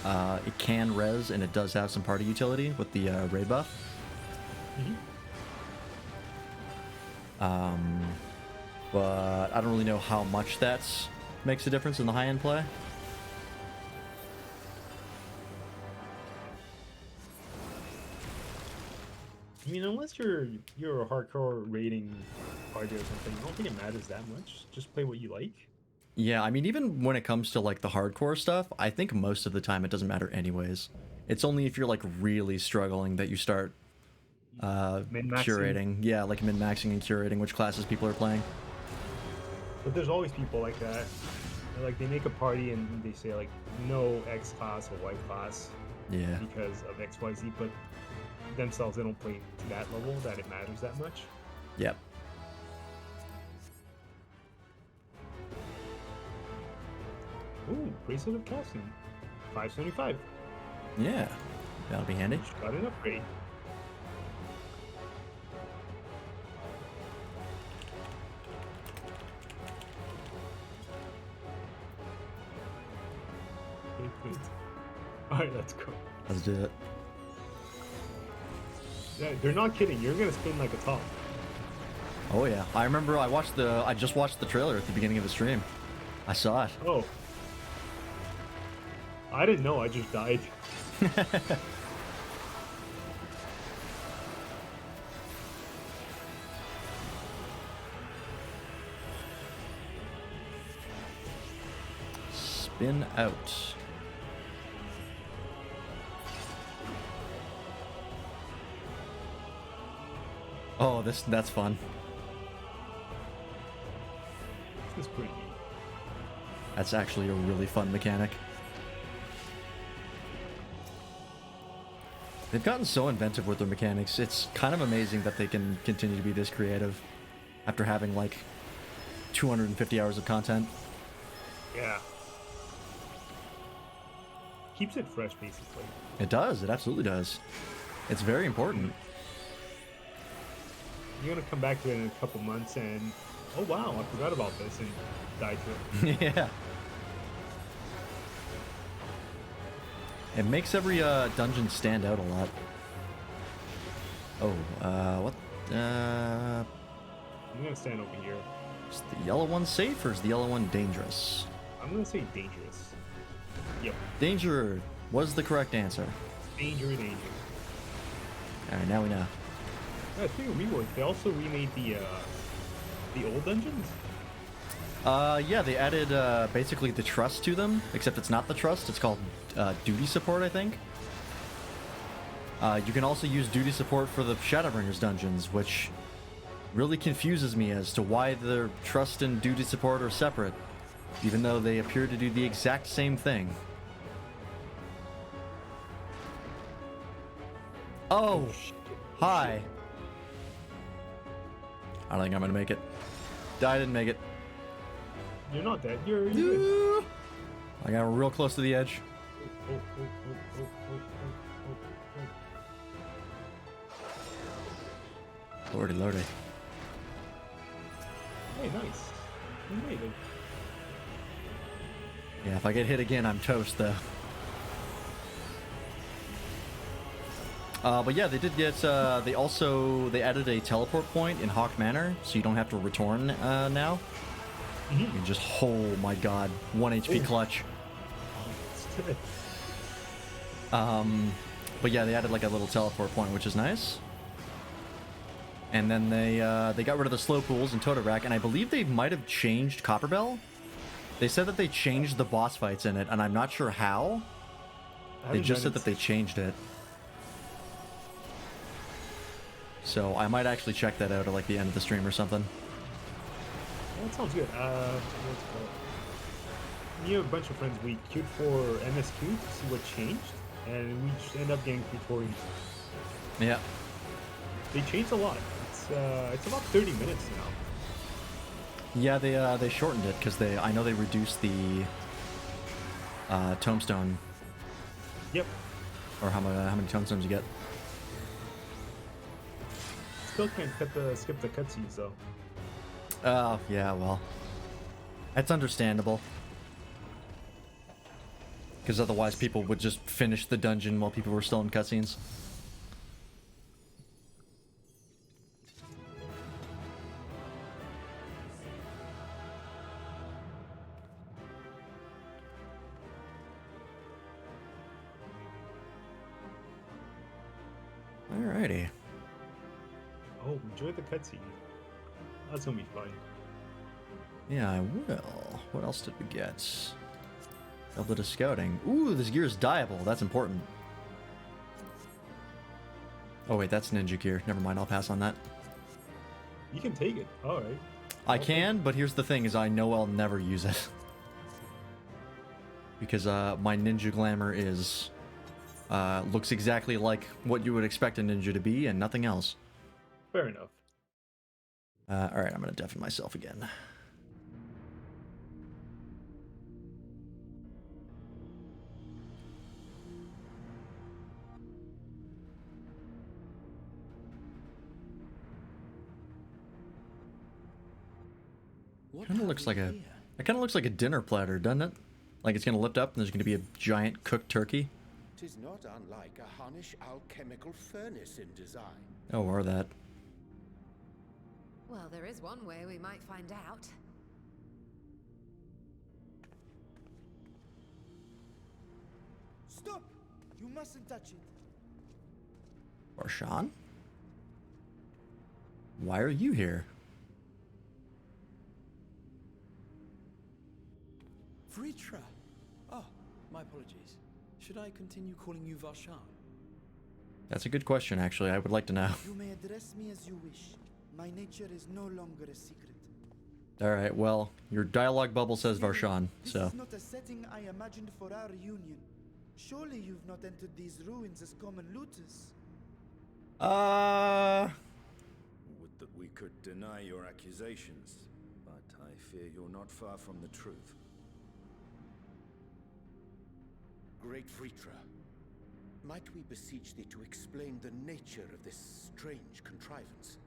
It can res, and it does have some party utility with the raid buff. But I don't really know how much that makes a difference in the high-end play.
I mean, unless you're a hardcore raiding party or something, I don't think it matters that much. Just play what you like.
Yeah, I mean, even when it comes to, like, the hardcore stuff, I think most of the time it doesn't matter anyways. It's only if you're, like, really struggling that you start curating. Yeah, like min-maxing and curating which classes people are playing.
But there's always people like that. Like, they make a party and they say, like, no X class or Y class.
Yeah.
Because of XYZ, but themselves, they don't play to that level that it matters that much.
Yep.
Ooh, bracelet of casting, 575.
Yeah, that'll be handy.
Got an upgrade. All right, let's go.
Let's do it.
Yeah, they're not kidding. You're gonna spin like a top.
Oh yeah, I remember. I just watched the trailer at the beginning of the stream. I saw it.
Oh. I didn't know, I just died.
Spin out. Oh, that's fun.
This is pretty neat.
That's actually a really fun mechanic. They've gotten so inventive with their mechanics. It's kind of amazing that they can continue to be this creative after having like 250 hours of content.
Yeah. Keeps it fresh, basically.
It does. It absolutely does. It's very important.
You're gonna come back to it in a couple months and, oh wow, I forgot about this, and die to it.
Yeah. It makes every dungeon stand out a lot. Oh, what?
I'm gonna stand over here.
Is the yellow one safe or is the yellow one dangerous?
I'm gonna say dangerous. Yep.
Danger was the correct answer.
Danger.
Alright, now we know.
Speaking of rework, they also remade the old dungeons.
Yeah, they added basically the trust to them, except it's not the trust, it's called duty support, I think. You can also use duty support for the Shadowbringers dungeons, which really confuses me as to why the trust and duty support are separate, even though they appear to do the exact same thing. Oh, hi. I don't think I'm gonna make it. I didn't make it.
You're not dead. You're good.
I got real close to the edge. Lordy, lordy.
Hey, nice. You made it.
Yeah, if I get hit again, I'm toast, though. But yeah, they did get, they added a teleport point in Hawk Manor, so you don't have to return now. You can just, oh my god, 1 HP clutch. But yeah, they added like a little teleport point, which is nice. And then they got rid of the slow pools and Totorak, and I believe they might have changed Copperbell. They said that they changed the boss fights in it, and I'm not sure how. They just said that they changed it. So I might actually check that out at like the end of the stream or something.
That sounds good. What's it called? Me and a bunch of friends, we queued for MSQ to see what changed, and we just ended up getting tutorials.
Yeah.
They changed a lot. It's about 30 minutes now.
Yeah, they shortened it because I know they reduced the tombstone.
Yep.
Or how many tombstones you get.
Still can't skip the cutscenes though.
Oh yeah, well, that's understandable. Because otherwise, people would just finish the dungeon while people were still in cutscenes. Alrighty.
Oh, enjoy the cutscene. That's gonna be fun.
Yeah, I will. What else did we get? A bit of scouting. Ooh, this gear is dyeable. That's important. Oh wait, that's ninja gear. Never mind, I'll pass on that.
You can take it. Alright.
I can, but here's the thing, is I know I'll never use it. Because my ninja glamour is... looks exactly like what you would expect a ninja to be, and nothing else.
Fair enough.
Alright, I'm gonna deafen myself again. Kind of looks like a... It kind of looks like a dinner platter, doesn't it? Like it's gonna lift up and there's gonna be a giant cooked turkey.
Tis not unlike a Hunnish alchemical furnace in design.
Oh, or that.
Well, there is one way we might find out.
Stop! You mustn't touch it.
Varshan? Why are you here?
Vritra! Oh, my apologies. Should I continue calling you Varshan?
That's a good question, actually. I would like to know.
You may address me as you wish. My nature is no longer a secret.
Alright, well, your dialogue bubble says Varshan, so...
This is not a setting I imagined for our reunion. Surely you've not entered these ruins as common looters.
Would that we could deny your accusations, but I fear you're not far from the truth.
Great Vritra, might we beseech thee to explain the nature of this strange contrivance?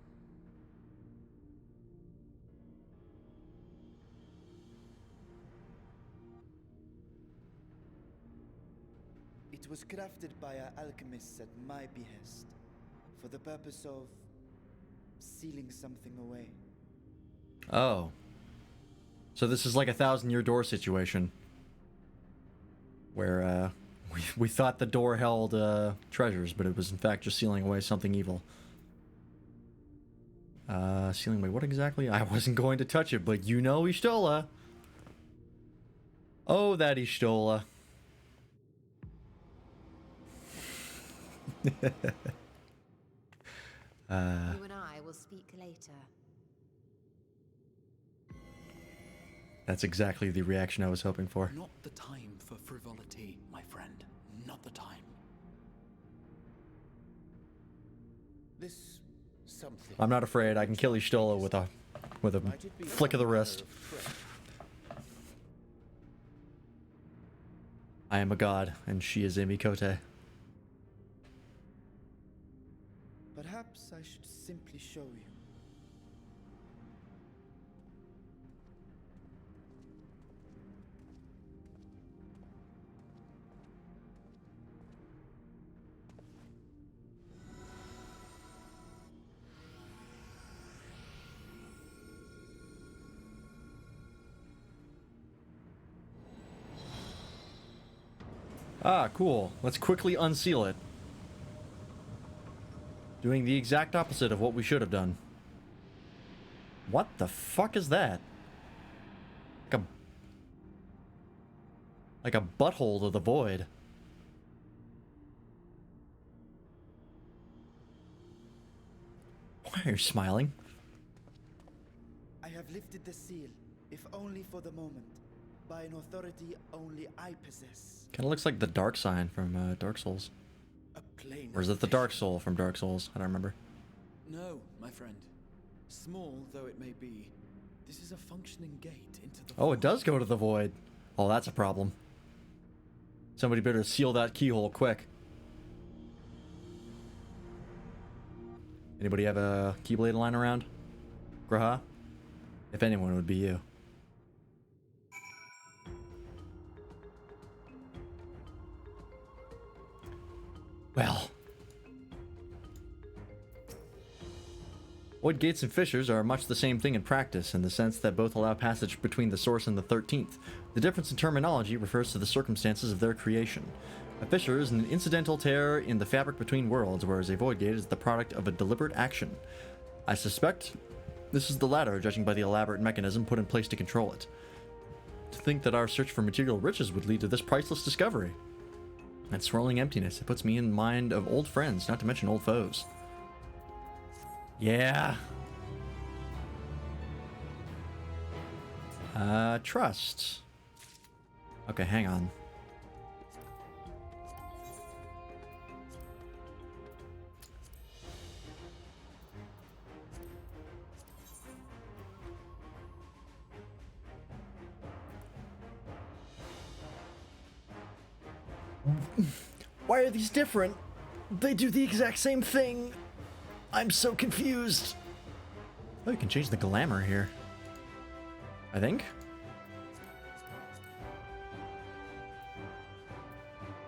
It was crafted by our alchemists at my behest, for the purpose of sealing something away.
Oh. So this is like a 1,000-year door situation. Where, we thought the door held, treasures, but it was in fact just sealing away something evil. Sealing away what exactly? I wasn't going to touch it, but you know Ishtola. Oh, that Ishtola.
You and I will speak later.
That's exactly the reaction I was hoping for.
Not the time for frivolity, my friend. Not the time.
This something...
I'm not afraid. I can kill Ishtola with a flick of the wrist. I am a god, and she is a Mikote.
Perhaps I should simply show you.
Ah, cool. Let's quickly unseal it. Doing the exact opposite of what we should have done. What the fuck is that? Like a butthole to the void. Why are you smiling?
I have lifted the seal, if only for the moment, by an authority only I possess.
Kind of looks like the Dark Sign from Dark Souls.
Plane
Or is it the Dark Soul from Dark Souls? I don't remember.
No, my friend. Small though it may be, this is a functioning gate into the
Oh, it does go to the void. Oh, that's a problem. Somebody better seal that keyhole quick. Anybody have a Keyblade lying around? Graha? If anyone, it would be you. Well. Void gates and fissures are much the same thing in practice, in the sense that both allow passage between the source and the 13th. The difference in terminology refers to the circumstances of their creation. A fissure is an incidental tear in the fabric between worlds, whereas a void gate is the product of a deliberate action. I suspect this is the latter, judging by the elaborate mechanism put in place to control it. To think that our search for material riches would lead to this priceless discovery. That swirling emptiness, it puts me in mind of old friends, not to mention old foes. Yeah. Trust. Okay, hang on. Why are these different? They do the exact same thing. I'm so confused. Oh, you can change the glamour here. I think.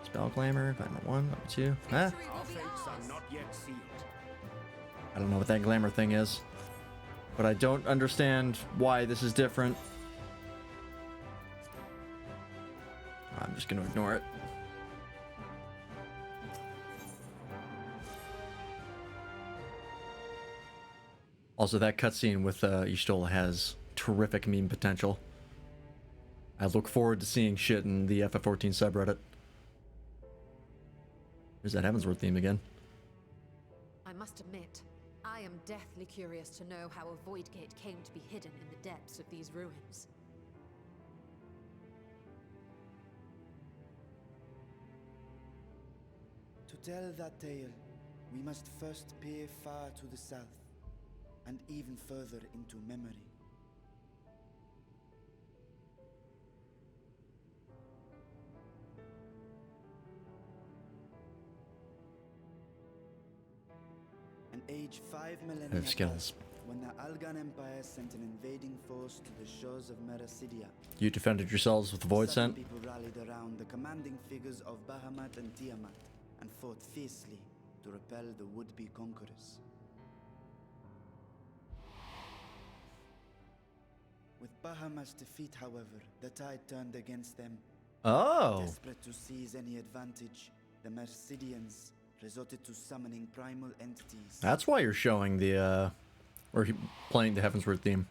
Spell glamour, environment 1, environment 2. Ah.
Our fates are not yet sealed.
I don't know what that glamour thing is. But I don't understand why this is different. I'm just going to ignore it. Also, that cutscene with Y'shtola has terrific meme potential. I look forward to seeing shit in the FF14 subreddit. There's that Heavensward theme again.
I must admit, I am deathly curious to know how a void gate came to be hidden in the depths of these ruins.
To tell that tale, we must first peer far to the south, and even further into memory. An age 5 millennia
I have skills.
when the Algan Empire sent an invading force to the shores of Mericidia.
You defended yourselves with the Void
Southern
Scent?
people rallied around the commanding figures of Bahamut and Tiamat and fought fiercely to repel the would-be conquerors. With Bahamut's defeat, however, the tide turned against them.
Oh.
Desperate to seize any advantage, the Mercidians resorted to summoning primal entities.
That's why you're showing the, playing the Heavensward theme.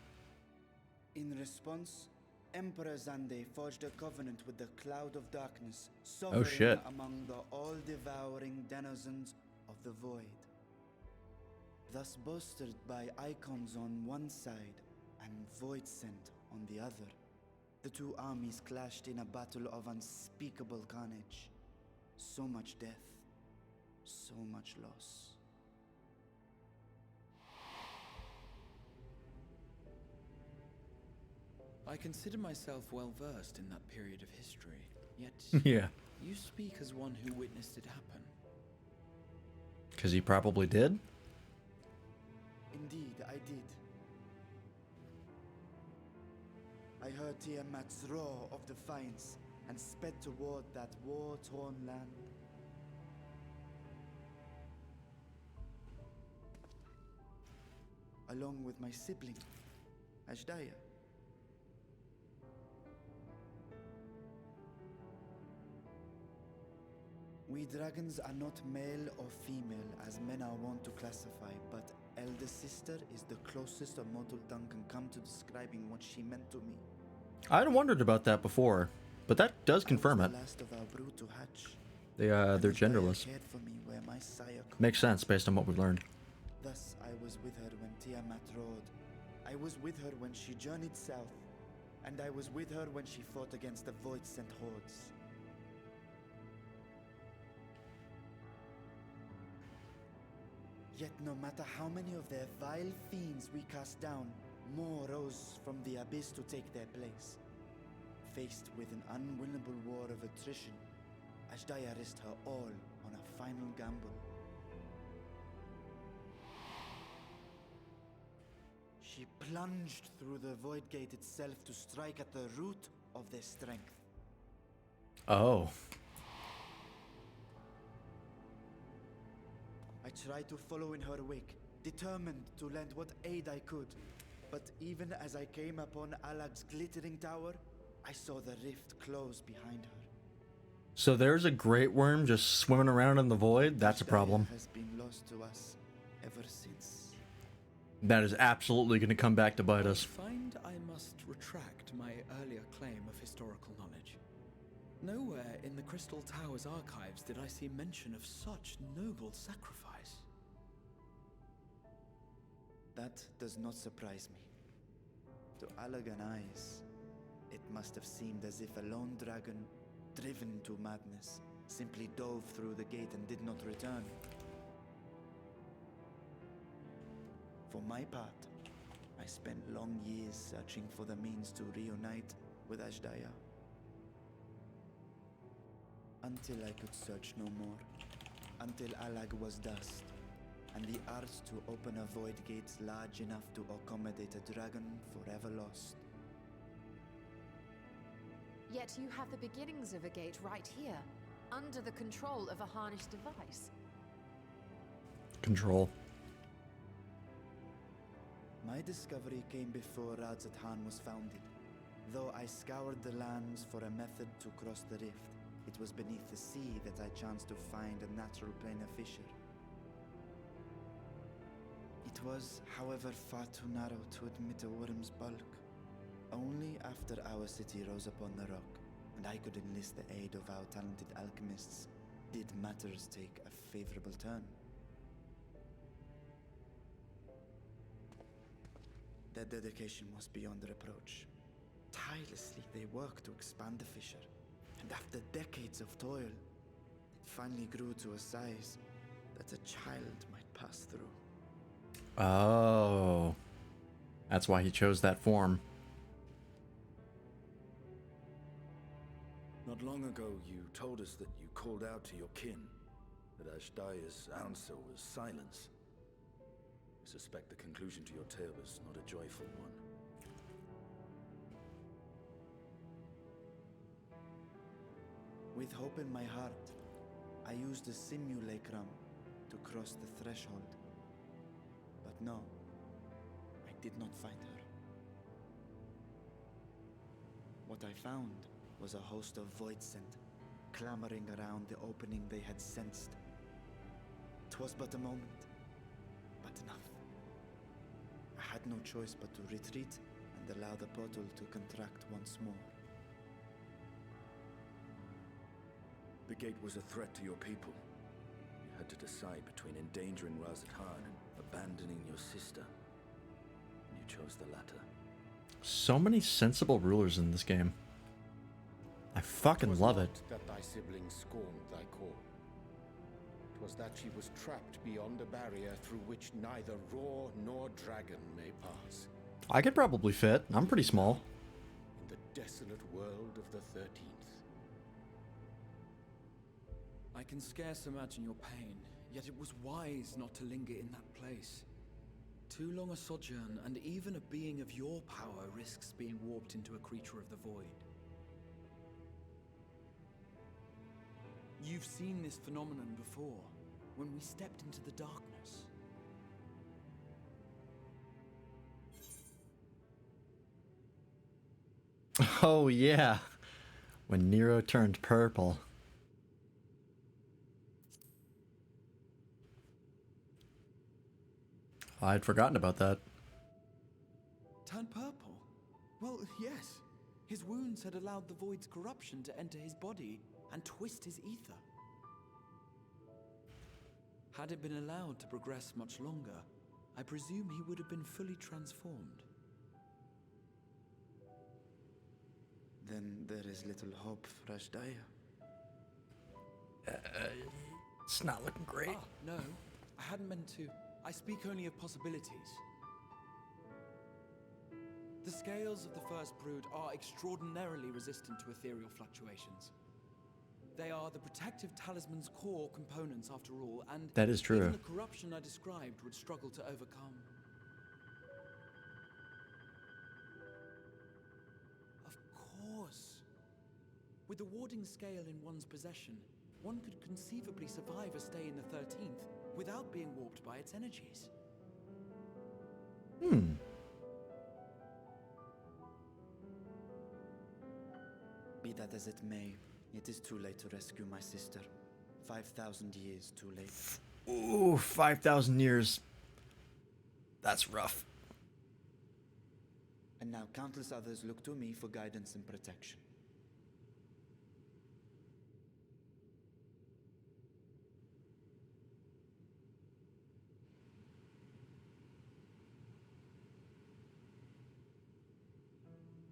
In response, Emperor Zande forged a covenant with the Cloud of Darkness, sovereign
shit.
among the all-devouring denizens of the Void. Thus bolstered by icons on one side and Void Scent on the other, the two armies clashed in a battle of unspeakable carnage. So much death, so much loss.
I consider myself well versed in that period of history, yet
Yeah.
you speak as one who witnessed it happen.
Because he probably did?
Indeed, I did. I heard Tiamat's roar of defiance and sped toward that war-torn land. Along with my sibling, Ashdaya. . We dragons are not male or female as men are wont to classify, but elder sister is the closest a mortal tongue can come to describing what she meant to me.
I'd wondered about that before, but that does confirm it.
The last of our brood to hatch.
They're genderless.
Cared for me where my sire
Makes sense based on what we've learned.
Thus I was with her when Tiamat rode. I was with her when she journeyed south, and I was with her when she fought against the void-sent hordes. Yet no matter how many of their vile fiends we cast down, more rose from the abyss to take their place. Faced with an unwinnable war of attrition, Ashdaya risked her all on a final gamble. She plunged through the Void Gate itself to strike at the root of their strength.
Oh.
I tried to follow in her wake, determined to lend what aid I could. But even as I came upon Alag's glittering tower, I saw the rift close behind her.
So there's a great worm just swimming around in the void? That's a problem.
Has been lost to us ever since.
That is absolutely going to come back to bite us.
I find I must retract my earlier claim of historical knowledge. Nowhere in the Crystal Tower's archives did I see mention of such noble sacrifice.
That does not surprise me. To Allagan eyes, it must have seemed as if a lone dragon, driven to madness, simply dove through the gate and did not return. For my part, I spent long years searching for the means to reunite with Ashdaya. Until I could search no more. Until Alag was dust, and the art to open a void gate large enough to accommodate a dragon forever lost.
Yet you have the beginnings of a gate right here, under the control of a harnessed device.
Control.
My discovery came before Radzat-Han was founded. Though I scoured the lands for a method to cross the rift, it was beneath the sea that I chanced to find a natural planar fissure. It was, however, far too narrow to admit a worm's bulk. Only after our city rose upon the rock, and I could enlist the aid of our talented alchemists, did matters take a favorable turn. Their dedication was beyond reproach. Tirelessly they worked to expand the fissure, and after decades of toil, it finally grew to a size that a child might pass through.
Oh. That's why he chose that form.
Not long ago, you told us that you called out to your kin, that Ashdaya's answer was silence. I suspect the conclusion to your tale was not a joyful one.
With hope in my heart, I used the simulacrum to cross the threshold. But no, I did not find her. What I found was a host of void-sent, clamoring around the opening they had sensed. 'Twas but a moment, but enough. I had no choice but to retreat and allow the portal to contract once more.
The gate was a threat to your people. You had to decide between endangering Radzat-Han and abandoning your sister. You chose the latter.
So many sensible rulers in this game. I fucking love it.
That thy siblings scorned thy call. 'Twas that she was trapped beyond a barrier through which neither roar nor dragon may pass.
I could probably fit. I'm pretty small.
In the desolate world of the 13th.
I can scarce imagine your pain, yet it was wise not to linger in that place. Too long a sojourn, and even a being of your power risks being warped into a creature of the void. You've seen this phenomenon before, when we stepped into the darkness.
Oh yeah, when Nero turned purple. I'd forgotten about that.
Turned purple? Well, yes. His wounds had allowed the void's corruption to enter his body and twist his ether. Had it been allowed to progress much longer, I presume he would have been fully transformed.
Then there is little hope for Ashdaya.
It's not looking great.
Ah, no. I hadn't meant to. I speak only of possibilities. The scales of the first brood are extraordinarily resistant to ethereal fluctuations. They are the protective talisman's core components after all, and
that is true.
Even the corruption I described would struggle to overcome. Of course. With the warding scale in one's possession, one could conceivably survive a stay in the 13th without being warped by its energies.
Be that as it may, it is too late to rescue my sister. 5,000 years too late.
Ooh, 5,000 years. That's rough.
And now countless others look to me for guidance and protection.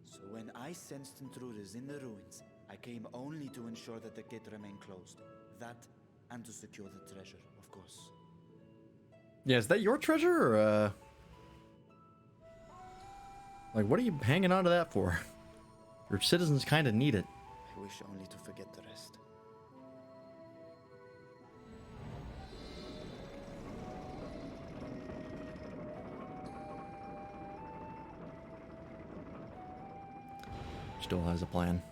So when I sensed intruders in the ruins, I came only to ensure that the gate remained closed. That, and to secure the treasure, of course.
Yeah, is that your treasure, or, like, what are you hanging on to that for? Your citizens kind of need it.
I wish only to forget the rest.
Still has a plan.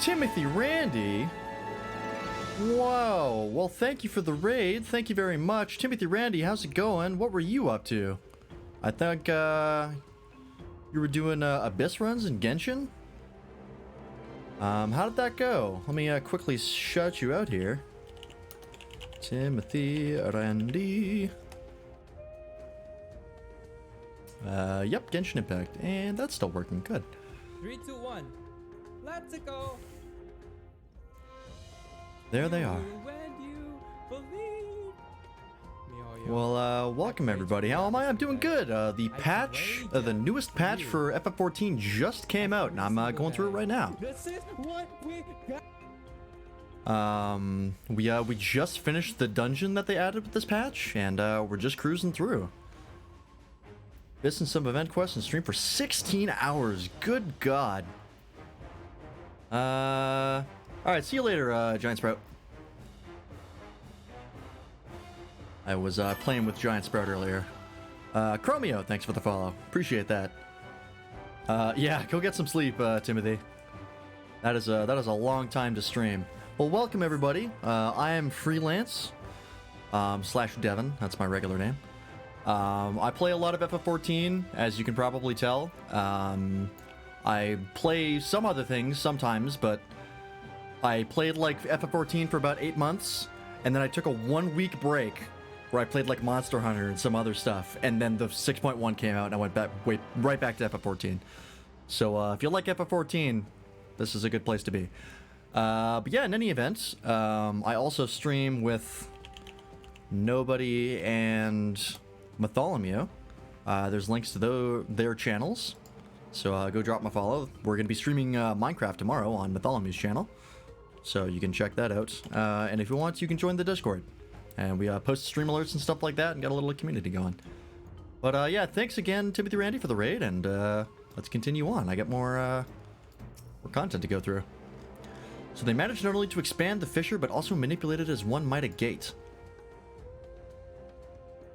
Timothy Randy? Wow. Well, thank you for the raid. Thank you very much. Timothy Randy, how's it going? What were you up to? I think, you were doing, Abyss runs in Genshin? How did that go? Let me, quickly shout you out here. Timothy Randy. Yep, Genshin Impact. And that's still working. Good.
3, 2, 1. Let's go.
There they are. Well, welcome everybody. How am I? I'm doing good. The patch, the newest patch for FF14 just came out, and I'm going through it right now.
This is what we got.
We just finished the dungeon that they added with this patch, and we're just cruising through. This and some event quests and stream for 16 hours. Good God. Alright, see you later, Giant Sprout. I was playing with Giant Sprout earlier. Chromio, thanks for the follow. Appreciate that. Yeah, go get some sleep, Timothy. That is a long time to stream. Well, welcome everybody. I am Freelance / Devin. That's my regular name. I play a lot of FF14, as you can probably tell. I play some other things sometimes, but I played like FF14 for about 8 months, and then I took a 1-week break where I played like Monster Hunter and some other stuff, and then the 6.1 came out and I went back, right back to FF14. So if you like FF14, this is a good place to be. But yeah, in any event, I also stream with Nobody and Mytholomew. There's links to their channels. So go drop my follow. We're going to be streaming Minecraft tomorrow on Mytholomew's channel. So you can check that out. And if you want, you can join the Discord. And we post stream alerts and stuff like that and got a little community going. But yeah, thanks again, Timothy Randy, for the raid. And let's continue on. I got more content to go through. So they managed not only to expand the fissure, but also manipulate it as one might a gate.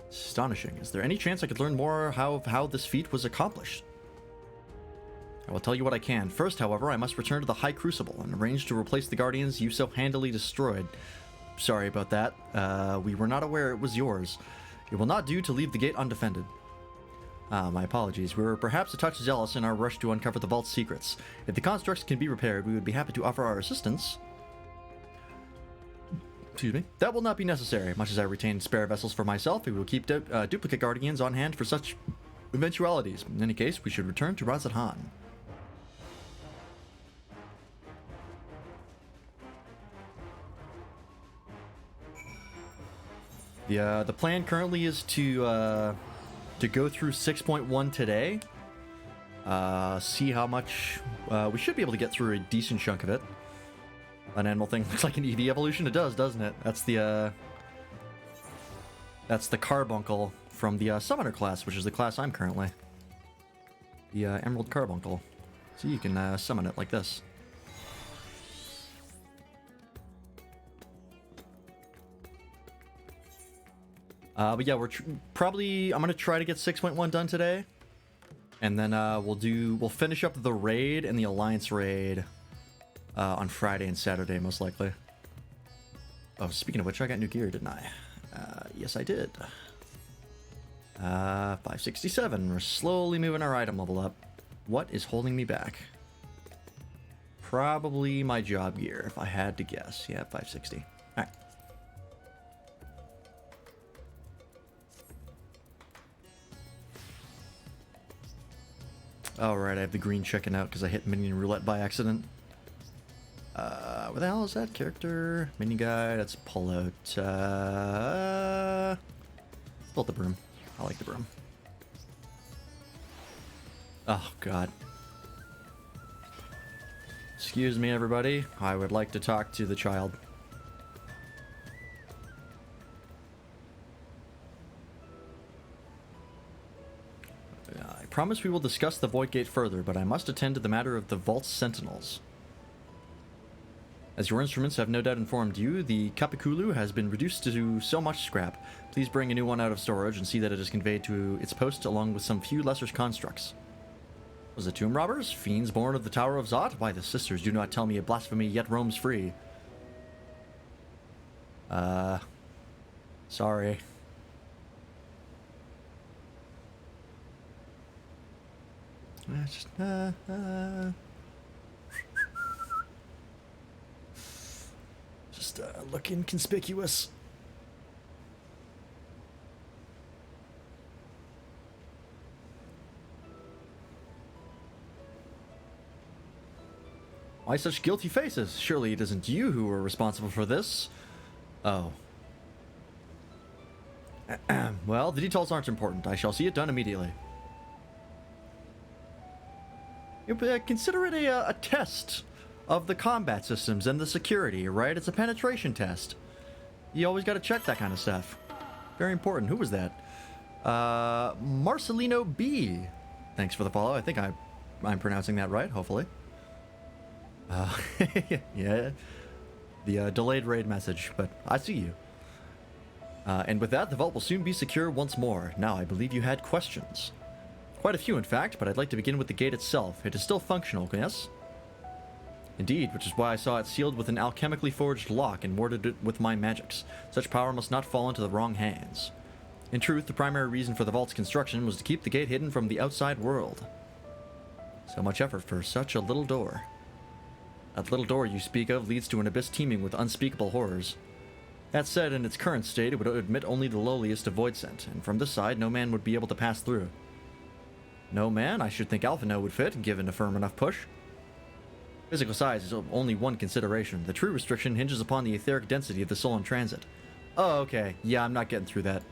Astonishing. Is there any chance I could learn more how this feat was accomplished? I will tell you what I can. First, however, I must return to the High Crucible and arrange to replace the Guardians you so handily destroyed. Sorry about that. We were not aware it was yours. It will not do to leave the gate undefended. My apologies. We were perhaps a touch zealous in our rush to uncover the vault's secrets. If the constructs can be repaired, we would be happy to offer our assistance. Excuse me. That will not be necessary. Much as I retain spare vessels for myself, we will keep duplicate guardians on hand for such eventualities. In any case, we should return to Razat Han. The plan currently is to go through 6.1 today. See how much we should be able to get through a decent chunk of it. An animal thing looks like an EV evolution. It does, doesn't it? That's the carbuncle from the summoner class, which is the class I'm currently. The emerald carbuncle. So you can summon it like this. But yeah, we're probably I'm gonna try to get 6.1 done today, and then we'll finish up the raid and the alliance raid on Friday and Saturday most likely. Oh, speaking of which, I got new gear, didn't I? Yes, I did. 567. We're slowly moving our item level up. What is holding me back? Probably my job gear, if I had to guess. Yeah, 560. All right. Alright, I have the green checking out because I hit minion roulette by accident. Where the hell is that character? Minion guy, that's pull out. Pull out the broom. I like the broom. Oh, God. Excuse me, everybody. I would like to talk to the child. I promise we will discuss the Void Gate further, but I must attend to the matter of the Vault's Sentinels. As your instruments have no doubt informed you, the Kapikulu has been reduced to so much scrap. Please bring a new one out of storage and see that it is conveyed to its post along with some few lesser constructs. Was it tomb robbers? Fiends born of the Tower of Zot? Why, the sisters do not tell me a blasphemy yet roams free. Sorry. Just, looking conspicuous. Why such guilty faces? Surely it isn't you who were responsible for this. Oh. Well, the details aren't important. I shall see it done immediately. Consider it a test of the combat systems and the security, right? It's a penetration test. You always got to check that kind of stuff. Very important. Who was that? Marcelino B. Thanks for the follow. I think I'm pronouncing that right, hopefully. Yeah. The delayed raid message, but I see you. And with that, the vault will soon be secure once more. Now, I believe you had questions. Quite a few, in fact, but I'd like to begin with the gate itself. It is still functional, yes? Indeed, which is why I saw it sealed with an alchemically forged lock and warded it with my magics. Such power must not fall into the wrong hands. In truth, the primary reason for the vault's construction was to keep the gate hidden from the outside world. So much effort for such a little door. That little door you speak of leads to an abyss teeming with unspeakable horrors. That said, in its current state, it would admit only the lowliest of void scent, and from this side, no man would be able to pass through. No man? I should think Alphino would fit, given a firm enough push. Physical size is only one consideration. The true restriction hinges upon the etheric density of the soul in transit. Oh, okay. Yeah, I'm not getting through that.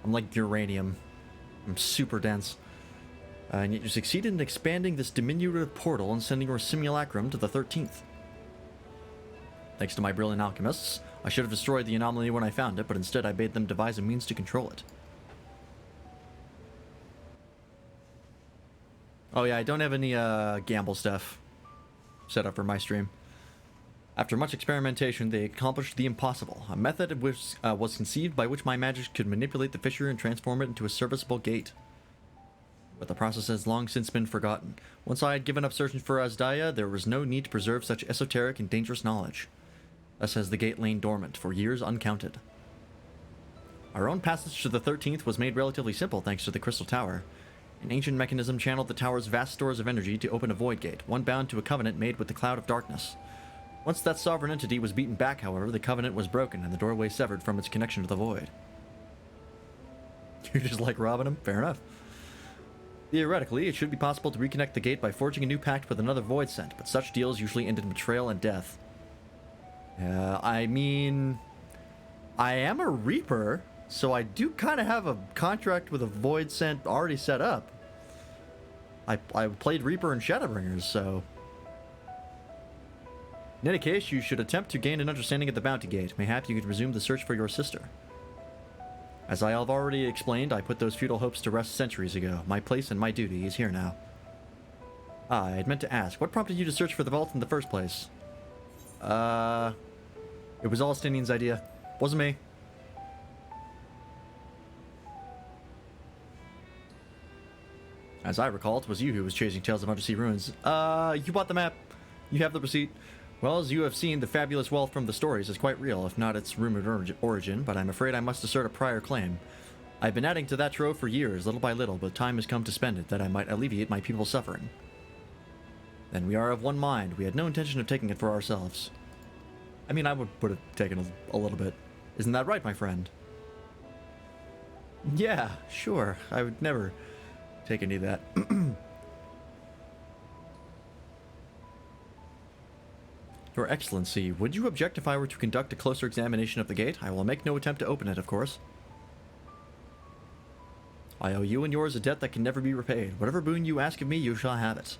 I'm like uranium. I'm super dense. And yet you succeeded in expanding this diminutive portal and sending your simulacrum to the 13th. Thanks to my brilliant alchemists, I should have destroyed the anomaly when I found it, but instead I bade them devise a means to control it. Oh yeah, I don't have any gamble stuff set up for my stream. After much experimentation, they accomplished the impossible, a method which was conceived by which my magic could manipulate the fissure and transform it into a serviceable gate. But the process has long since been forgotten. Once I had given up searching for Azdaia, there was no need to preserve such esoteric and dangerous knowledge. Thus has the gate lain dormant for years uncounted. Our own passage to the 13th was made relatively simple thanks to the Crystal Tower. An ancient mechanism channeled the tower's vast stores of energy to open a void gate, one bound to a covenant made with the Cloud of Darkness. Once that sovereign entity was beaten back, however, the covenant was broken and the doorway severed from its connection to the void. You just like robbing him? Fair enough. Theoretically, it should be possible to reconnect the gate by forging a new pact with another void sent, but such deals usually end in betrayal and death. I mean, I am a Reaper, so I do kind of have a contract with a void sent already set up. I played Reaper and Shadowbringers, so... In any case, you should attempt to gain an understanding of the Bounty Gate. Mayhap you could resume the search for your sister. As I have already explained, I put those futile hopes to rest centuries ago. My place and my duty is here now. I had meant to ask, what prompted you to search for the vault in the first place? It was Alstinian's idea. Wasn't me. As I recall, it was you who was chasing Tales of Undersea Ruins. You bought the map. You have the receipt. Well, as you have seen, the fabulous wealth from the stories is quite real, if not its rumored origin, but I'm afraid I must assert a prior claim. I've been adding to that trove for years, little by little, but time has come to spend it, that I might alleviate my people's suffering. Then we are of one mind. We had no intention of taking it for ourselves. I mean, I would have taken a little bit. Isn't that right, my friend? Yeah, sure. I would never take any of that. Your Excellency, would you object if I were to conduct a closer examination of the gate? I will make no attempt to open it, of course. I owe you and yours a debt that can never be repaid. Whatever boon you ask of me, you shall have it.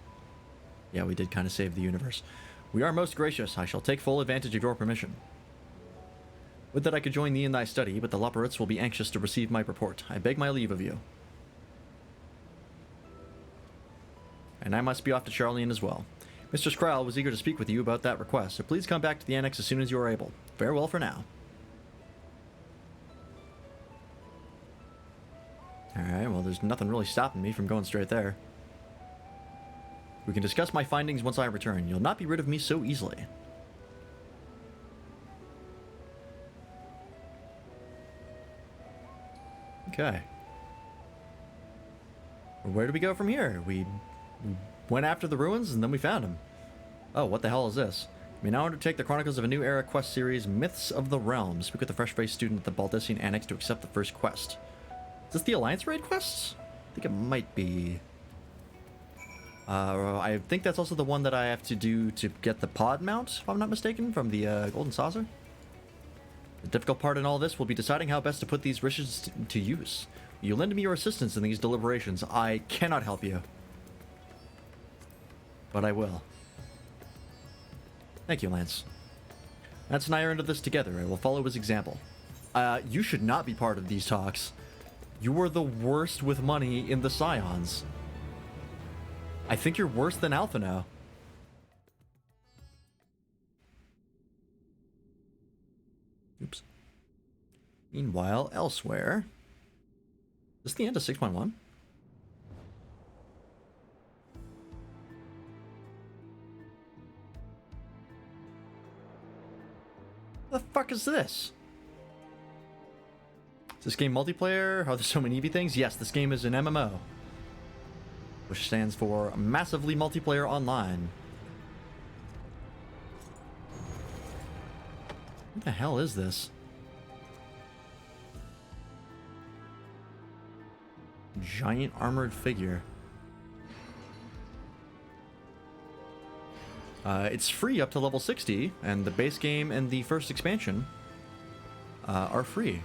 Yeah, we did kind of save the universe. We are most gracious. I shall take full advantage of your permission. Would that I could join thee in thy study, but the Loporrits will be anxious to receive my report. I beg my leave of you. And I must be off to Charlian as well. Mr. Skral was eager to speak with you about that request, so please come back to the annex as soon as you are able. Farewell for now. Alright, well, there's nothing really stopping me from going straight there. We can discuss my findings once I return. You'll not be rid of me so easily. Okay. Where do we go from here? We went after the ruins and then we found them. Oh, what the hell is this? We now undertake the Chronicles of a New Era quest series, Myths of the Realm. Speak with the fresh-faced student at the Baldessian Annex to accept the first quest. Is this the Alliance raid quests? I think it might be. I think that's also the one that I have to do to get the pod mount, if I'm not mistaken, from the Golden Saucer. The difficult part in all this will be deciding how best to put these riches to use. You lend me your assistance in these deliberations. I cannot help you. But I will. Thank you, Lance. Lance and I are into this together. I will follow his example. You should not be part of these talks. You are the worst with money in the Scions. I think you're worse than Alpha now. Oops. Meanwhile, elsewhere... Is this the end of 6.1? The fuck is this? Is this game multiplayer? Are there so many EV things? Yes, this game is an MMO. Which stands for Massively Multiplayer Online. What the hell is this? Giant armored figure. It's free up to level 60, and the base game and the first expansion are free.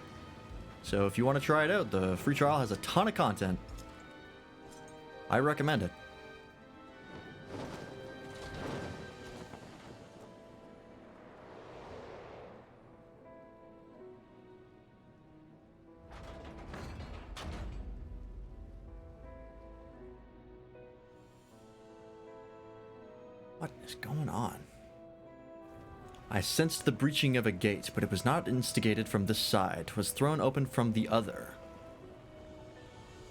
So if you want to try it out, the free trial has a ton of content. I recommend it. What is going on? I sensed the breaching of a gate, but it was not instigated from this side. It was thrown open from the other.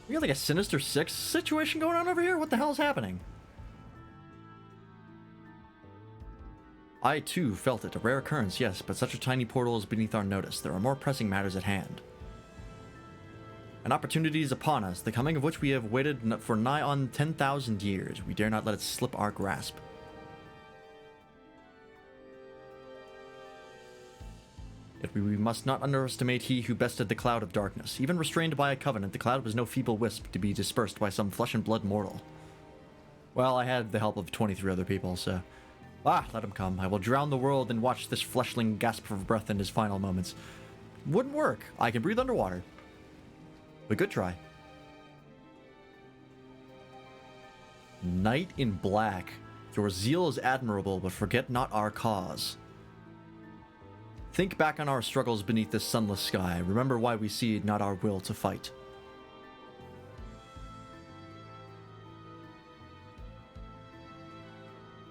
We got like a Sinister Six situation going on over here? What the hell is happening? I too felt it. A rare occurrence, yes, but such a tiny portal is beneath our notice. There are more pressing matters at hand. An opportunity is upon us, the coming of which we have waited for nigh on 10,000 years. We dare not let it slip our grasp. Yet we must not underestimate he who bested the cloud of darkness. Even restrained by a covenant, the cloud was no feeble wisp to be dispersed by some flesh and blood mortal. Well, I had the help of 23 other people, so... Ah, let him come. I will drown the world and watch this fleshling gasp for breath in his final moments. Wouldn't work. I can breathe underwater. But good try. Knight in black. Your zeal is admirable, but forget not our cause. Think back on our struggles beneath this sunless sky. Remember why we cede not our will to fight.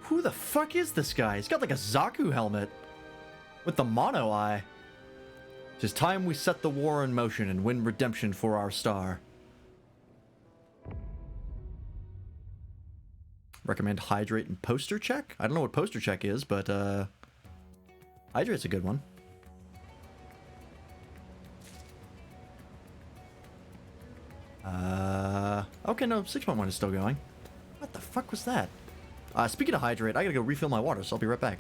Who the fuck is this guy? He's got like a Zaku helmet with the mono eye. It is time we set the war in motion and win redemption for our star. Recommend hydrate and poster check? I don't know what poster check is, but hydrate's a good one. Okay, no, 6.1 is still going. What the fuck was that? Speaking of hydrate, I gotta go refill my water, so I'll be right back.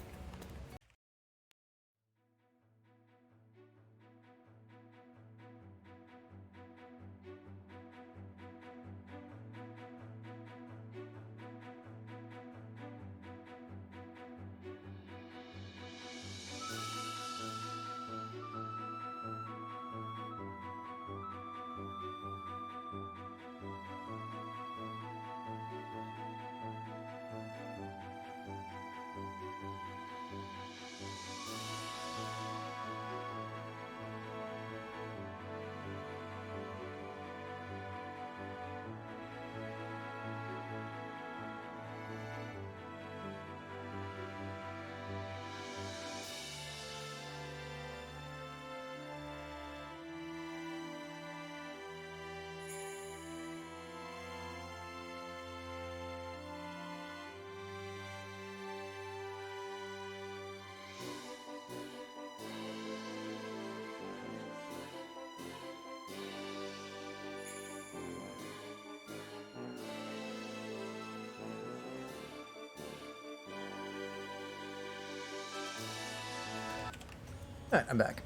Alright, I'm back.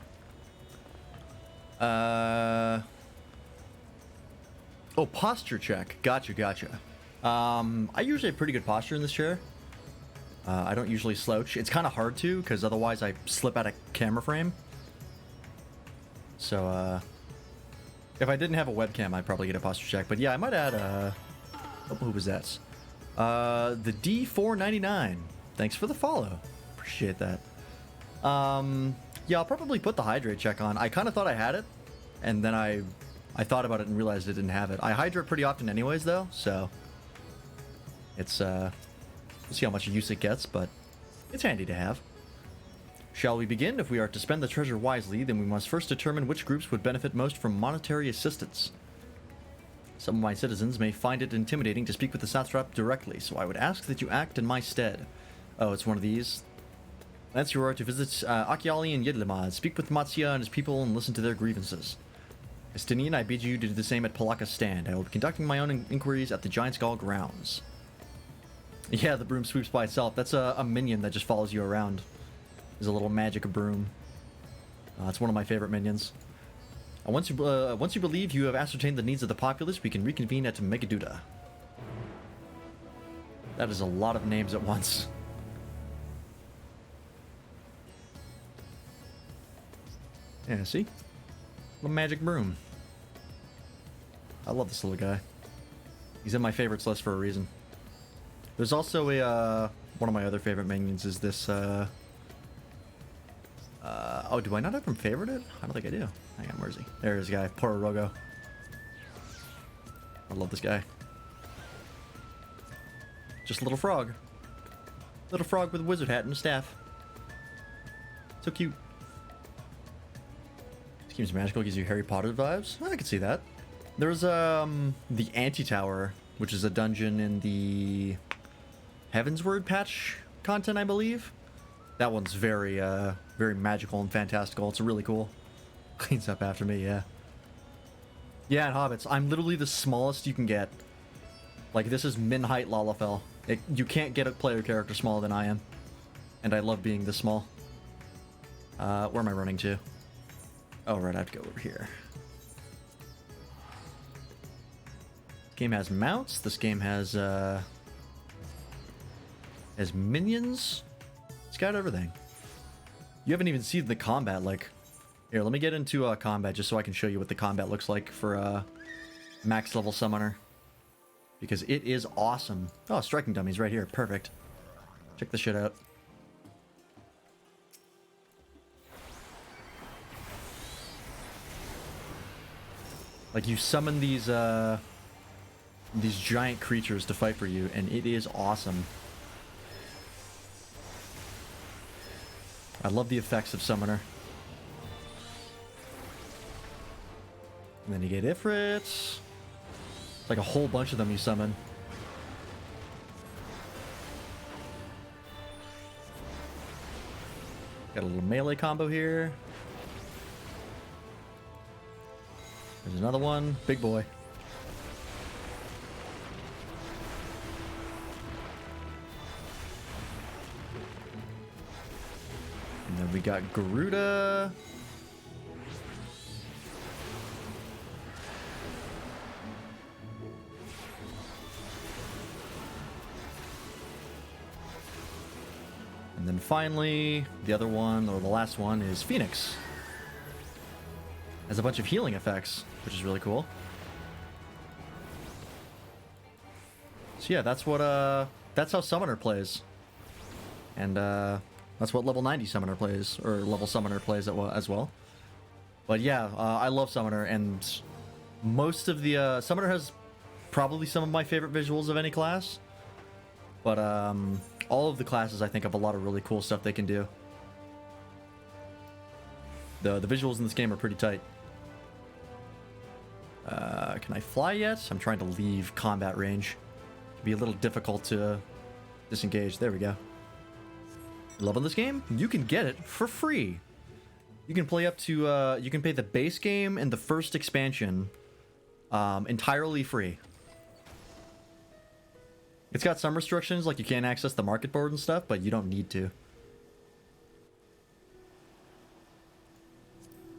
Oh, posture check. Gotcha. I usually have pretty good posture in this chair. I don't usually slouch. It's kind of hard to, because otherwise I slip out of camera frame. So, if I didn't have a webcam, I'd probably get a posture check. But yeah, I might add, oh, who was that? The D499. Thanks for the follow. Appreciate that. Yeah, I'll probably put the hydrate check on. I kind of thought I had it, and then I thought about it and realized I didn't have it. I hydrate pretty often anyways, though, so it's, we'll see how much use it gets, but it's handy to have. Shall we begin? If we are to spend the treasure wisely, then we must first determine which groups would benefit most from monetary assistance. Some of my citizens may find it intimidating to speak with the satrap directly, so I would ask that you act in my stead. Oh, it's one of these. Lance, you are to visit Akiali and Yidlimad, speak with Matsuya and his people, and listen to their grievances. Estinian, I bid you to do the same at Palaka's stand. I will be conducting my own inquiries at the Giant Skull grounds. Yeah, the broom sweeps by itself. That's a minion that just follows you around. There's a little magic broom. It's one of my favorite minions. Once you believe you have ascertained the needs of the populace, we can reconvene at Megaduda. That is a lot of names at once. Yeah, see? Little magic broom. I love this little guy. He's in my favorites list for a reason. There's also a, one of my other favorite minions is this, oh, do I not have him favorited? I don't think I do. Hang on, where's he? There's the guy, Pororogo. I love this guy. Just a little frog. Little frog with a wizard hat and a staff. So cute. Seems magical, gives you Harry Potter vibes. I can see that. There's the Anti-Tower, which is a dungeon in the Heavensward patch content, I believe. That one's very very magical and fantastical. It's really cool. Cleans up after me, yeah. Yeah, and hobbits. I'm literally the smallest you can get. Like, this is min height Lalafell. You can't get a player character smaller than I am. And I love being this small. Where am I running to? Oh, right, I have to go over here. This game has mounts. This game has minions. It's got everything. You haven't even seen the combat, like... Here, let me get into combat just so I can show you what the combat looks like for max level summoner. Because it is awesome. Oh, striking dummies right here. Perfect. Check this shit out. Like, you summon these giant creatures to fight for you, and it is awesome. I love the effects of summoner. And then you get Ifrits. It's like a whole bunch of them you summon. Got a little melee combo here. There's another one. Big boy. And then we got Garuda. And then finally, the other one, or the last one, is Phoenix. Has a bunch of healing effects, which is really cool. So yeah, that's how Summoner plays. And that's what level 90 Summoner plays, or level Summoner plays as well. But yeah, I love Summoner, and most of the... Summoner has probably some of my favorite visuals of any class. But all of the classes, I think, have a lot of really cool stuff they can do. The visuals in this game are pretty tight. Can I fly yet? I'm trying to leave combat range. It'd be a little difficult to disengage. There we go. Loving this game? You can get it for free. You can play up to, you can pay the base game and the first expansion entirely free. It's got some restrictions, like you can't access the market board and stuff, but you don't need to.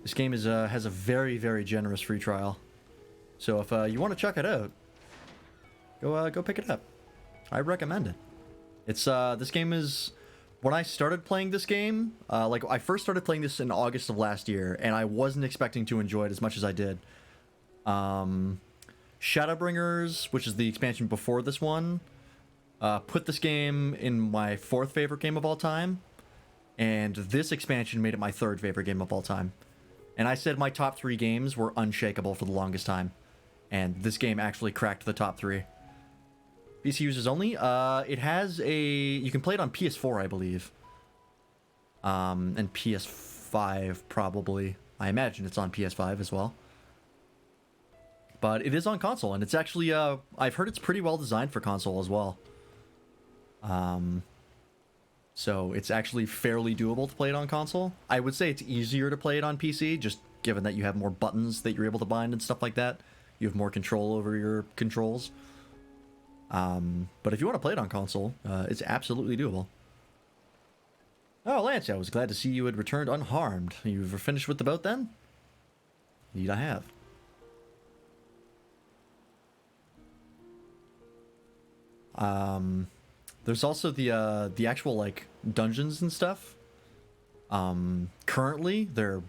This game is has a very, very generous free trial. So if you want to check it out, go pick it up. I recommend it. It's this game is... When I started playing this game, like I first started playing this in August of last year, and I wasn't expecting to enjoy it as much as I did. Shadowbringers, which is the expansion before this one, put this game in my 4th favorite game of all time, and this expansion made it my 3rd favorite game of all time. And I said my top 3 games were unshakable for the longest time, and this game actually cracked the top 3. PC users only. It has a... You can play it on PS4, I believe. And PS5, probably. I imagine it's on PS5 as well. But it is on console, and it's actually... I've heard it's pretty well designed for console as well. So it's actually fairly doable to play it on console. I would say it's easier to play it on PC, just given that you have more buttons that you're able to bind and stuff like that. You have more control over your controls. But if you want to play it on console, it's absolutely doable. Oh, Lance, I was glad to see you had returned unharmed. You've finished with the boat then? Indeed I have. There's also the actual, like, dungeons and stuff. Currently, they're,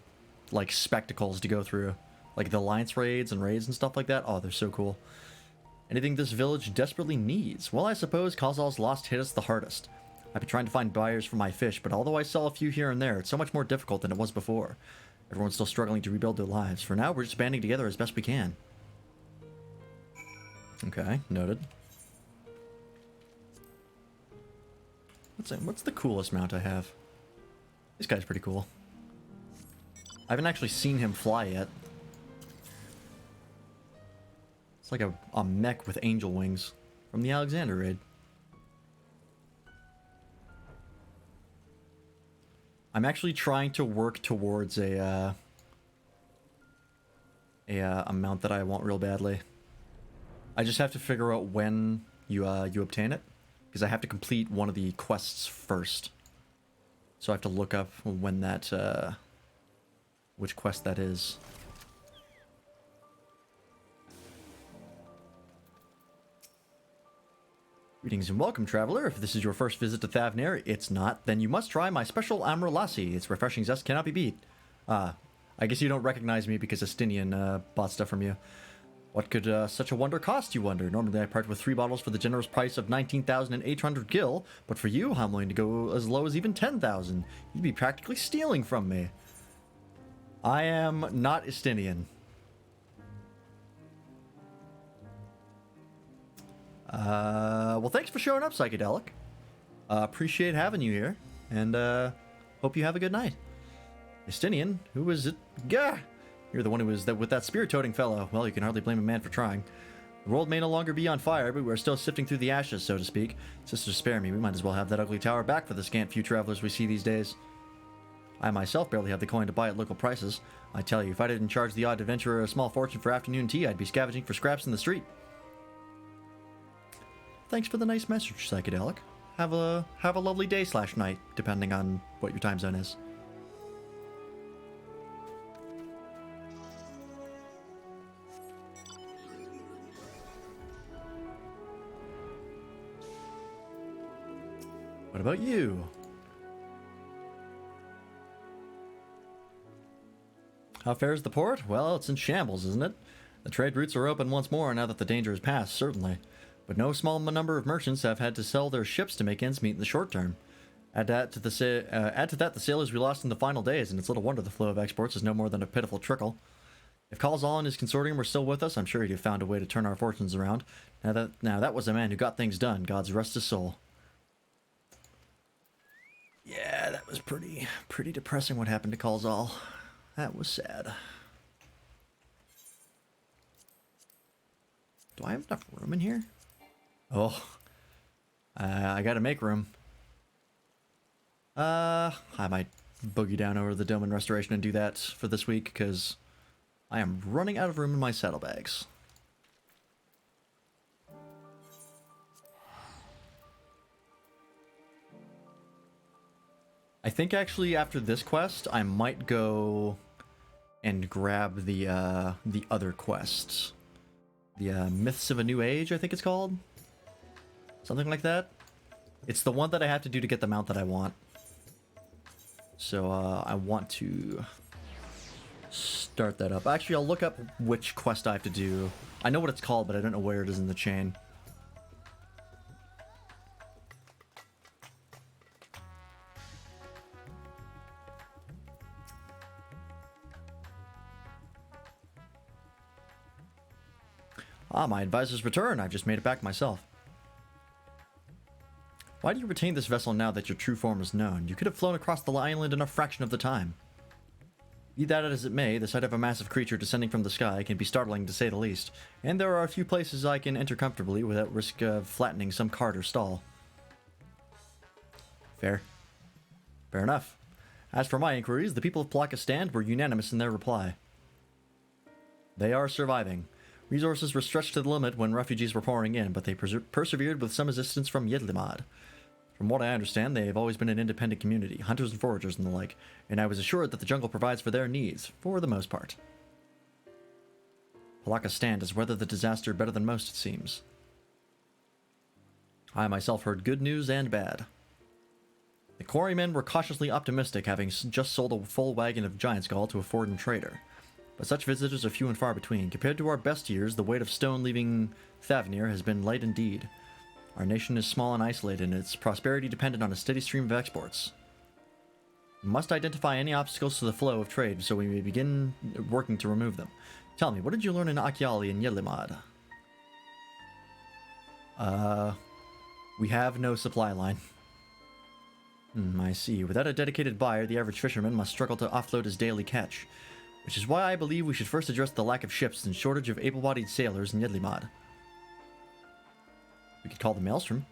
like, spectacles to go through. Like, the Alliance raids and stuff like that. Oh, they're so cool. Anything this village desperately needs? Well, I suppose Khazal's Lost hit us the hardest. I've been trying to find buyers for my fish, but although I sell a few here and there, it's so much more difficult than it was before. Everyone's still struggling to rebuild their lives. For now, we're just banding together as best we can. Okay, noted. What's the coolest mount I have? This guy's pretty cool. I haven't actually seen him fly yet. It's like a mech with angel wings from the Alexander raid. I'm actually trying to work towards a a mount that I want real badly. I just have to figure out when you obtain it, because I have to complete one of the quests first. So I have to look up when that which quest that is. Greetings and welcome, traveler. If this is your first visit to Thavnir, it's not, then you must try my special Amrelasi. Its refreshing zest cannot be beat. I guess you don't recognize me because Estinian bought stuff from you. What could such a wonder cost, you wonder? Normally I part with 3 bottles for the generous price of 19,800 gil, but for you, I'm willing to go as low as even 10,000. You'd be practically stealing from me. I am not Estinian. Well, thanks for showing up, Psychedelic. Appreciate having you here, and hope you have a good night. Estinian, who is it? Gah! You're the one who was with that spirit-toting fellow. Well, you can hardly blame a man for trying. The world may no longer be on fire, but we're still sifting through the ashes, so to speak. Sisters, spare me. We might as well have that ugly tower back for the scant few travelers we see these days. I myself barely have the coin to buy at local prices. I tell you, if I didn't charge the odd adventurer a small fortune for afternoon tea, I'd be scavenging for scraps in the street. Thanks for the nice message, Psychedelic. Have a lovely day / night, depending on what your time zone is. What about you? How fares the port? Well, it's in shambles, isn't it? The trade routes are open once more now that the danger is past, certainly. But no small number of merchants have had to sell their ships to make ends meet in the short term. Add to that the sailors we lost in the final days, and it's little wonder the flow of exports is no more than a pitiful trickle. If Kalzal and his consortium were still with us, I'm sure he'd have found a way to turn our fortunes around. Now that was a man who got things done, God's rest his soul. Yeah, that was pretty depressing what happened to Kalzal. That was sad. Do I have enough room in here? Oh, I gotta make room. I might boogie down over to the Dome and Restoration and do that for this week, because I am running out of room in my saddlebags. I think actually after this quest, I might go and grab the other quests. The Myths of a New Age, I think it's called. Something like that. It's the one that I have to do to get the mount that I want. So I want to start that up. Actually, I'll look up which quest I have to do. I know what it's called, but I don't know where it is in the chain. Ah, my advisor's return. I've just made it back myself. Why do you retain this vessel now that your true form is known? You could have flown across the island in a fraction of the time. Be that as it may, the sight of a massive creature descending from the sky can be startling to say the least, and there are a few places I can enter comfortably without risk of flattening some cart or stall. Fair. Fair enough. As for my inquiries, the people of Palakistan were unanimous in their reply. They are surviving. Resources were stretched to the limit when refugees were pouring in, but they persevered with some assistance from Yedlimad. From what I understand, they have always been an independent community, hunters and foragers and the like, and I was assured that the jungle provides for their needs, for the most part. Palakistan has weathered the disaster better than most, it seems. I myself heard good news and bad. The quarrymen were cautiously optimistic, having just sold a full wagon of giant skull to a foreign trader. But such visitors are few and far between. Compared to our best years, the weight of stone leaving Thavnir has been light indeed. Our nation is small and isolated, and its prosperity dependent on a steady stream of exports. We must identify any obstacles to the flow of trade so we may begin working to remove them. Tell me, what did you learn in Akyali and Yedlimad? We have no supply line. I see. Without a dedicated buyer, the average fisherman must struggle to offload his daily catch. Which is why I believe we should first address the lack of ships and shortage of able-bodied sailors in Yedlimad. We could call the Maelstrom.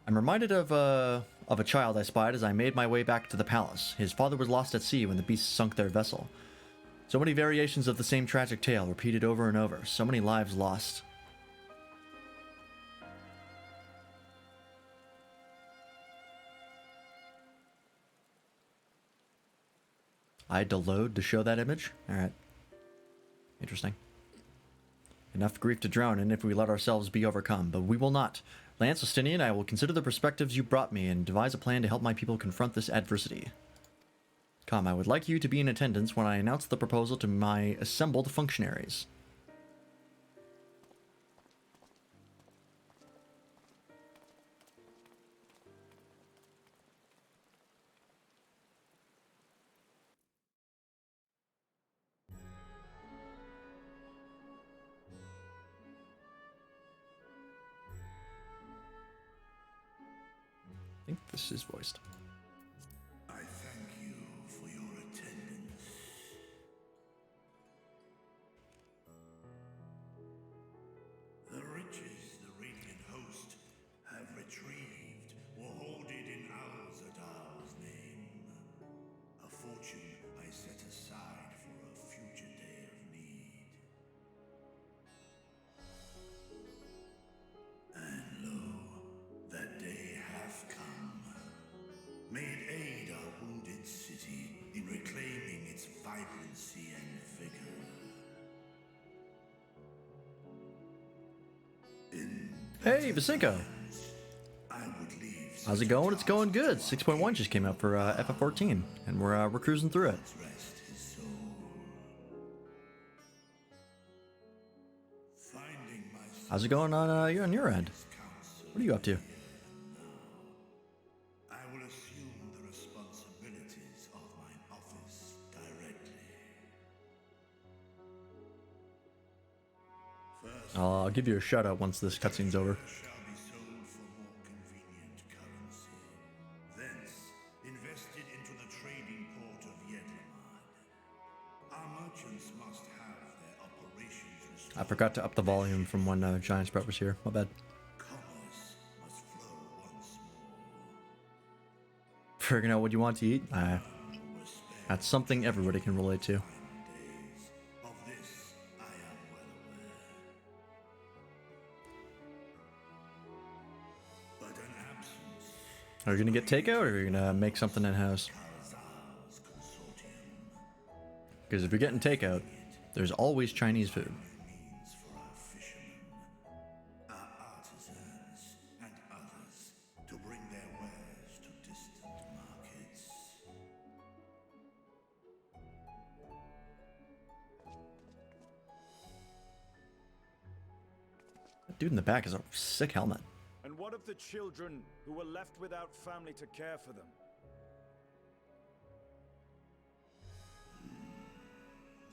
I'm reminded of a child I spied as I made my way back to the palace. His father was lost at sea when the beasts sunk their vessel. So many variations of the same tragic tale, repeated over and over. So many lives lost. I had to load to show that image? Alright. Interesting. Enough grief to drown in if we let ourselves be overcome, but we will not. Lance, Justinian, I will consider the perspectives you brought me and devise a plan to help my people confront this adversity. Come, I would like you to be in attendance when I announce the proposal to my assembled functionaries. I think this is voiced.
I thank you for your attendance. The riches the Radiant Host have retrieved were hoarded in Al-Zadal's name. A fortune I set aside for a future day of need. And lo, that day hath come. Made aid our wounded city in reclaiming its vibrancy and vigor.
Hey, Vasinko! How's it going? It's going good. 6.1 just came out for FF14, and we're cruising through it. How's it going on your end? What are you up to?
I will assume the responsibilities of mine office directly.
I'll give you a shout out once this cutscene's over.
Shall be sold for more convenient currency. Thence, invested into the trading port of Yedlamad. Our merchants must have their operations restored.
I forgot to up the volume from when Giant Sprout was here. My bad.
Commerce must flow once more.
Figuring out what you want to eat? That's something everybody can relate to.
Of this, I am well aware. But an absence
Are you gonna get takeout, or are you gonna make something in-house?
Karazal's consortium
Because if you're getting takeout, there's always Chinese food.
means for our fishermen, our artisans, and others to bring their wares to distant markets.
That dude in the back is a sick helmet.
And what of the children who were left without family to care for them?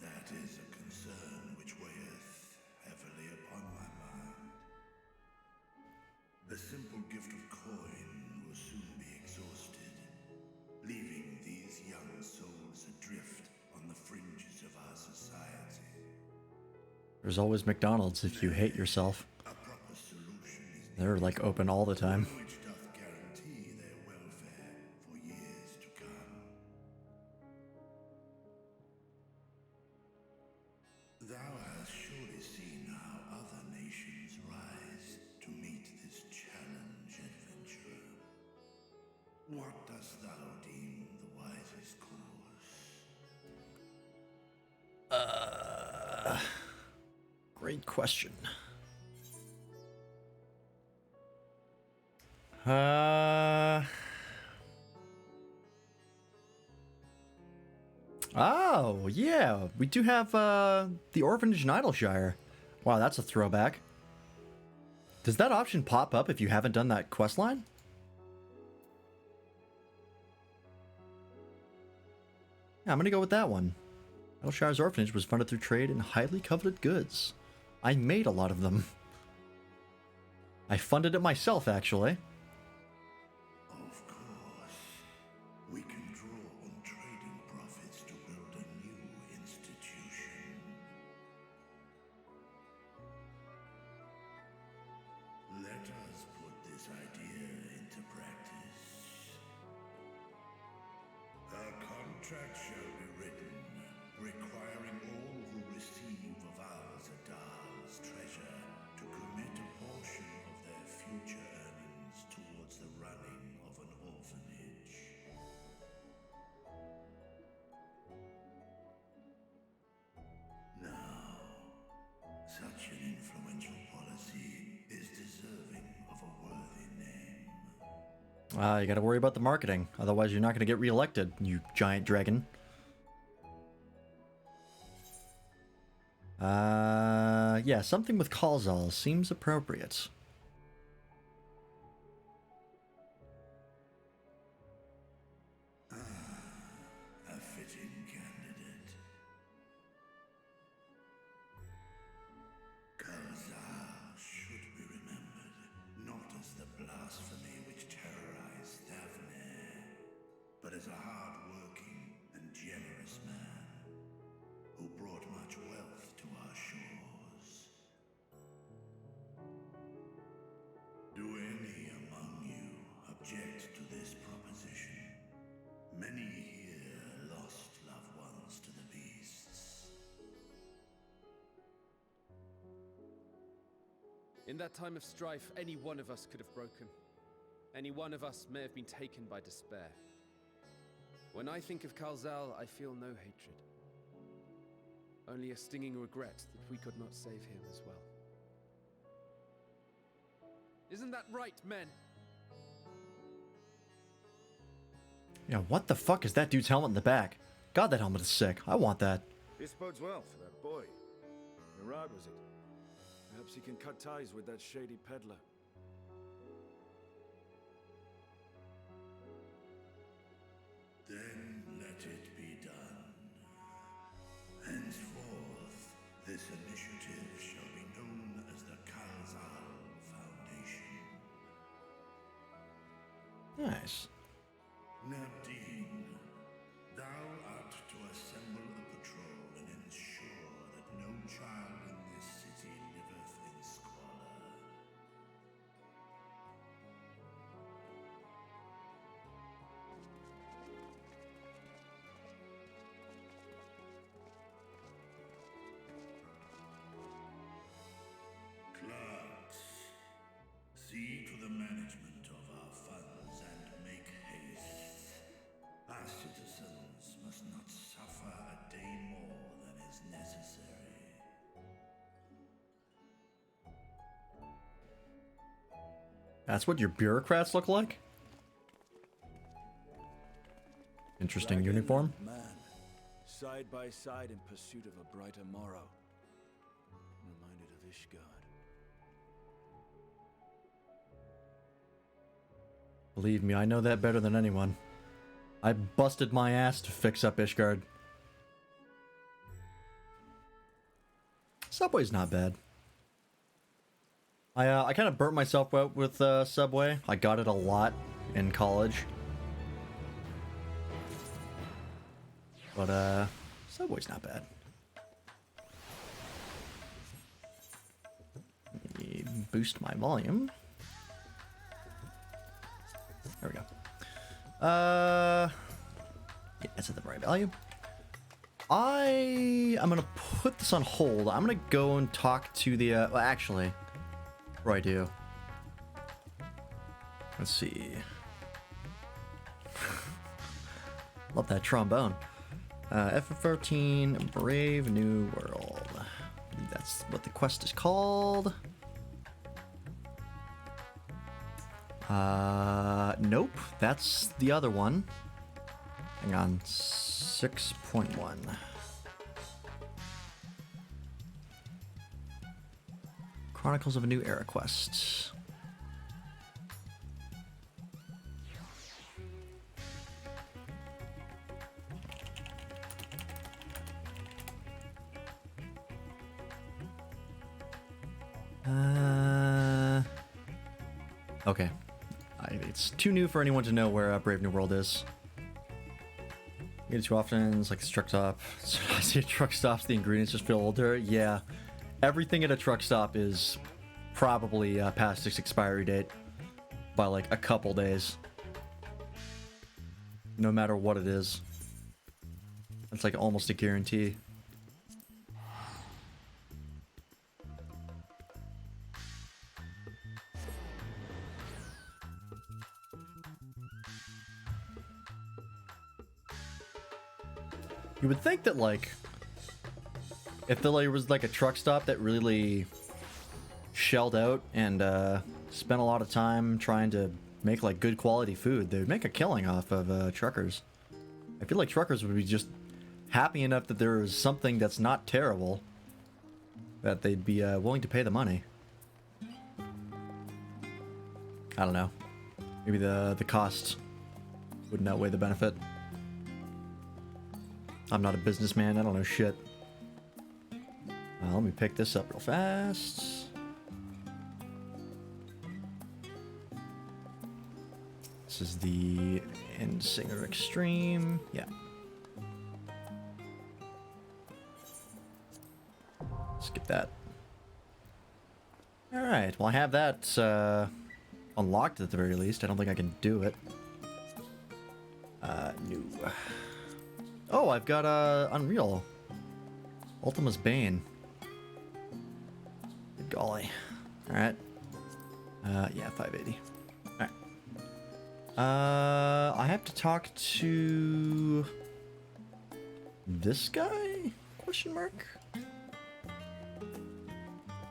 That is a concern which weigheth heavily upon my mind. The simple gift of coin will soon be exhausted, leaving these young souls adrift on the fringes of our society.
There's always McDonald's if you hate yourself.
A proper solution is
They're like open all the time.
which doth guarantee their welfare for years to come. Thou hast surely seen how other nations rise to meet this challenge, adventurer. What dost thou deem the wisest course?
Great question. Oh, yeah. We do have the Orphanage in Idleshire. Wow, that's a throwback. Does that option pop up if you haven't done that quest line? Yeah, I'm gonna go with that one. Idleshire's orphanage was funded through trade in highly coveted goods. I made a lot of them. I funded it myself, actually.
Of course, we can draw on trading profits to build a new institution. Let us put this idea into practice. A contract shall be written, requiring
You gotta worry about the marketing. Otherwise, you're not gonna get reelected, you giant dragon. Yeah, something with Kalzal seems appropriate.
A fitting candidate. Kalzal should be remembered not as the blasphemy which terrorized Daphne, but as a hard-working and generous man who brought much wealth to our shores. Do any among you object to this proposition? Many here lost loved ones to the beasts.
In that time of strife, any one of us could have broken. Any one of us may have been taken by despair. When I think of Kalzal, I feel no hatred. Only a stinging regret that we could not save him as well. Isn't that right, men?
Yeah, what the fuck is that dude's helmet in the back? God, that helmet is sick. I want that.
This bodes well for that boy. Murad, was it? Perhaps he can cut ties with that shady peddler.
Then let it be done. Henceforth, this initiative shall be known as the Kalzal Foundation.
Nice.
Nabdeen, thou art to assemble a patrol and ensure that no child in this city liveth in squalor. Clerks, see to the management of our funds and make haste. Our citizens must not suffer a day more than is necessary.
That's what your bureaucrats look like? Interesting
Dragon
uniform.
and man, side by side in pursuit of a brighter morrow. Reminded of Ishgard.
Believe me, I know that better than anyone. I busted my ass to fix up Ishgard. Subway's not bad. I kind of burnt myself out with Subway. I got it a lot in college. But Subway's not bad. Let me boost my volume. There we go. Yeah, that's at the right value. I'm gonna put this on hold. I'm gonna go and talk to the well, actually, before I do, let's see. Love that trombone. FF13 Brave New World. I believe that's what the quest is called. Nope, that's the other one. Hang on, 6.1. Chronicles of a New Era quest. Okay. It's too new for anyone to know where Brave New World is. You get it too often, it's like a truck stop. So I see a truck stops, the ingredients just feel older. Yeah. Everything at a truck stop is probably past its expiry date by like a couple days. No matter what it is. It's like almost a guarantee. You would think that, like, if there was like a truck stop that really shelled out and spent a lot of time trying to make like good quality food, they would make a killing off of truckers. I feel like truckers would be just happy enough that there is something that's not terrible that they'd be willing to pay the money. I don't know. Maybe the costs wouldn't outweigh the benefit. I'm not a businessman. I don't know shit. Let me pick this up real fast. This is the Endsinger Extreme. Yeah. Skip that. Alright, well I have that unlocked at the very least. I don't think I can do it. No. Oh, I've got Unreal. Ultima's Bane. Good golly. Alright. Yeah, 580. Alright. I have to talk to this guy? Question mark?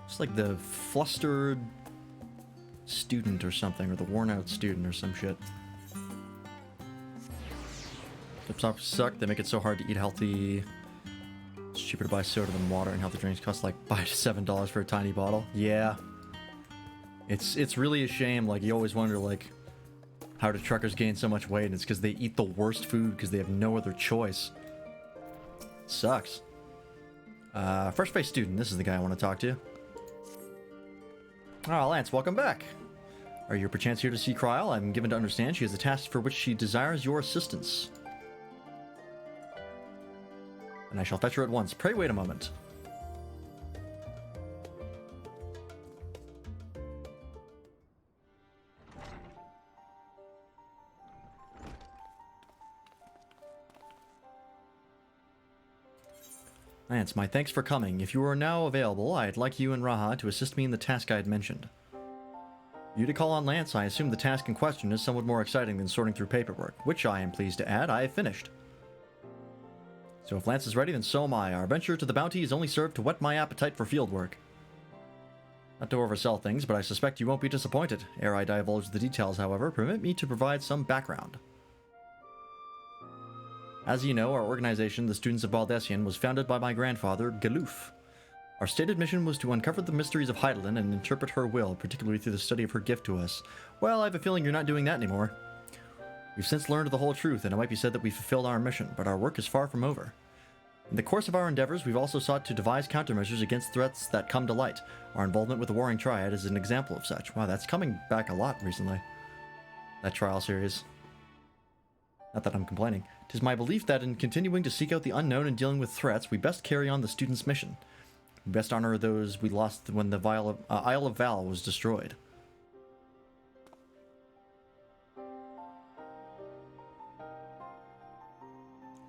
It's like the flustered student or something, or the worn out student or some shit. Tips suck. They make it so hard to eat healthy. It's cheaper to buy soda than water, and healthy drinks cost like $5 to $7 for a tiny bottle. Yeah. It's really a shame. Like, you always wonder, like, how do truckers gain so much weight? And it's because they eat the worst food because they have no other choice. It sucks. Fresh face student. This is the guy I want to talk to. Oh, Lance, welcome back. Are you perchance here to see Kryl? I'm given to understand she has a task for which she desires your assistance. And I shall fetch her at once. Pray wait a moment. Lance, my thanks for coming. If you are now available, I'd like you and Raha to assist me in the task I had mentioned. You to call on Lance, I assume the task in question is somewhat more exciting than sorting through paperwork, which I am pleased to add I have finished. So if Lance is ready, then so am I. Our venture to the bounty is only served to whet my appetite for field work. Not to oversell things, but I suspect you won't be disappointed. Ere I divulge the details, however, permit me to provide some background. As you know, our organization, the Students of Baldessian, was founded by my grandfather, Galuf. Our stated mission was to uncover the mysteries of Heidelin and interpret her will, particularly through the study of her gift to us. Well, I have a feeling you're not doing that anymore. We've since learned the whole truth, and it might be said that we fulfilled our mission, but our work is far from over. In the course of our endeavors, we've also sought to devise countermeasures against threats that come to light. Our involvement with the Warring Triad is an example of such. Wow, that's coming back a lot recently. That trial series. Not that I'm complaining. 'Tis my belief that in continuing to seek out the unknown and dealing with threats, we best carry on the student's mission. We best honor those we lost when the Isle of Val was destroyed.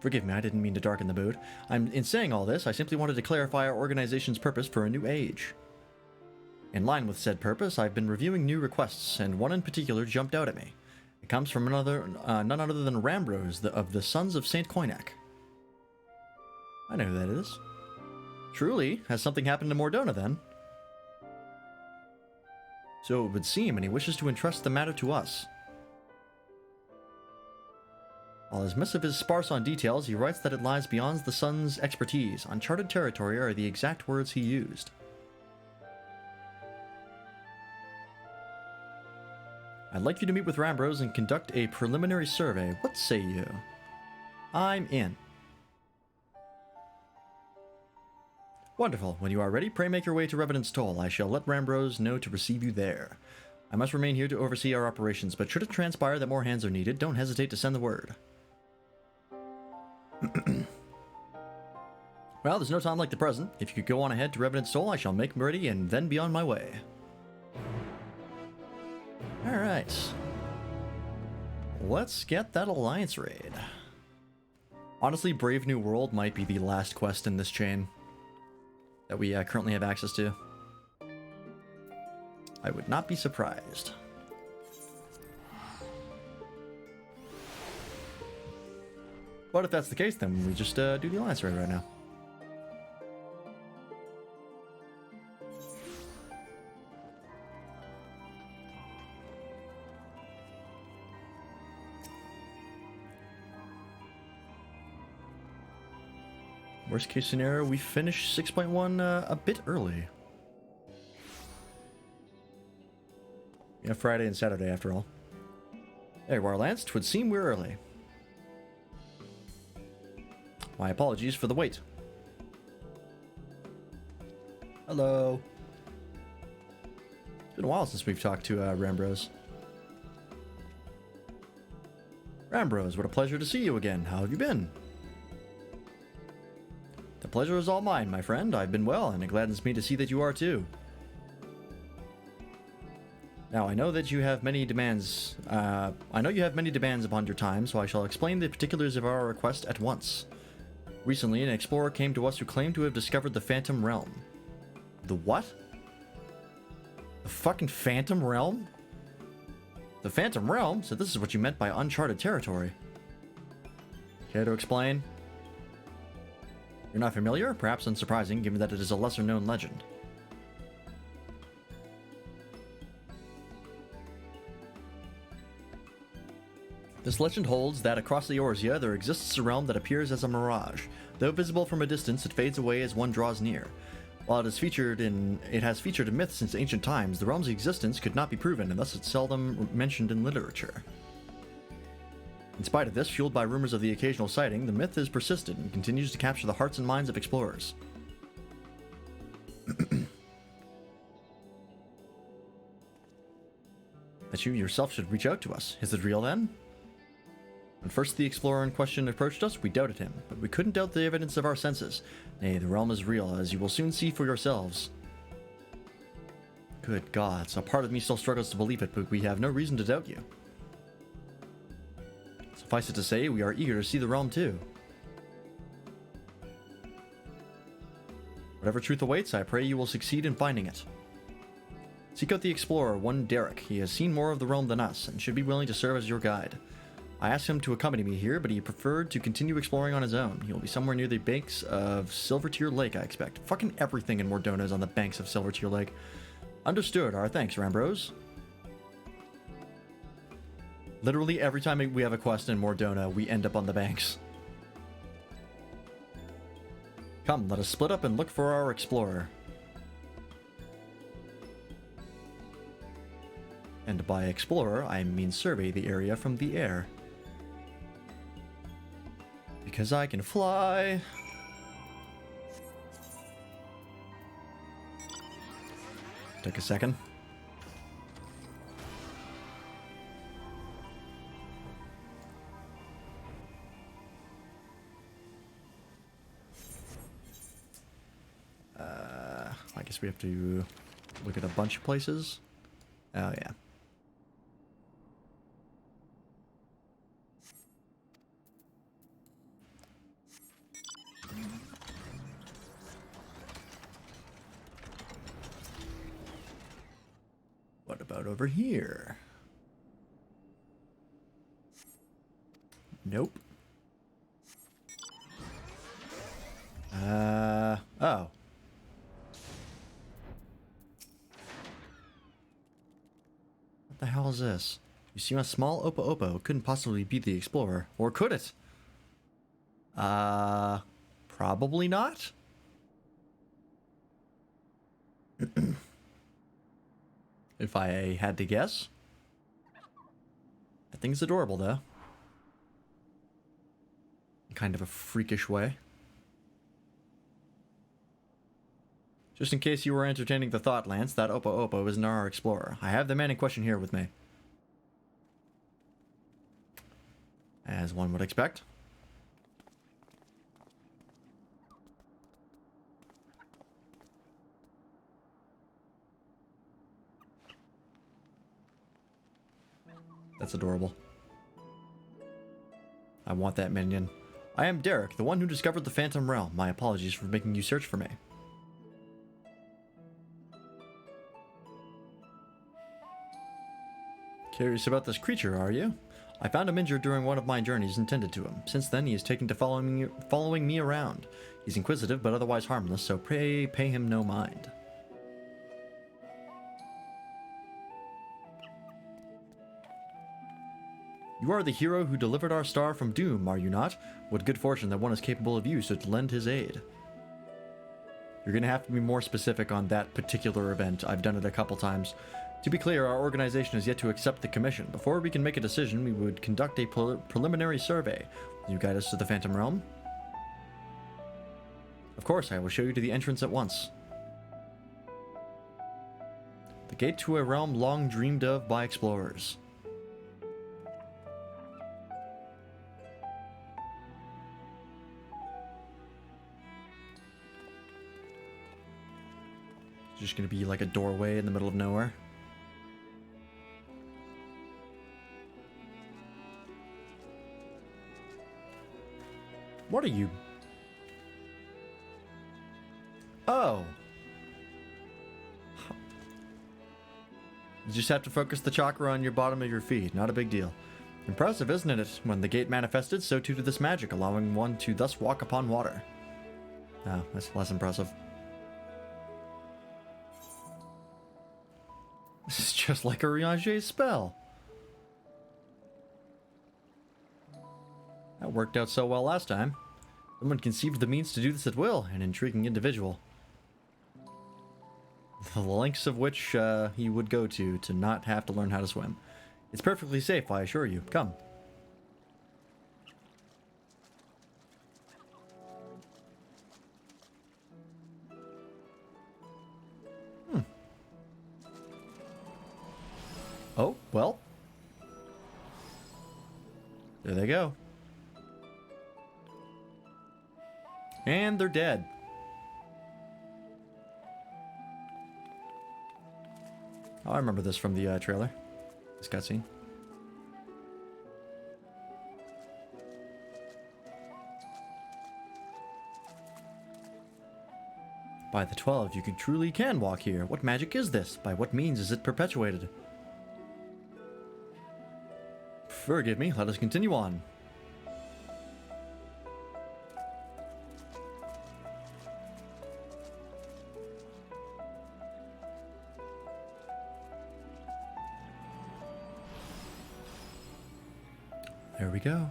Forgive me, I didn't mean to darken the mood. In saying all this, I simply wanted to clarify our organization's purpose for a new age. In line with said purpose, I've been reviewing new requests, and one in particular jumped out at me. It comes from none other than Rambrose, of the Sons of Saint Koinak. I know who that is. Truly, has something happened to Mordona then? So it would seem, and he wishes to entrust the matter to us. While his missive is sparse on details, he writes that it lies beyond the Sun's expertise. Uncharted territory are the exact words he used. I'd like you to meet with Rambrose and conduct a preliminary survey. What say you? I'm in. Wonderful. When you are ready, pray make your way to Revenant's Toll. I shall let Rambrose know to receive you there. I must remain here to oversee our operations, but should it transpire that more hands are needed, don't hesitate to send the word. Well, there's no time like the present. If you could go on ahead to Revenant's Toll, I shall make ready and then be on my way. Alright. Let's get that Alliance raid. Honestly, Brave New World might be the last quest in this chain that we currently have access to. I would not be surprised. But if that's the case, then we just do the Alliance raid right now. Worst case scenario, we finish 6.1 a bit early. Yeah, Friday and Saturday after all. There you are, Lance. 'Twould seem we're early. My apologies for the wait. Hello. It's been a while since we've talked to Rambros. Rambros, what a pleasure to see you again. How have you been? The pleasure is all mine, my friend. I've been well, and it gladdens me to see that you are too. Now, I know that you have many demands. Upon your time, so I shall explain the particulars of our request at once. Recently, an explorer came to us who claimed to have discovered the Phantom Realm. The what? The fucking Phantom Realm? The Phantom Realm? So this is what you meant by uncharted territory. Care to explain? You're not familiar? Perhaps unsurprising, given that it is a lesser-known legend. This legend holds that across the Eorzea there exists a realm that appears as a mirage. Though visible from a distance, it fades away as one draws near. While it has featured in myths since ancient times, the realm's existence could not be proven, and thus it's seldom mentioned in literature. In spite of this, fueled by rumors of the occasional sighting, the myth has persisted and continues to capture the hearts and minds of explorers. That you yourself should reach out to us. Is it real then? When first the explorer in question approached us, we doubted him, but we couldn't doubt the evidence of our senses. Nay, the realm is real, as you will soon see for yourselves. Good gods, a part of me still struggles to believe it, but we have no reason to doubt you. Suffice it to say, we are eager to see the realm too. Whatever truth awaits, I pray you will succeed in finding it. Seek out the explorer, one Derek. He has seen more of the realm than us, and should be willing to serve as your guide. I asked him to accompany me here, but he preferred to continue exploring on his own. He will be somewhere near the banks of Silvertear Lake, I expect. Fucking everything in Mordona is on the banks of Silvertear Lake. Understood. Our thanks, Rambros. Literally every time we have a quest in Mordona, we end up on the banks. Come, let us split up and look for our explorer. And by explorer, I mean survey the area from the air. Because I can fly. Take a second. I guess we have to look at a bunch of places. Oh, yeah. What about over here? Nope. Oh. What the hell is this? You see a small Opo Opo. It couldn't possibly be the explorer. Or could it? Probably not. If I had to guess. That thing's adorable, though. In kind of a freakish way. Just in case you were entertaining the thought, Lance, that Opo Opo isn't our explorer. I have the man in question here with me. As one would expect. That's adorable. I want that minion. I am Derek, the one who discovered the Phantom Realm. My apologies for making you search for me. Curious about this creature, are you? I found him injured during one of my journeys and tended to him. Since then, he has taken to following me around. He's inquisitive, but otherwise harmless, so pray pay him no mind. You are the hero who delivered our star from doom, are you not? What good fortune that one as capable of you should lend his aid. You're gonna have to be more specific on that particular event. I've done it a couple times. To be clear, our organization has yet to accept the commission. Before we can make a decision, we would conduct a preliminary survey. Will you guide us to the Phantom Realm? Of course, I will show you to the entrance at once. The gate to a realm long dreamed of by explorers. It's just gonna be like a doorway in the middle of nowhere. What are you? Oh. You just have to focus the chakra on your bottom of your feet. Not a big deal. Impressive, isn't it? When the gate manifested, so too did this magic, allowing one to thus walk upon water. Oh, that's less impressive. This is just like a Riange's spell. That worked out so well last time. Someone conceived the means to do this at will, an intriguing individual. The lengths of which he would go to not have to learn how to swim. It's perfectly safe, I assure you. Come. Oh, well. There they go. And they're dead. Oh, I remember this from the trailer. This cutscene. By the 12, you truly can walk here. What magic is this? By what means is it perpetuated? Forgive me, let us continue on. There we go.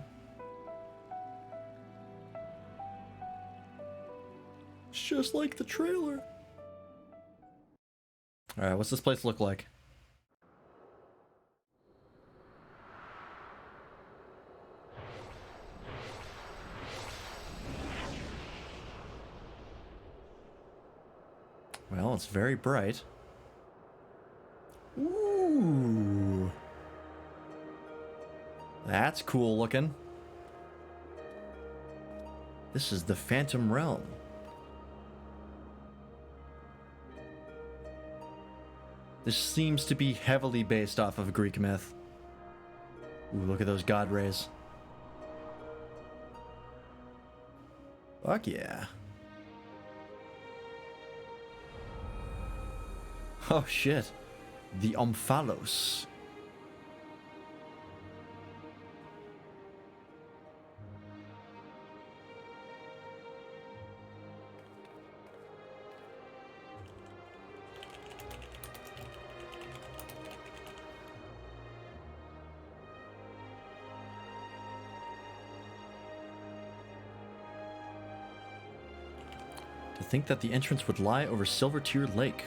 It's just like the trailer. Alright, what's this place look like? Well, it's very bright. Ooh. That's cool looking. This is the Phantom Realm. This seems to be heavily based off of Greek myth. Ooh, look at those god rays. Fuck yeah. Oh shit. The Omphalos. To think that the entrance would lie over Silver Tear Lake.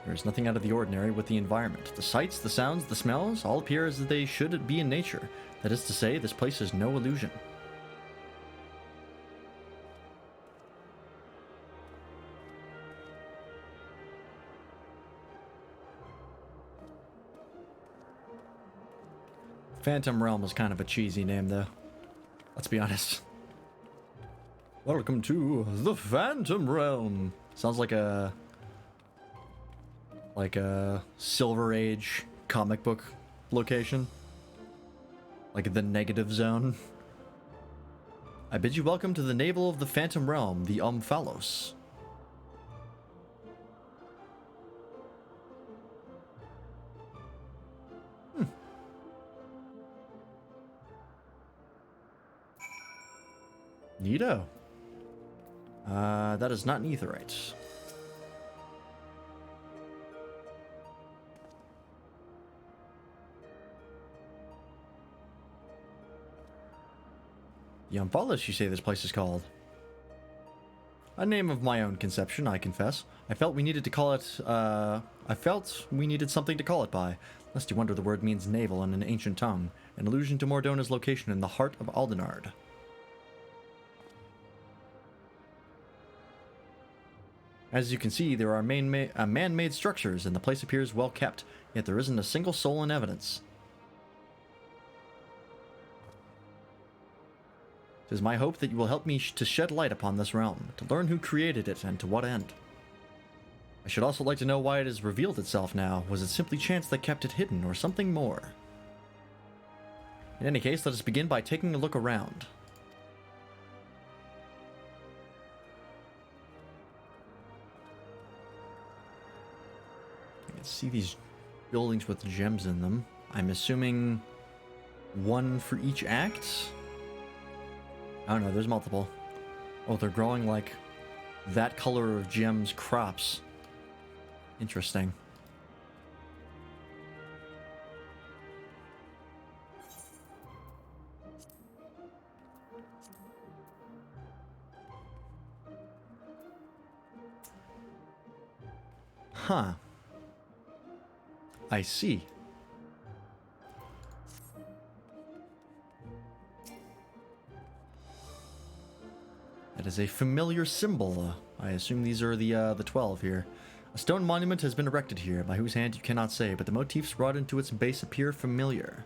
There is nothing out of the ordinary with the environment. The sights, the sounds, the smells, all appear as they should be in nature. That is to say, this place is no illusion. Phantom Realm is kind of a cheesy name, though. Let's be honest. Welcome to the Phantom Realm. Sounds like a Silver Age comic book location. Like the Negative Zone. I bid you welcome to the navel of the Phantom Realm, the Omphalos. Neato. That is not netherite. Yumvalis, you say this place is called? A name of my own conception, I confess. I felt we needed something to call it by. Lest you wonder, the word means navel in an ancient tongue, an allusion to Mordona's location in the heart of Aldenard. As you can see, there are man-made structures, and the place appears well kept, yet there isn't a single soul in evidence. It is my hope that you will help me to shed light upon this realm, to learn who created it and to what end. I should also like to know why it has revealed itself now. Was it simply chance that kept it hidden, or something more? In any case, let us begin by taking a look around. I can see these buildings with gems in them. I'm assuming one for each act? Oh no, there's multiple. Oh, they're growing like that color of gems crops. Interesting. Huh. I see. That is a familiar symbol. I assume these are the 12 here. A stone monument has been erected here, by whose hand you cannot say, but the motifs wrought into its base appear familiar.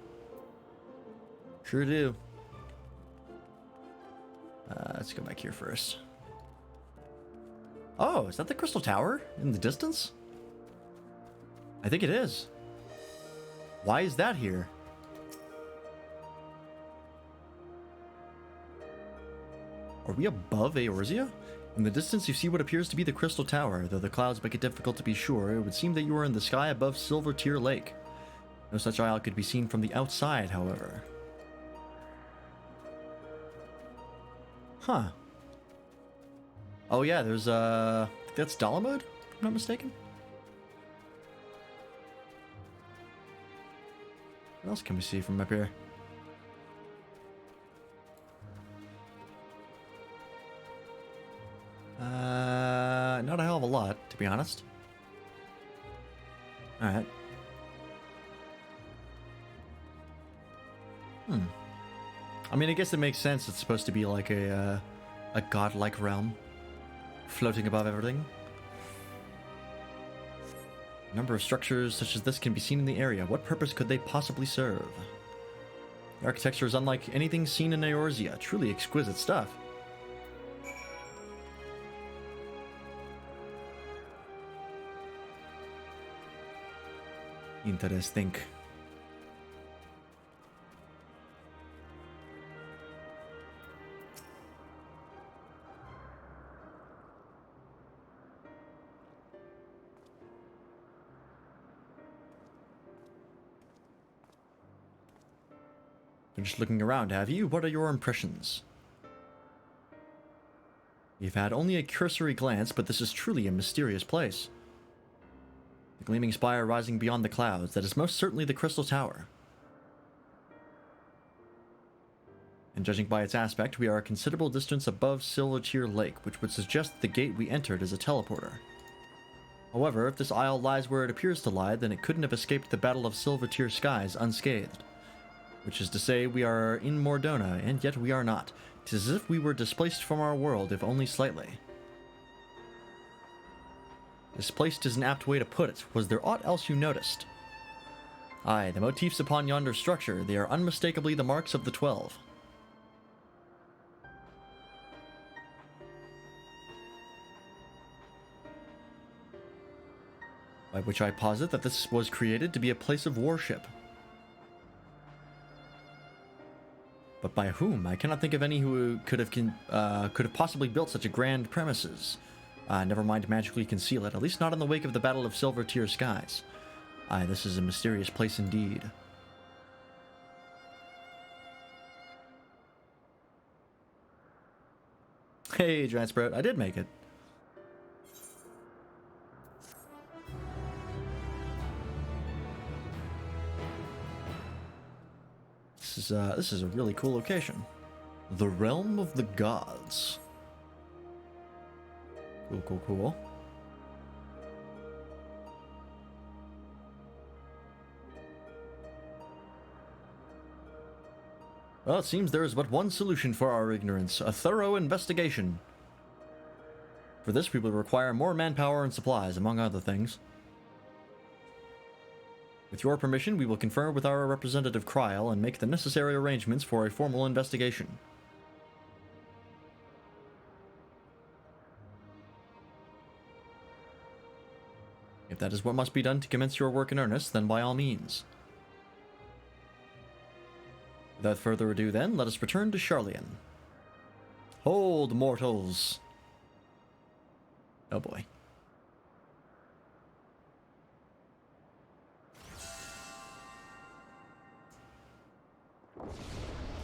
Sure do. Let's go back here first. Oh, is that the Crystal Tower in the distance? I think it is. Why is that here? Are we above Eorzea? In the distance you see what appears to be the Crystal Tower. Though the clouds make it difficult to be sure, it would seem that you are in the sky above Silver Tear Lake. No such isle could be seen from the outside, however. Huh. Oh yeah, there's that's Dalamud, if I'm not mistaken. What else can we see from up here? Not a hell of a lot, to be honest. Alright. I mean, I guess it makes sense. It's supposed to be like a godlike realm, floating above everything. A number of structures such as this can be seen in the area. What purpose could they possibly serve? The architecture is unlike anything seen in Eorzea. Truly exquisite stuff. Interesting. You're just looking around, have you? What are your impressions? You've had only a cursory glance, but this is truly a mysterious place. The gleaming spire rising beyond the clouds, that is most certainly the Crystal Tower. And judging by its aspect, we are a considerable distance above Silver Tear Lake, which would suggest that the gate we entered is a teleporter. However, if this isle lies where it appears to lie, then it couldn't have escaped the Battle of Silver Tear Skies unscathed. Which is to say, we are in Mordona, and yet we are not. 'Tis as if we were displaced from our world, if only slightly. Displaced is an apt way to put it. Was there aught else you noticed? Aye, the motifs upon yonder structure, they are unmistakably the marks of the 12. By which I posit that this was created to be a place of worship. But by whom? I cannot think of any who could have possibly built such a grand premises. Never mind magically conceal it, at least not in the wake of the Battle of Silver Tear Skies. Aye, this is a mysterious place indeed. Hey, Giant Sprout, I did make it. This is a really cool location. The Realm of the Gods. Cool, cool, cool. Well, it seems there is but one solution for our ignorance, a thorough investigation. For this, we will require more manpower and supplies, among other things. With your permission, we will confer with our representative Kryl and make the necessary arrangements for a formal investigation. If that is what must be done to commence your work in earnest, then by all means. Without further ado then, let us return to Sharlayan. Hold, mortals! Oh boy.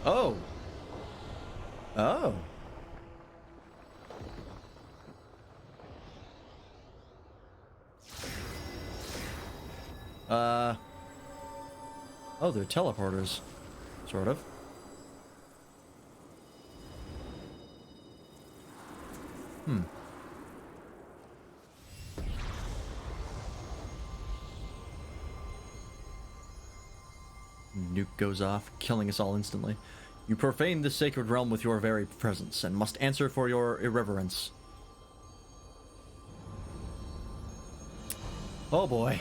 Oh! Oh! Oh, they're teleporters. Sort of. Nuke goes off, killing us all instantly. You profane this sacred realm with your very presence, and must answer for your irreverence. Oh boy.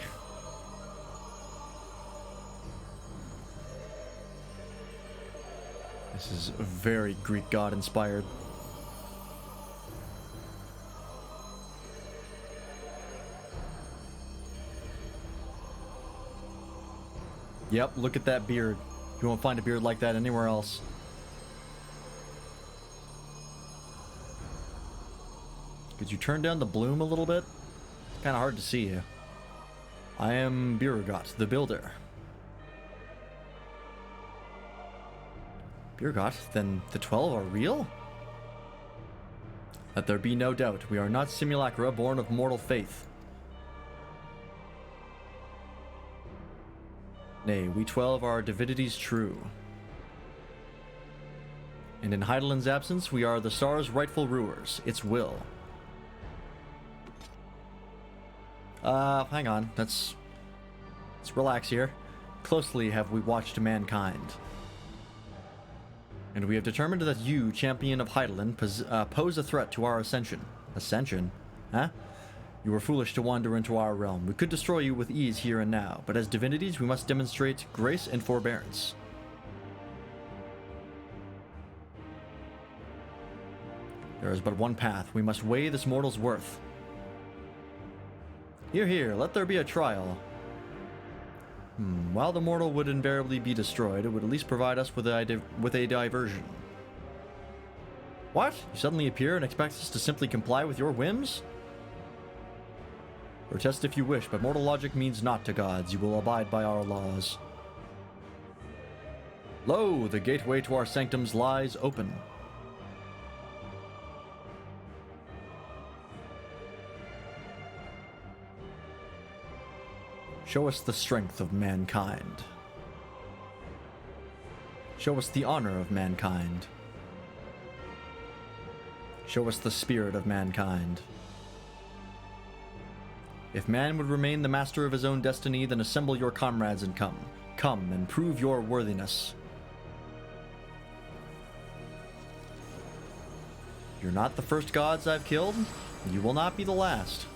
This is very Greek god inspired. Yep, look at that beard. You won't find a beard like that anywhere else. Could you turn down the bloom a little bit? It's kind of hard to see you. I am Birgot, the Builder. Birgot, then the 12 are real? Let there be no doubt, we are not simulacra born of mortal faith. Nay, we 12 are divinities true. And in Heidelin's absence, we are the star's rightful rulers, its will. Hang on, let's relax here. Closely have we watched mankind. And we have determined that you, champion of Heidelin, pose a threat to our ascension. Ascension? Huh? You were foolish to wander into our realm. We could destroy you with ease here and now, but as divinities we must demonstrate grace and forbearance. There is but one path. We must weigh this mortal's worth. Here, here, let there be a trial. While the mortal would invariably be destroyed, it would at least provide us with a diversion. What? You suddenly appear and expect us to simply comply with your whims? Protest if you wish, but mortal logic means naught to gods. You will abide by our laws. Lo, the gateway to our sanctums lies open. Show us the strength of mankind. Show us the honor of mankind. Show us the spirit of mankind. If man would remain the master of his own destiny, then assemble your comrades and come. Come and prove your worthiness. You're not the first gods I've killed. You will not be the last.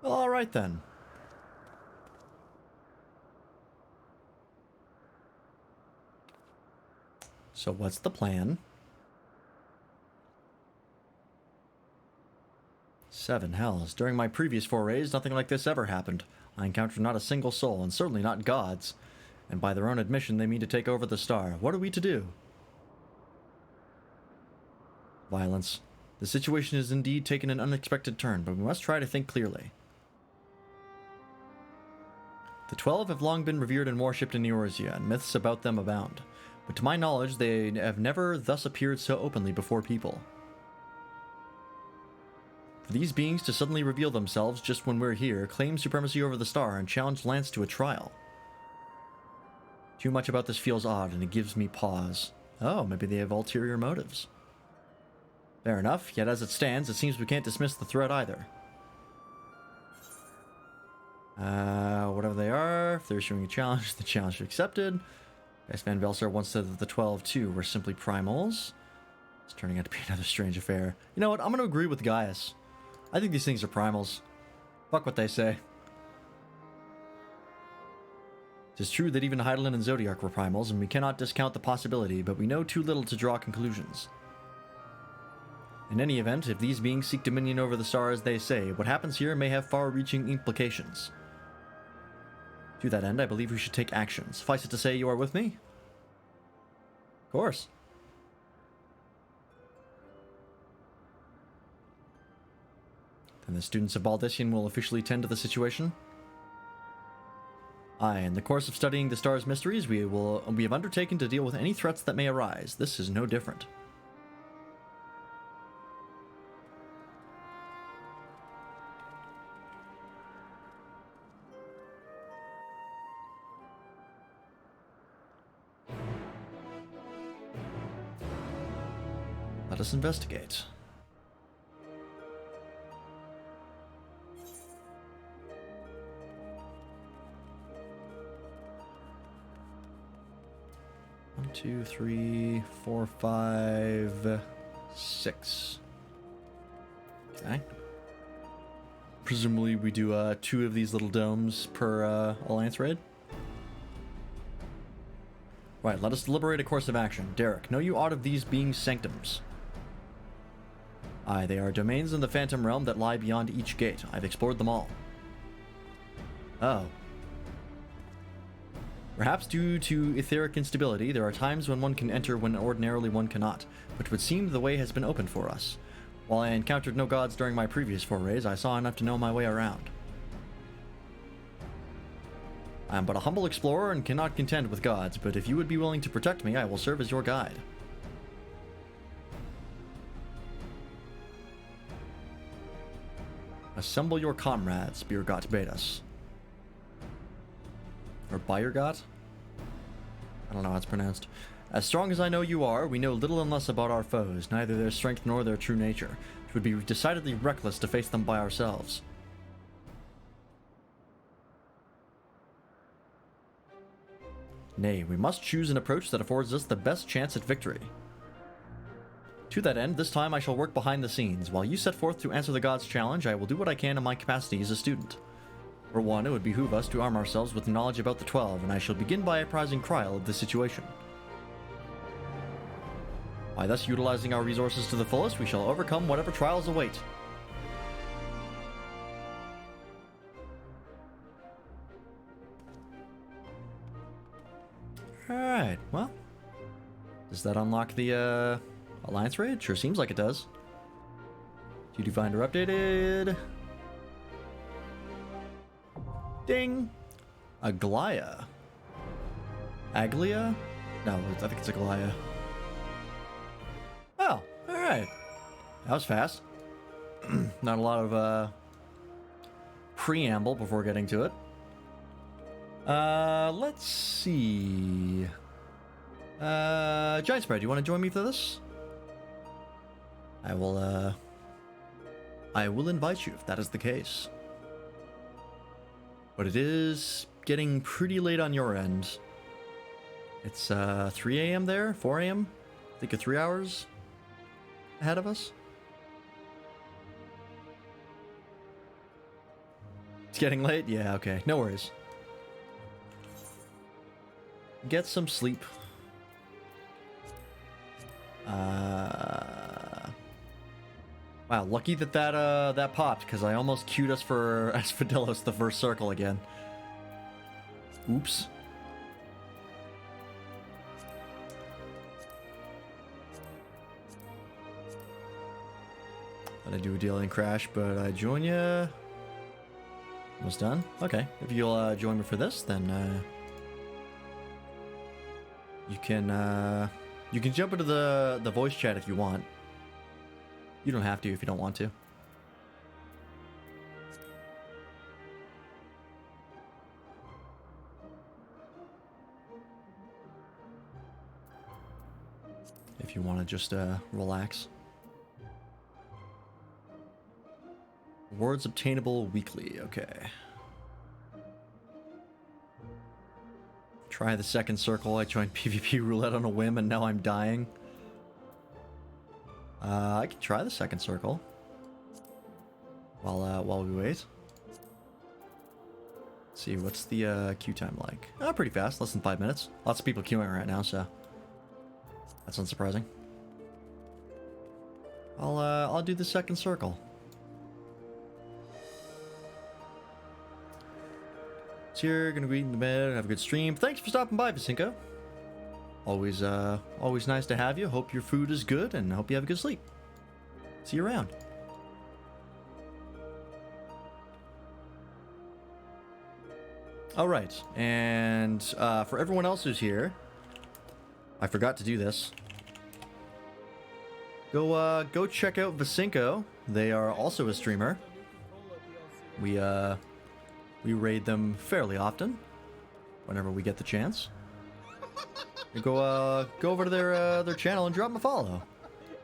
All right then. So what's the plan? 7 hells. During my previous forays, nothing like this ever happened. I encountered not a single soul, and certainly not gods. And by their own admission, they mean to take over the star. What are we to do? Violence. The situation has indeed taken an unexpected turn, but we must try to think clearly. The 12 have long been revered and worshipped in Eorzea, and myths about them abound. But to my knowledge, they have never thus appeared so openly before people. For these beings to suddenly reveal themselves just when we're here, claim supremacy over the star, and challenge Lance to a trial. Too much about this feels odd, and it gives me pause. Oh, maybe they have ulterior motives. Fair enough, yet as it stands, it seems we can't dismiss the threat either. Whatever they are, if they're issuing a challenge, the challenge is accepted. Gaius Van Velser once said that the 12 too were simply primals. It's turning out to be another strange affair. You know what, I'm going to agree with Gaius. I think these things are primals. Fuck what they say. It is true that even Heidelin and Zodiac were primals, and we cannot discount the possibility, but we know too little to draw conclusions. In any event, if these beings seek dominion over the star as they say, what happens here may have far-reaching implications. To that end, I believe we should take action. Suffice it to say, you are with me? Of course. Then the students of Baldician will officially tend to the situation. Aye, in the course of studying the star's mysteries, we have undertaken to deal with any threats that may arise. This is no different. Let us investigate. One, two, three, 4, 5, 6. Okay. Presumably we do 2 of these little domes per Alliance raid. Right, let us deliberate a course of action. Derek, know you aught of these beings' sanctums? Aye, they are domains in the Phantom Realm that lie beyond each gate. I've explored them all. Oh. Perhaps due to etheric instability, there are times when one can enter when ordinarily one cannot, but it would seem the way has been opened for us. While I encountered no gods during my previous forays, I saw enough to know my way around. I am but a humble explorer and cannot contend with gods, but if you would be willing to protect me, I will serve as your guide. Assemble your comrades, Birgot bade us. Or Bayergot? I don't know how it's pronounced. As strong as I know you are, we know little unless about our foes, neither their strength nor their true nature. It would be decidedly reckless to face them by ourselves. Nay, we must choose an approach that affords us the best chance at victory. To that end, this time I shall work behind the scenes. While you set forth to answer the gods' challenge, I will do what I can in my capacity as a student. For one, it would behoove us to arm ourselves with knowledge about the 12, and I shall begin by apprising Kryl of the situation. By thus utilizing our resources to the fullest, we shall overcome whatever trials await. Alright, well. Does that unlock the, Alliance raid? Sure seems like it does. Duty Finder updated. Ding! Aglaia. Aglia? No, I think it's Aglaia. Oh, alright. That was fast. Not a lot of, preamble before getting to it. Let's see. Giant Spread, you want to join me for this? I will invite you if that is the case. But it is getting pretty late on your end. It's 3 a.m. there? 4 a.m.? I think you're 3 hours ahead of us. It's getting late? Yeah, okay. No worries. Get some sleep. Wow, lucky that that popped, because I almost queued us for Asphodelos the first circle again. Oops. Thought I'd do a deal and crash, but I join ya. Almost done. Okay, if you'll join me for this, then you can jump into the voice chat if you want. You don't have to if you don't want to. If you want to just relax. Words obtainable weekly. Okay. Try the second circle. I joined PvP roulette on a whim and now I'm dying. I can try the second circle while we wait. Let's see, what's the queue time like? Oh, pretty fast, less than 5 minutes. Lots of people queuing right now, so that's unsurprising. I'll do the second circle. So you're gonna be in the bed, have a good stream. Thanks for stopping by, Vasinko. Always nice to have you. Hope your food is good and hope you have a good sleep. See you around. All right, and for everyone else who's here, I forgot to do this. Go check out Vasinko. They are also a streamer. We raid them fairly often, whenever we get the chance. Go over to their channel and drop them a follow.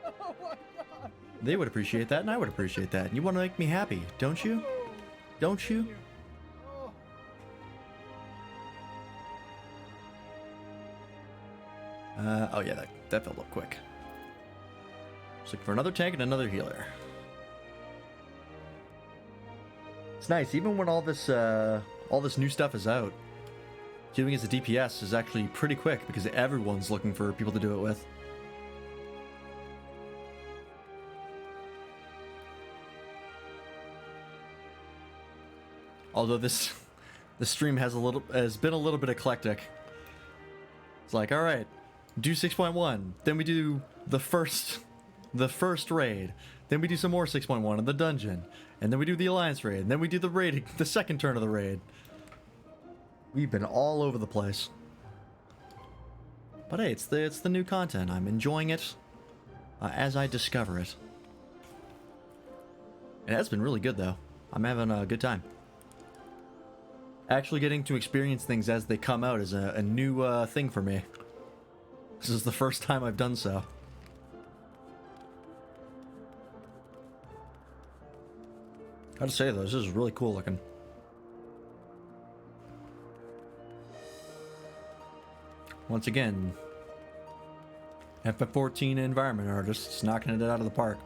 Oh my god!
They would appreciate that, and I would appreciate that. And you want to make me happy, don't you? Don't you? Oh yeah, that filled up quick. Just looking for another tank and another healer. It's nice, even when all this new stuff is out, queuing as a DPS is actually pretty quick because everyone's looking for people to do it with. Although the stream has been a little bit eclectic. It's like, all right, do 6.1, then we do the first raid, then we do some more 6.1 in the dungeon, and then we do the alliance raid, and then we do the second turn of the raid. We've been all over the place. But hey, it's the new content. I'm enjoying it as I discover it. It has been really good though. I'm having a good time. Actually getting to experience things as they come out is a new thing for me. This is the first time I've done so. Gotta say though, this is really cool looking. Once again, FF14 environment artists knocking it out of the park.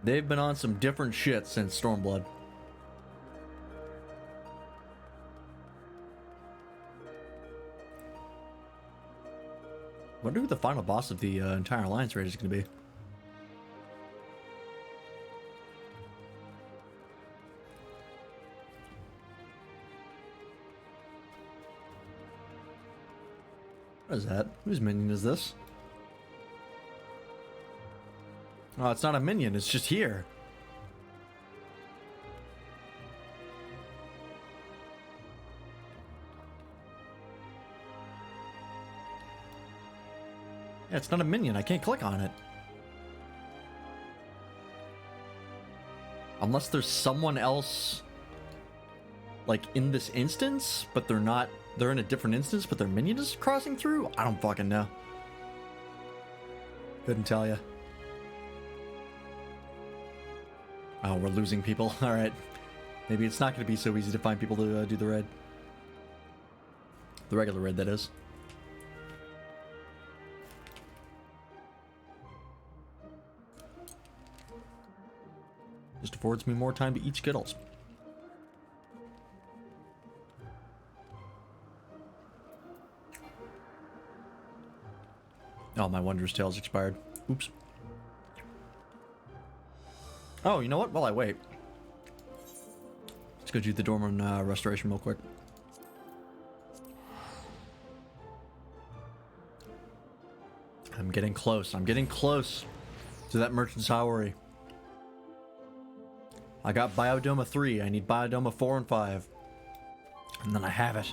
They've been on some different shit since Stormblood. Wonder who the final boss of the entire Alliance raid is going to be. What is that? Whose minion is this? Oh, it's not a minion, it's just here. Yeah, it's not a minion, I can't click on it. Unless there's someone else, like, in this instance, but they're not. They're in a different instance, but their minion is crossing through? I don't fucking know. Couldn't tell you. Oh, we're losing people. Alright. Maybe it's not going to be so easy to find people to do the raid. The regular raid, that is. Just affords me more time to eat Skittles. Oh, my Wondrous Tales expired. Oops. Oh, you know what? While I wait, let's go do the Dorman restoration real quick. I'm getting close. I'm getting close to that Merchant's Howery. I got Biodoma 3. I need Biodoma 4 and 5. And then I have it.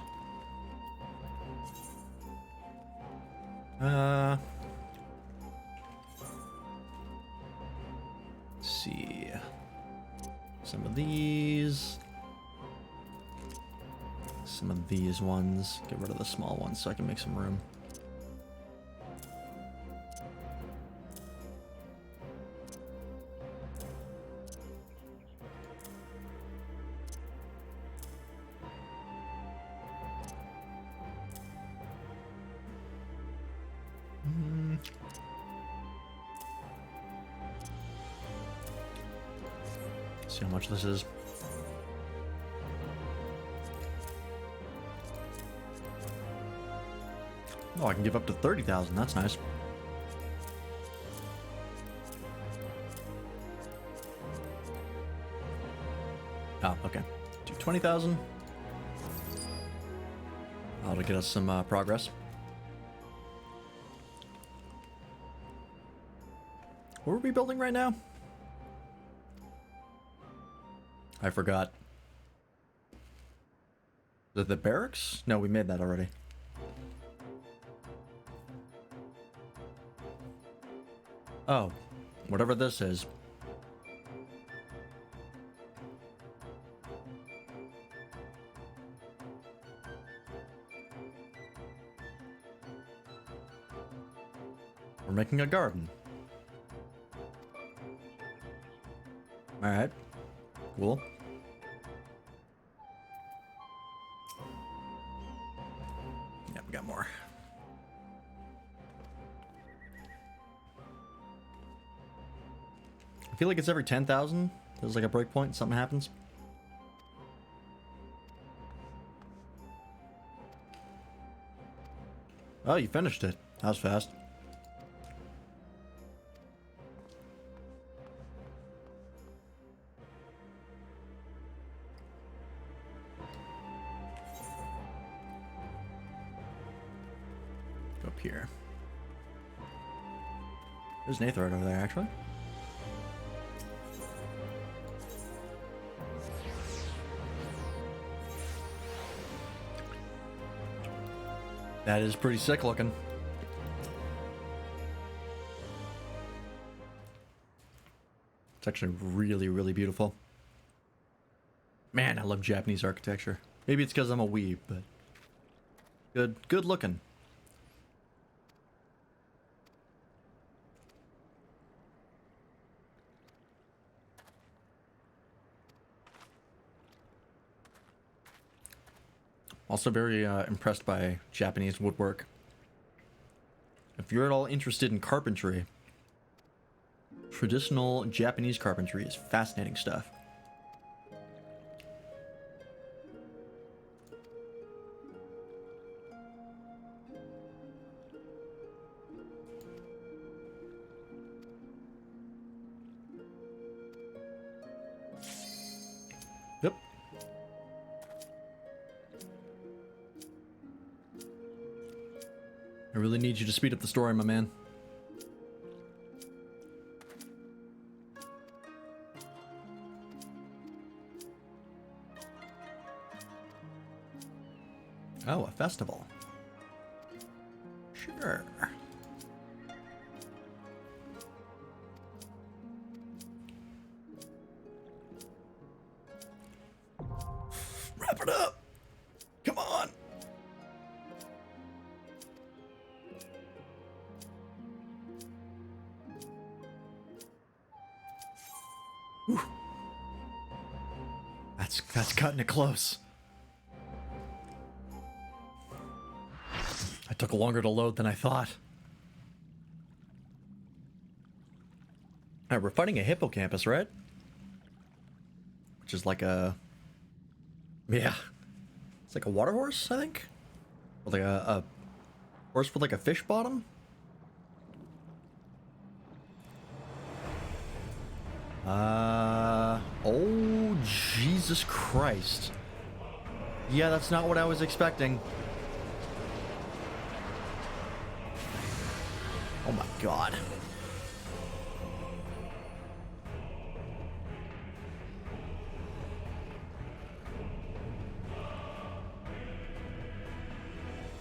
Let's see. Some of these. Some of these ones. Get rid of the small ones so I can make some room. See how much this is. Oh, I can give up to 30,000. That's nice. Oh, okay. Do 20,000. That'll get us some progress. What are we building right now? I forgot. Is it the barracks? No, we made that already. Oh, whatever this is. We're making a garden. Alright. Cool. Yeah, we got more. I feel like it's every 10,000. There's like a breakpoint, something happens. Oh, you finished it. That was fast. Go up here. There's an Aetherite over there, actually. That is pretty sick looking. It's actually really, really beautiful. Man, I love Japanese architecture. Maybe it's because I'm a weeb, but good looking. Also very impressed by Japanese woodwork. If you're at all interested in carpentry, traditional Japanese carpentry is fascinating stuff. Yep. I really need you to speed up the story, my man. Oh, a festival. Sure. Wrap it up. Come on. Whew. That's cutting it close. It took longer to load than I thought. Alright, we're fighting a hippocampus, right? Which is like a... Yeah. It's like a water horse, I think? Or like a horse with like a fish bottom? Oh, Jesus Christ. Yeah, that's not what I was expecting. Oh my God.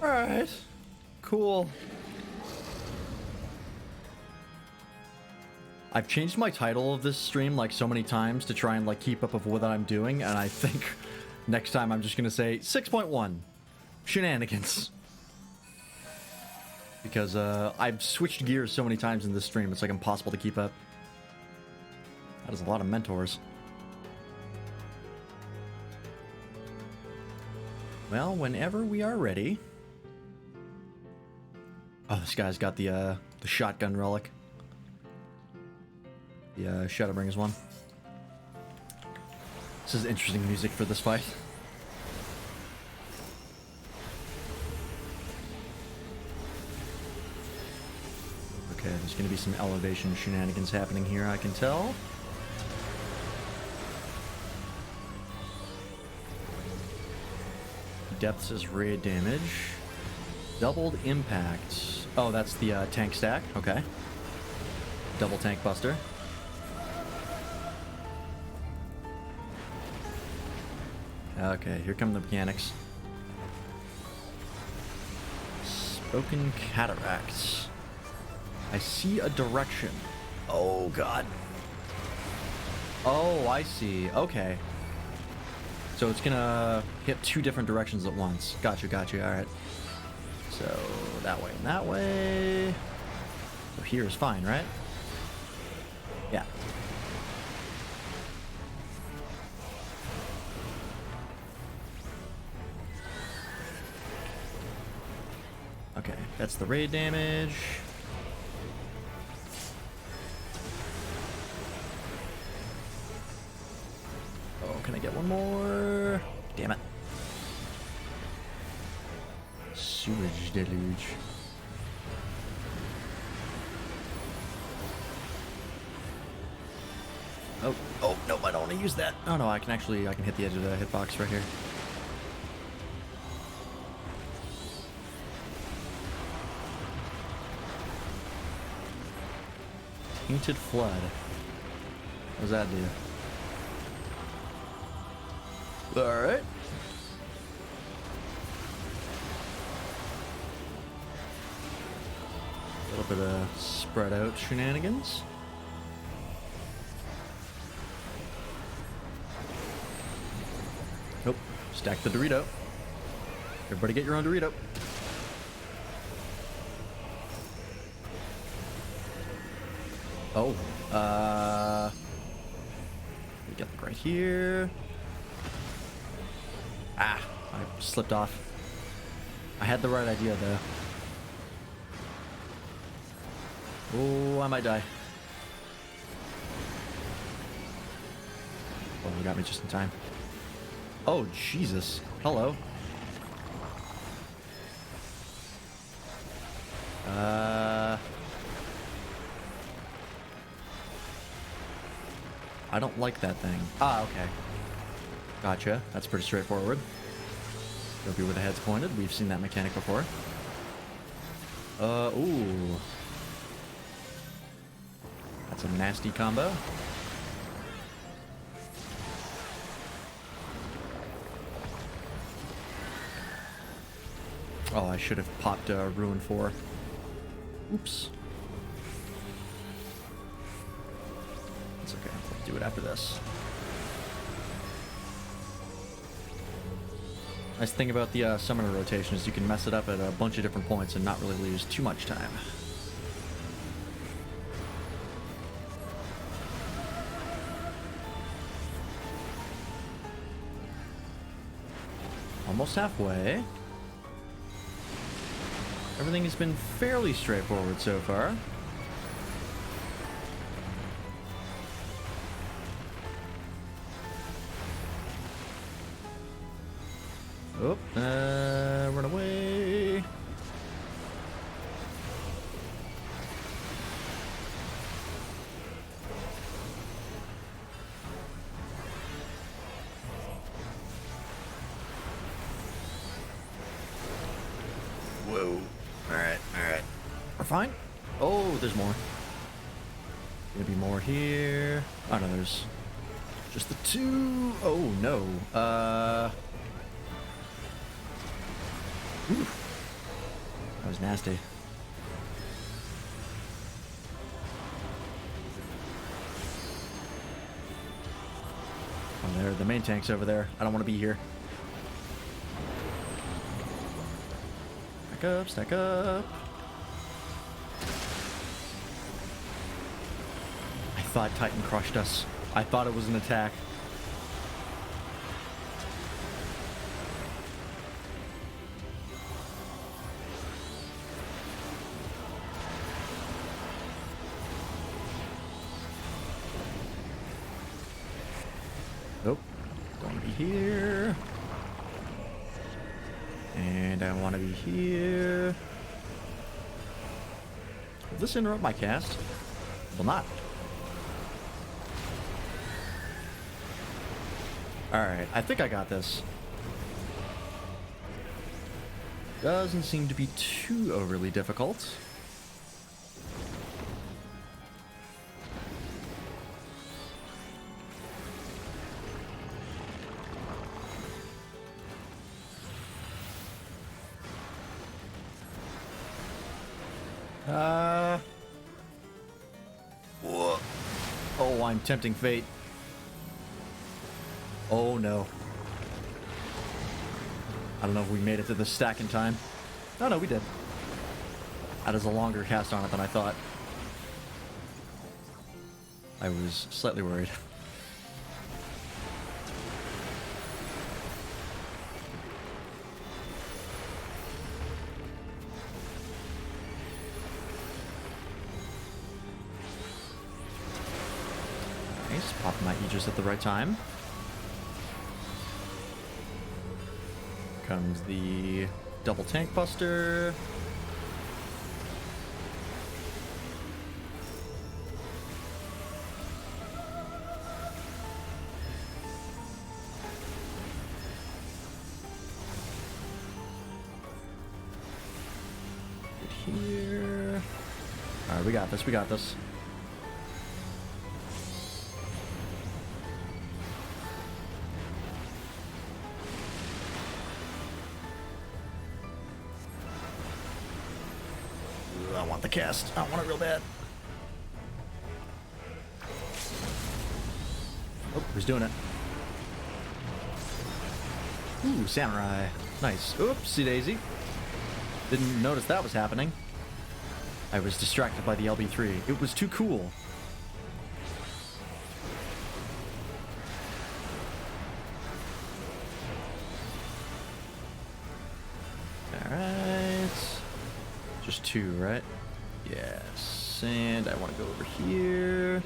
Alright. Cool. I've changed my title of this stream like so many times to try and like keep up with what I'm doing, and I think next time I'm just gonna say 6.1 Shenanigans. Because I've switched gears so many times in this stream, it's like impossible to keep up. That is a lot of mentors. Well, whenever we are ready. Oh, this guy's got the shotgun relic. The Shadowbringers one. This is interesting music for this fight. Okay, there's gonna be some elevation shenanigans happening here, I can tell. Depth says raid damage. Doubled impact. Oh, that's the tank stack. Okay. Double tank buster. Okay, here come the mechanics. Spoken cataracts. I see a direction. Oh, God. Oh, I see. Okay. So it's gonna hit two different directions at once. Gotcha, gotcha. Alright. So, that way and that way. So here is fine, right? Yeah. Okay, that's the raid damage. Oh, can I get one more? Damn it. Sewage deluge. Oh, oh, no, I don't want to use that. Oh, no, I can hit the edge of the hitbox right here. Tainted Flood. What does that do? Alright. A little bit of spread out shenanigans. Nope. Stack the Dorito. Everybody get your own Dorito. Oh, we get right here. Ah, I slipped off. I had the right idea though. Oh, I might die. Oh, you got me just in time. Oh, Jesus. Hello. I don't like that thing. Ah, okay. Gotcha. That's pretty straightforward. Go be where the head's pointed. We've seen that mechanic before. Ooh. That's a nasty combo. Oh, I should have popped Ruin 4. Oops. It's okay. We'll do it after this. Nice thing about the summoner rotation is you can mess it up at a bunch of different points and not really lose too much time. Almost halfway. Everything has been fairly straightforward so far. Oh, run away. fine. Oh, there's more. Gonna be more here. Oh no, there's just the two. Oh no. Ooh. That was nasty. Oh, there, the main tank's over there. I don't want to be here. Stack up, stack up. I thought Titan crushed us. I thought it was an attack. Nope. Don't want to be here. And I want to be here. Will this interrupt my cast? Will not. Alright, I think I got this. Doesn't seem to be too overly difficult. Whoa. Oh, I'm tempting fate. Oh no. I don't know if we made it to the stack in time. Oh no, we did. That is a longer cast on it than I thought. I was slightly worried. Nice, popping my Aegis at the right time. Comes the double tank buster. Get here. All right, we got this. We got this. I want the cast. I want it real bad. Oh, he's doing it. Ooh, samurai. Nice. Oopsie daisy. Didn't notice that was happening. I was distracted by the LB3. It was too cool. Alright. Just two, right? Yes. And I want to go over here.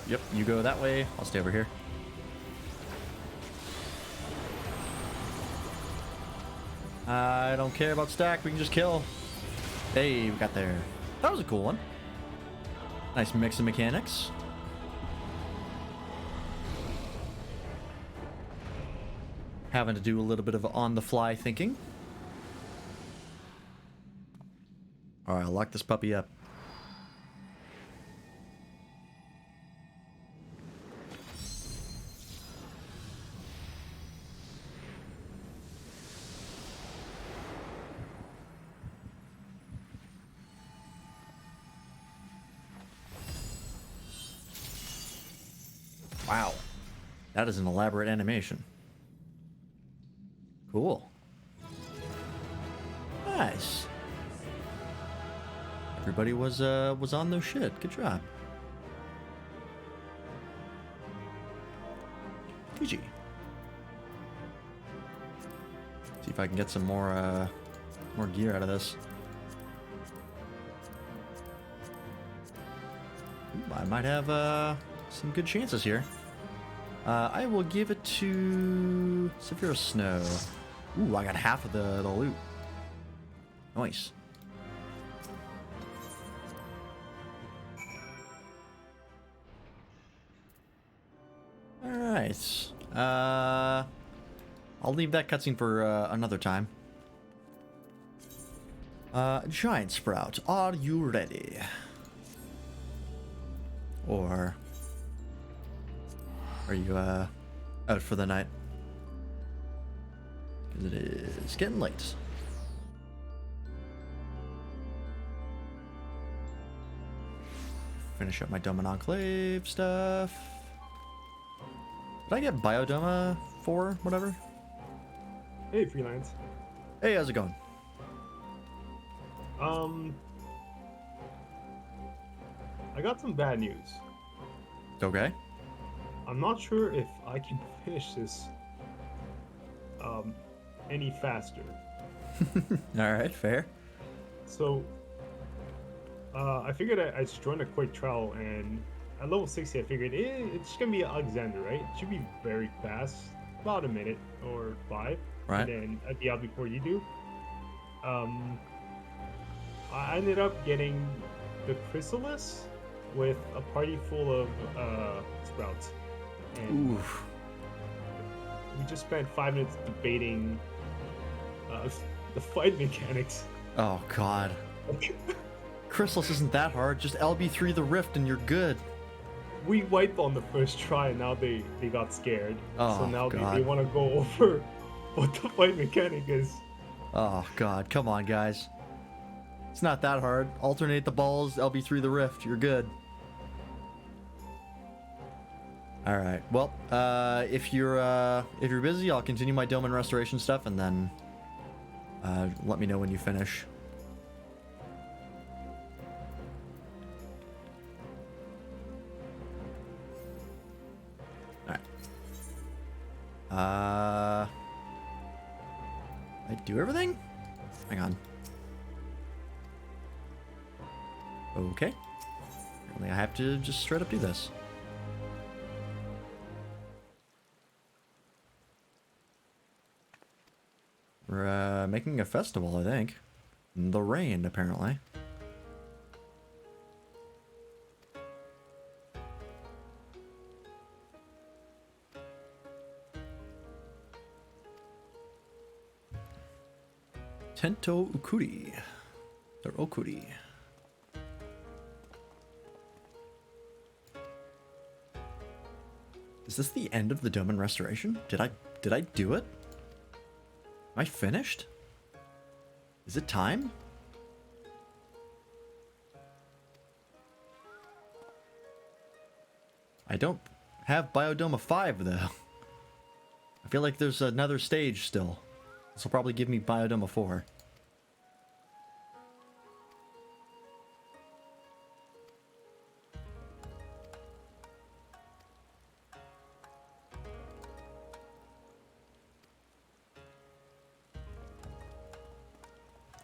Yep, you go that way. I'll stay over here. I don't care about stack. We can just kill. Hey, we got there. That was a cool one. Nice mix of mechanics. Having to do a little bit of on-the-fly thinking. All right, I'll lock this puppy up. Wow, that is an elaborate animation. Cool. Nice. Everybody was on their shit. Good job. GG. See if I can get some more gear out of this. Ooh, I might have some good chances here. I will give it to Severe Snow. Ooh, I got half of the loot. Alright. I'll leave that cutscene for another time. Giant Sprout, are you ready? Or are you out for the night? Because it is getting late. Finish up my Dome and Enclave stuff. Did I get Biodoma 4, whatever?
Hey, Freelance.
Hey, how's it going?
I got some bad news.
Okay.
I'm not sure if I can finish this any faster.
Alright, fair.
So, I figured I'd just join a quick trial, and at level 60, I figured it's gonna be Alexander, right? It should be very fast, about a minute or 5.
Right.
And then I'd be out before you do. I ended up getting the Chrysalis with a party full of sprouts. And
Oof.
we just spent 5 minutes debating the fight mechanics.
Oh god. Chrysalis isn't that hard, just LB3 the Rift and you're good.
We wiped on the first try, and now they got scared.
Oh,
so now
God.
they want to go over what the fight mechanic is.
Oh god, come on guys. It's not that hard. Alternate the balls, LB3 the Rift, you're good. Alright, well, if you're busy, I'll continue my Dome and Restoration stuff, and then let me know when you finish. Alright. I do everything? Hang on. Okay. Apparently I have to just straight up do this. We're making a festival, I think. In the rain, apparently. Tento Ukuri. Or Okuri. Is this the end of the Dome and Restoration? Did I do it? Am I finished? Is it time? I don't have Biodoma 5 though. I feel like there's another stage still. This will probably give me Biodoma 4.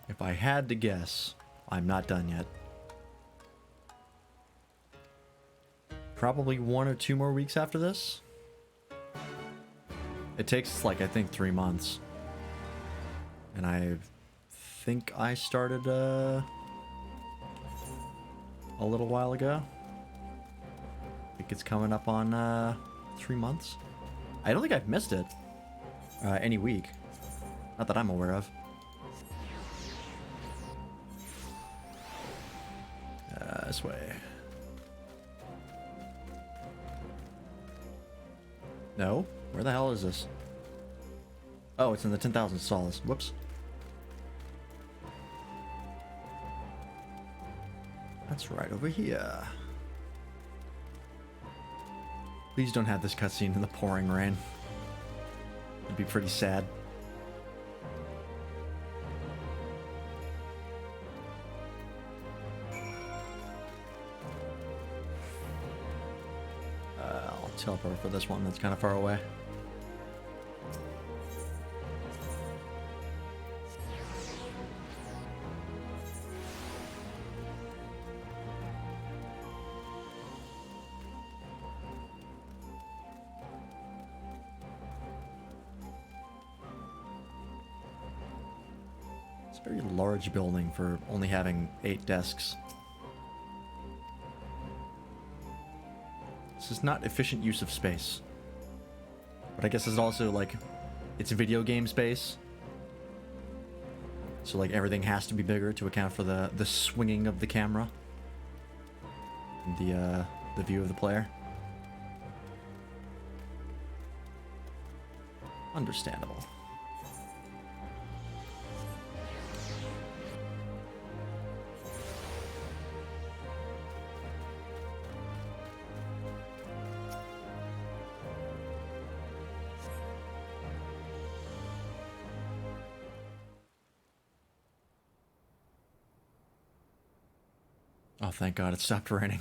If I had to guess, I'm not done yet. Probably 1 or 2 more weeks after this. It takes like, I think 3 months. And I think I started a little while ago. I think it's coming up on 3 months. I don't think I've missed it any week. Not that I'm aware of. This way. No? Where the hell is this? Oh, it's in the 10,000 stalls. Whoops. That's right over here. Please don't have this cutscene in the pouring rain. It'd be pretty sad. I'll teleport for this one that's kind of far away. It's a very large building for only having 8 desks. This is not efficient use of space. But I guess it's also like, it's video game space. So like everything has to be bigger to account for the swinging of the camera. And the view of the player. Understandable. Oh, thank God it stopped raining.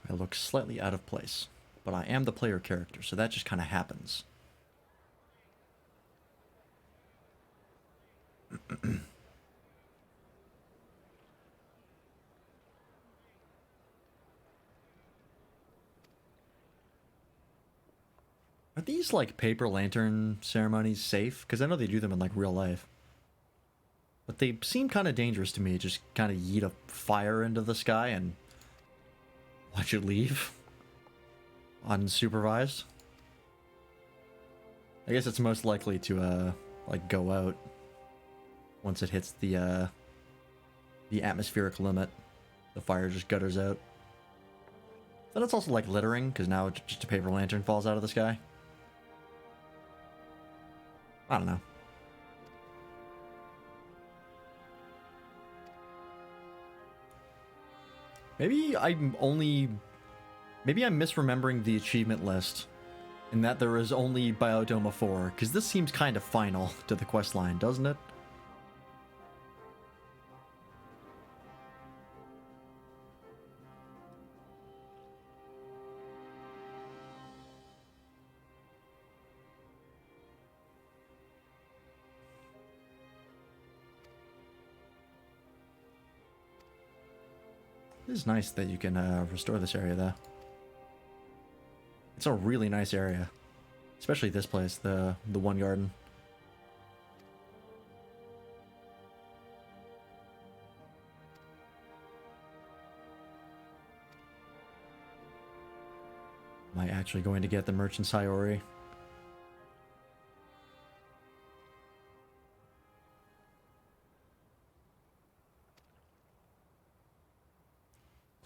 I look slightly out of place, but I am the player character, so that just kind of happens. Are these like paper lantern ceremonies safe? Because I know they do them in like real life. But they seem kind of dangerous to me. Just kind of yeet a fire into the sky and watch it leave. Unsupervised. I guess it's most likely to like go out once it hits the atmospheric limit. The fire just gutters out. Then it's also like littering, because now just a paper lantern falls out of the sky. I don't know. Maybe I'm misremembering the achievement list in that there is only Biodoma 4, because this seems kind of final to the quest line, doesn't it? It is nice that you can restore this area, though. It's a really nice area. Especially this place, the one garden. Am I actually going to get the Merchant's High?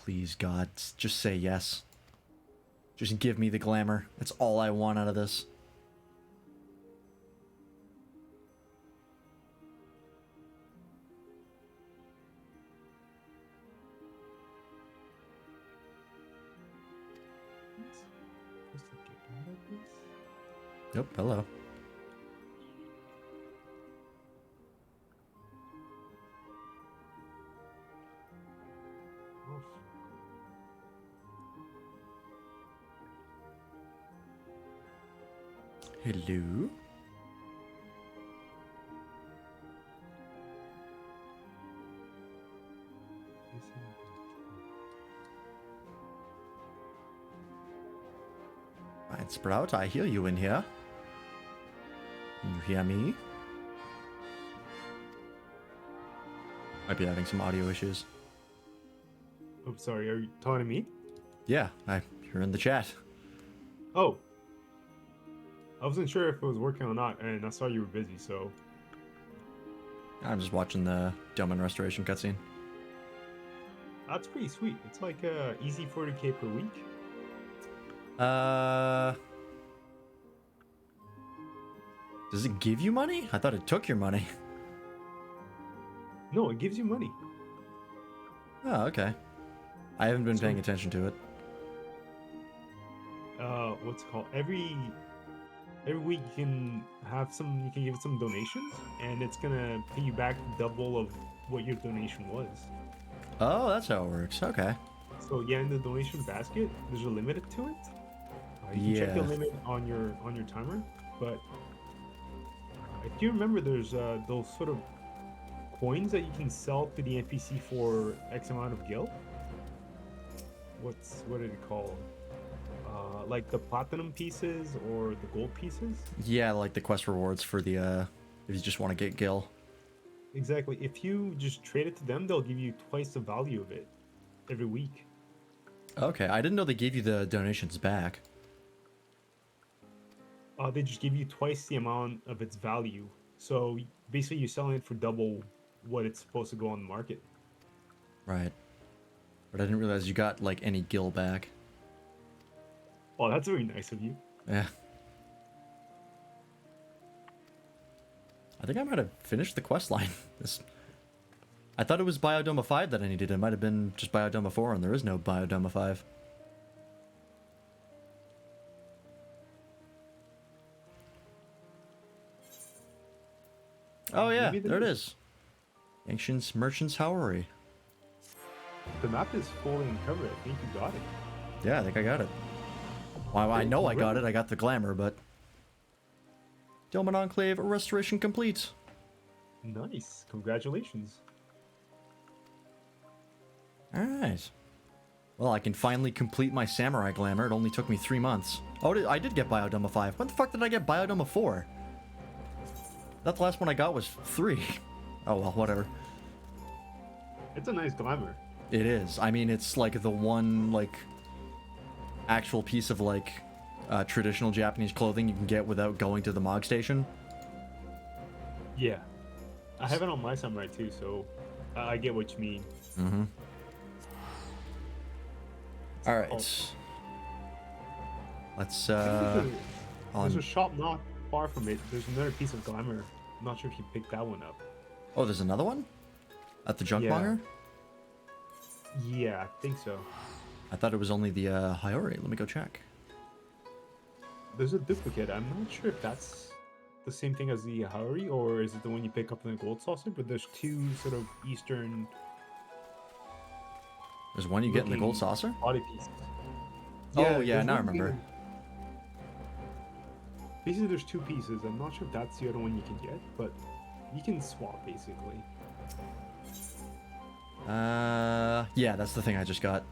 Please, God, just say yes. Just give me the glamour. That's all I want out of this. Yep, hello. Hello? Right, Sprout, I hear you in here. Can you hear me? Might be having some audio issues.
Oh, sorry, are you talking to me?
Yeah, you're in the chat.
Oh. I wasn't sure if it was working or not, and I saw you were busy, so...
I'm just watching the Domain Restoration cutscene.
That's pretty sweet. It's like easy 40k per week.
Does it give you money? I thought it took your money.
No, it gives you money.
Oh, okay. I haven't been paying attention to it.
What's it called? Every week you can give it some donations, and it's gonna pay you back double of what your donation was.
Oh, that's how it works. Okay.
So yeah, in the donation basket, there's a limit to it. You can check the limit on your timer, but if you remember, there's those sort of coins that you can sell to the NPC for X amount of gil. what did it call? Like the platinum pieces or the gold pieces?
Yeah, like the quest rewards for the if you just want to get Gil.
Exactly. If you just trade it to them, they'll give you twice the value of it every week.
Okay, I didn't know they gave you the donations back.
They just give you twice the amount of its value. So basically, you're selling it for double what it's supposed to go on the market.
Right. But I didn't realize you got like any Gil back.
Oh, that's very nice of you.
Yeah. I think I might have finished the quest line. I thought it was Biodoma 5 that I needed. It might have been just Biodoma 4, and there is no Biodoma 5. Oh yeah, there it is. Ancient Merchant's Howery.
The map is fully uncovered. I think you got it.
Yeah, I think I got it. Well, I know I got it. I got the glamour, but... Delman Enclave restoration complete.
Nice. Congratulations.
Alright. Well, I can finally complete my Samurai Glamour. It only took me 3 months. Oh, I did get Biodoma 5. When the fuck did I get Biodoma 4? That the last one I got was 3. Oh well, whatever.
It's a nice glamour.
It is. I mean, it's like the one, like, actual piece of, like, traditional Japanese clothing you can get without going to the Mog Station.
Yeah. I have it on my samurai too, so I get what you mean.
Mm-hmm. Alright. Let's,
There's a shop not far from it. There's another piece of glamour. I'm not sure if you picked that one up.
Oh, there's another one? At the Junkmonger?
Yeah, I think so.
I thought it was only the Hiyori. Let me go check.
There's a duplicate. I'm not sure if that's the same thing as the Hiyori, or is it the one you pick up in the gold saucer? But there's two sort of Eastern...
There's one you get in the gold saucer?
Body pieces.
Oh, yeah, now I remember.
Basically, there's two pieces. I'm not sure if that's the other one you can get, but you can swap, basically.
Yeah, that's the thing I just got.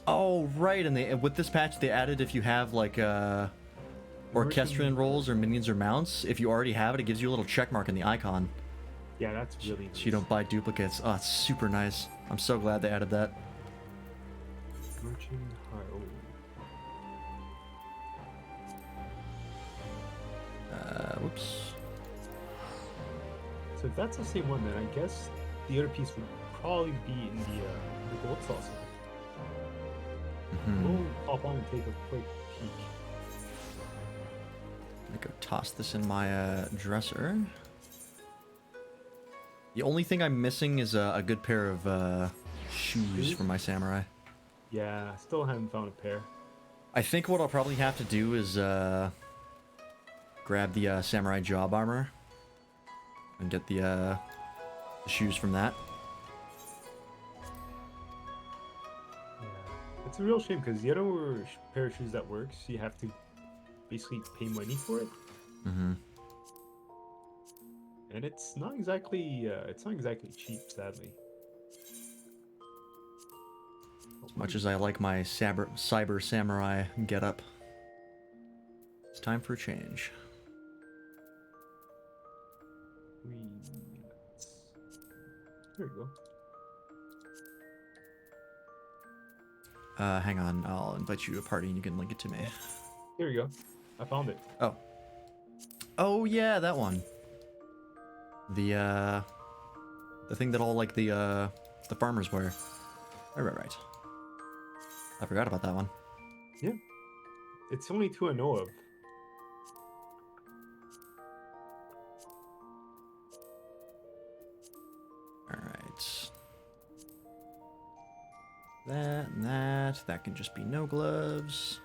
Oh, right, and they with this patch they added if you have like orchestrion rolls or minions or mounts, if you already have it, it gives you a little check mark in the icon.
Yeah, that's really nice.
So you don't buy duplicates. Oh, it's super nice. I'm so glad they added that.
Merchant
Whoops.
So if that's the same one, then I guess the other piece would probably be in the gold saucer. We'll hop on and take a quick peek.
Let me go toss this in my dresser. The only thing I'm missing is a good pair of shoes for my samurai.
Yeah, still haven't found a pair.
I think what I'll probably have to do is grab the samurai job armor and get the shoes from that.
Yeah, it's a real shame because the other pair of shoes that works, you have to basically pay money for it.
Mm-hmm.
And it's not exactly cheap, sadly.
As much as I like my cyber samurai getup, it's time for a change.
3 minutes. There you go.
Hang on, I'll invite you to a party and you can link it to me.
Here you go. I found it.
Oh. Oh yeah, that one. The thing that all like the farmers wear. Right. I forgot about that one.
Yeah. It's only 2 I know of.
Alright. That and that. That can just be no gloves.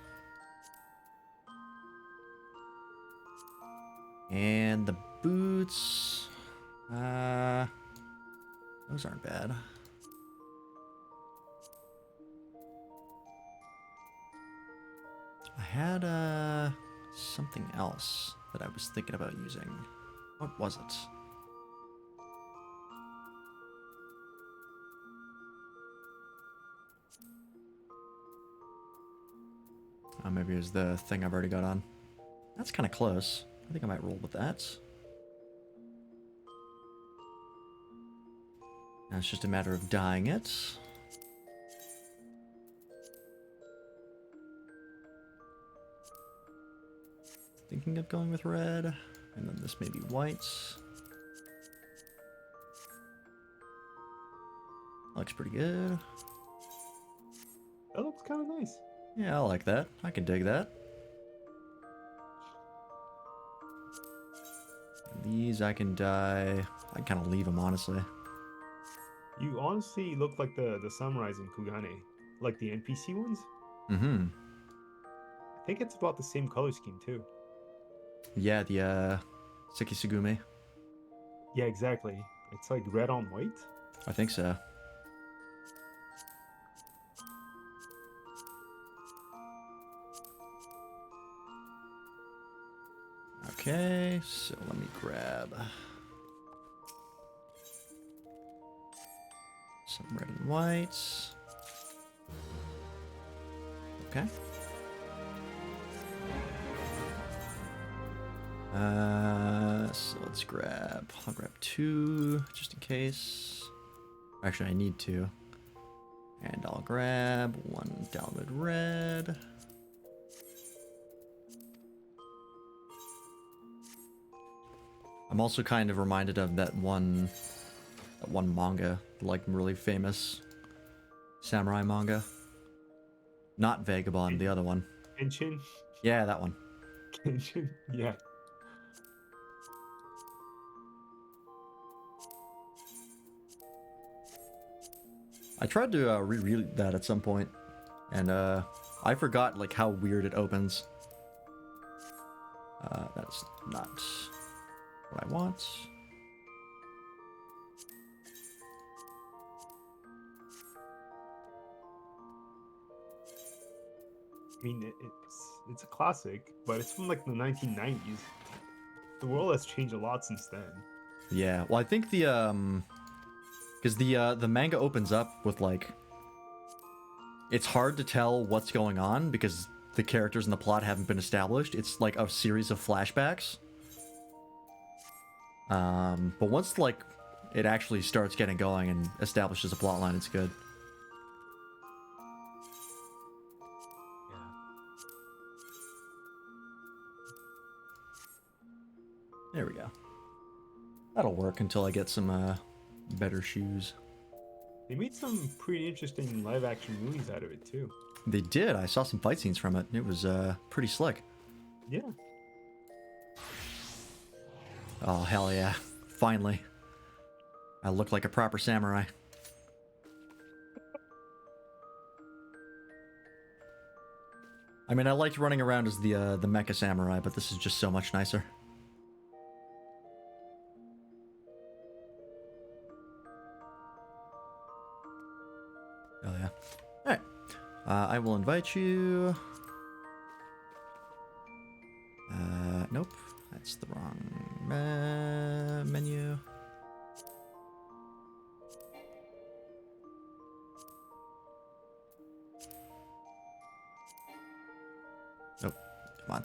And the boots. Those aren't bad. I had something else that I was thinking about using. What was it? Oh, maybe it's the thing I've already got on. That's kind of close. I think I might roll with that. Now it's just a matter of dyeing it. Thinking of going with red. And then this may be white. Looks pretty good.
That looks kind of nice.
Yeah, I like that. I can dig that. These I can dye. I kind of leave them, honestly.
You honestly look like the samurais in Kugane, like the NPC ones.
Mm-hmm.
I think it's about the same color scheme too.
Yeah, the Sekisugume.
Yeah, exactly. It's like red on white.
I think so. Okay, so let me grab some red and white. Okay. So let's grab, I'll grab 2 just in case. Actually, I need 2. And I'll grab 1 Dalvid red. I'm also kind of reminded of that one manga, like really famous samurai manga. Not Vagabond, the other one.
Kenshin?
Yeah, that one.
Kenshin? Yeah.
I tried to reread that at some point, and I forgot like how weird it opens. That's not what I want.
I mean, it's a classic, but it's from like the 1990s. The world has changed a lot since then.
Yeah, well, I think the because the manga opens up with like, it's hard to tell what's going on because the characters and the plot haven't been established. It's like a series of flashbacks. But once like it actually starts getting going and establishes a plot line, it's good. There we go. That'll work until I get some better shoes.
They made some pretty interesting live action movies out of it too.
They did. I saw some fight scenes from it. It was pretty slick.
Yeah.
Oh, hell yeah. Finally. I look like a proper samurai. I mean, I liked running around as the mecha samurai, but this is just so much nicer. Oh yeah. Alright. I will invite you. Nope. That's the wrong menu. Nope. Come on.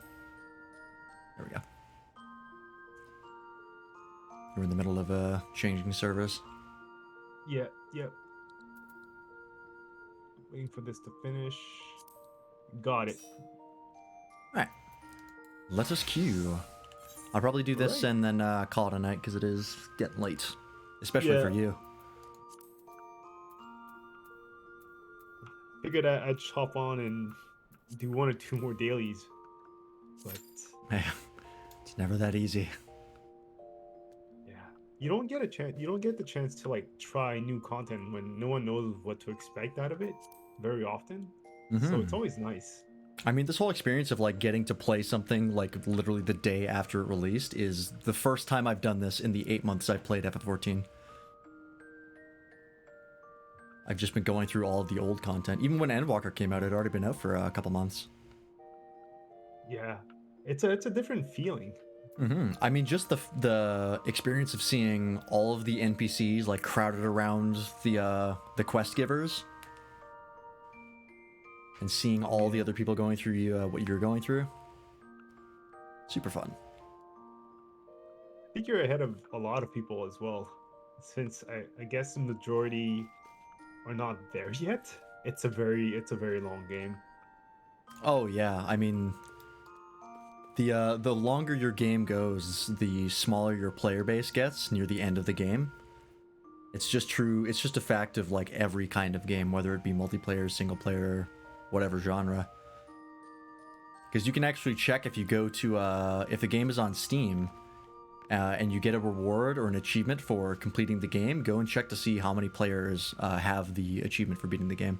There we go. We're in the middle of changing servers.
Yeah, yep. Waiting for this to finish. Got it.
Alright. Let us queue. I'll probably do this and then call it a night because it is getting late. Especially for you.
Figured I'd hop on and do 1 or 2 more dailies. But
man, it's never that easy.
Yeah. You don't get the chance to like try new content when no one knows what to expect out of it very often. So it's always nice.
I mean, this whole experience of like getting to play something like literally the day after it released is the first time I've done this in the 8 months I've played FF14. I've just been going through all of the old content. Even when Endwalker came out, it had already been out for a couple months.
Yeah, it's a different feeling.
I mean, just the experience of seeing all of the NPCs like crowded around the quest givers. and seeing all the other people going through what you're going through. Super fun.
I think you're ahead of a lot of people as well, since I guess the majority are not there yet. It's a very long game.
Oh yeah, I mean, the longer your game goes, the smaller your player base gets near the end of the game. It's just true. It's just a fact of like every kind of game, whether it be multiplayer, single player, whatever genre. Because you can actually check if you go to if the game is on Steam, and you get a reward or an achievement for completing the game. Go and check to see how many players have the achievement for beating the game.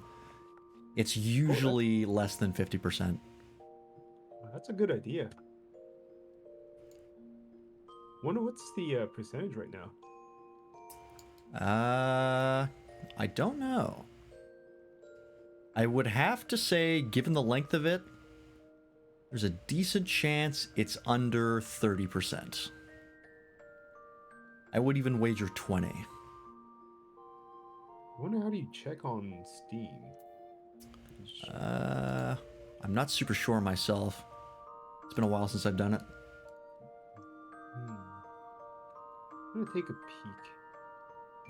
It's usually less than 50%.
That's a good idea. Wonder what's the percentage right now?
I don't know. I would have to say, given the length of it, there's a decent chance it's under 30%. I would even wager 20.
I wonder how do you check on Steam?
I'm not super sure myself. It's been a while since I've done it.
I'm gonna take a peek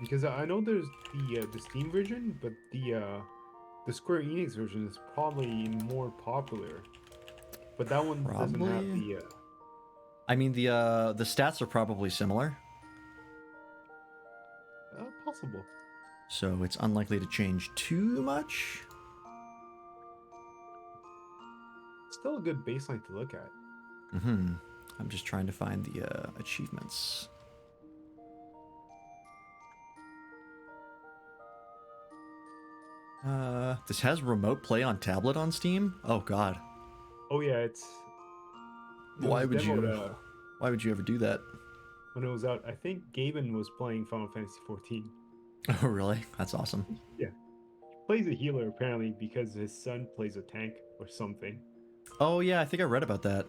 because I know there's the Steam version, but the Square Enix version is probably more popular. But that one doesn't have the.
I mean, the stats are probably similar.
Possible.
So it's unlikely to change too much.
Still a good baseline to look at.
I'm just trying to find the achievements. This has remote play on tablet on Steam? Oh god.
Oh yeah, it's.
Why would you? Why would you ever do that?
When it was out, I think Gaben was playing Final Fantasy XIV.
Oh really? That's awesome.
Yeah, he plays a healer apparently because his son plays a tank or something.
Oh yeah, I think I read about that.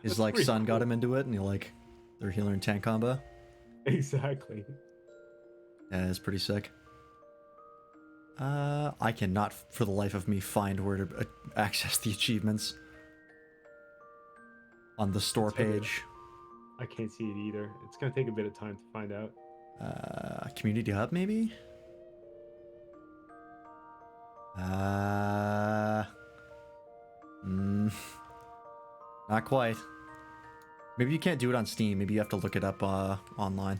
His like son got him into it, and they're healer and tank combo.
Exactly.
Yeah, it's pretty sick. I cannot for the life of me find where to access the achievements on the store page.
I can't see it either. It's gonna take a bit of time to find out.
Community hub maybe? Not quite. Maybe you can't do it on Steam. Maybe you have to look it up online.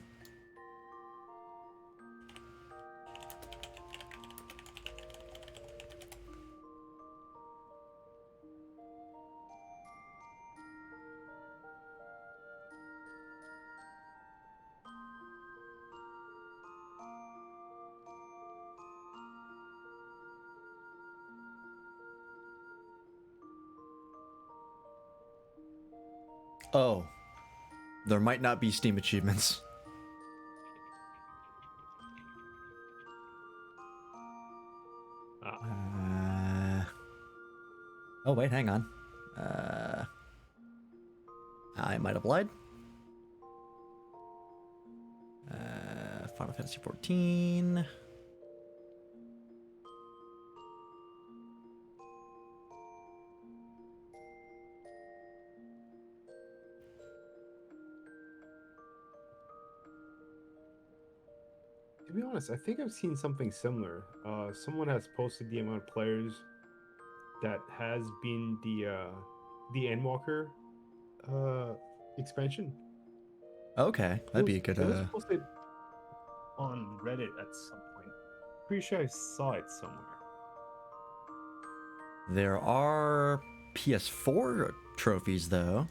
Oh, there might not be Steam achievements. Oh wait, hang on. I might have lied. Final Fantasy XIV.
To be honest, I think I've seen something similar. Someone has posted the amount of players that has been the Endwalker expansion.
Okay, that'd be a good.
It was posted on Reddit at some point. Pretty sure I saw it somewhere.
There are PS4 trophies though.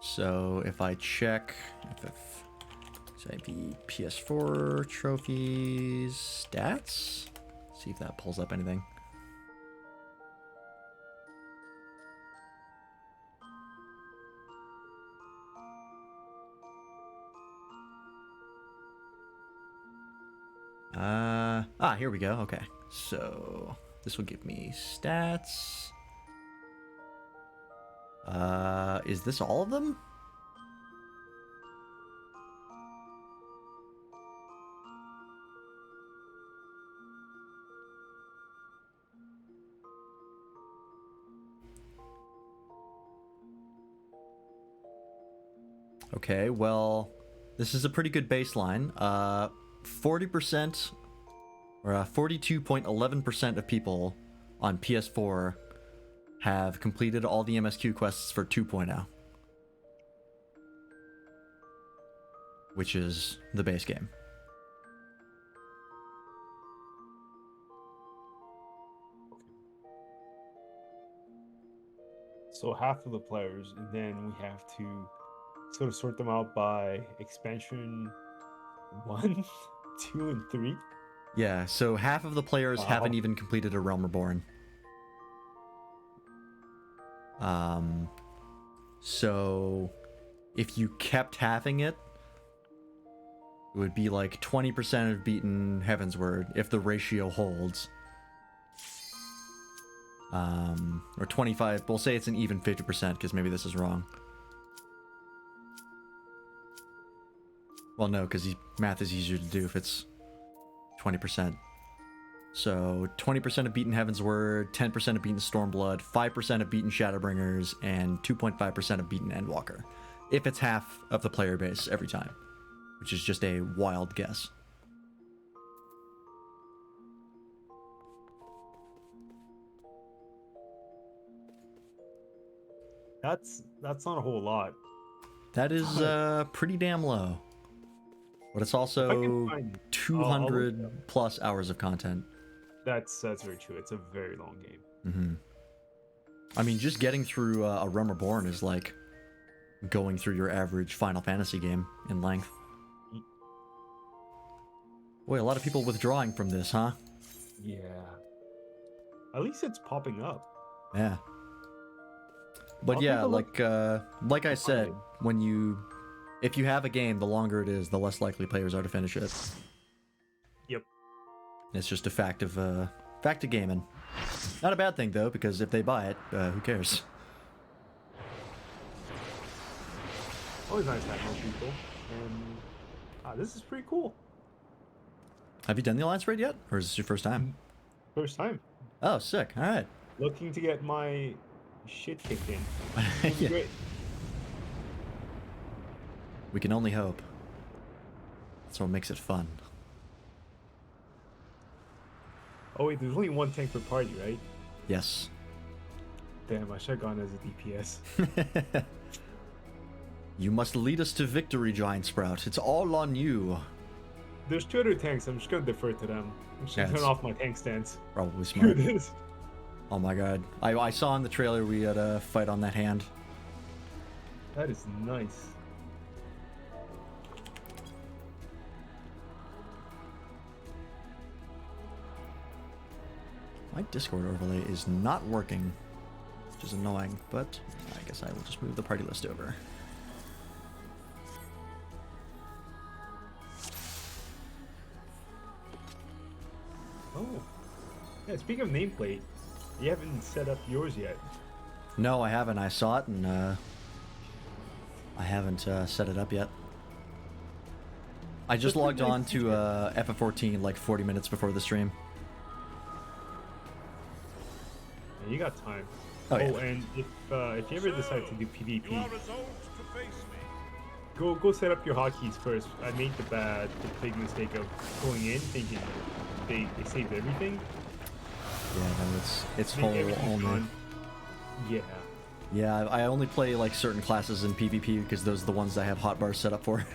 So if I check FFXIV PS4 trophies stats, see if that pulls up anything. Here we go. Okay. So this will give me stats. Is this all of them? Okay, well, this is a pretty good baseline. 40% or 42.11% of people on PS4 have completed all the MSQ quests for 2.0, which is the base game.
So half of the players, and then we have to sort of sort them out by expansion 1, 2, and 3.
Yeah, so half of the players haven't even completed A Realm Reborn. So if you kept having it, it would be like 20% have beaten Heavensward if the ratio holds. Or 25, we'll say it's an even 50% because maybe this is wrong. Well, no, because math is easier to do if it's 20%. So 20% have beaten Heavensward, 10% have beaten Stormblood, 5% have beaten Shadowbringers, and 2.5% have beaten Endwalker. If it's half of the player base every time, which is just a wild guess.
That's not a whole lot.
That is pretty damn low. But it's also 200 plus hours of content.
That's very true. It's a very long game.
Mm-hmm. I mean, just getting through A Realm Reborn is like going through your average Final Fantasy game in length. Boy, a lot of people withdrawing from this, huh?
Yeah. At least it's popping up.
Yeah. But yeah, like I said, if you have a game, the longer it is, the less likely players are to finish it.
Yep.
It's just a fact of gaming. Not a bad thing though, because if they buy it, who cares?
Always nice to have more people. And this is pretty cool.
Have you done the Alliance raid yet, or is this your first time?
First time.
Oh, sick! All right.
Looking to get my shit kicked in.
Yeah.
Great.
We can only hope. That's what makes it fun.
Oh wait, there's only one tank per party, right?
Yes.
Damn, I should have gone as a DPS.
You must lead us to victory, Giant Sprout. It's all on you.
There's 2 other tanks. I'm just gonna defer to them. I'm just gonna turn off my tank stance.
Probably smart.
Here it is.
Oh my god. I saw in the trailer we had a fight on that hand.
That is nice.
My Discord overlay is not working, which is annoying, but I guess I will just move the party list over.
Oh. Yeah, speaking of nameplate, you haven't set up yours yet.
No, I haven't. I saw it, and I haven't set it up yet. I just logged on to FF14 like 40 minutes before the stream.
Yeah, you got time.
Oh, yeah.
And if you ever decide to do PvP, go set up your hotkeys first. I made the big mistake of going in thinking they saved everything.
Yeah, no, it's whole only.
Yeah.
Yeah, I only play like certain classes in PvP because those are the ones I have hotbars set up for.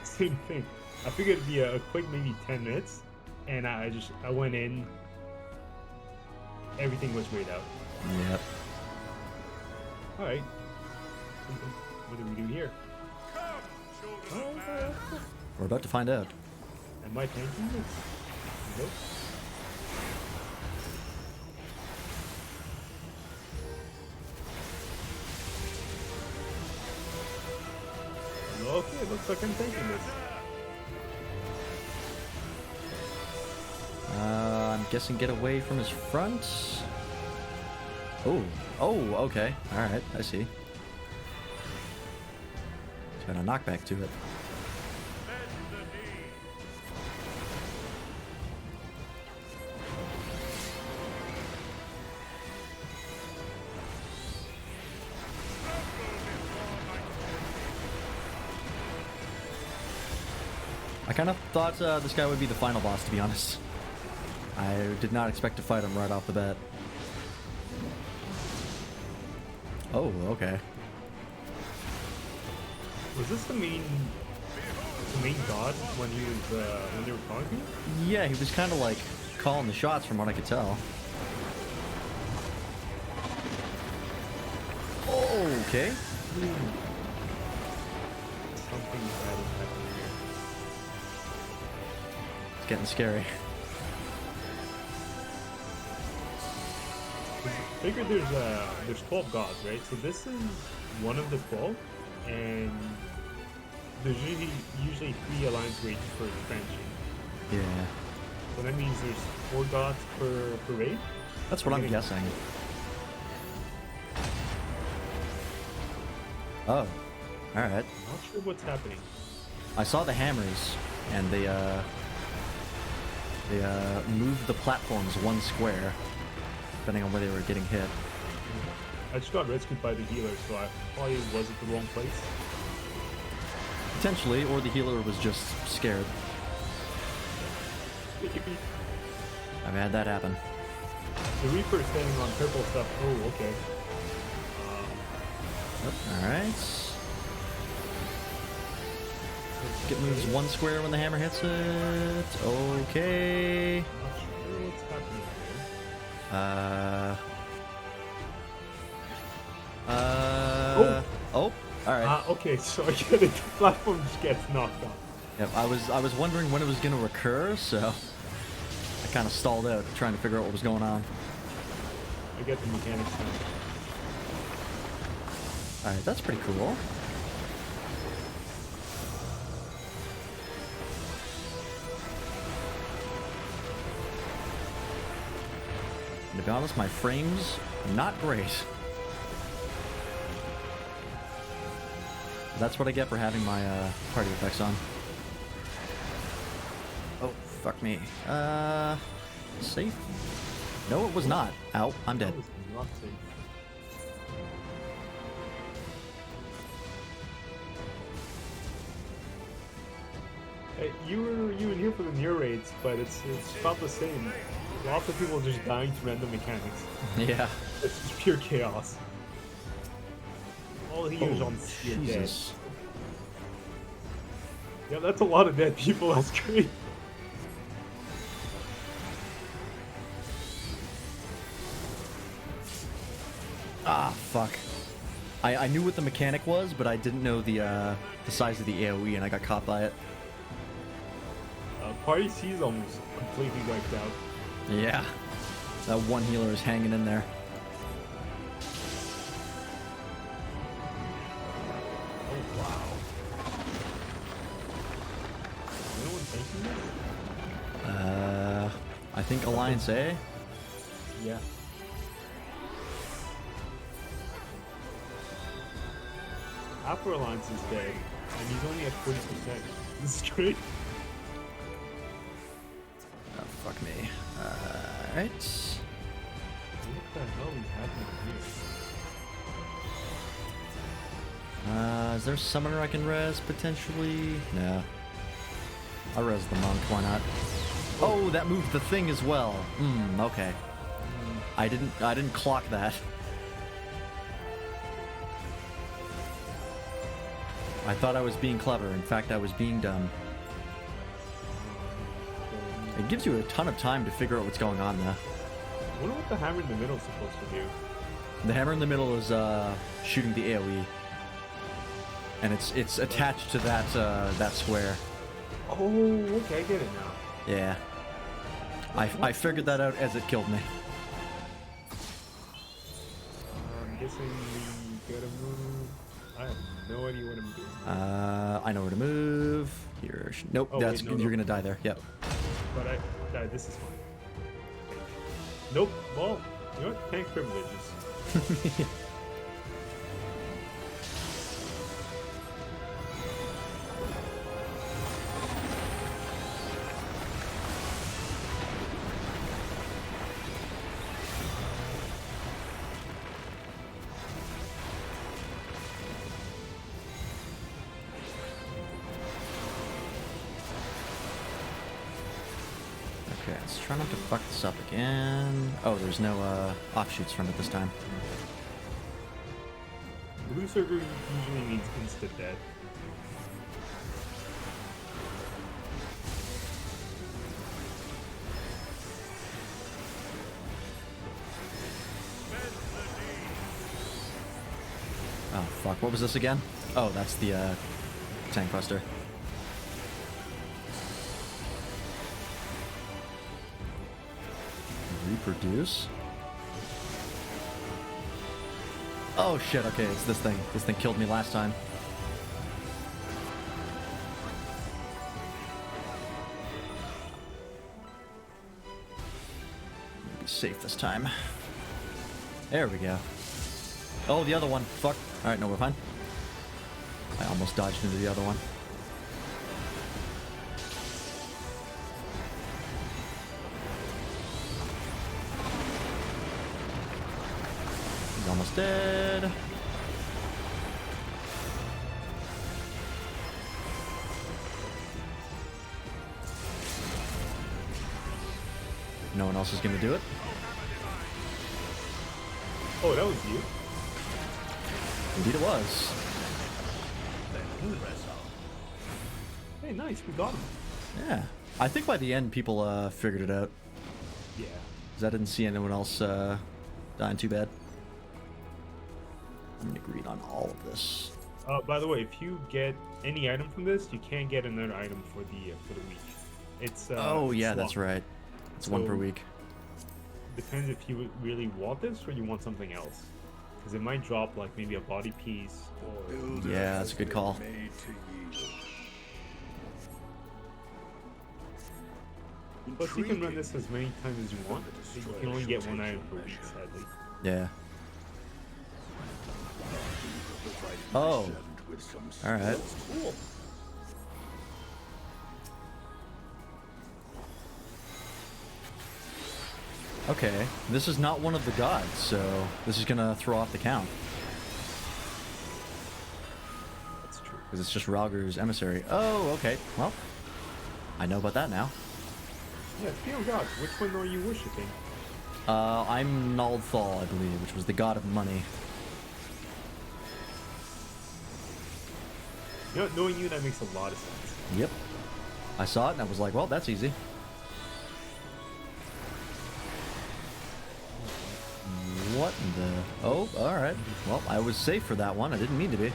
Same thing. I figured it'd be a quick maybe 10 minutes, and I went in. Everything was grayed out.
Yep.
All right. What do we do here?
We're about to find out.
Am I tanking this? Nope. Okay, looks like I'm taking this.
I'm guessing get away from his front. Oh, okay. Alright, I see. He's got a knockback to it. I kind of thought this guy would be the final boss, to be honest. I did not expect to fight him right off the bat. Oh, okay.
Was this the main god when he was when they were talking?
Yeah, he was kind of like calling the shots from what I could tell. Okay.
Something bad is happening here.
It's getting scary.
I figured there's 12 gods, right? So this is one of the 12, and there's usually 3 alliance rates per expansion.
Yeah.
So that means there's 4 gods per raid?
That's what I'm guessing. Oh, alright.
Not sure what's happening.
I saw the hammers, and they moved the platforms 1 square, depending on where they were getting hit.
I just got rescued by the healer, so I probably was at the wrong place.
Potentially, or the healer was just scared. I've had that happen.
The Reaper is standing on purple stuff. Oh, okay.
Alright. Get moves 1 square when the hammer hits it. Okay.
Not sure what's happening here.
Oh, alright.
Okay, so I get it. The platform just gets knocked off.
Yep, I was wondering when it was gonna recur, so I kind of stalled out trying to figure out what was going on.
I get the mechanics now.
Alright, that's pretty cool. And to be honest, my frame's not great. That's what I get for having my party effects on. Oh, fuck me. Safe? No, it was not. Ow, I'm dead.
That was not safe. You were here for the near raids, but it's about the same. Lots of people just dying to random mechanics.
Yeah.
It's just pure chaos. All the healers on C are dead.
Jesus.
Yeah, that's a lot of dead people. That's great.
Ah, fuck. I knew what the mechanic was, but I didn't know the size of the AoE, and I got caught by it.
Party C is almost completely wiped out.
Yeah. That one healer is hanging in there.
Oh, wow. Is anyone taking this?
I think Alliance A?
Yeah. Half our Alliance is dead, and he's only at 40%. This is great.
Oh, fuck me. Alright.
What the hell is happening here?
Is there a summoner I can res, potentially? No. I'll res the monk, why not? Oh, that moved the thing as well. Okay. I didn't clock that. I thought I was being clever. In fact, I was being dumb. It gives you a ton of time to figure out what's going on, though.
I wonder what the hammer in the middle is supposed to do.
The hammer in the middle is shooting the AoE, and it's attached to that square.
Oh, okay, I get it now.
Yeah. I figured that out as it killed me.
I'm guessing we gotta move. I have no idea what I'm doing.
I know where to move. Here. Nope.
Oh,
that's
wait, no,
you're
no.
gonna die there. Yep.
But this is fine. Nope. Well, you know what? Tank privileges.
Okay, let's try not to fuck this up again. Oh, there's no offshoots from it this time.
Blue circle usually means insta dead.
Oh fuck, what was this again? Oh, that's the tank buster. Reproduce? Oh shit, okay, it's this thing. This thing killed me last time. Be safe this time. There we go. Oh, the other one. Fuck. Alright, no, we're fine. I almost dodged into the other one. He's almost dead. No one else is gonna do it.
Oh, that was you?
Indeed it was.
Hey, nice, we got him.
Yeah. I think by the end people figured it out.
Yeah.
Because I didn't see anyone else dying too bad. I'm agreed on all of this.
By the way, if you get any item from this, you can't get another item for the week. It's
oh yeah,
swap.
that's right. It's one per week.
Depends if you really want this or you want something else. Because it might drop like maybe a body piece or...
Yeah, that's a good call.
Plus you can run this as many times as you want. You can only get one item per week, sadly.
Yeah. Oh. Alright.
Cool.
Okay, this is not one of the gods, so this is gonna throw off the count.
That's true.
Because it's just Rauger's emissary. Oh, okay. Well, I know about that now.
Yeah, speaking of gods, which one are you worshipping?
I'm Naldthal, I believe, which was the god of money.
You know, knowing you, that makes a lot of sense.
Yep. I saw it and I was like, well, that's easy. What in the... Oh, alright. Well, I was safe for that one. I didn't mean to be.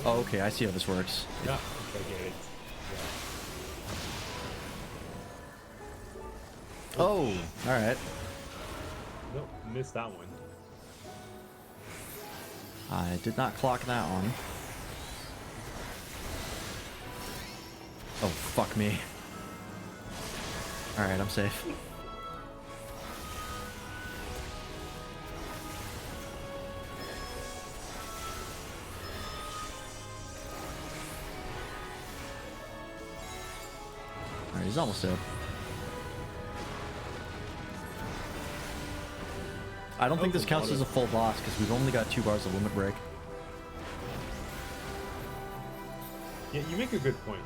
Oh, okay, I see how this works.
Yeah, I get it. Yeah.
Oh, alright.
Nope, missed that one.
I did not clock that one. Oh, fuck me. Alright, I'm safe. Alright, he's almost dead. I don't think this counts as a full boss because we've only got 2 bars of limit break.
Yeah, you make a good point.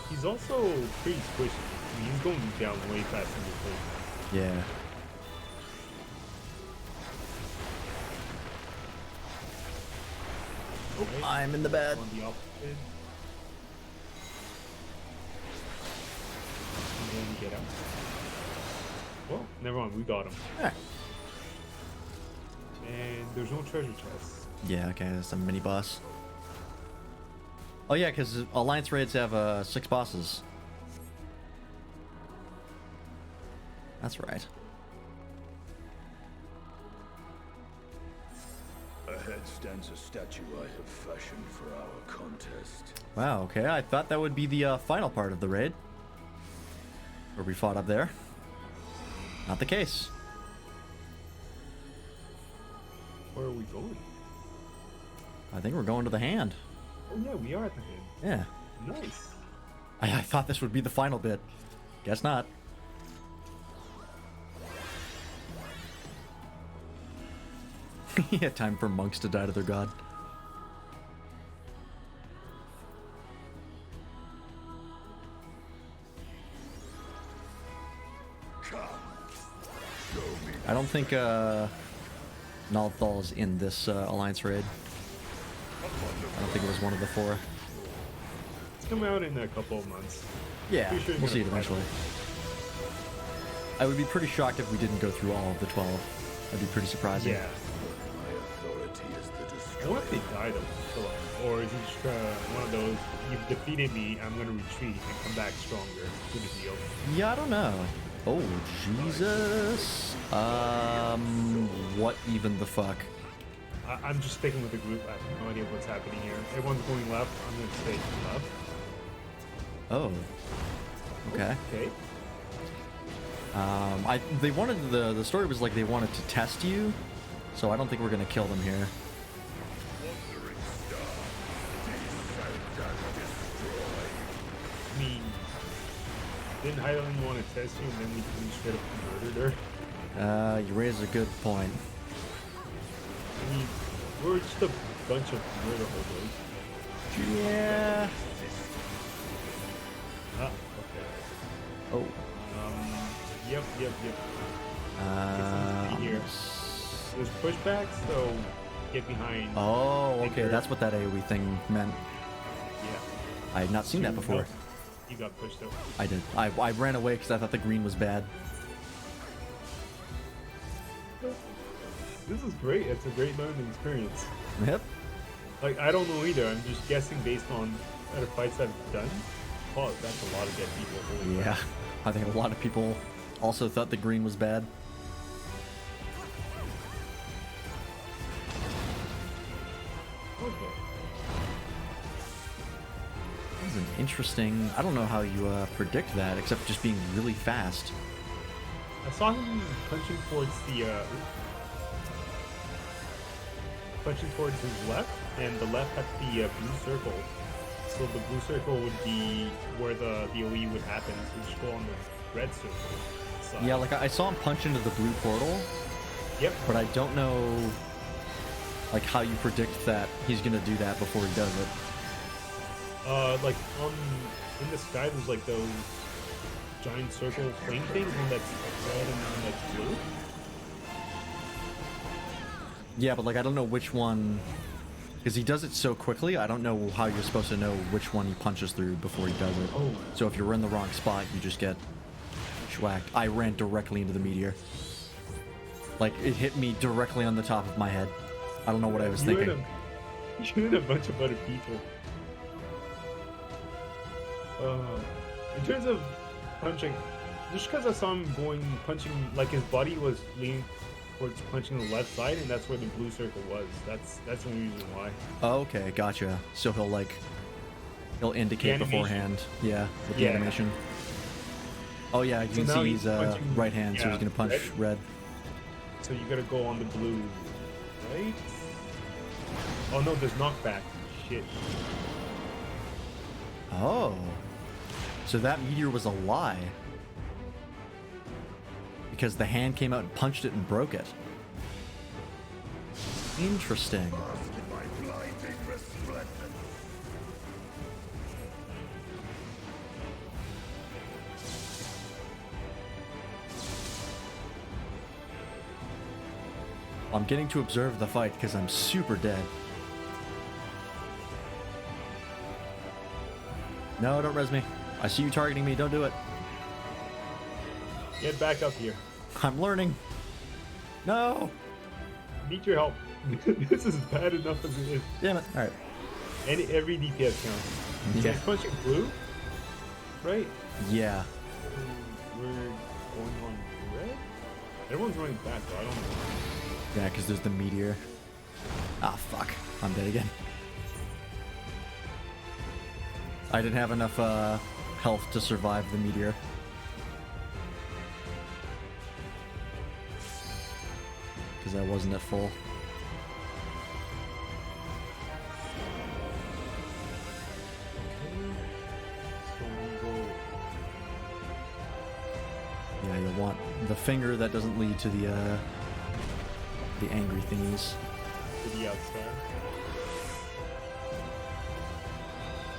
He's also pretty squishy. I mean, he's going down way faster than you think.
Yeah. Oh, I'm in the bed.
On the opposite. And then get out. Well, never mind, we got him.
Yeah.
And there's no treasure chests.
Yeah, okay, that's a mini boss. Oh yeah, because Alliance raids have 6 bosses. That's right.
Ahead stands a statue I have fashioned for our contest.
Wow, okay, I thought that would be the final part of the raid. Where we fought up there. Not the case.
Where are we going?
I think we're going to the hand.
Oh yeah, we are at the hand.
Yeah.
Nice.
I thought this would be the final bit. Guess not. Yeah, time for monks to die to their god. I don't think Nalthal's in this Alliance raid. I don't think it was one of the 4.
It's coming out in a couple of months.
Yeah,
Pretty sure
we'll see it eventually. I would be pretty shocked if we didn't go through all of the 12. That'd be pretty surprising.
Yeah. I wonder if they died of Philip, or is it just one of those, you've defeated me, I'm gonna retreat and come back stronger to the deal?
Yeah, I don't know. Oh, Jesus. What even the fuck?
I'm just sticking with the group. I have no idea what's happening here. Everyone's going left. I'm going to stay left.
Oh. Okay.
Okay.
They wanted the story was like they wanted to test you, so I don't think we're gonna kill them here.
I mean, didn't Highland want to test you and then we straight up murdered her?
You raise a good point.
I mean, we're just a bunch of murder hobos.
Yeah.
Ah, okay.
Oh.
Yep. Here. There's pushback, so get behind.
Oh, okay, that's what that AoE thing meant.
Yeah.
I had not seen that before.
You got pushed over.
I did. I ran away because I thought the green was bad.
This is great. It's a great learning experience.
Yep.
Like, I don't know either. I'm just guessing based on other fights I've done. Oh, that's a lot of dead people. Holy
Yeah.
crap.
I think a lot of people also thought the green was bad.
Okay.
This is an interesting... I don't know how you predict that, except just being really fast.
I saw him punching towards his left, and the left had the blue circle. So the blue circle would be where the OE would happen, so just go on the red circle side.
Yeah, like I saw him punch into the blue portal.
Yep.
But I don't know like how you predict that he's gonna do that before he does it.
Like in the sky there's like those giant circle flame things, one that's red and one that's blue.
Yeah, but like I don't know which one, because he does it so quickly. I don't know how you're supposed to know which one he punches through before he does it.
Oh.
So if you're in the wrong spot, you just get schwacked. I ran directly into the meteor. Like it hit me directly on the top of my head. I don't know what I was thinking.
You and a bunch of other people. In terms of punching, just because I saw him punching, like his body was leaning towards punching the left side, and that's where the blue circle was. That's the only reason why.
Oh, okay, gotcha. So he'll indicate beforehand. Yeah, with the animation. Oh yeah, you can see he's right hand, so he's gonna punch red.
So you gotta go on the blue, right? Oh no, there's knockback. Shit.
Oh. So that meteor was a lie. Because the hand came out and punched it and broke it. Interesting. I'm getting to observe the fight because I'm super dead. No, don't res me. I see you targeting me. Don't do it.
Get back up here.
I'm learning. No.
Need your help. This is bad enough as it is.
Damn it. All right.
Every DPS counts.
Yeah.
So he's punching blue, right?
Yeah.
We're going on red? Everyone's running back, so I don't know.
Yeah, because there's the meteor. Ah, fuck. I'm dead again. I didn't have enough health to survive the meteor. because I wasn't at full. Yeah, you'll want the finger that doesn't lead to the angry thingies.
To the outside.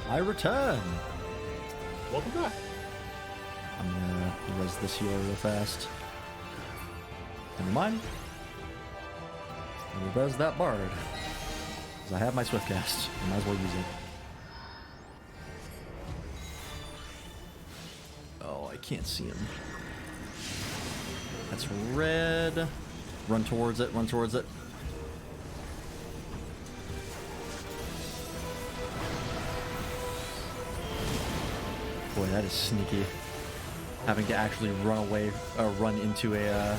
I return!
Welcome back.
I'm gonna res this healer real fast. Never mind. I'm gonna res that bard. Because I have my swift cast. I might as well use it. Oh, I can't see him. That's red. Run towards it, run towards it. Boy, that is sneaky. Having to actually run away, run into a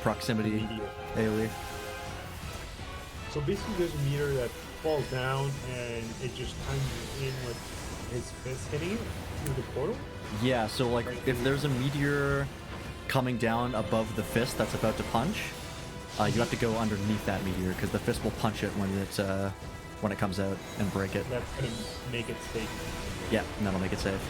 proximity AoE.
So basically there's a meter that falls down and it just times in with his fist hitting it through the portal?
Yeah, so like if there's a meteor coming down above the fist that's about to punch, you have to go underneath that meteor because the fist will punch it when it comes out and break it.
That's gonna make it safe.
Yeah, and that'll make it safe.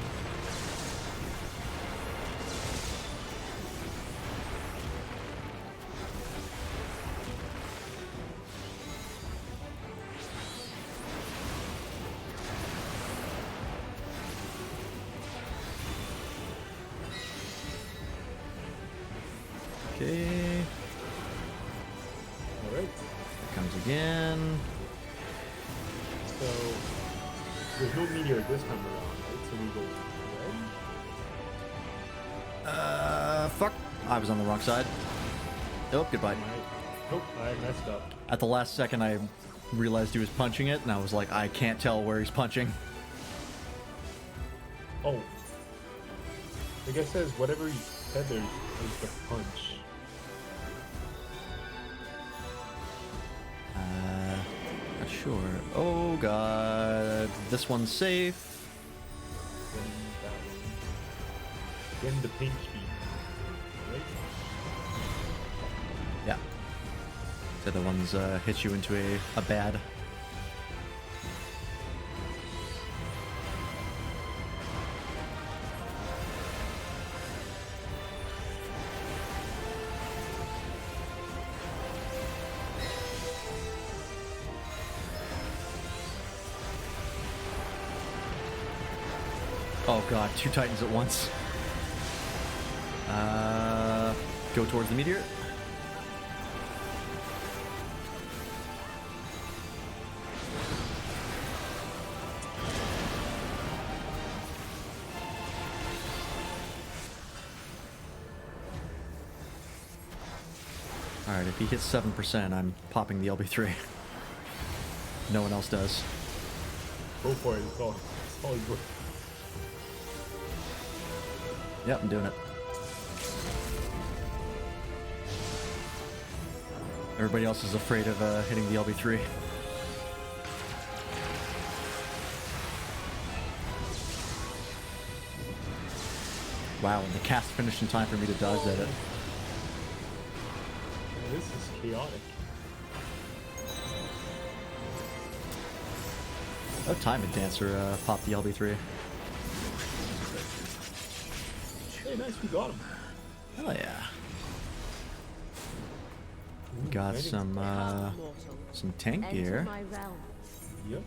Okay.
Alright.
Comes again.
So there's no meteor this time around, right? So we go red.
Fuck. I was on the wrong side. Oh, goodbye.
Nope, I messed up.
At the last second, I realized he was punching it, and I was like, I can't tell where he's punching.
Oh. I guess it says whatever he said there is the punch.
Not sure. Oh god. This one's safe.
Then the pink key. Right?
Yeah. The other ones hit you into a bad. Oh god, 2 titans at once. Go towards the meteor. Alright, if he hits 7%, I'm popping the LB3. No one else does.
Go for it, it's all good.
Yep, I'm doing it. Everybody else is afraid of hitting the LB3. Wow, and the cast finished in time for me to dodge that.
This is chaotic.
Oh, time a dancer popped the LB3.
Hey, nice, we got him.
Hell yeah. We got some tank gear.
Yep.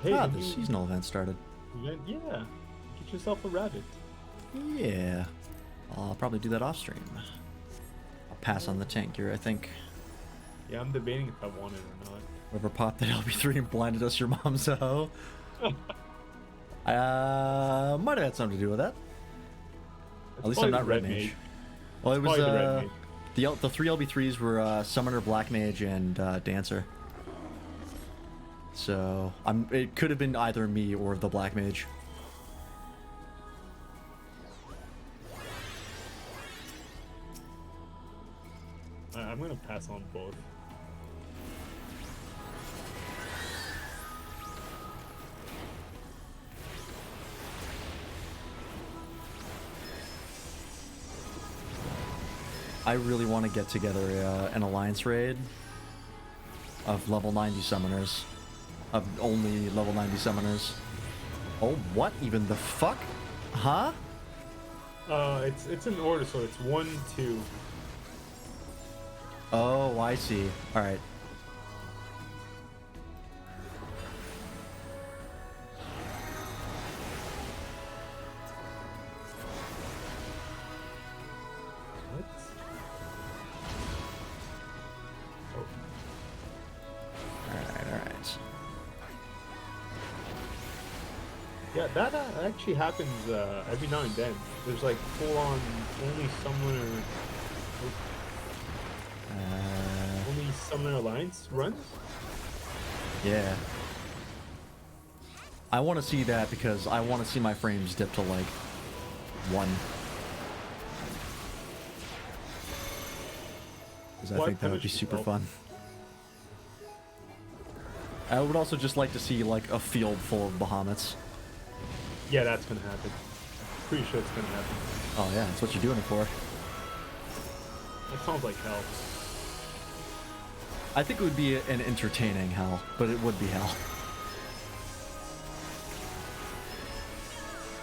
Hey,
The seasonal event started.
Yeah, get yourself a rabbit.
Yeah. I'll probably do that off stream. I'll pass on the tank gear, I think.
Yeah, I'm debating if I want it or not.
Whoever popped that LB3 and blinded us, your mom's a hoe. Might have had something to do with that. At least I'm not red mage. Well, it was the 3 LB3s were summoner, black mage, and dancer. So it could have been either me or the black mage.
I'm gonna pass on both.
I really want to get together an alliance raid of level 90 summoners. Of only level 90 summoners. Oh, what even the fuck? Huh?
It's in order, so it's 1, 2.
Oh, I see. All right.
What? Oh.
All right.
Yeah, that actually happens every now and then. There's like full-on only summoner. Only summoner alliance runs.
Yeah. I want to see that because I want to see my frames dip to like 1. Because I think that would be super fun. I would also just like to see like a field full of Bahamut's.
Yeah, that's gonna happen. Pretty sure it's gonna happen.
Oh yeah, that's what you're doing it for.
That sounds like hell.
I think it would be an entertaining hell, but it would be hell.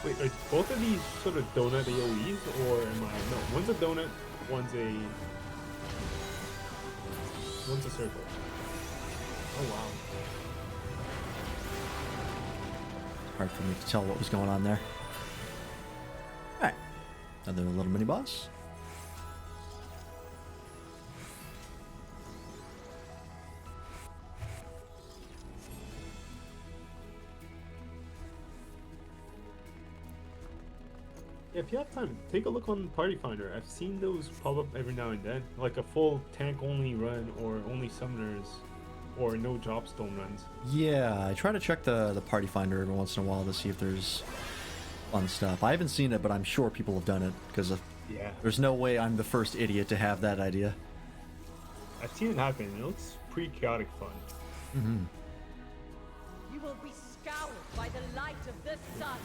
Wait, are both of these sort of donut AoEs, or am I? No, one's a donut, one's a circle. Oh wow.
Hard for me to tell what was going on there. Alright. Another little mini boss.
Yeah, if you have time, take a look on Party Finder. I've seen those pop up every now and then, like a full tank only run, or only summoners, or no dropstone runs.
Yeah, I try to check the party finder every once in a while to see if there's fun stuff. I haven't seen it, but I'm sure people have done it, because
yeah,
there's no way I'm the first idiot to have that idea.
I've seen it happen. It looks pretty chaotic fun.
Mm-hmm.
You will be scoured by the light of the sun.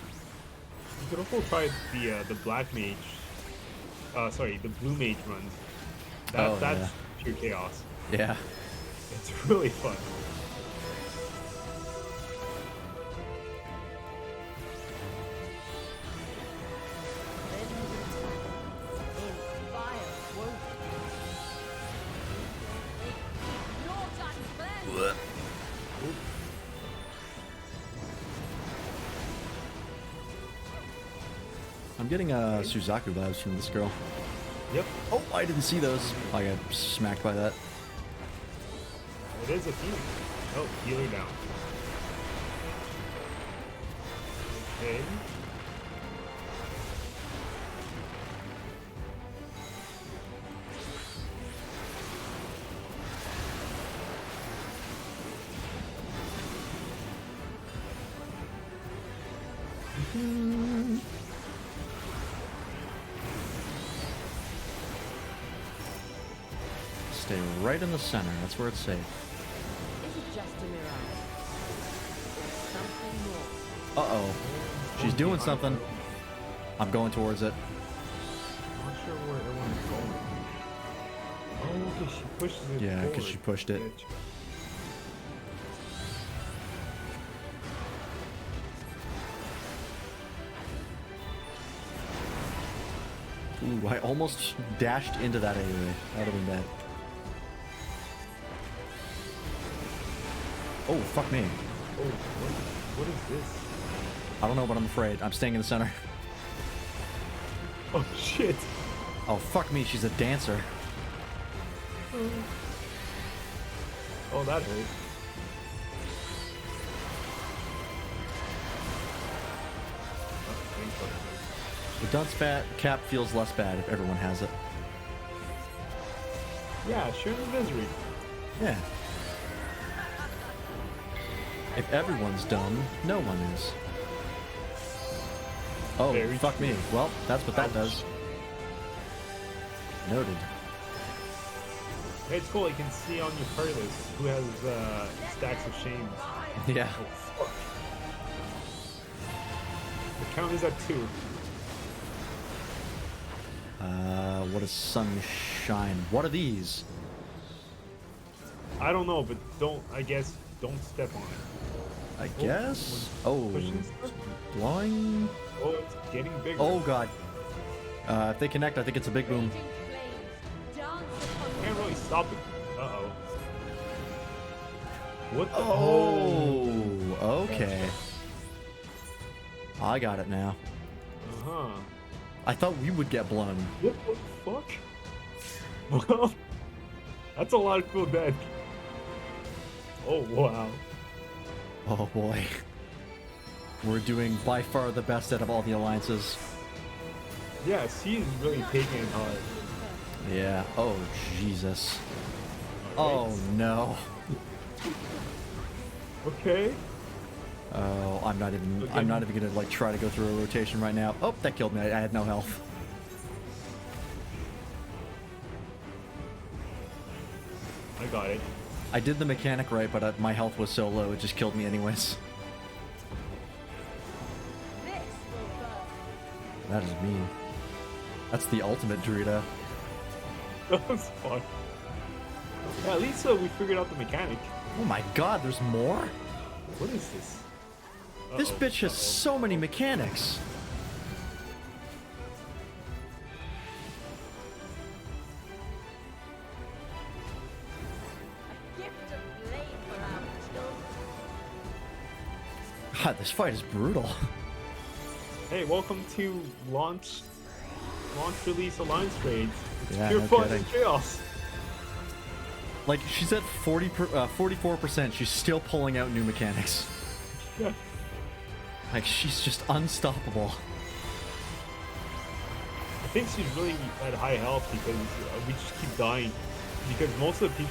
You could also try the black mage. Sorry, the blue mage runs. That's pure chaos.
Yeah.
It's really fun.
I'm getting Suzaku vibes from this girl.
Yep.
Oh, I didn't see those. I got smacked by that.
It is a healer. Oh, healer down. Okay.
Stay right in the center. That's where it's safe.
Is it just a mirage? Or something more?
Uh-oh. She's doing something. I'm going towards it.
I'm not sure where everyone's going. Oh, okay, she pushes it
Yeah, because
forward.
she pushed it. Ooh, I almost dashed into that AoE. That would have been bad. Oh, fuck me.
Oh, what is this?
I don't know, but I'm afraid. I'm staying in the center.
Oh, shit.
Oh, fuck me. She's a dancer.
Oh, that hurt.
The dunce cap feels less bad if everyone has it.
Yeah, share the misery.
Yeah. If everyone's dumb, no one is. Oh,
Very
fuck
true.
me. Well, that's what that
Ouch.
does. Noted.
Hey, it's cool. You can see on your party list who has stacks of shame.
Yeah.
Oh, fuck. The count is at 2.
What is sunshine? What are these?
I don't know, but I guess don't step on it.
I guess. Oh, blowing.
Oh, it's getting bigger.
Oh god. If they connect, I think it's a big boom.
Can't really stop it. Uh-oh. What the?
Oh, okay. I got it now.
Uh-huh.
I thought we would get blown.
What the fuck? Well, that's a lot of people dead. Oh, wow.
Oh boy. We're doing by far the best out of all the alliances.
Yeah, she's really taking it hard.
Yeah. Oh, Jesus. Oh, no.
Okay.
Oh, I'm not even gonna like try to go through a rotation right now. Oh, that killed me. I had no health.
I got it.
I did the mechanic right, but my health was so low, it just killed me anyways. That is mean. That's the ultimate Dorito.
That was fun. Yeah, at least we figured out the mechanic.
Oh my god, there's more?
What is this?
This bitch has so many mechanics. God, this fight is brutal.
Hey, welcome to launch release alliance raids. It's
Yeah,
pure
no
fun
kidding.
and chaos.
Like, she's at 44%, she's still pulling out new mechanics.
Yeah.
Like, she's just unstoppable.
I think she's really at high health because we just keep dying. Because most of the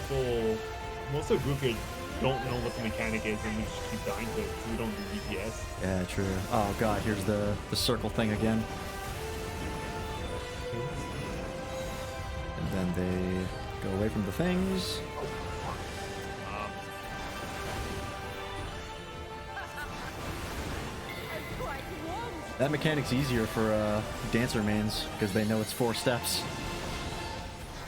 group here don't know what the mechanic is and we just keep dying to it because we don't do DPS.
Yeah, true. Oh god, here's the circle thing again. And then they go away from the things. That mechanic's easier for dancer mains because they know it's 4 steps.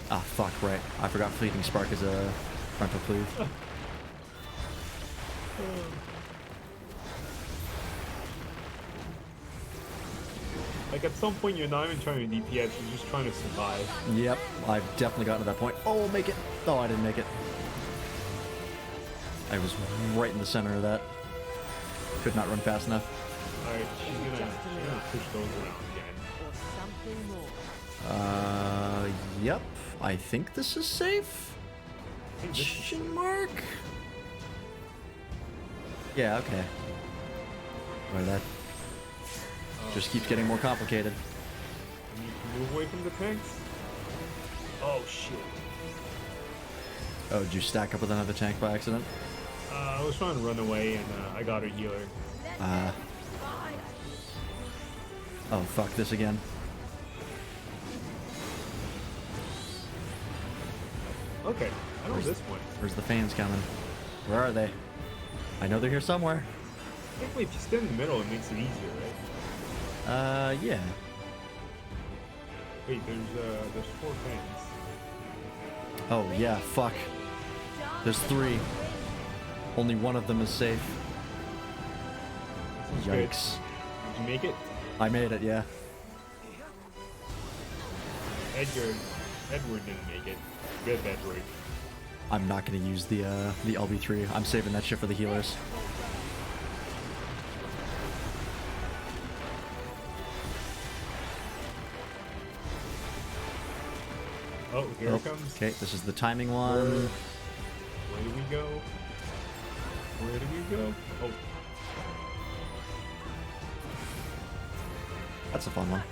Ah, fuck, right. I forgot Fleeting Spark is a frontal cleave.
Like at some point you're not even trying to DPS, you're just trying to survive.
Yep, I've definitely gotten to that point. Oh, make it! Oh, I didn't make it. I was right in the center of that. Could not run fast enough.
Alright, she's gonna push those around again.
Yep. I think this is safe. Question mark? Yeah, okay. Well, that just keeps getting more complicated.
I need to move away from the tanks. Oh shit.
Oh, did you stack up with another tank by accident?
I was trying to run away and I got her healer.
Oh, fuck this again.
Okay, I know this one.
Where's the fans coming? Where are they? I know they're here somewhere.
I think if you stand in the middle, it makes it easier, right?
Yeah.
Wait, there's 4 fans.
Oh, yeah, fuck. There's 3. Only one of them is safe. Yikes.
Did you make it?
I made it, yeah.
Edward didn't make it. Good, Edward.
I'm not gonna use the LB3. I'm saving that shit for the healers.
Oh, here it comes.
Okay, this is the timing one.
Where do we go? Where do we go? Oh.
That's a fun one.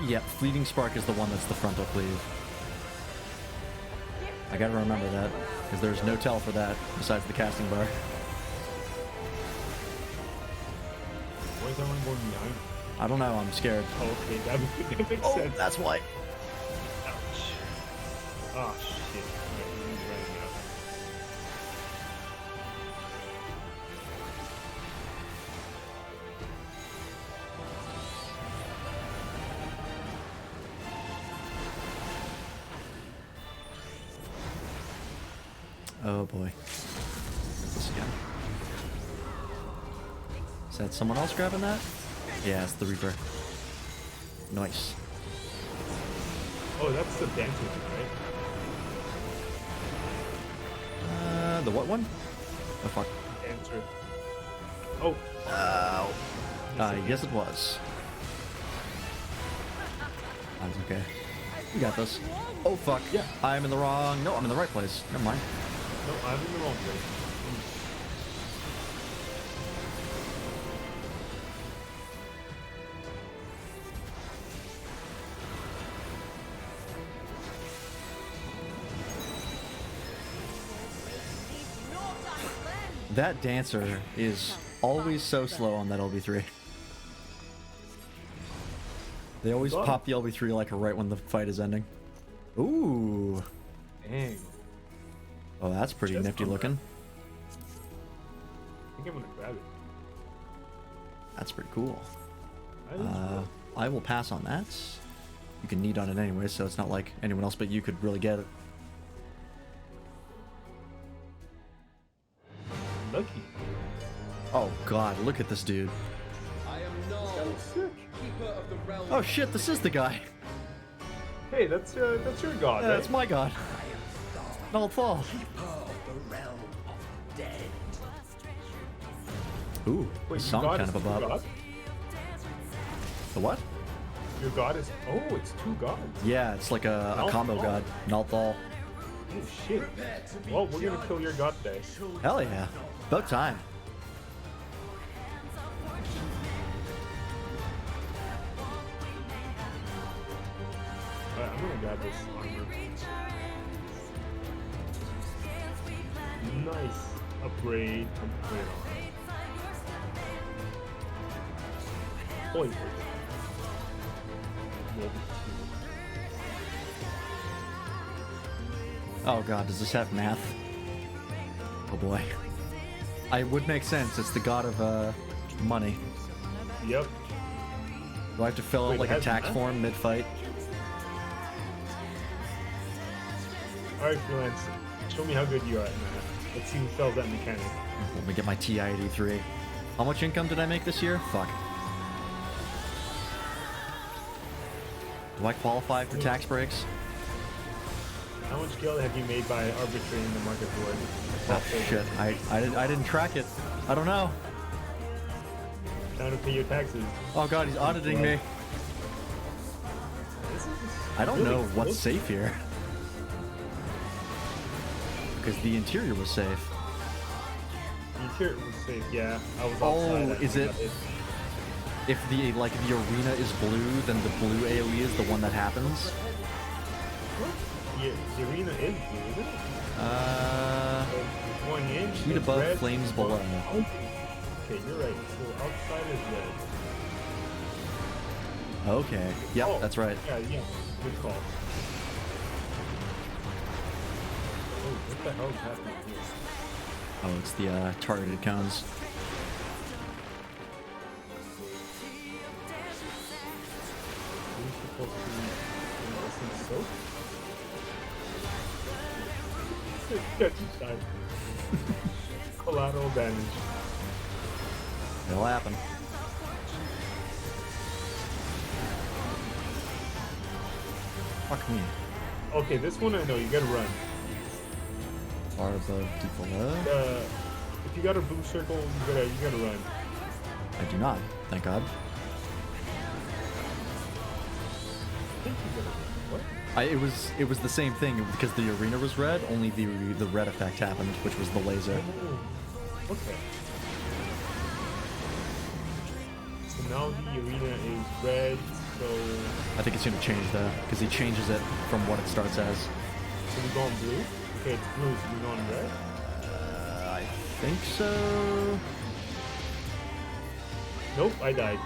Yeah, Fleeting Spark is the one that's the frontal cleave. I gotta remember that, because there's no tell for that besides the casting bar.
Why is everyone going behind?
I don't know, I'm scared.
Oh, okay, that makes sense.
That's why.
Ouch. Oh, shit. Okay, he's running out.
Oh boy. This again. Is that someone else grabbing that? Yeah, it's the Reaper. Nice.
Oh, that's the dancing one, right?
The what one? Oh fuck.
Dancer. Oh.
Yes it was. That's okay. We got this. Oh fuck.
Yeah.
I'm in the wrong. No, I'm in the right place. Never mind.
No, I'm in the wrong place.
That dancer is always so slow on that LB3. They always pop the LB3 like right when the fight is ending. Ooh.
Dang.
Oh, that's pretty nifty looking.
I think I'm gonna grab it.
That's pretty cool.
Cool.
I will pass on that. You can need on it anyway, so it's not like anyone else but you could really get it.
Lucky.
Oh god, look at this dude.
I am Null, keeper of the realm.
Oh shit, this is the guy.
Hey, that's your god,
Yeah,
right?
that's my god. Null Fall. Ooh,
Wait,
the song
your god
kind
is
of
two
above.
gods?
The what?
Your god is... Oh, it's two gods.
Yeah, it's like a combo
Null.
god. Null Fall.
Oh, shit. Well, we're gonna kill your god today.
Hell yeah. About time.
Alright, I'm gonna grab this armor. Nice upgrade. Upgrade on. Holy shit.
Oh god, does this have math? Oh boy. I would make sense. It's the god of money.
Yep.
Do I have to fill out
Wait,
like
it
a
has
tax
math?
form mid-fight?
Alright, freelance. Show me how good you are at math. Let's see who fails that mechanic.
Let me get my TI-83. How much income did I make this year? Fuck. Do I qualify for tax breaks?
How much gil have you made by arbitrating the market board?
Oh shit, I didn't track it. I don't know.
Time to pay your taxes.
Oh god, he's auditing me. I don't know what's safe here. Because the interior was safe.
The interior was safe, yeah. I was
Oh,
outside.
is it? If the the arena is blue, then the blue AoE is the one that happens?
Yeah, the arena is blue, isn't it? Going in.
Heat
it's
above,
red,
flames below.
Okay, you're right. So outside is red.
Okay. Yep,
Oh,
that's right.
Yeah, yeah. Good call. Oh, what the hell is happening here?
Oh, it's the targeted cones.
Are we supposed to invest in soap? Yeah, just died. Collateral damage.
It'll happen. Fuck me.
Okay, this one I know. You gotta run.
Far above default.
If you got a blue circle, you gotta run.
I do not, thank God.
I think you gotta run. What?
It was the same thing because the arena was red. Only the red effect happened, which was the laser.
Oh, okay. So now the arena is red. So
I think it's gonna change though, because he changes it from what it starts as.
so we go on blue. Okay, it's blue. So we go on red.
I think so.
Nope, I died.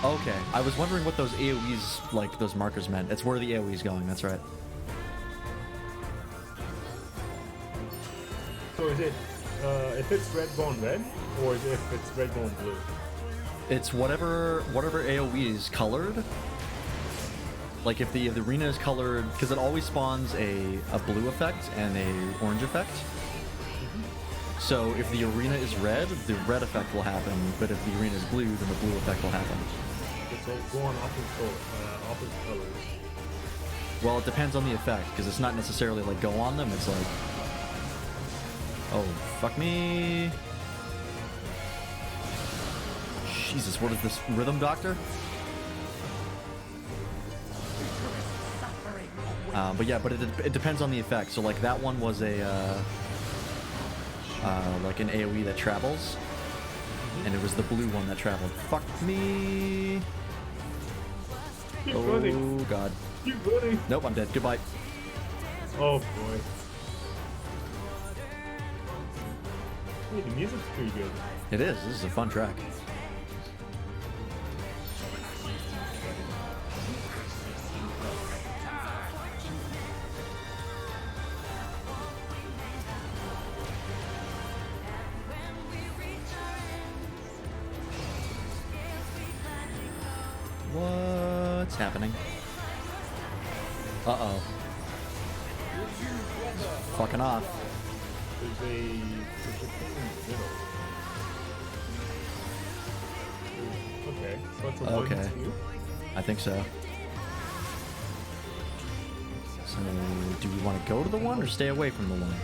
Okay, I was wondering what those AoEs, like those markers meant. It's where the AoE's going. That's right.
So is it if it's red going red, or is it if it's red going blue?
It's whatever AoE is colored. Like if the arena is colored, because it always spawns a blue effect and a orange effect. So if the arena is red, the red effect will happen, but if the arena is blue, then the blue effect will happen.
It's all go on opposite colors.
Well, it depends on the effect, because it's not necessarily like go on them, it's like... Oh, fuck me. Jesus, what is this? Rhythm Doctor? But yeah, but it depends on the effect. So like that one was a like an AoE that travels, and it was the blue one that traveled. Fuck me.
Keep
oh
running.
God.
Keep running.
Nope, I'm dead. Goodbye.
Oh boy. Hey, the music's pretty good.
It is. This is a fun track. What's happening? Uh-oh. Fucking off.
There's a thing in the middle. Okay, so that's a
Okay.
1-2.
I think so. So, do we want to go to the one or stay away from the one?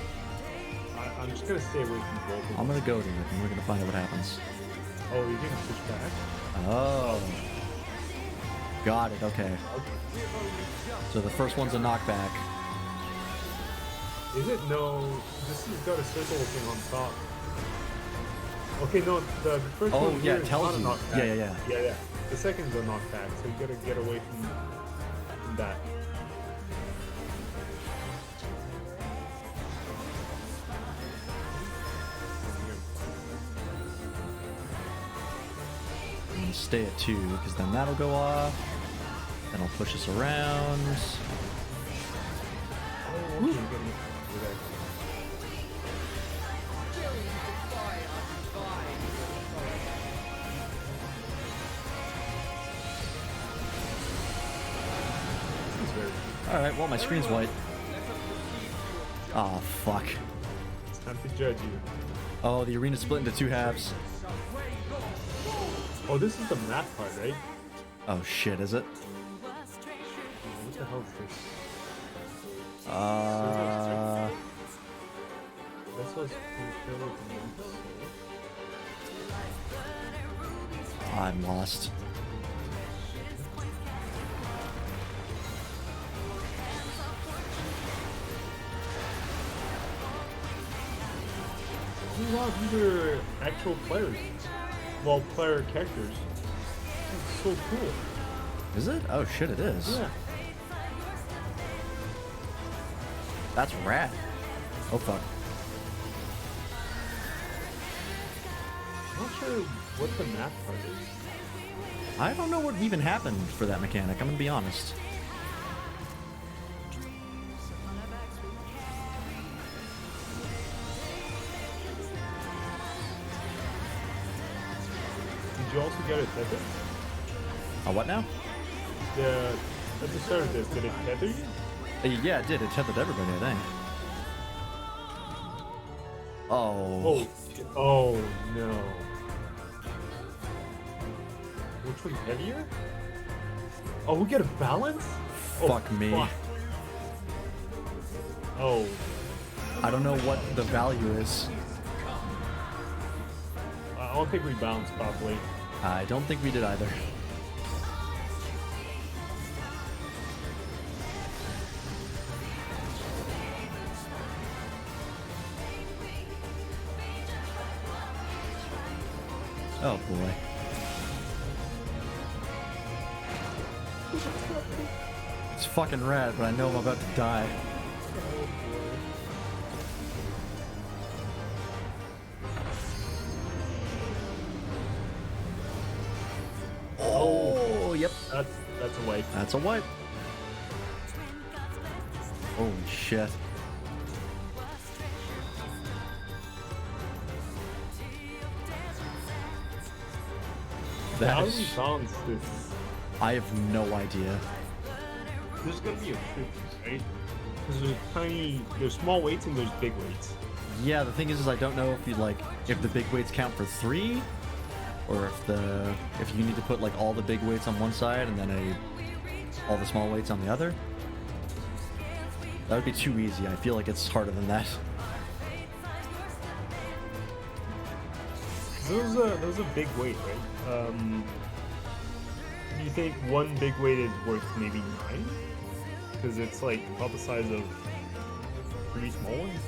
I'm just gonna stay away from both of them.
I'm gonna go to it and we're gonna find out what happens.
Oh, you're gonna switch back?
Oh. Got it, okay. So the first one's a knockback.
Is it? No, this has got a circle thing on top. Okay, no, the first
Oh,
one
yeah,
here
it
is
tells
not a
you.
knockback.
Yeah.
Yeah. The second's a knockback, so you gotta get away from that.
I'm gonna stay at 2, because then that'll go off. Then I'll push us around.
Oh, okay, you're getting it.
Alright, well, my screen's white. Oh, fuck.
It's time to judge you.
Oh, the arena's split into 2 halves.
Oh, this is the map part, right?
Oh, shit, is it?
What the hell is this? This was
I'm lost.
Oh wow, these are actual players. Well, player characters. That's so cool.
Is it? Oh shit, it is.
Yeah.
That's rad. Oh fuck.
I'm not sure what the map part is.
I don't know what even happened for that mechanic, I'm gonna be honest.
Did you also get it tethered?
A what now?
At the start of this, did it tether you?
Yeah, it did. It tethered everybody, I think. Oh.
Oh no. Which one's heavier? Oh, we get a balance?
Fuck me.
Fuck. Oh.
I don't know what the value is.
I don't think we balanced properly.
I don't think we did either. Oh boy. It's fucking rad, but I know I'm about to die. Oh, yep.
That's a wipe.
That's a wipe. Holy shit.
How do we balance this?
I have no idea.
There's gonna be a trick, right? Because there's small weights and there's big weights.
Yeah, the thing is I don't know if you like if the big weights count for 3, or if you need to put like all the big weights on one side and then all the small weights on the other. That would be too easy. I feel like it's harder than that.
Those a big weight, right? Do you think one big weight is worth maybe 9? Because it's like about the size of 3 small ones?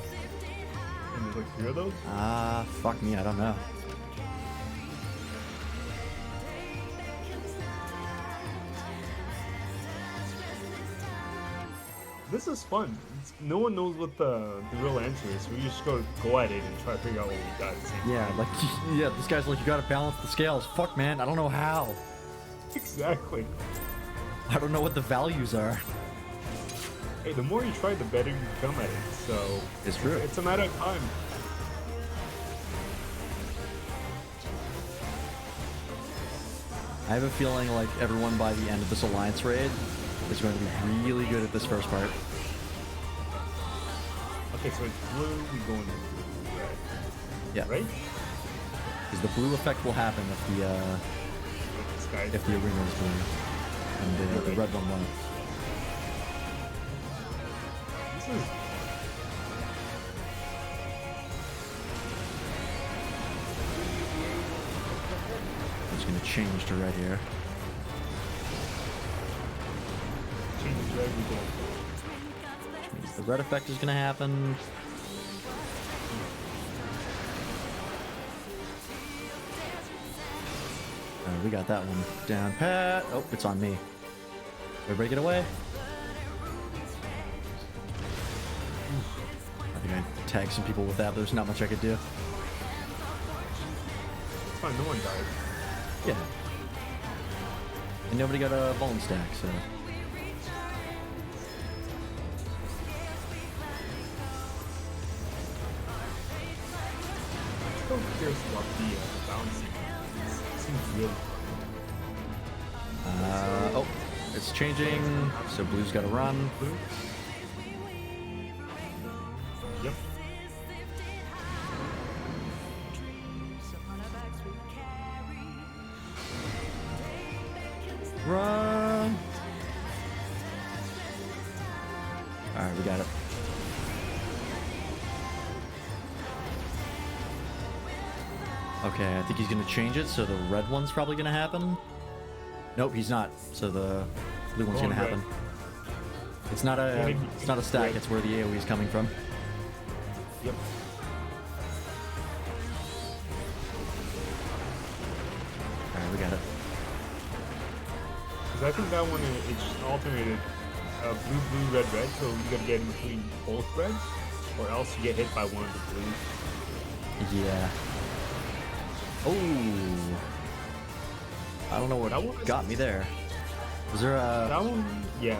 And there's like 3 of those?
Fuck me, I don't know.
This is fun. No one knows what the real answer is, so we just go at it and try to figure out what we got at the same
Yeah,
time.
like, yeah, this guy's like, you gotta balance the scales. Fuck, man, I don't know how.
Exactly.
I don't know what the values are.
Hey, the more you try, the better you become at it, so...
It's true.
It's a matter of time.
I have a feeling like everyone by the end of this Alliance raid is going to be really good at this first part.
Okay, so it's blue, we go into red.
Yeah.
Right?
Because the blue effect will happen if the arena is blue, and the red one won't.
This is...
I'm just gonna change to red here.
Change to red, we go.
Which means the red effect is gonna happen. We got that one down pat. Oh, it's on me. Everybody get away. I think I tagged some people with that, but there's not much I could do.
It's fine, no one died.
Yeah. And nobody got a bone stack, so...
I'm still curious about the balancing. It seems really fun.
Oh, it's changing, so blue's gotta run.
Blue? Yep.
Run! Alright, we got it. Okay, I think he's gonna change it, so the red one's probably gonna happen. Nope, he's not. So the blue one's gonna happen. It's not a stack. It's where the AoE is coming from.
Yep.
All right, we got it.
Because I think that one it's alternated blue, blue, red, red. So you gotta get in between both reds, or else you get hit by one of the blues.
Yeah. Oh. I don't know what got me there. Was there a...
That one? Yeah.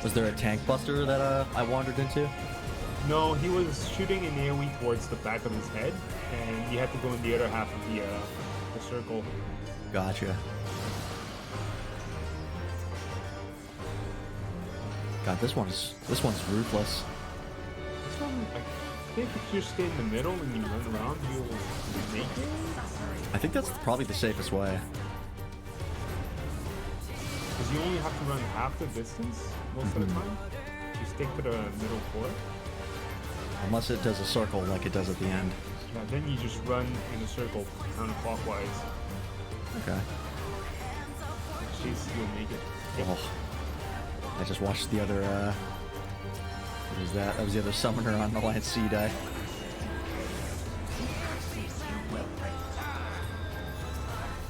Was there a tank buster that I wandered into?
No, he was shooting an AoE towards the back of his head, and you had to go in the other half of the circle.
Gotcha. God, this one's ruthless.
This one, I think if you stay in the middle and you run around, you'll make it.
I think that's probably the safest way.
Because you only have to run half the distance most of the time. You stick to the middle court.
Unless it does a circle like it does at the end.
Yeah, then you just run in a circle counterclockwise.
Okay.
Jeez, you'll make it. Yep.
Oh. I just watched the other, what was that? That was the other summoner on Alliance C die.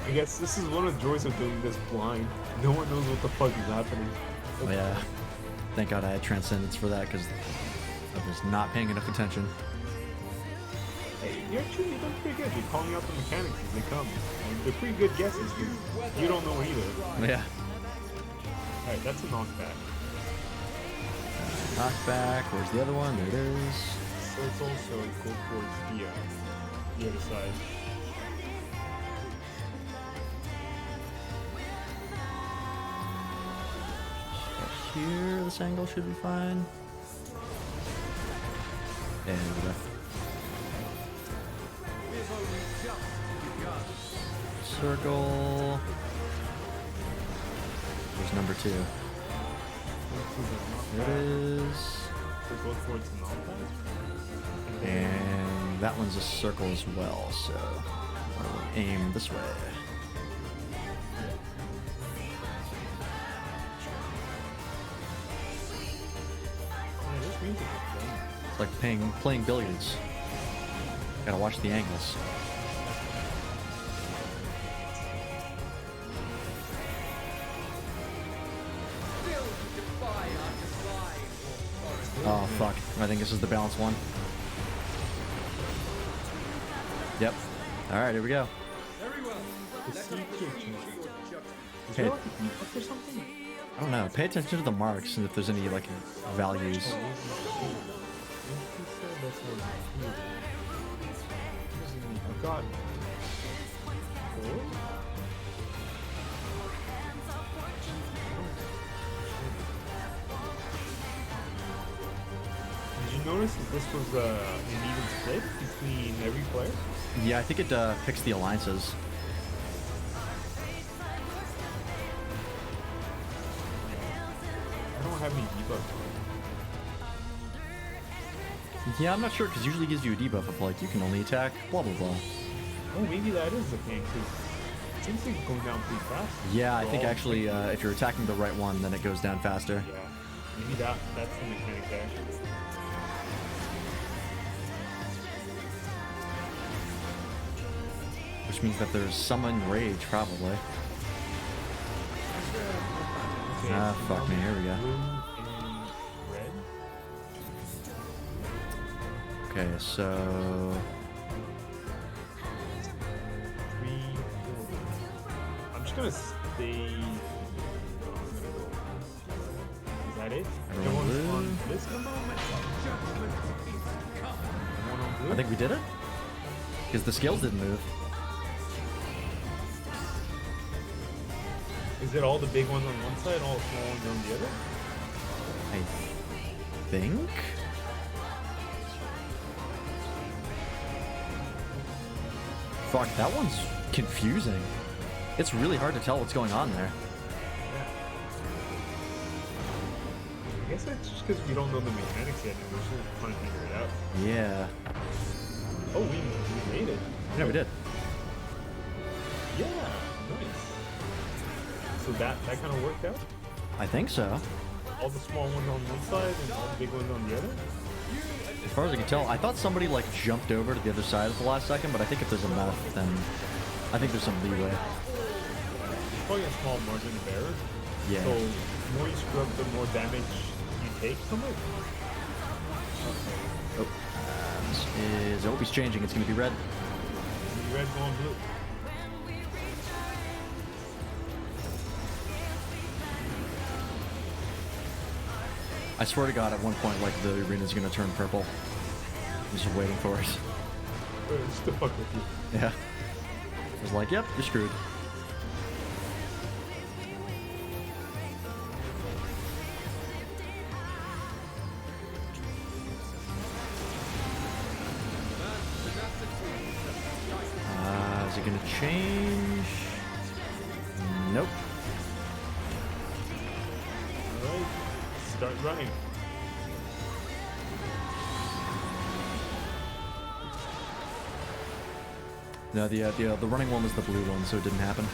I guess this is one of the joys of doing this blind. No one knows what the fuck is happening.
Oh yeah. Thank God I had Transcendence for that, because I was not paying enough attention.
Hey, you're actually done pretty good. You're calling out the mechanics as they come. And they're pretty good guesses. You don't know either.
Yeah.
Alright, that's a knockback.
Knockback, where's the other one? There it is.
Circle, so go towards the other side.
Here, this angle should be fine. There we go. Circle. There's number 2. There it is.
We'll go towards the mountain.
And that one's a circle as well, so I'll aim this way. It's like playing billiards. Gotta watch the angles. Oh fuck, I think this is the balanced one. Yep. Alright, here we go. Hey, I don't know, pay attention to the marks and if there's any, like, values.
I've got 4? Did you notice that this was an even split between every player?
Yeah, I think it picks the alliances.
I don't have any debuffs.
Yeah, I'm not sure, because usually it gives you a debuff of, like, you can only attack, blah, blah, blah.
Oh, maybe that is the thing, because it seems like it's going down pretty fast.
Yeah, I think actually, if you're attacking the right one, then it goes down faster.
Yeah, maybe that's the mechanic there.
Which means that there's summon rage, probably. Ah, fuck me, here we go. Okay, so...
3, 4. I'm just gonna stay... Is that it? Everyone's on this number?
I think we did it? Because the scales didn't move.
Is it all the big ones on one side, all the small ones on the other?
I think? Fuck, that one's confusing. It's really hard to tell what's going on there.
I guess it's just because we don't know the mechanics yet and we're still trying to figure it out.
Yeah.
Oh, we made it.
Yeah, we did.
Yeah, nice. So that kind of worked out?
I think so.
All the small ones on one side and all the big ones on the other?
As far as I can tell, I thought somebody like jumped over to the other side at the last second, but I think if there's enough, then I think there's some leeway.
There's probably a small margin of error.
Yeah.
So the more you screw up, the more damage you take from it.
Oh, this is... Oh, he's changing. It's going to be red.
Red going blue.
I swear to God, at one point, like, the arena's gonna turn purple. I'm just waiting for it.
Just to fuck with you.
Yeah. I was like, yep, you're screwed. Is it gonna change? Nope.
Alright. Start running.
No, the running one was the blue one, so it didn't happen.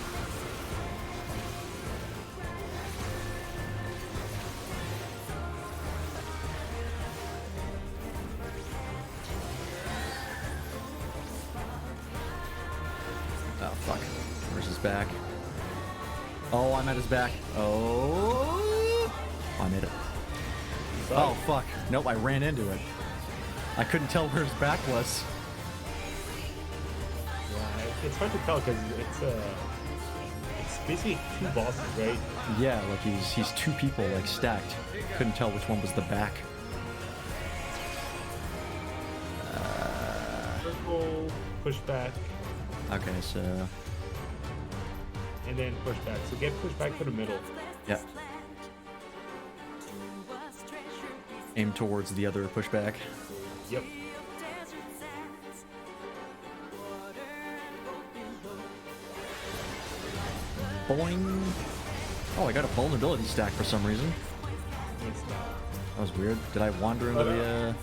Oh fuck! Where's his back? Oh, I'm at his back. Oh, I made it. Oh fuck! Nope, I ran into it. I couldn't tell where his back was.
Yeah, it's hard to tell because it's basically 2 bosses, right?
Yeah, like he's 2 people like stacked. Couldn't tell which one was the back.
Circle, push back.
Okay, so...
And then push back. So get pushed back to the middle.
Yep. Aim towards the other pushback.
Yep.
Boing. Oh, I got a vulnerability stack for some reason. That was weird. Did I wander into the,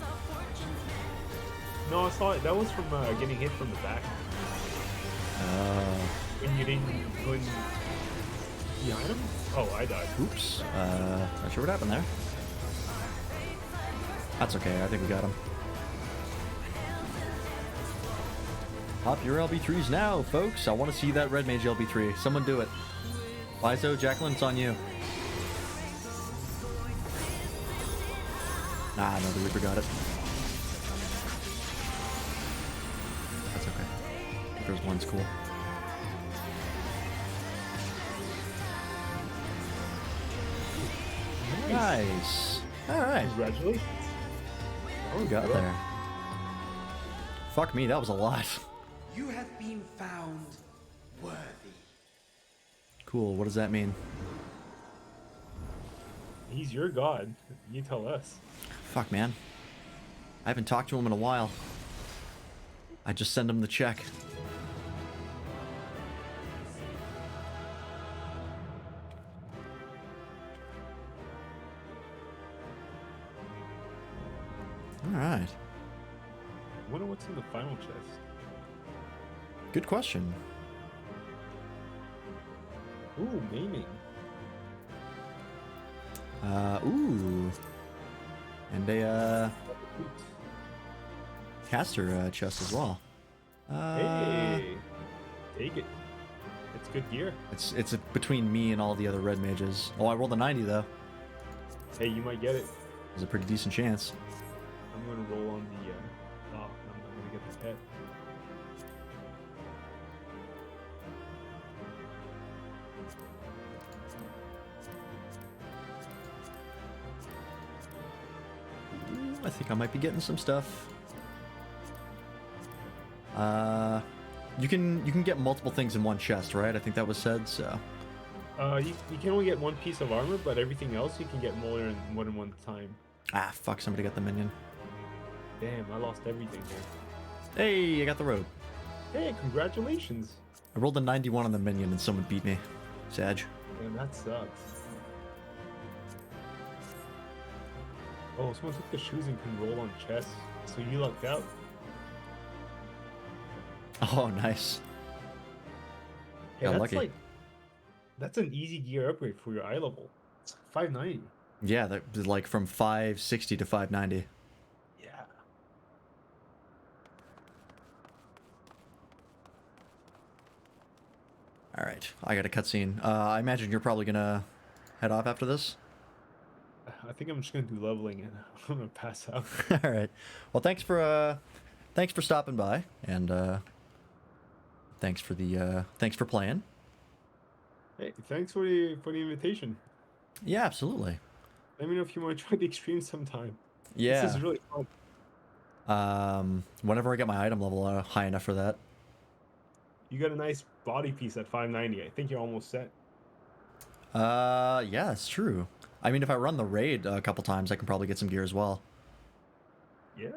No, I saw it. That was from getting hit from the back. When you didn't go in behind him? Oh, I died.
Oops. Not sure what happened there. That's okay. I think we got him. Pop your LB3s now, folks. I want to see that red mage LB3. Someone do it. Lizo, Jacqueline, it's on you. Ah, no, the Reaper got it. That's okay. Reaper's one's cool. Nice. Alright.
Congratulations.
We got there. Fuck me, that was a lot.
You have been found worthy.
Cool, what does that mean?
He's your god. You tell us.
Fuck, man. I haven't talked to him in a while. I just send him the check. Alright.
I wonder what's in the final chest.
Good question.
Ooh, maiming.
Ooh. And a, caster chest as well.
Hey, take it. It's good gear.
It's between me and all the other red mages. Oh, I rolled a 90 though.
Hey, you might get it.
There's a pretty decent chance.
I'm gonna roll on the. Oh, I'm not gonna get the pet.
I think I might be getting some stuff. You can get multiple things in one chest, right? I think that was said, so.
You can only get one piece of armor, but everything else you can get more than one time.
Ah, fuck, somebody got the minion.
Damn, I lost everything here.
Hey, I got the road.
Hey, congratulations.
I rolled a 91 on the minion and someone beat me. Sag.
Damn, that sucks. Oh, someone took the shoes and can roll on chests, so you lucked out.
Oh, nice.
Hey,
Got
that's
lucky.
like that's an easy gear upgrade for your eye level. It's 590.
Yeah, that was like from 560 to 590.
Yeah.
All right, I got a cutscene. I imagine you're probably gonna head off after this.
I think I'm just gonna do leveling and I'm gonna pass out.
All right. Well, thanks for stopping by, and thanks for playing.
Hey, thanks for the invitation.
Yeah, absolutely.
Let me know if you want to try the extreme sometime.
Yeah.
This is really fun.
Whenever I get my item level high enough for that.
You got a nice body piece at 590. I think you're almost set.
Yeah, it's true. I mean, if I run the raid a couple times, I can probably get some gear as well.
Yeah.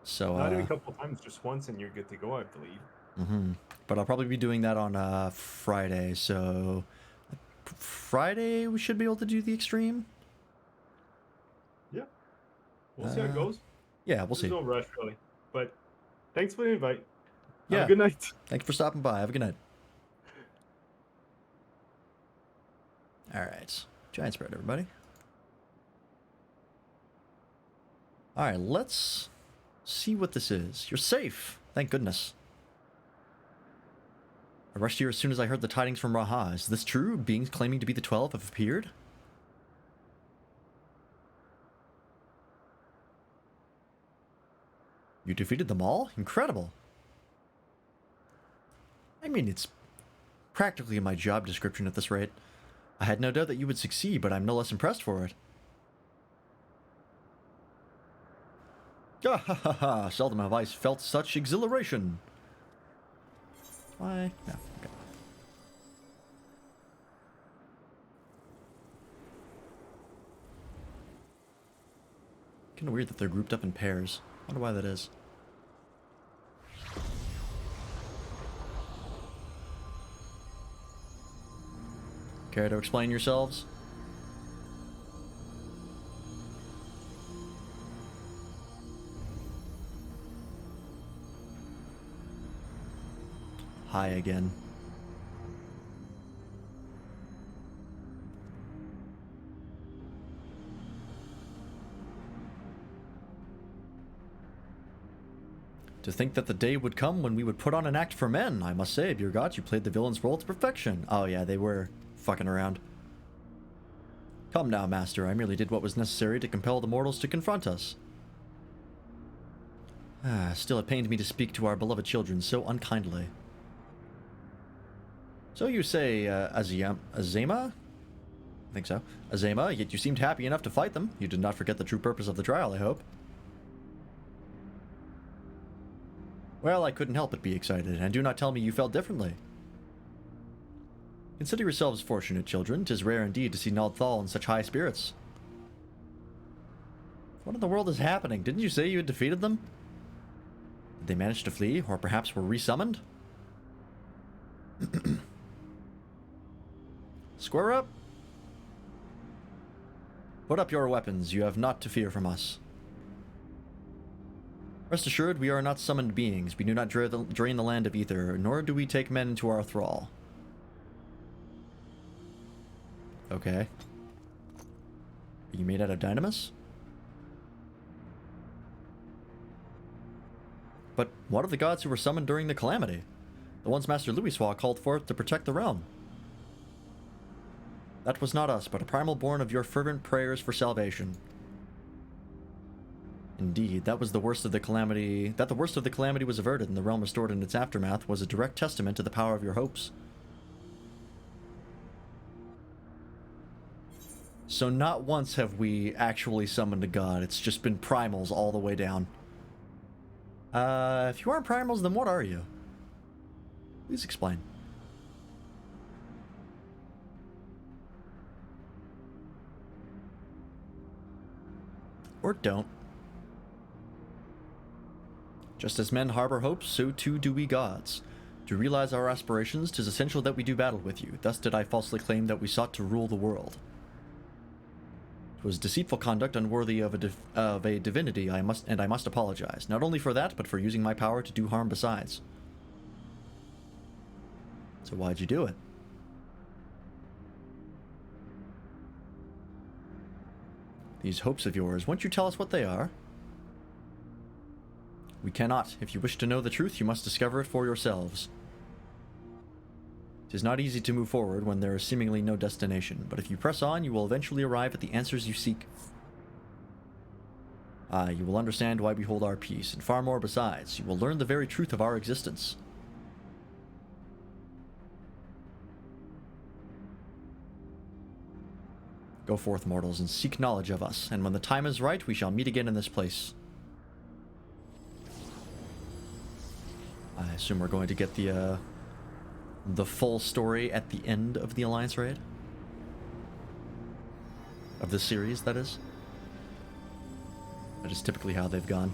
So
Not even a couple times, just once, and you're good to go, I believe.
Mm-hmm. But I'll probably be doing that on Friday. So Friday we should be able to do the extreme.
Yeah. We'll see how it goes.
Yeah, we'll see.
There's no rush really. But thanks for the invite.
Yeah.
Have a good night.
Thanks for stopping by. Have a good night. All right. Giant spread, everybody. All right, let's see what this is. You're safe. Thank goodness. I rushed here as soon as I heard the tidings from Raha. Is this true? Beings claiming to be the 12 have appeared? You defeated them all? Incredible. I mean, it's practically my job description at this rate. I had no doubt that you would succeed, but I'm no less impressed for it. Ah ha ha ha! Seldom have I felt such exhilaration. Why? No. Okay. Kind of weird that they're grouped up in pairs. Wonder why that is. Care to explain yourselves? Hi again. To think that the day would come when we would put on an act for men. I must say, dear God, you played the villain's role to perfection. Oh yeah, they were fucking around. Come now, master. I merely did what was necessary to compel the mortals to confront us. Still, it pained me to speak to our beloved children so unkindly. So you say, Azema? I think so. Azema, yet you seemed happy enough to fight them. You did not forget the true purpose of the trial, I hope. Well, I couldn't help but be excited, and do not tell me you felt differently. Consider yourselves fortunate, children. 'Tis rare indeed to see Naldthal in such high spirits. What in the world is happening? Didn't you say you had defeated them? Did they manage to flee, or perhaps were resummoned? Square up. Put up your weapons. You have naught to fear from us. Rest assured, we are not summoned beings. We do not drain the land of ether, nor do we take men into our thrall. Okay. Are you made out of dynamis? But what of the gods who were summoned during the calamity? The ones Master Louiswa called forth to protect the realm. That was not us, but a primal born of your fervent prayers for salvation. Indeed, that was the worst of the calamity. That the worst of the calamity was averted and the realm restored in its aftermath was a direct testament to the power of your hopes. So not once have we actually summoned a god. It's just been primals all the way down. If you aren't primals, then what are you? Please explain. Or don't. Just as men harbor hopes, so too do we gods. To realize our aspirations, 'tis essential that we do battle with you. Thus did I falsely claim that we sought to rule the world. 'Twas deceitful conduct unworthy of a divinity, I must apologize. Not only for that, but for using my power to do harm besides. So why'd you do it? These hopes of yours, won't you tell us what they are? We cannot. If you wish to know the truth, you must discover it for yourselves. It is not easy to move forward when there is seemingly no destination, but if you press on, you will eventually arrive at the answers you seek. You will understand why we hold our peace, and far more besides. You will learn the very truth of our existence. Go forth, mortals, and seek knowledge of us, and when the time is right, we shall meet again in this place. I assume we're going to get the full story at the end of the Alliance raid? Of the series, that is. That is typically how they've gone.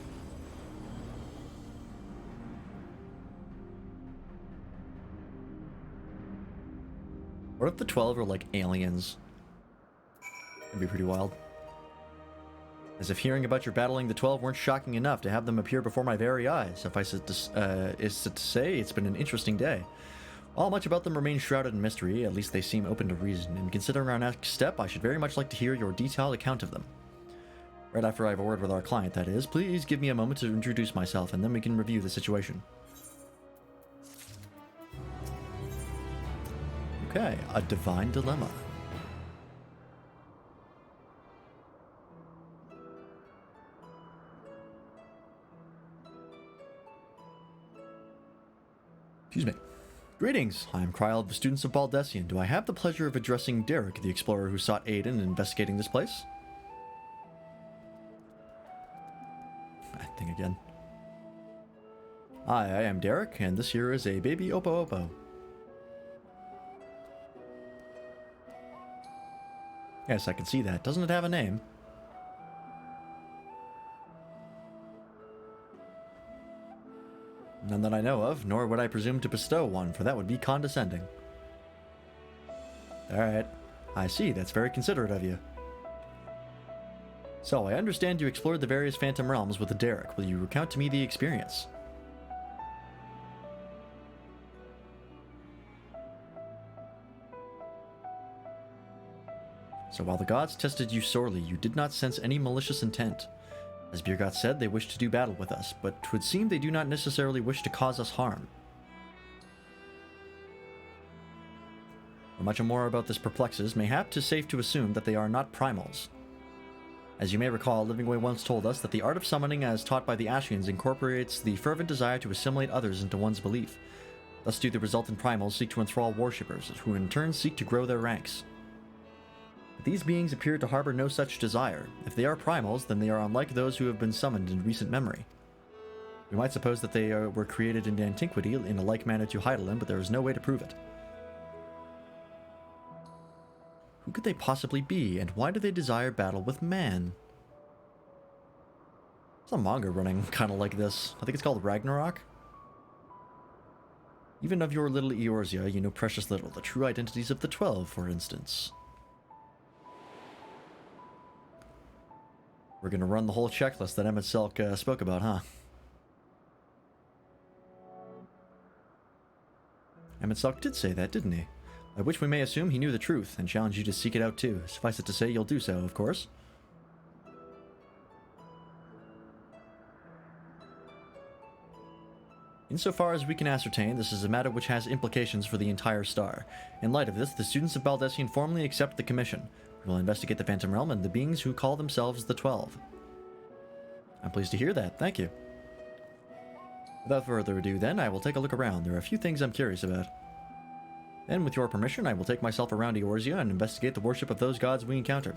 What if the 12 are like aliens? That'd be pretty wild. As if hearing about your battling the 12 weren't shocking enough to have them appear before my very eyes. Suffice it to say, it's been an interesting day. While much about them remains shrouded in mystery, at least they seem open to reason, and considering our next step, I should very much like to hear your detailed account of them. Right after I have a word with our client, that is. Please give me a moment to introduce myself, and then we can review the situation. Okay, a divine dilemma. Excuse me. Greetings, I am Kryl of the Students of Baldessian. Do I have the pleasure of addressing Derek, the explorer who sought aid in investigating this place? I think again. Hi, I am Derek, and this here is a baby Oppo Oppo. Yes, I can see that. Doesn't it have a name? None that I know of, nor would I presume to bestow one, for that would be condescending. Alright. I see, that's very considerate of you. So, I understand you explored the various Phantom Realms with Derek. Will you recount to me the experience? So while the gods tested you sorely, you did not sense any malicious intent. As Birgot said, they wish to do battle with us, but 'twould seem they do not necessarily wish to cause us harm. Much more about this perplexes, mayhap 'tis safe to assume that they are not primals. As you may recall, Livingway once told us that the art of summoning as taught by the Ashians incorporates the fervent desire to assimilate others into one's belief. Thus do the resultant primals seek to enthrall worshippers, who in turn seek to grow their ranks. But these beings appear to harbor no such desire. If they are primals, then they are unlike those who have been summoned in recent memory. We might suppose that they were created in antiquity in a like manner to Heidelin, but there is no way to prove it. Who could they possibly be, and why do they desire battle with man? There's a manga running kind of like this. I think it's called Ragnarok. Even of your little Eorzea, you know precious little. The true identities of the 12, for instance. We're gonna run the whole checklist that MSQ spoke about, huh? MSQ did say that, didn't he? By which we may assume he knew the truth, and challenge you to seek it out too. Suffice it to say, you'll do so, of course. Insofar as we can ascertain, this is a matter which has implications for the entire star. In light of this, the students of Baldessian formally accept the commission. We will investigate the Phantom Realm and the beings who call themselves the 12. I'm pleased to hear that, thank you. Without further ado then, I will take a look around. There are a few things I'm curious about. Then, with your permission, I will take myself around Eorzea and investigate the worship of those gods we encounter.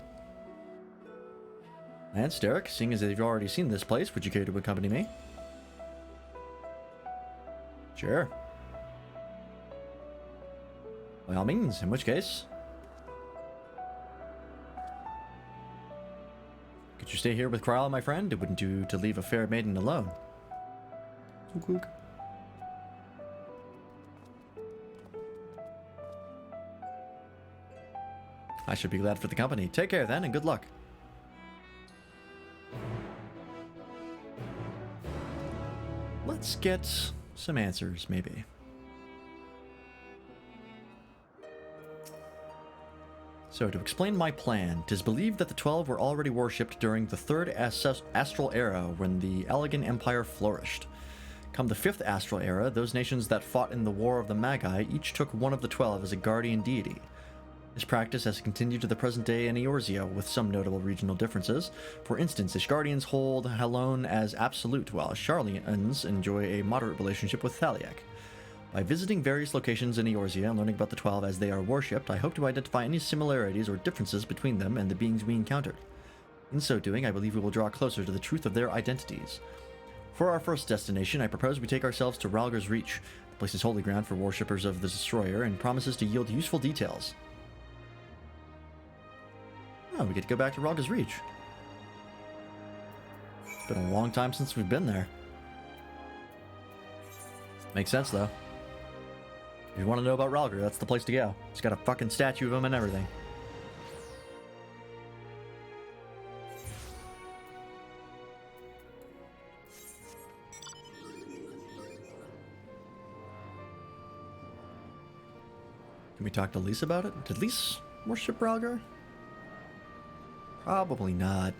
Lance, Derek, seeing as you've already seen this place, would you care to accompany me? Sure. By all means, in which case... Could you stay here with Krile, my friend? It wouldn't do to leave a fair maiden alone. I should be glad for the company. Take care then, and good luck. Let's get some answers, maybe. So, to explain my plan, 'tis believed that the 12 were already worshipped during the 3rd Astral Era, when the Allegan Empire flourished. Come the 5th Astral Era, those nations that fought in the War of the Magi each took one of the 12 as a guardian deity. This practice has continued to the present day in Eorzea, with some notable regional differences. For instance, Ishgardians hold Halone as absolute, while Sharlians enjoy a moderate relationship with Thaliak. By visiting various locations in Eorzea and learning about the 12 as they are worshipped, I hope to identify any similarities or differences between them and the beings we encountered. In so doing, I believe we will draw closer to the truth of their identities. For our first destination, I propose we take ourselves to Rhalgr's Reach. The place is holy ground for worshippers of the Destroyer and promises to yield useful details. Oh, we get to go back to Rhalgr's Reach. It's been a long time since we've been there. Makes sense, though. If you want to know about Rhalgr, that's the place to go. It's got a fucking statue of him and everything. Can we talk to Lise about it? Did Lise worship Rhalgr? Probably not.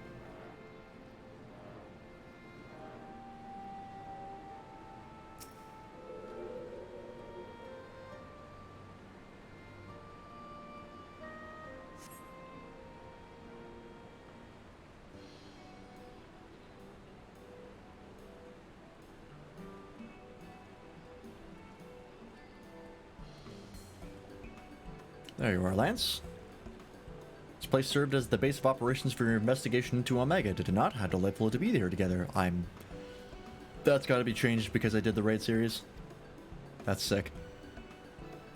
There you are, Lance. This place served as the base of operations for your investigation into Omega, did it not? How delightful to be here together. That's gotta be changed because I did the raid series. That's sick.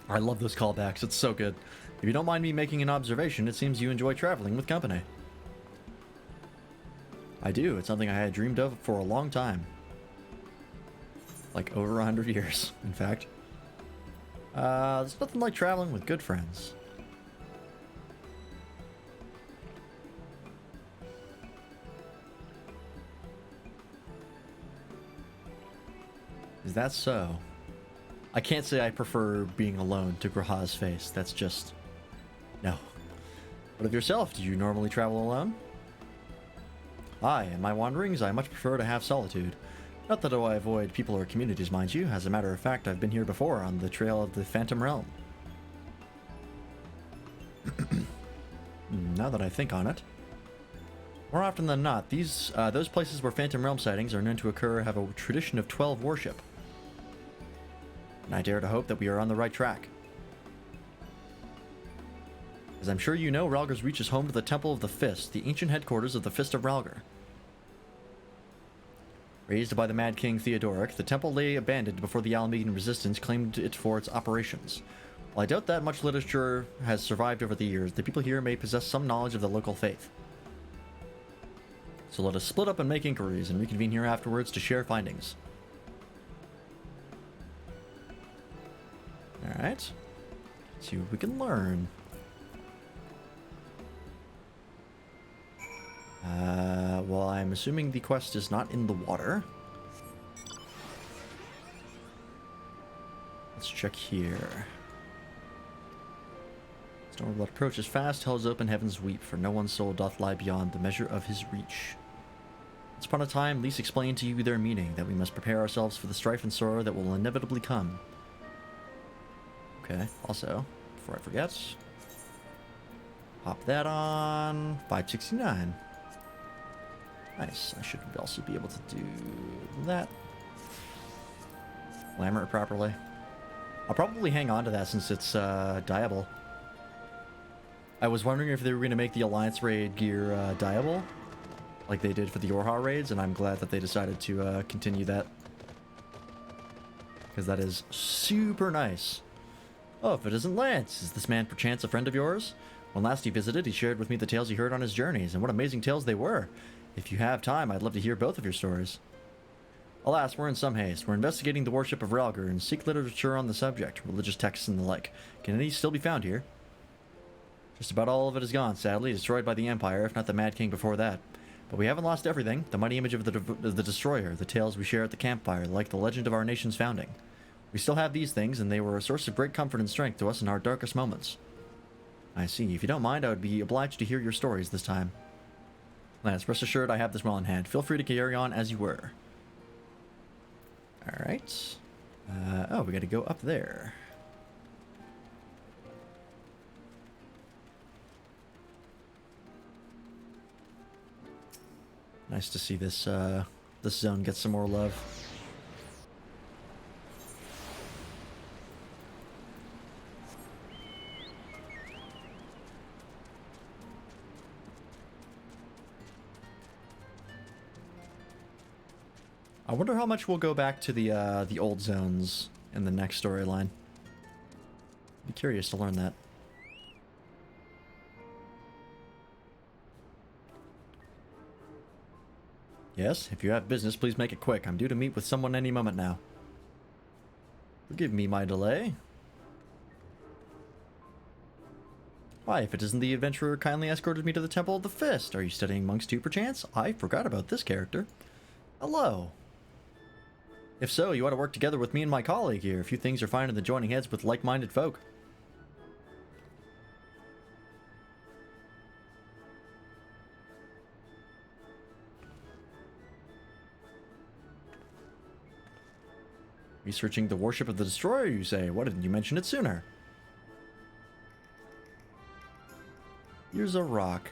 I love those callbacks, it's so good. If you don't mind me making an observation, it seems you enjoy traveling with company. I do, it's something I had dreamed of for a long time. Like over 100 years, in fact. There's nothing like traveling with good friends. Is that so? I can't say I prefer being alone to Graha's face. That's just... no. What of yourself? Do you normally travel alone? Aye, in my wanderings, I much prefer to have solitude. Not that I avoid people or communities, mind you. As a matter of fact, I've been here before on the trail of the Phantom Realm. Now that I think on it. More often than not, those places where Phantom Realm sightings are known to occur have a tradition of 12 worship. And I dare to hope that we are on the right track. As I'm sure you know, Rhalgr's Reach is home to the Temple of the Fist, the ancient headquarters of the Fist of Rhalgr. Raised by the Mad King Theodoric, the temple lay abandoned before the Alamedan resistance claimed it for its operations. While I doubt that much literature has survived over the years, the people here may possess some knowledge of the local faith. So let us split up and make inquiries, and reconvene here afterwards to share findings. Alright. See what we can learn. Well, I'm assuming the quest is not in the water. Let's check here. Stormblood approaches fast, hell's open, heavens weep, for no one's soul doth lie beyond the measure of his reach. Once upon a time, Lys explained to you their meaning, that we must prepare ourselves for the strife and sorrow that will inevitably come. Okay, also, before I forget, pop that on 569. Nice, I should also be able to do that. Glamour it properly. I'll probably hang on to that since it's dyeable. I was wondering if they were going to make the Alliance raid gear dyeable, like they did for the Orha raids, and I'm glad that they decided to continue that. Because that is super nice. Oh, if it isn't Lance, is this man perchance a friend of yours? When last he visited, he shared with me the tales he heard on his journeys, and what amazing tales they were. If you have time, I'd love to hear both of your stories. Alas, we're in some haste. We're investigating the worship of Rhalgr and seek literature on the subject, religious texts and the like. Can any still be found here? Just about all of it is gone, sadly, destroyed by the Empire, if not the Mad King before that. But we haven't lost everything. The mighty image of the Destroyer, the tales we share at the campfire, like the legend of our nation's founding. We still have these things, and they were a source of great comfort and strength to us in our darkest moments. I see. If you don't mind, I would be obliged to hear your stories this time. Lance, rest assured I have this well in hand. Feel free to carry on as you were. Alright. Oh, we gotta go up there. Nice to see this, this zone get some more love. I wonder how much we'll go back to the old zones in the next storyline. Be curious to learn that. Yes, if you have business, please make it quick. I'm due to meet with someone any moment now. Forgive me my delay. Why, if it isn't the adventurer kindly escorted me to the Temple of the Fist. Are you studying monks too, perchance? I forgot about this character. Hello. If so, you ought to work together with me and my colleague here. A few things are fine in the joining heads with like-minded folk. Researching the worship of the Destroyer, you say? Why didn't you mention it sooner? Here's a rock.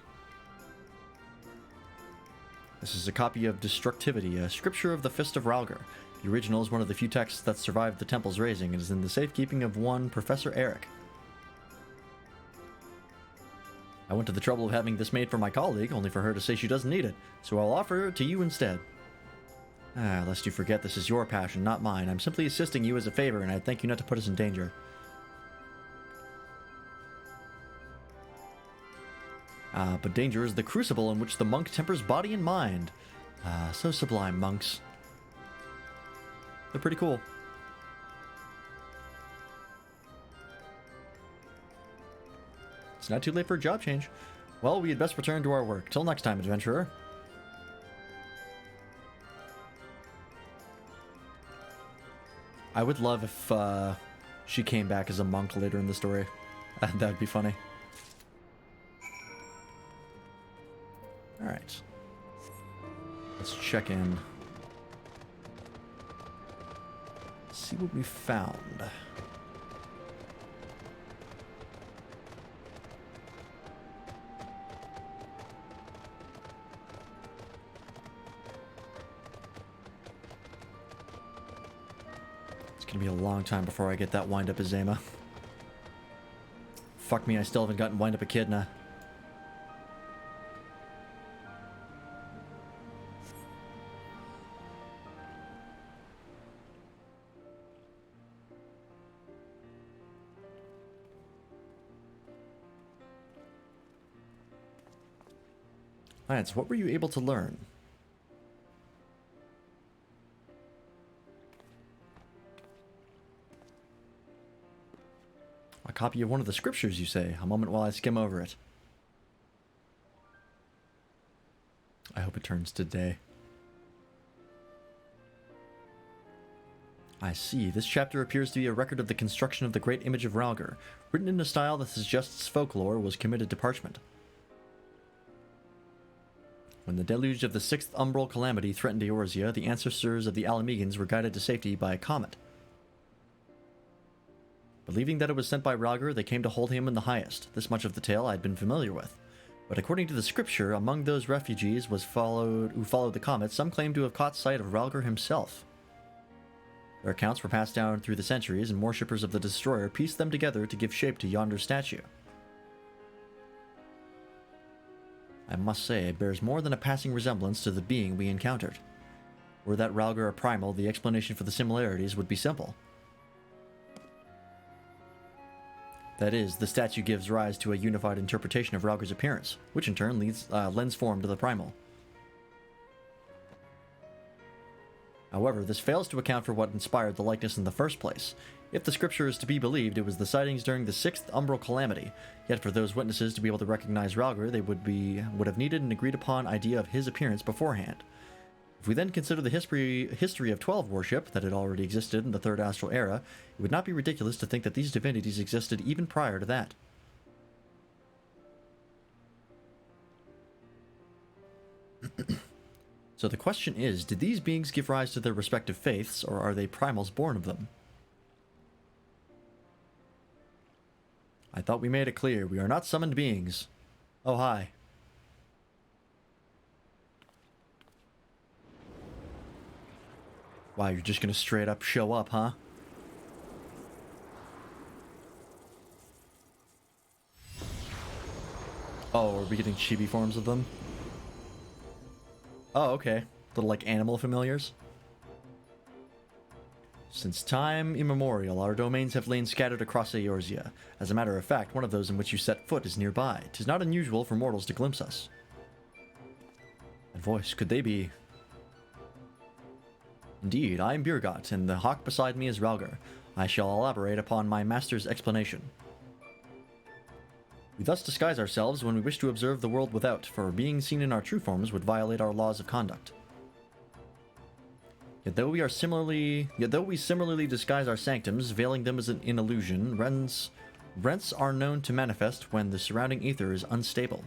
This is a copy of Destructivity, a scripture of the Fist of Rhalgr. The original is one of the few texts that survived the temple's razing. It is in the safekeeping of one Professor Eric. I went to the trouble of having this made for my colleague, only for her to say she doesn't need it, so I'll offer it to you instead. Ah, lest you forget this is your passion, not mine. I'm simply assisting you as a favor, and I thank you not to put us in danger. Ah, but danger is the crucible in which the monk tempers body and mind. Ah, so sublime, monks. They're pretty cool. It's not too late for a job change. Well, we had best return to our work. Till next time, adventurer. I would love if she came back as a monk later in the story. That'd be funny. Alright. Let's check in. See what we found. It's gonna be a long time before I get that wind-up Azema. Fuck me, I still haven't gotten wind-up Echidna. Lance, what were you able to learn? A copy of one of the scriptures, you say? A moment while I skim over it. I hope it turns to day. I see. This chapter appears to be a record of the construction of the great image of Ralgr, written in a style that suggests folklore was committed to parchment. When the deluge of the 6th umbral calamity threatened Eorzea, the ancestors of the Alamegans were guided to safety by a comet. Believing that it was sent by Ralgr, they came to hold him in the highest. This much of the tale I had been familiar with. But according to the scripture, among those refugees who followed the comet, some claim to have caught sight of Ralgr himself. Their accounts were passed down through the centuries, and worshippers of the Destroyer pieced them together to give shape to yonder statue. I must say, it bears more than a passing resemblance to the being we encountered. Were that Ralgr a primal, the explanation for the similarities would be simple. That is, the statue gives rise to a unified interpretation of Ralgr's appearance, which in turn lends form to the primal. However, this fails to account for what inspired the likeness in the first place. If the scripture is to be believed, it was the sightings during the 6th umbral calamity, yet for those witnesses to be able to recognize Ralgr, they would have needed an agreed-upon idea of his appearance beforehand. If we then consider the history of 12 worship that had already existed in the 3rd Astral Era, it would not be ridiculous to think that these divinities existed even prior to that. So the question is, did these beings give rise to their respective faiths, or are they primals born of them? I thought we made it clear, we are not summoned beings. Oh, hi. Wow, you're just gonna straight up show up, huh? Oh, are we getting chibi forms of them? Oh, okay. Little, like, animal familiars? Since time immemorial, our domains have lain scattered across Eorzea. As a matter of fact, one of those in which you set foot is nearby. 'Tis not unusual for mortals to glimpse us. That voice, could they be... Indeed, I am Birgot, and the hawk beside me is Ralgr. I shall elaborate upon my master's explanation. We thus disguise ourselves when we wish to observe the world without, for being seen in our true forms would violate our laws of conduct. Yet though we similarly disguise our sanctums, veiling them as in illusion, rents are known to manifest when the surrounding ether is unstable.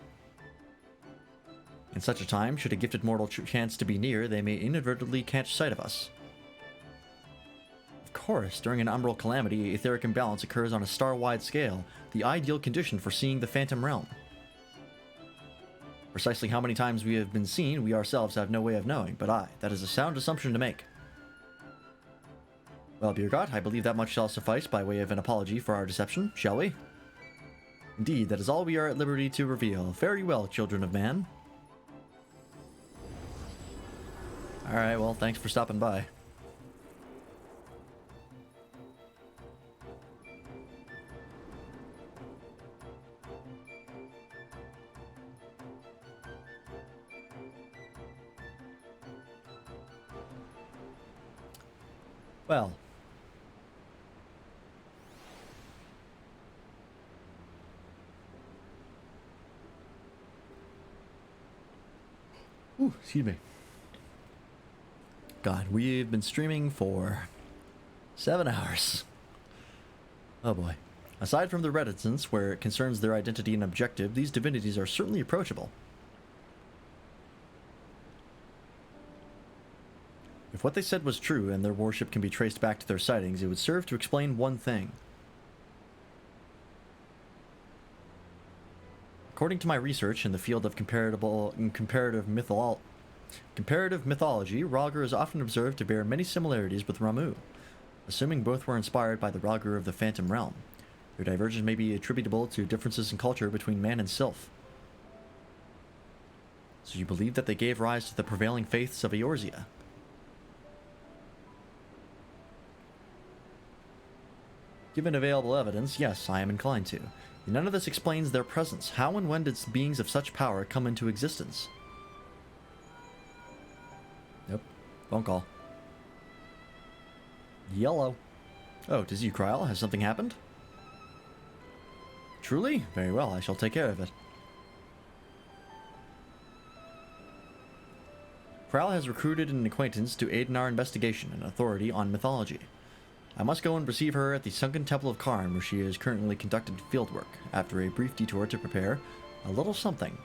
In such a time, should a gifted mortal chance to be near, they may inadvertently catch sight of us. Of course, during an umbral calamity, etheric imbalance occurs on a star-wide scale, the ideal condition for seeing the Phantom Realm. Precisely how many times we have been seen, we ourselves have no way of knowing, but that is a sound assumption to make. Well, Birgot, I believe that much shall suffice by way of an apology for our deception, shall we? Indeed, that is all we are at liberty to reveal. Very well, children of man. Alright, well, thanks for stopping by. Well. Ooh, excuse me. God, we've been streaming for 7 hours. Oh boy. Aside from their reticence, where it concerns their identity and objective, these divinities are certainly approachable. If what they said was true and their worship can be traced back to their sightings, it would serve to explain one thing. According to my research in the field of comparative mythology, Rogger is often observed to bear many similarities with Ramu. Assuming both were inspired by the Rogger of the Phantom Realm, their divergence may be attributable to differences in culture between man and sylph. So you believe that they gave rise to the prevailing faiths of Eorzea? Given available evidence, yes, I am inclined to. None of this explains their presence. How and when did beings of such power come into existence? Nope. Phone call. Yellow. Oh, 'tis you, Kryl. Has something happened? Truly? Very well, I shall take care of it. Kryl has recruited an acquaintance to aid in our investigation, an authority on mythology. I must go and receive her at the Sunken Temple of Karn, where she is currently conducting fieldwork, after a brief detour to prepare a little something.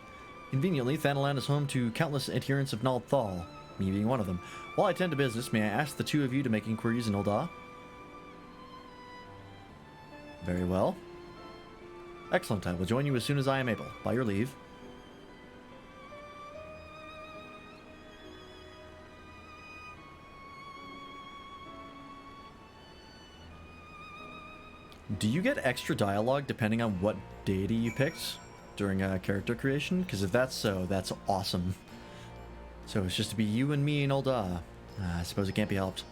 Conveniently, Thanalan is home to countless adherents of Nald Thal, me being one of them. While I tend to business, may I ask the two of you to make inquiries in Ul'dah? Very well. Excellent, I will join you as soon as I am able. By your leave. Do you get extra dialogue depending on what deity you picked during character creation? Because if that's so, that's awesome. So it's just to be you and me and Ul'dah. I suppose it can't be helped.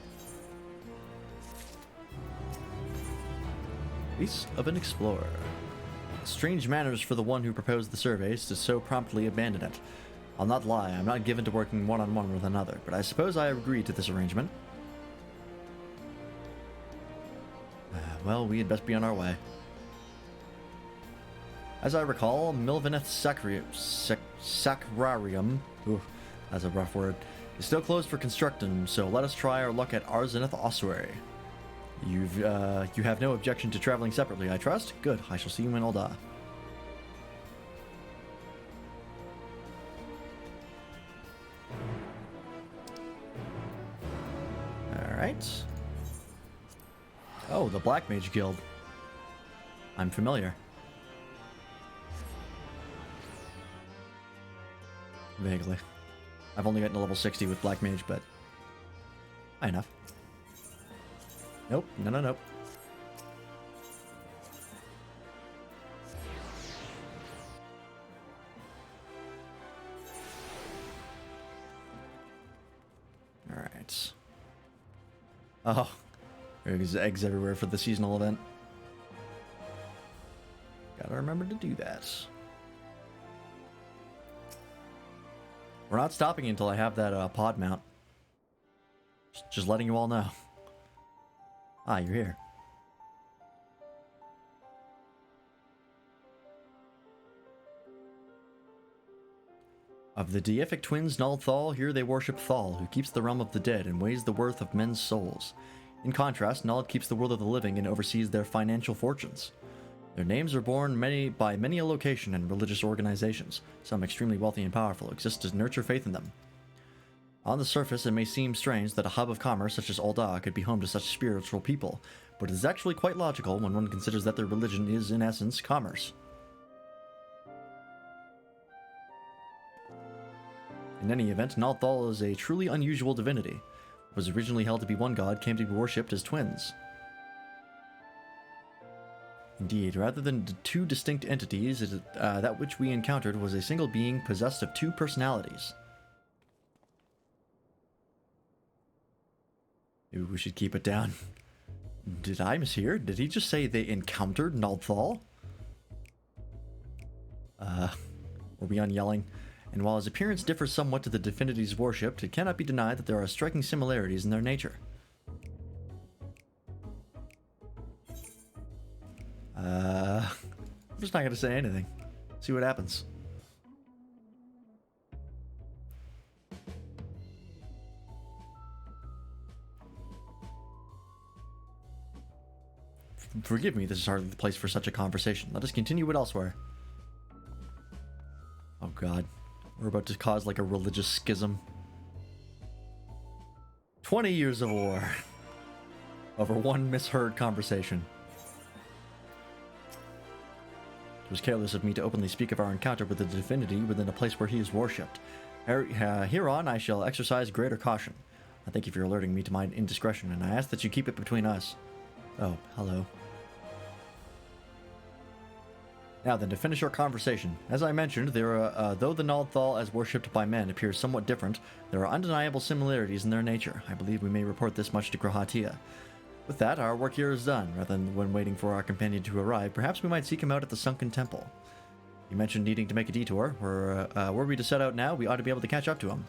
Piece of an explorer. Strange manners for the one who proposed the surveys to so promptly abandon it. I'll not lie, I'm not given to working one-on-one with another, but I suppose I agreed to this arrangement. Well, we had best be on our way. As I recall, Milvaneth Sacrarium, that's a rough word, is still closed for construction, so let us try our luck at Arzeneth Ossuary. You have no objection to traveling separately, I trust? Good, I shall see you in Ul'dah. Alright. Oh, the Black Mage Guild. I'm familiar. Vaguely. I've only gotten to level 60 with Black Mage, but high enough. Nope, nope. Alright. Oh. There's eggs everywhere for the seasonal event. Gotta remember to do that. We're not stopping until I have that pod mount. Just letting you all know. Ah, you're here. Of the deific twins Nald Thal, here they worship Thal, who keeps the realm of the dead and weighs the worth of men's souls. In contrast, Nald keeps the world of the living and oversees their financial fortunes. Their names are borne by many a location and religious organizations. Some extremely wealthy and powerful exist to nurture faith in them. On the surface, it may seem strange that a hub of commerce such as Ul'dah could be home to such spiritual people, but it is actually quite logical when one considers that their religion is, in essence, commerce. In any event, Nald Thal is a truly unusual divinity. What was originally held to be one god came to be worshipped as twins. Indeed, rather than two distinct entities, that which we encountered was a single being possessed of two personalities. Maybe we should keep it down. Did I mishear? Did he just say they encountered Nald Thal? Were we on yelling? And while his appearance differs somewhat to the divinities worshipped, it cannot be denied that there are striking similarities in their nature. I'm just not going to say anything. See what happens. forgive me, this is hardly the place for such a conversation. Let us continue it elsewhere. Oh god. We're about to cause like a religious schism. 20 years of war. Over one misheard conversation. It was careless of me to openly speak of our encounter with the divinity within a place where he is worshipped. Hereon I shall exercise greater caution. I thank you for alerting me to my indiscretion, and I ask that you keep it between us. Oh, hello. Now then, to finish our conversation. As I mentioned, though the Naldthal as worshipped by men appears somewhat different, there are undeniable similarities in their nature. I believe we may report this much to Grahatia. With that, our work here is done. Rather than when waiting for our companion to arrive, perhaps we might seek him out at the Sunken Temple. You mentioned needing to make a detour. Were we to set out now, we ought to be able to catch up to him.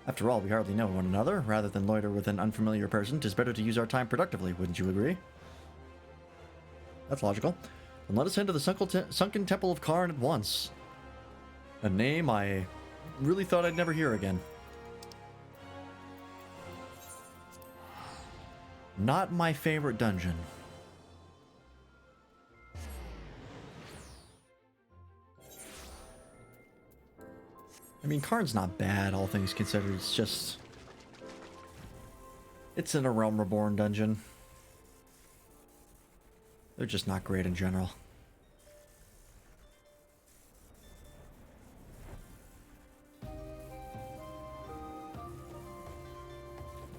After all, we hardly know one another. Rather than loiter with an unfamiliar person, 'tis better to use our time productively, wouldn't you agree? That's logical. Then let us head to the Sunken Temple of Karn at once. A name I really thought I'd never hear again. Not my favorite dungeon. I mean, Karn's not bad, all things considered. It's just... it's in a Realm Reborn dungeon. They're just not great in general.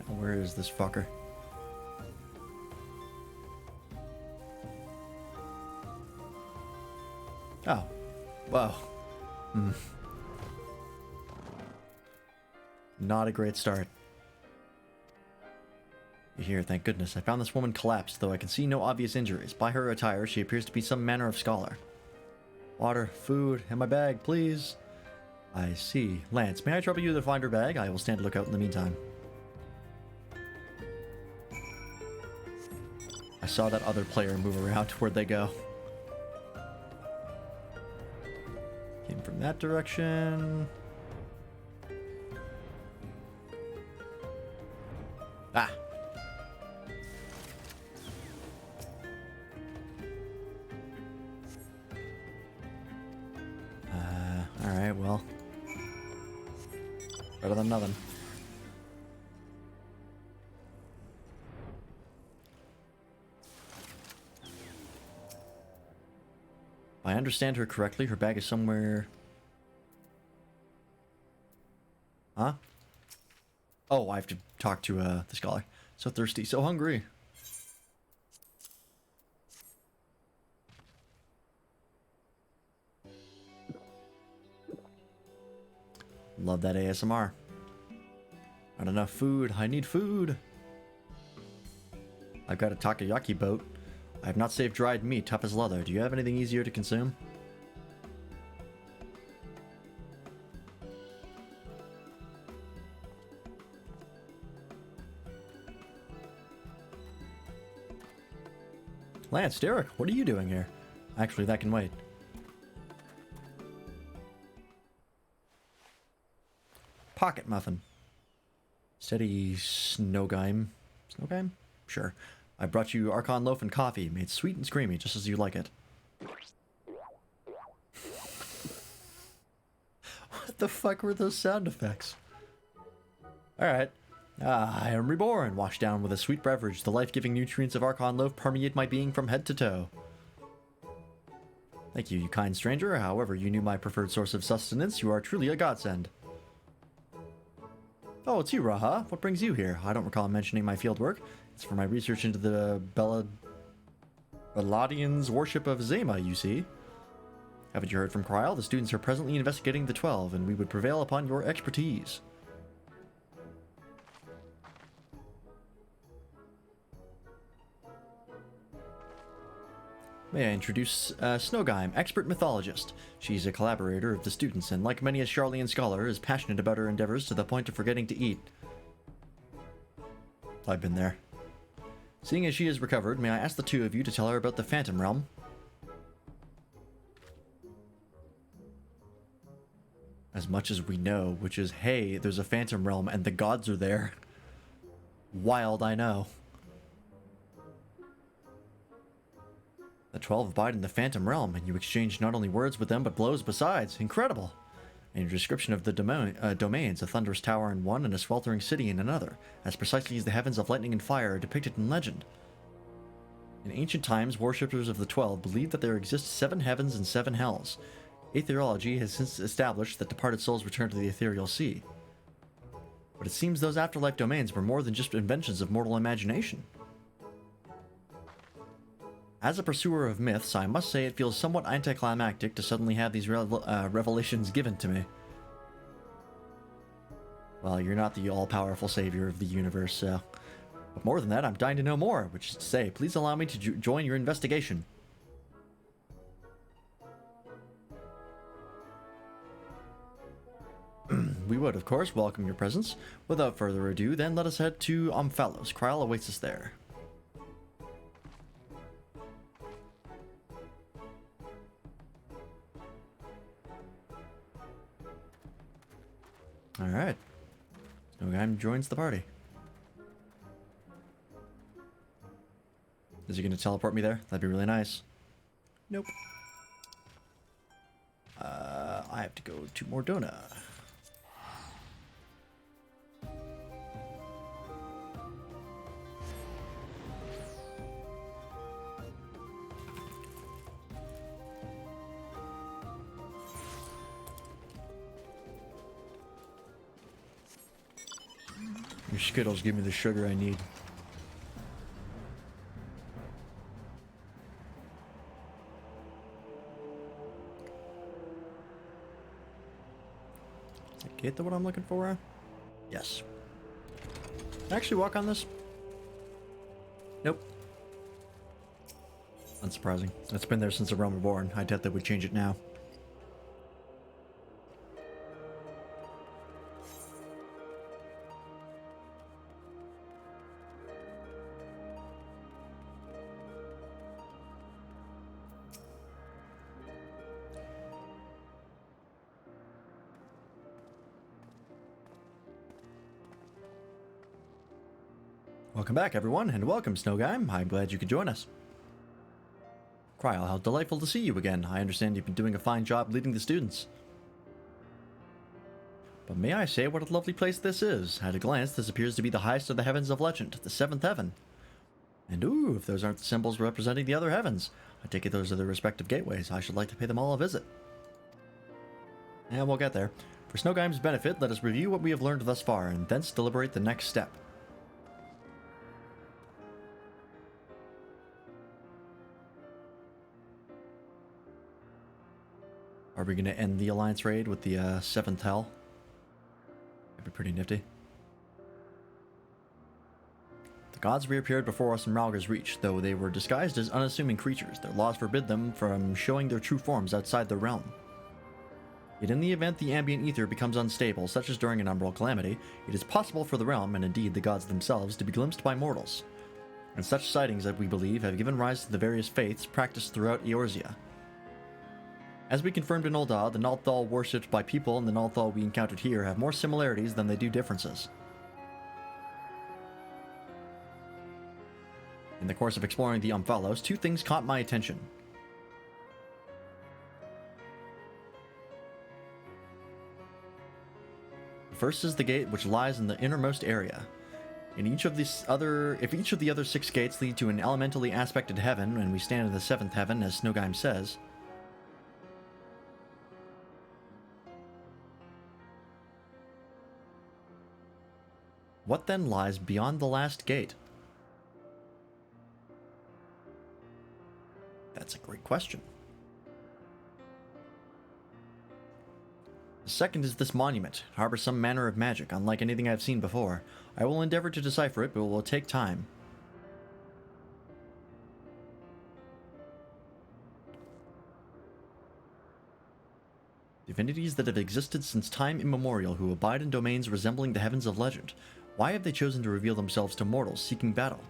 Now, where is this fucker? Oh. Wow. Not a great start. You're here, thank goodness. I found this woman collapsed, though I can see no obvious injuries. By her attire, she appears to be some manner of scholar. Water, food, and my bag, please. I see. Lance, may I trouble you to find her bag? I will stand lookout in the meantime. I saw that other player move around. Where'd they go? Came from that direction. Ah. Alright, well. Better than nothing. If I understand her correctly, her bag is somewhere... Huh? Oh, I have to talk to the scholar. So thirsty, so hungry. Love that ASMR. Not enough food. I need food. I've got a takoyaki boat. I have not saved dried meat, tough as leather. Do you have anything easier to consume? Lance, Derek, what are you doing here? Actually, that can wait. Pocket muffin. Steady, Snowgime. Snowgime? Sure. I brought you Archon loaf and coffee, made sweet and creamy, just as you like it. What the fuck were those sound effects? Alright. I am reborn, washed down with a sweet beverage. The life-giving nutrients of Archon loaf permeate my being from head to toe. Thank you, you kind stranger. However, you knew my preferred source of sustenance. You are truly a godsend. Oh, it's you, Raha. What brings you here? I don't recall mentioning my fieldwork. It's for my research into the Beladians' worship of Zema, you see. Haven't you heard from Kryl? The students are presently investigating the 12, and we would prevail upon your expertise. May I introduce Snowgime, expert mythologist. She's a collaborator of the students, and like many a Charlian scholar, is passionate about her endeavors to the point of forgetting to eat. I've been there. Seeing as she has recovered, may I ask the two of you to tell her about the Phantom Realm? As much as we know, which is, hey, there's a Phantom Realm and the gods are there. Wild, I know. The 12 abide in the Phantom Realm, and you exchange not only words with them, but blows besides. Incredible! And your description of the domains, a thunderous tower in one and a sweltering city in another, as precisely as the heavens of lightning and fire are depicted in legend. In ancient times, worshippers of the 12 believed that there exist 7 heavens and 7 hells. Aetherology has since established that departed souls return to the ethereal sea. But it seems those afterlife domains were more than just inventions of mortal imagination. As a pursuer of myths, I must say it feels somewhat anticlimactic to suddenly have these revelations given to me. Well, you're not the all-powerful savior of the universe, so... But more than that, I'm dying to know more, which is to say, please allow me to join your investigation. We would, of course, welcome your presence. Without further ado, then let us head to Omphalos. Kryl awaits us there. Alright. Snowgime joins the party. Is he going to teleport me there? That'd be really nice. Nope. I have to go to Mordona. Your Skittles give me the sugar I need. Is that gate the what I'm looking for? Yes. Can I actually walk on this? Nope. Unsurprising. It's been there since the realm were born. I doubt they would change it now. Welcome back, everyone, and welcome, Snowgime. I'm glad you could join us. Kryl, how delightful to see you again. I understand you've been doing a fine job leading the students. But may I say what a lovely place this is? At a glance, this appears to be the highest of the heavens of legend, the 7th heaven. And ooh, if those aren't the symbols representing the other heavens, I take it those are their respective gateways. I should like to pay them all a visit. And we'll get there. For Snowgime's benefit, let us review what we have learned thus far, and thence deliberate the next step. Are we going to end the Alliance raid with the 7th Hell? That'd be pretty nifty. The gods reappeared before us in Ralga's Reach, though they were disguised as unassuming creatures. Their laws forbid them from showing their true forms outside their realm. Yet in the event the ambient ether becomes unstable, such as during an umbral calamity, it is possible for the realm, and indeed the gods themselves, to be glimpsed by mortals. And such sightings, that we believe, have given rise to the various faiths practiced throughout Eorzea. As we confirmed in Ul'dah, the Nalthal worshipped by people and the Nalthal we encountered here have more similarities than they do differences. In the course of exploring the Omphalos, 2 things caught my attention. The first is the gate which lies in the innermost area. If each of the other 6 gates lead to an elementally aspected heaven, and we stand in the 7th heaven, as Snowgime says, what then lies beyond the last gate? That's a great question. The second is this monument. It harbors some manner of magic, unlike anything I've seen before. I will endeavor to decipher it, but it will take time. Divinities that have existed since time immemorial, who abide in domains resembling the heavens of legend. Why have they chosen to reveal themselves to mortals seeking battle?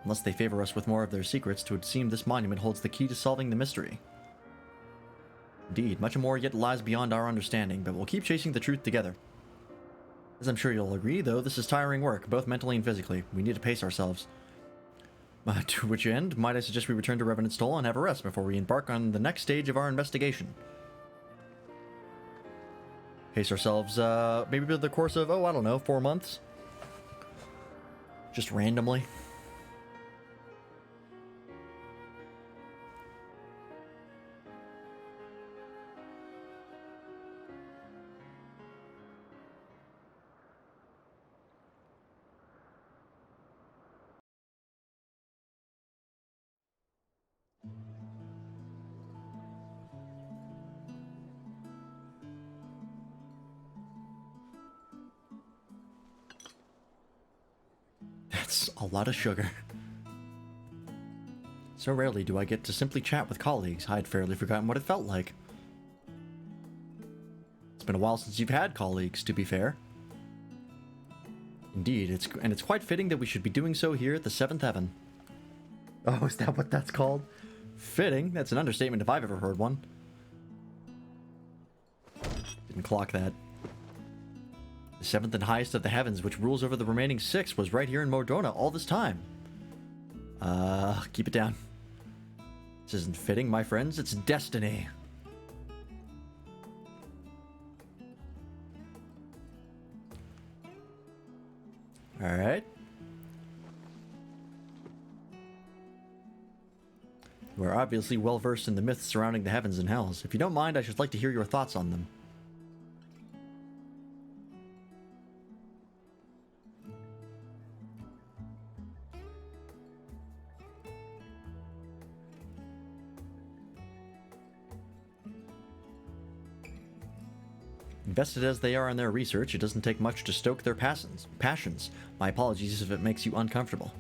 Unless they favor us with more of their secrets, it would seem this monument holds the key to solving the mystery. Indeed, much more yet lies beyond our understanding, but we'll keep chasing the truth together. As I'm sure you'll agree, though, this is tiring work, both mentally and physically. We need to pace ourselves. To which end, might I suggest we return to Revenant's Toll and have a rest before we embark on the next stage of our investigation. Pace ourselves, maybe over the course of, oh, I don't know, 4 months? Just randomly. That's a lot of sugar. So rarely do I get to simply chat with colleagues. I'd fairly forgotten what it felt like. It's been a while since you've had colleagues, to be fair. Indeed, it's quite fitting that we should be doing so here at the Seventh Heaven. Oh, is that what that's called? Fitting? That's an understatement if I've ever heard one. Didn't clock that. The seventh and highest of the heavens, which rules over the remaining 6, was right here in Mordrona all this time. Keep it down. This isn't fitting, my friends. It's destiny. Alright. You are obviously well versed in the myths surrounding the heavens and hells. If you don't mind, I should like to hear your thoughts on them. Invested as they are in their research, it doesn't take much to stoke their passions. My apologies if it makes you uncomfortable.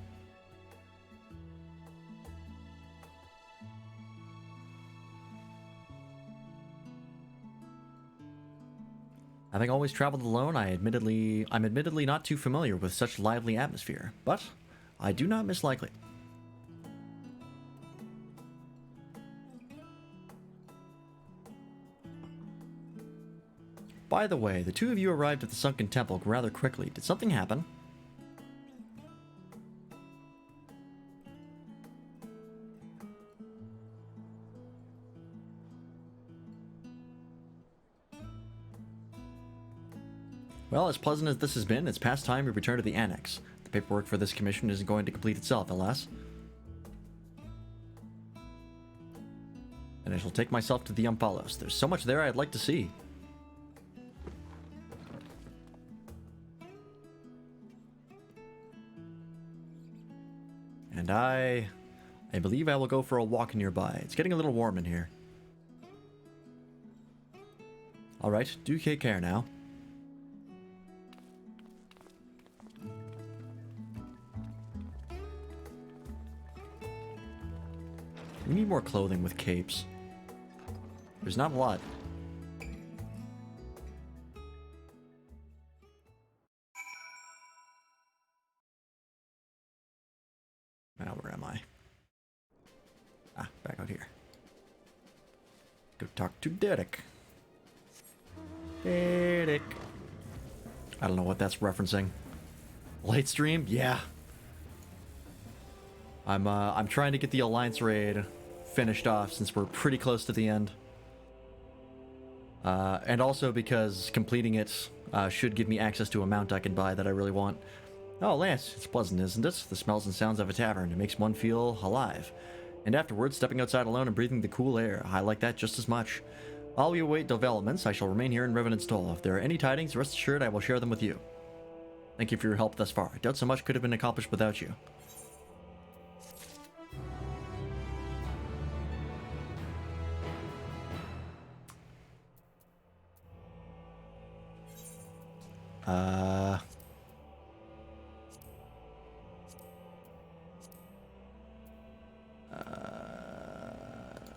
Having always traveled alone, I'm admittedly not too familiar with such lively atmosphere, but I do not mislike it. By the way, the two of you arrived at the Sunken Temple rather quickly. Did something happen? Well, as pleasant as this has been, it's past time we return to the Annex. The paperwork for this commission isn't going to complete itself, alas. And I shall take myself to the Umpalos. There's so much there I'd like to see. And I believe I will go for a walk nearby. It's getting a little warm in here. Alright, do take care now. We need more clothing with capes. There's not a lot. Now, where am I? Ah, back out here. Go talk to Derek. Derek. I don't know what that's referencing. Light stream? Yeah. I'm trying to get the Alliance raid finished off since we're pretty close to the end. And also because completing it should give me access to a mount I can buy that I really want. Oh, Lance, it's pleasant, isn't it? The smells and sounds of a tavern. It makes one feel alive. And afterwards, stepping outside alone and breathing the cool air. I like that just as much. While we await developments, I shall remain here in Revenant's Toll. If there are any tidings, rest assured I will share them with you. Thank you for your help thus far. I doubt so much could have been accomplished without you.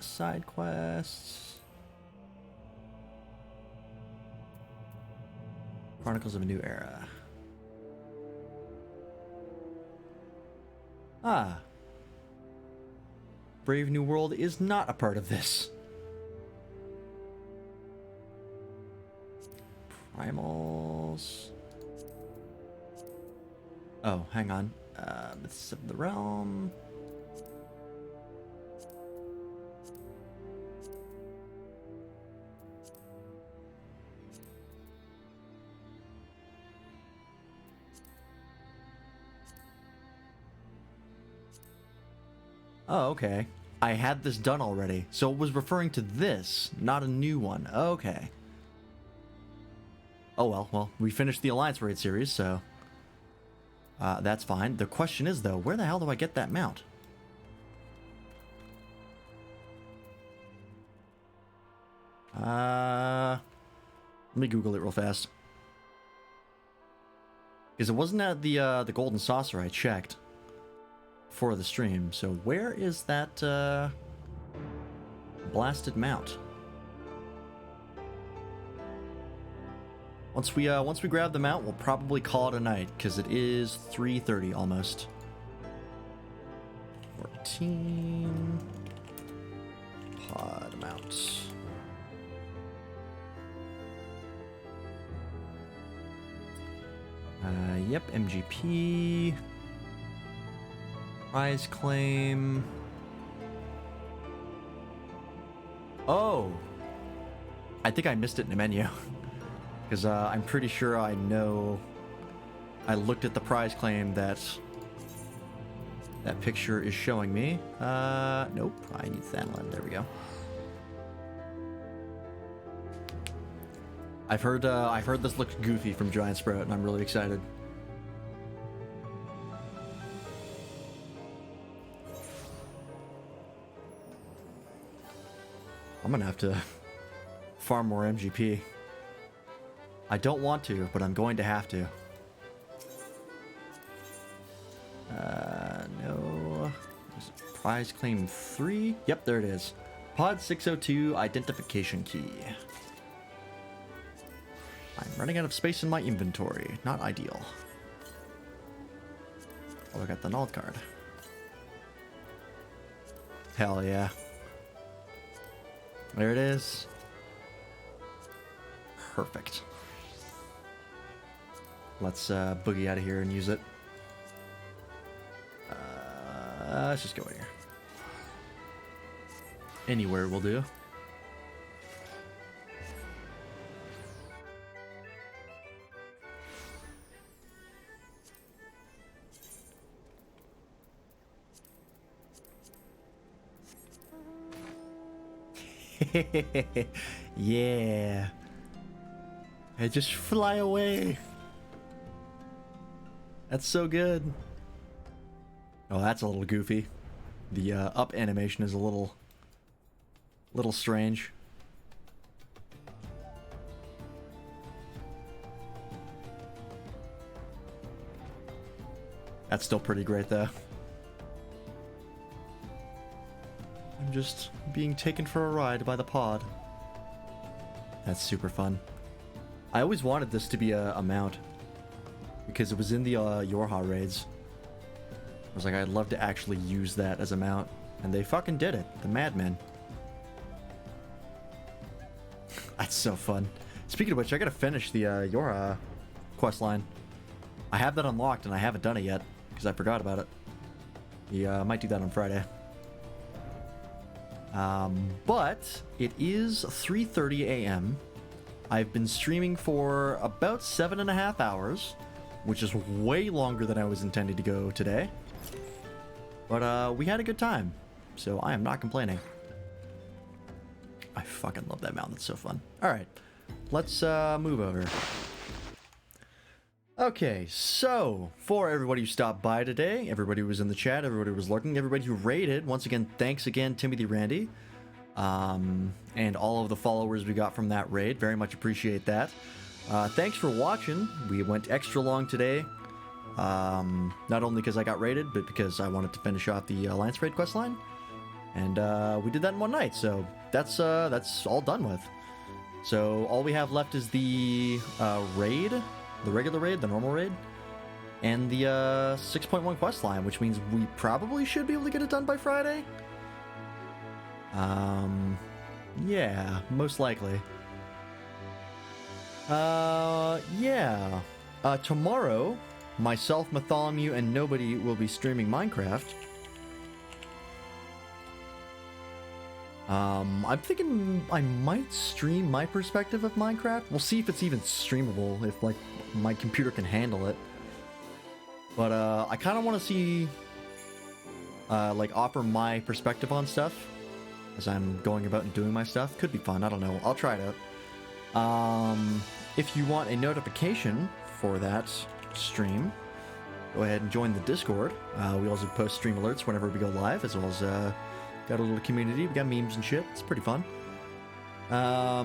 Side quests. Chronicles of a New Era. Ah. Brave New World is not a part of this. Primals. Oh, hang on. Myths of the Realm. Oh, okay. I had this done already, so it was referring to this, not a new one. Okay. Oh well, we finished the Alliance Raid series, so that's fine. The question is, though, where the hell do I get that mount? Let me Google it real fast. Because it wasn't at the Golden Saucer I checked for the stream. So where is that blasted mount? Once we grab the mount, we'll probably call it a night because it is 3:30 almost. 14 pod mount. Yep, MGP. Prize claim. Oh! I think I missed it in the menu. Because I'm pretty sure I know... I looked at the prize claim that picture is showing me. Nope. I need Thanlin. There we go. I've heard this looks goofy from Giant Sprout, and I'm really excited. I'm gonna have to farm more MGP. I don't want to, but I'm going to have to. No. Prize claim 3? Yep, there it is. Pod 602 identification key. I'm running out of space in my inventory. Not ideal. Oh, I got the Nald card. Hell yeah. There it is. Perfect. Let's boogie out of here and use it. Let's just go here. Anywhere will do. Yeah. Hey, just fly away. That's so good. Oh, that's a little goofy. The up animation is a little strange. That's still pretty great though. I'm just being taken for a ride by the pod. That's super fun. I always wanted this to be a mount because it was in the Yorha raids. I was like, I'd love to actually use that as a mount, and they fucking did it. The madmen. That's so fun. Speaking of which, I gotta finish the Yorha questline. I have that unlocked, and I haven't done it yet because I forgot about it. Yeah, I might do that on Friday. But it is 3:30 a.m. I've been streaming for about 7.5 hours, which is way longer than I was intending to go today. But we had a good time, so I am not complaining. I fucking love that mount. That's so fun. All right, let's move over. Okay, so for everybody who stopped by today, everybody who was in the chat, everybody who was lurking, everybody who raided, once again, thanks again, Timothy Randy, and all of the followers we got from that raid. Very much appreciate that. Thanks for watching. We went extra long today, not only because I got raided, but because I wanted to finish off the Alliance Raid questline, and we did that in one night. So that's all done with. So all we have left is the raid. The regular raid, the normal raid, and the 6.1 quest line, which means we probably should be able to get it done by Friday. Yeah, most likely. Yeah. Tomorrow, myself, Matholomew, and Nobody will be streaming Minecraft. I'm thinking I might stream my perspective of Minecraft. We'll see if it's even streamable, if like my computer can handle it. But I kind of want to see like offer my perspective on stuff as I'm going about and doing my stuff. Could be fun. I don't know. I'll try it out. If you want a notification for that stream, go ahead and join the Discord. We also post stream alerts whenever we go live, as well as got a little community. We got memes and shit. It's pretty fun.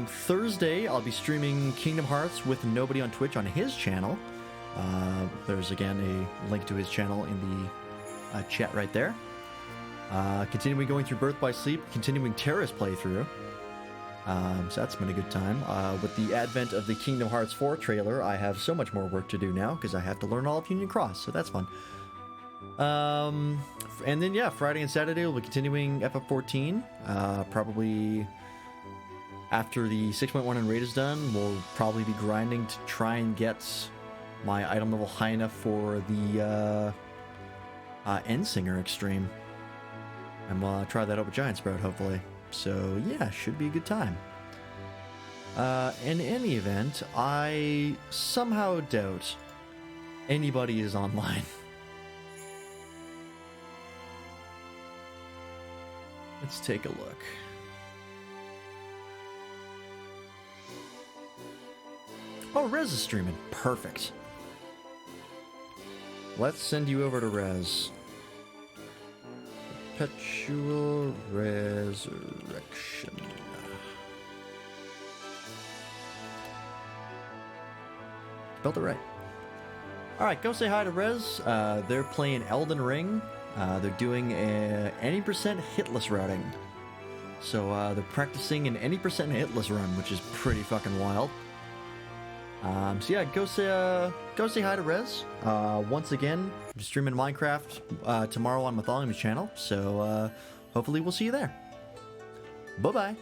Thursday, I'll be streaming Kingdom Hearts with Nobody on Twitch on his channel. There's again a link to his channel in the chat right there. Continuing going through Birth by Sleep, continuing Terrace playthrough. So that's been a good time. With the advent of the Kingdom Hearts 4 trailer, I have so much more work to do now because I have to learn all of Union Cross, so that's fun. And then yeah, Friday and Saturday we'll be continuing FF14. Probably after the 6.1 and raid is done, we'll probably be grinding to try and get my item level high enough for the Endsinger Extreme. And we'll try that out with Giant Sprout, hopefully. So yeah, should be a good time. In any event, I somehow doubt anybody is online. Let's take a look. Oh, Rez is streaming. Perfect. Let's send you over to Rez. Perpetual Resurrection. Spelled it right. Alright, go say hi to Rez. They're playing Elden Ring. They're doing any percent hitless routing. So they're practicing an any percent hitless run, which is pretty fucking wild. So yeah, go say hi to Rez. Once again, I'm streaming Minecraft tomorrow on Mythology's channel, so hopefully we'll see you there. Bye-bye.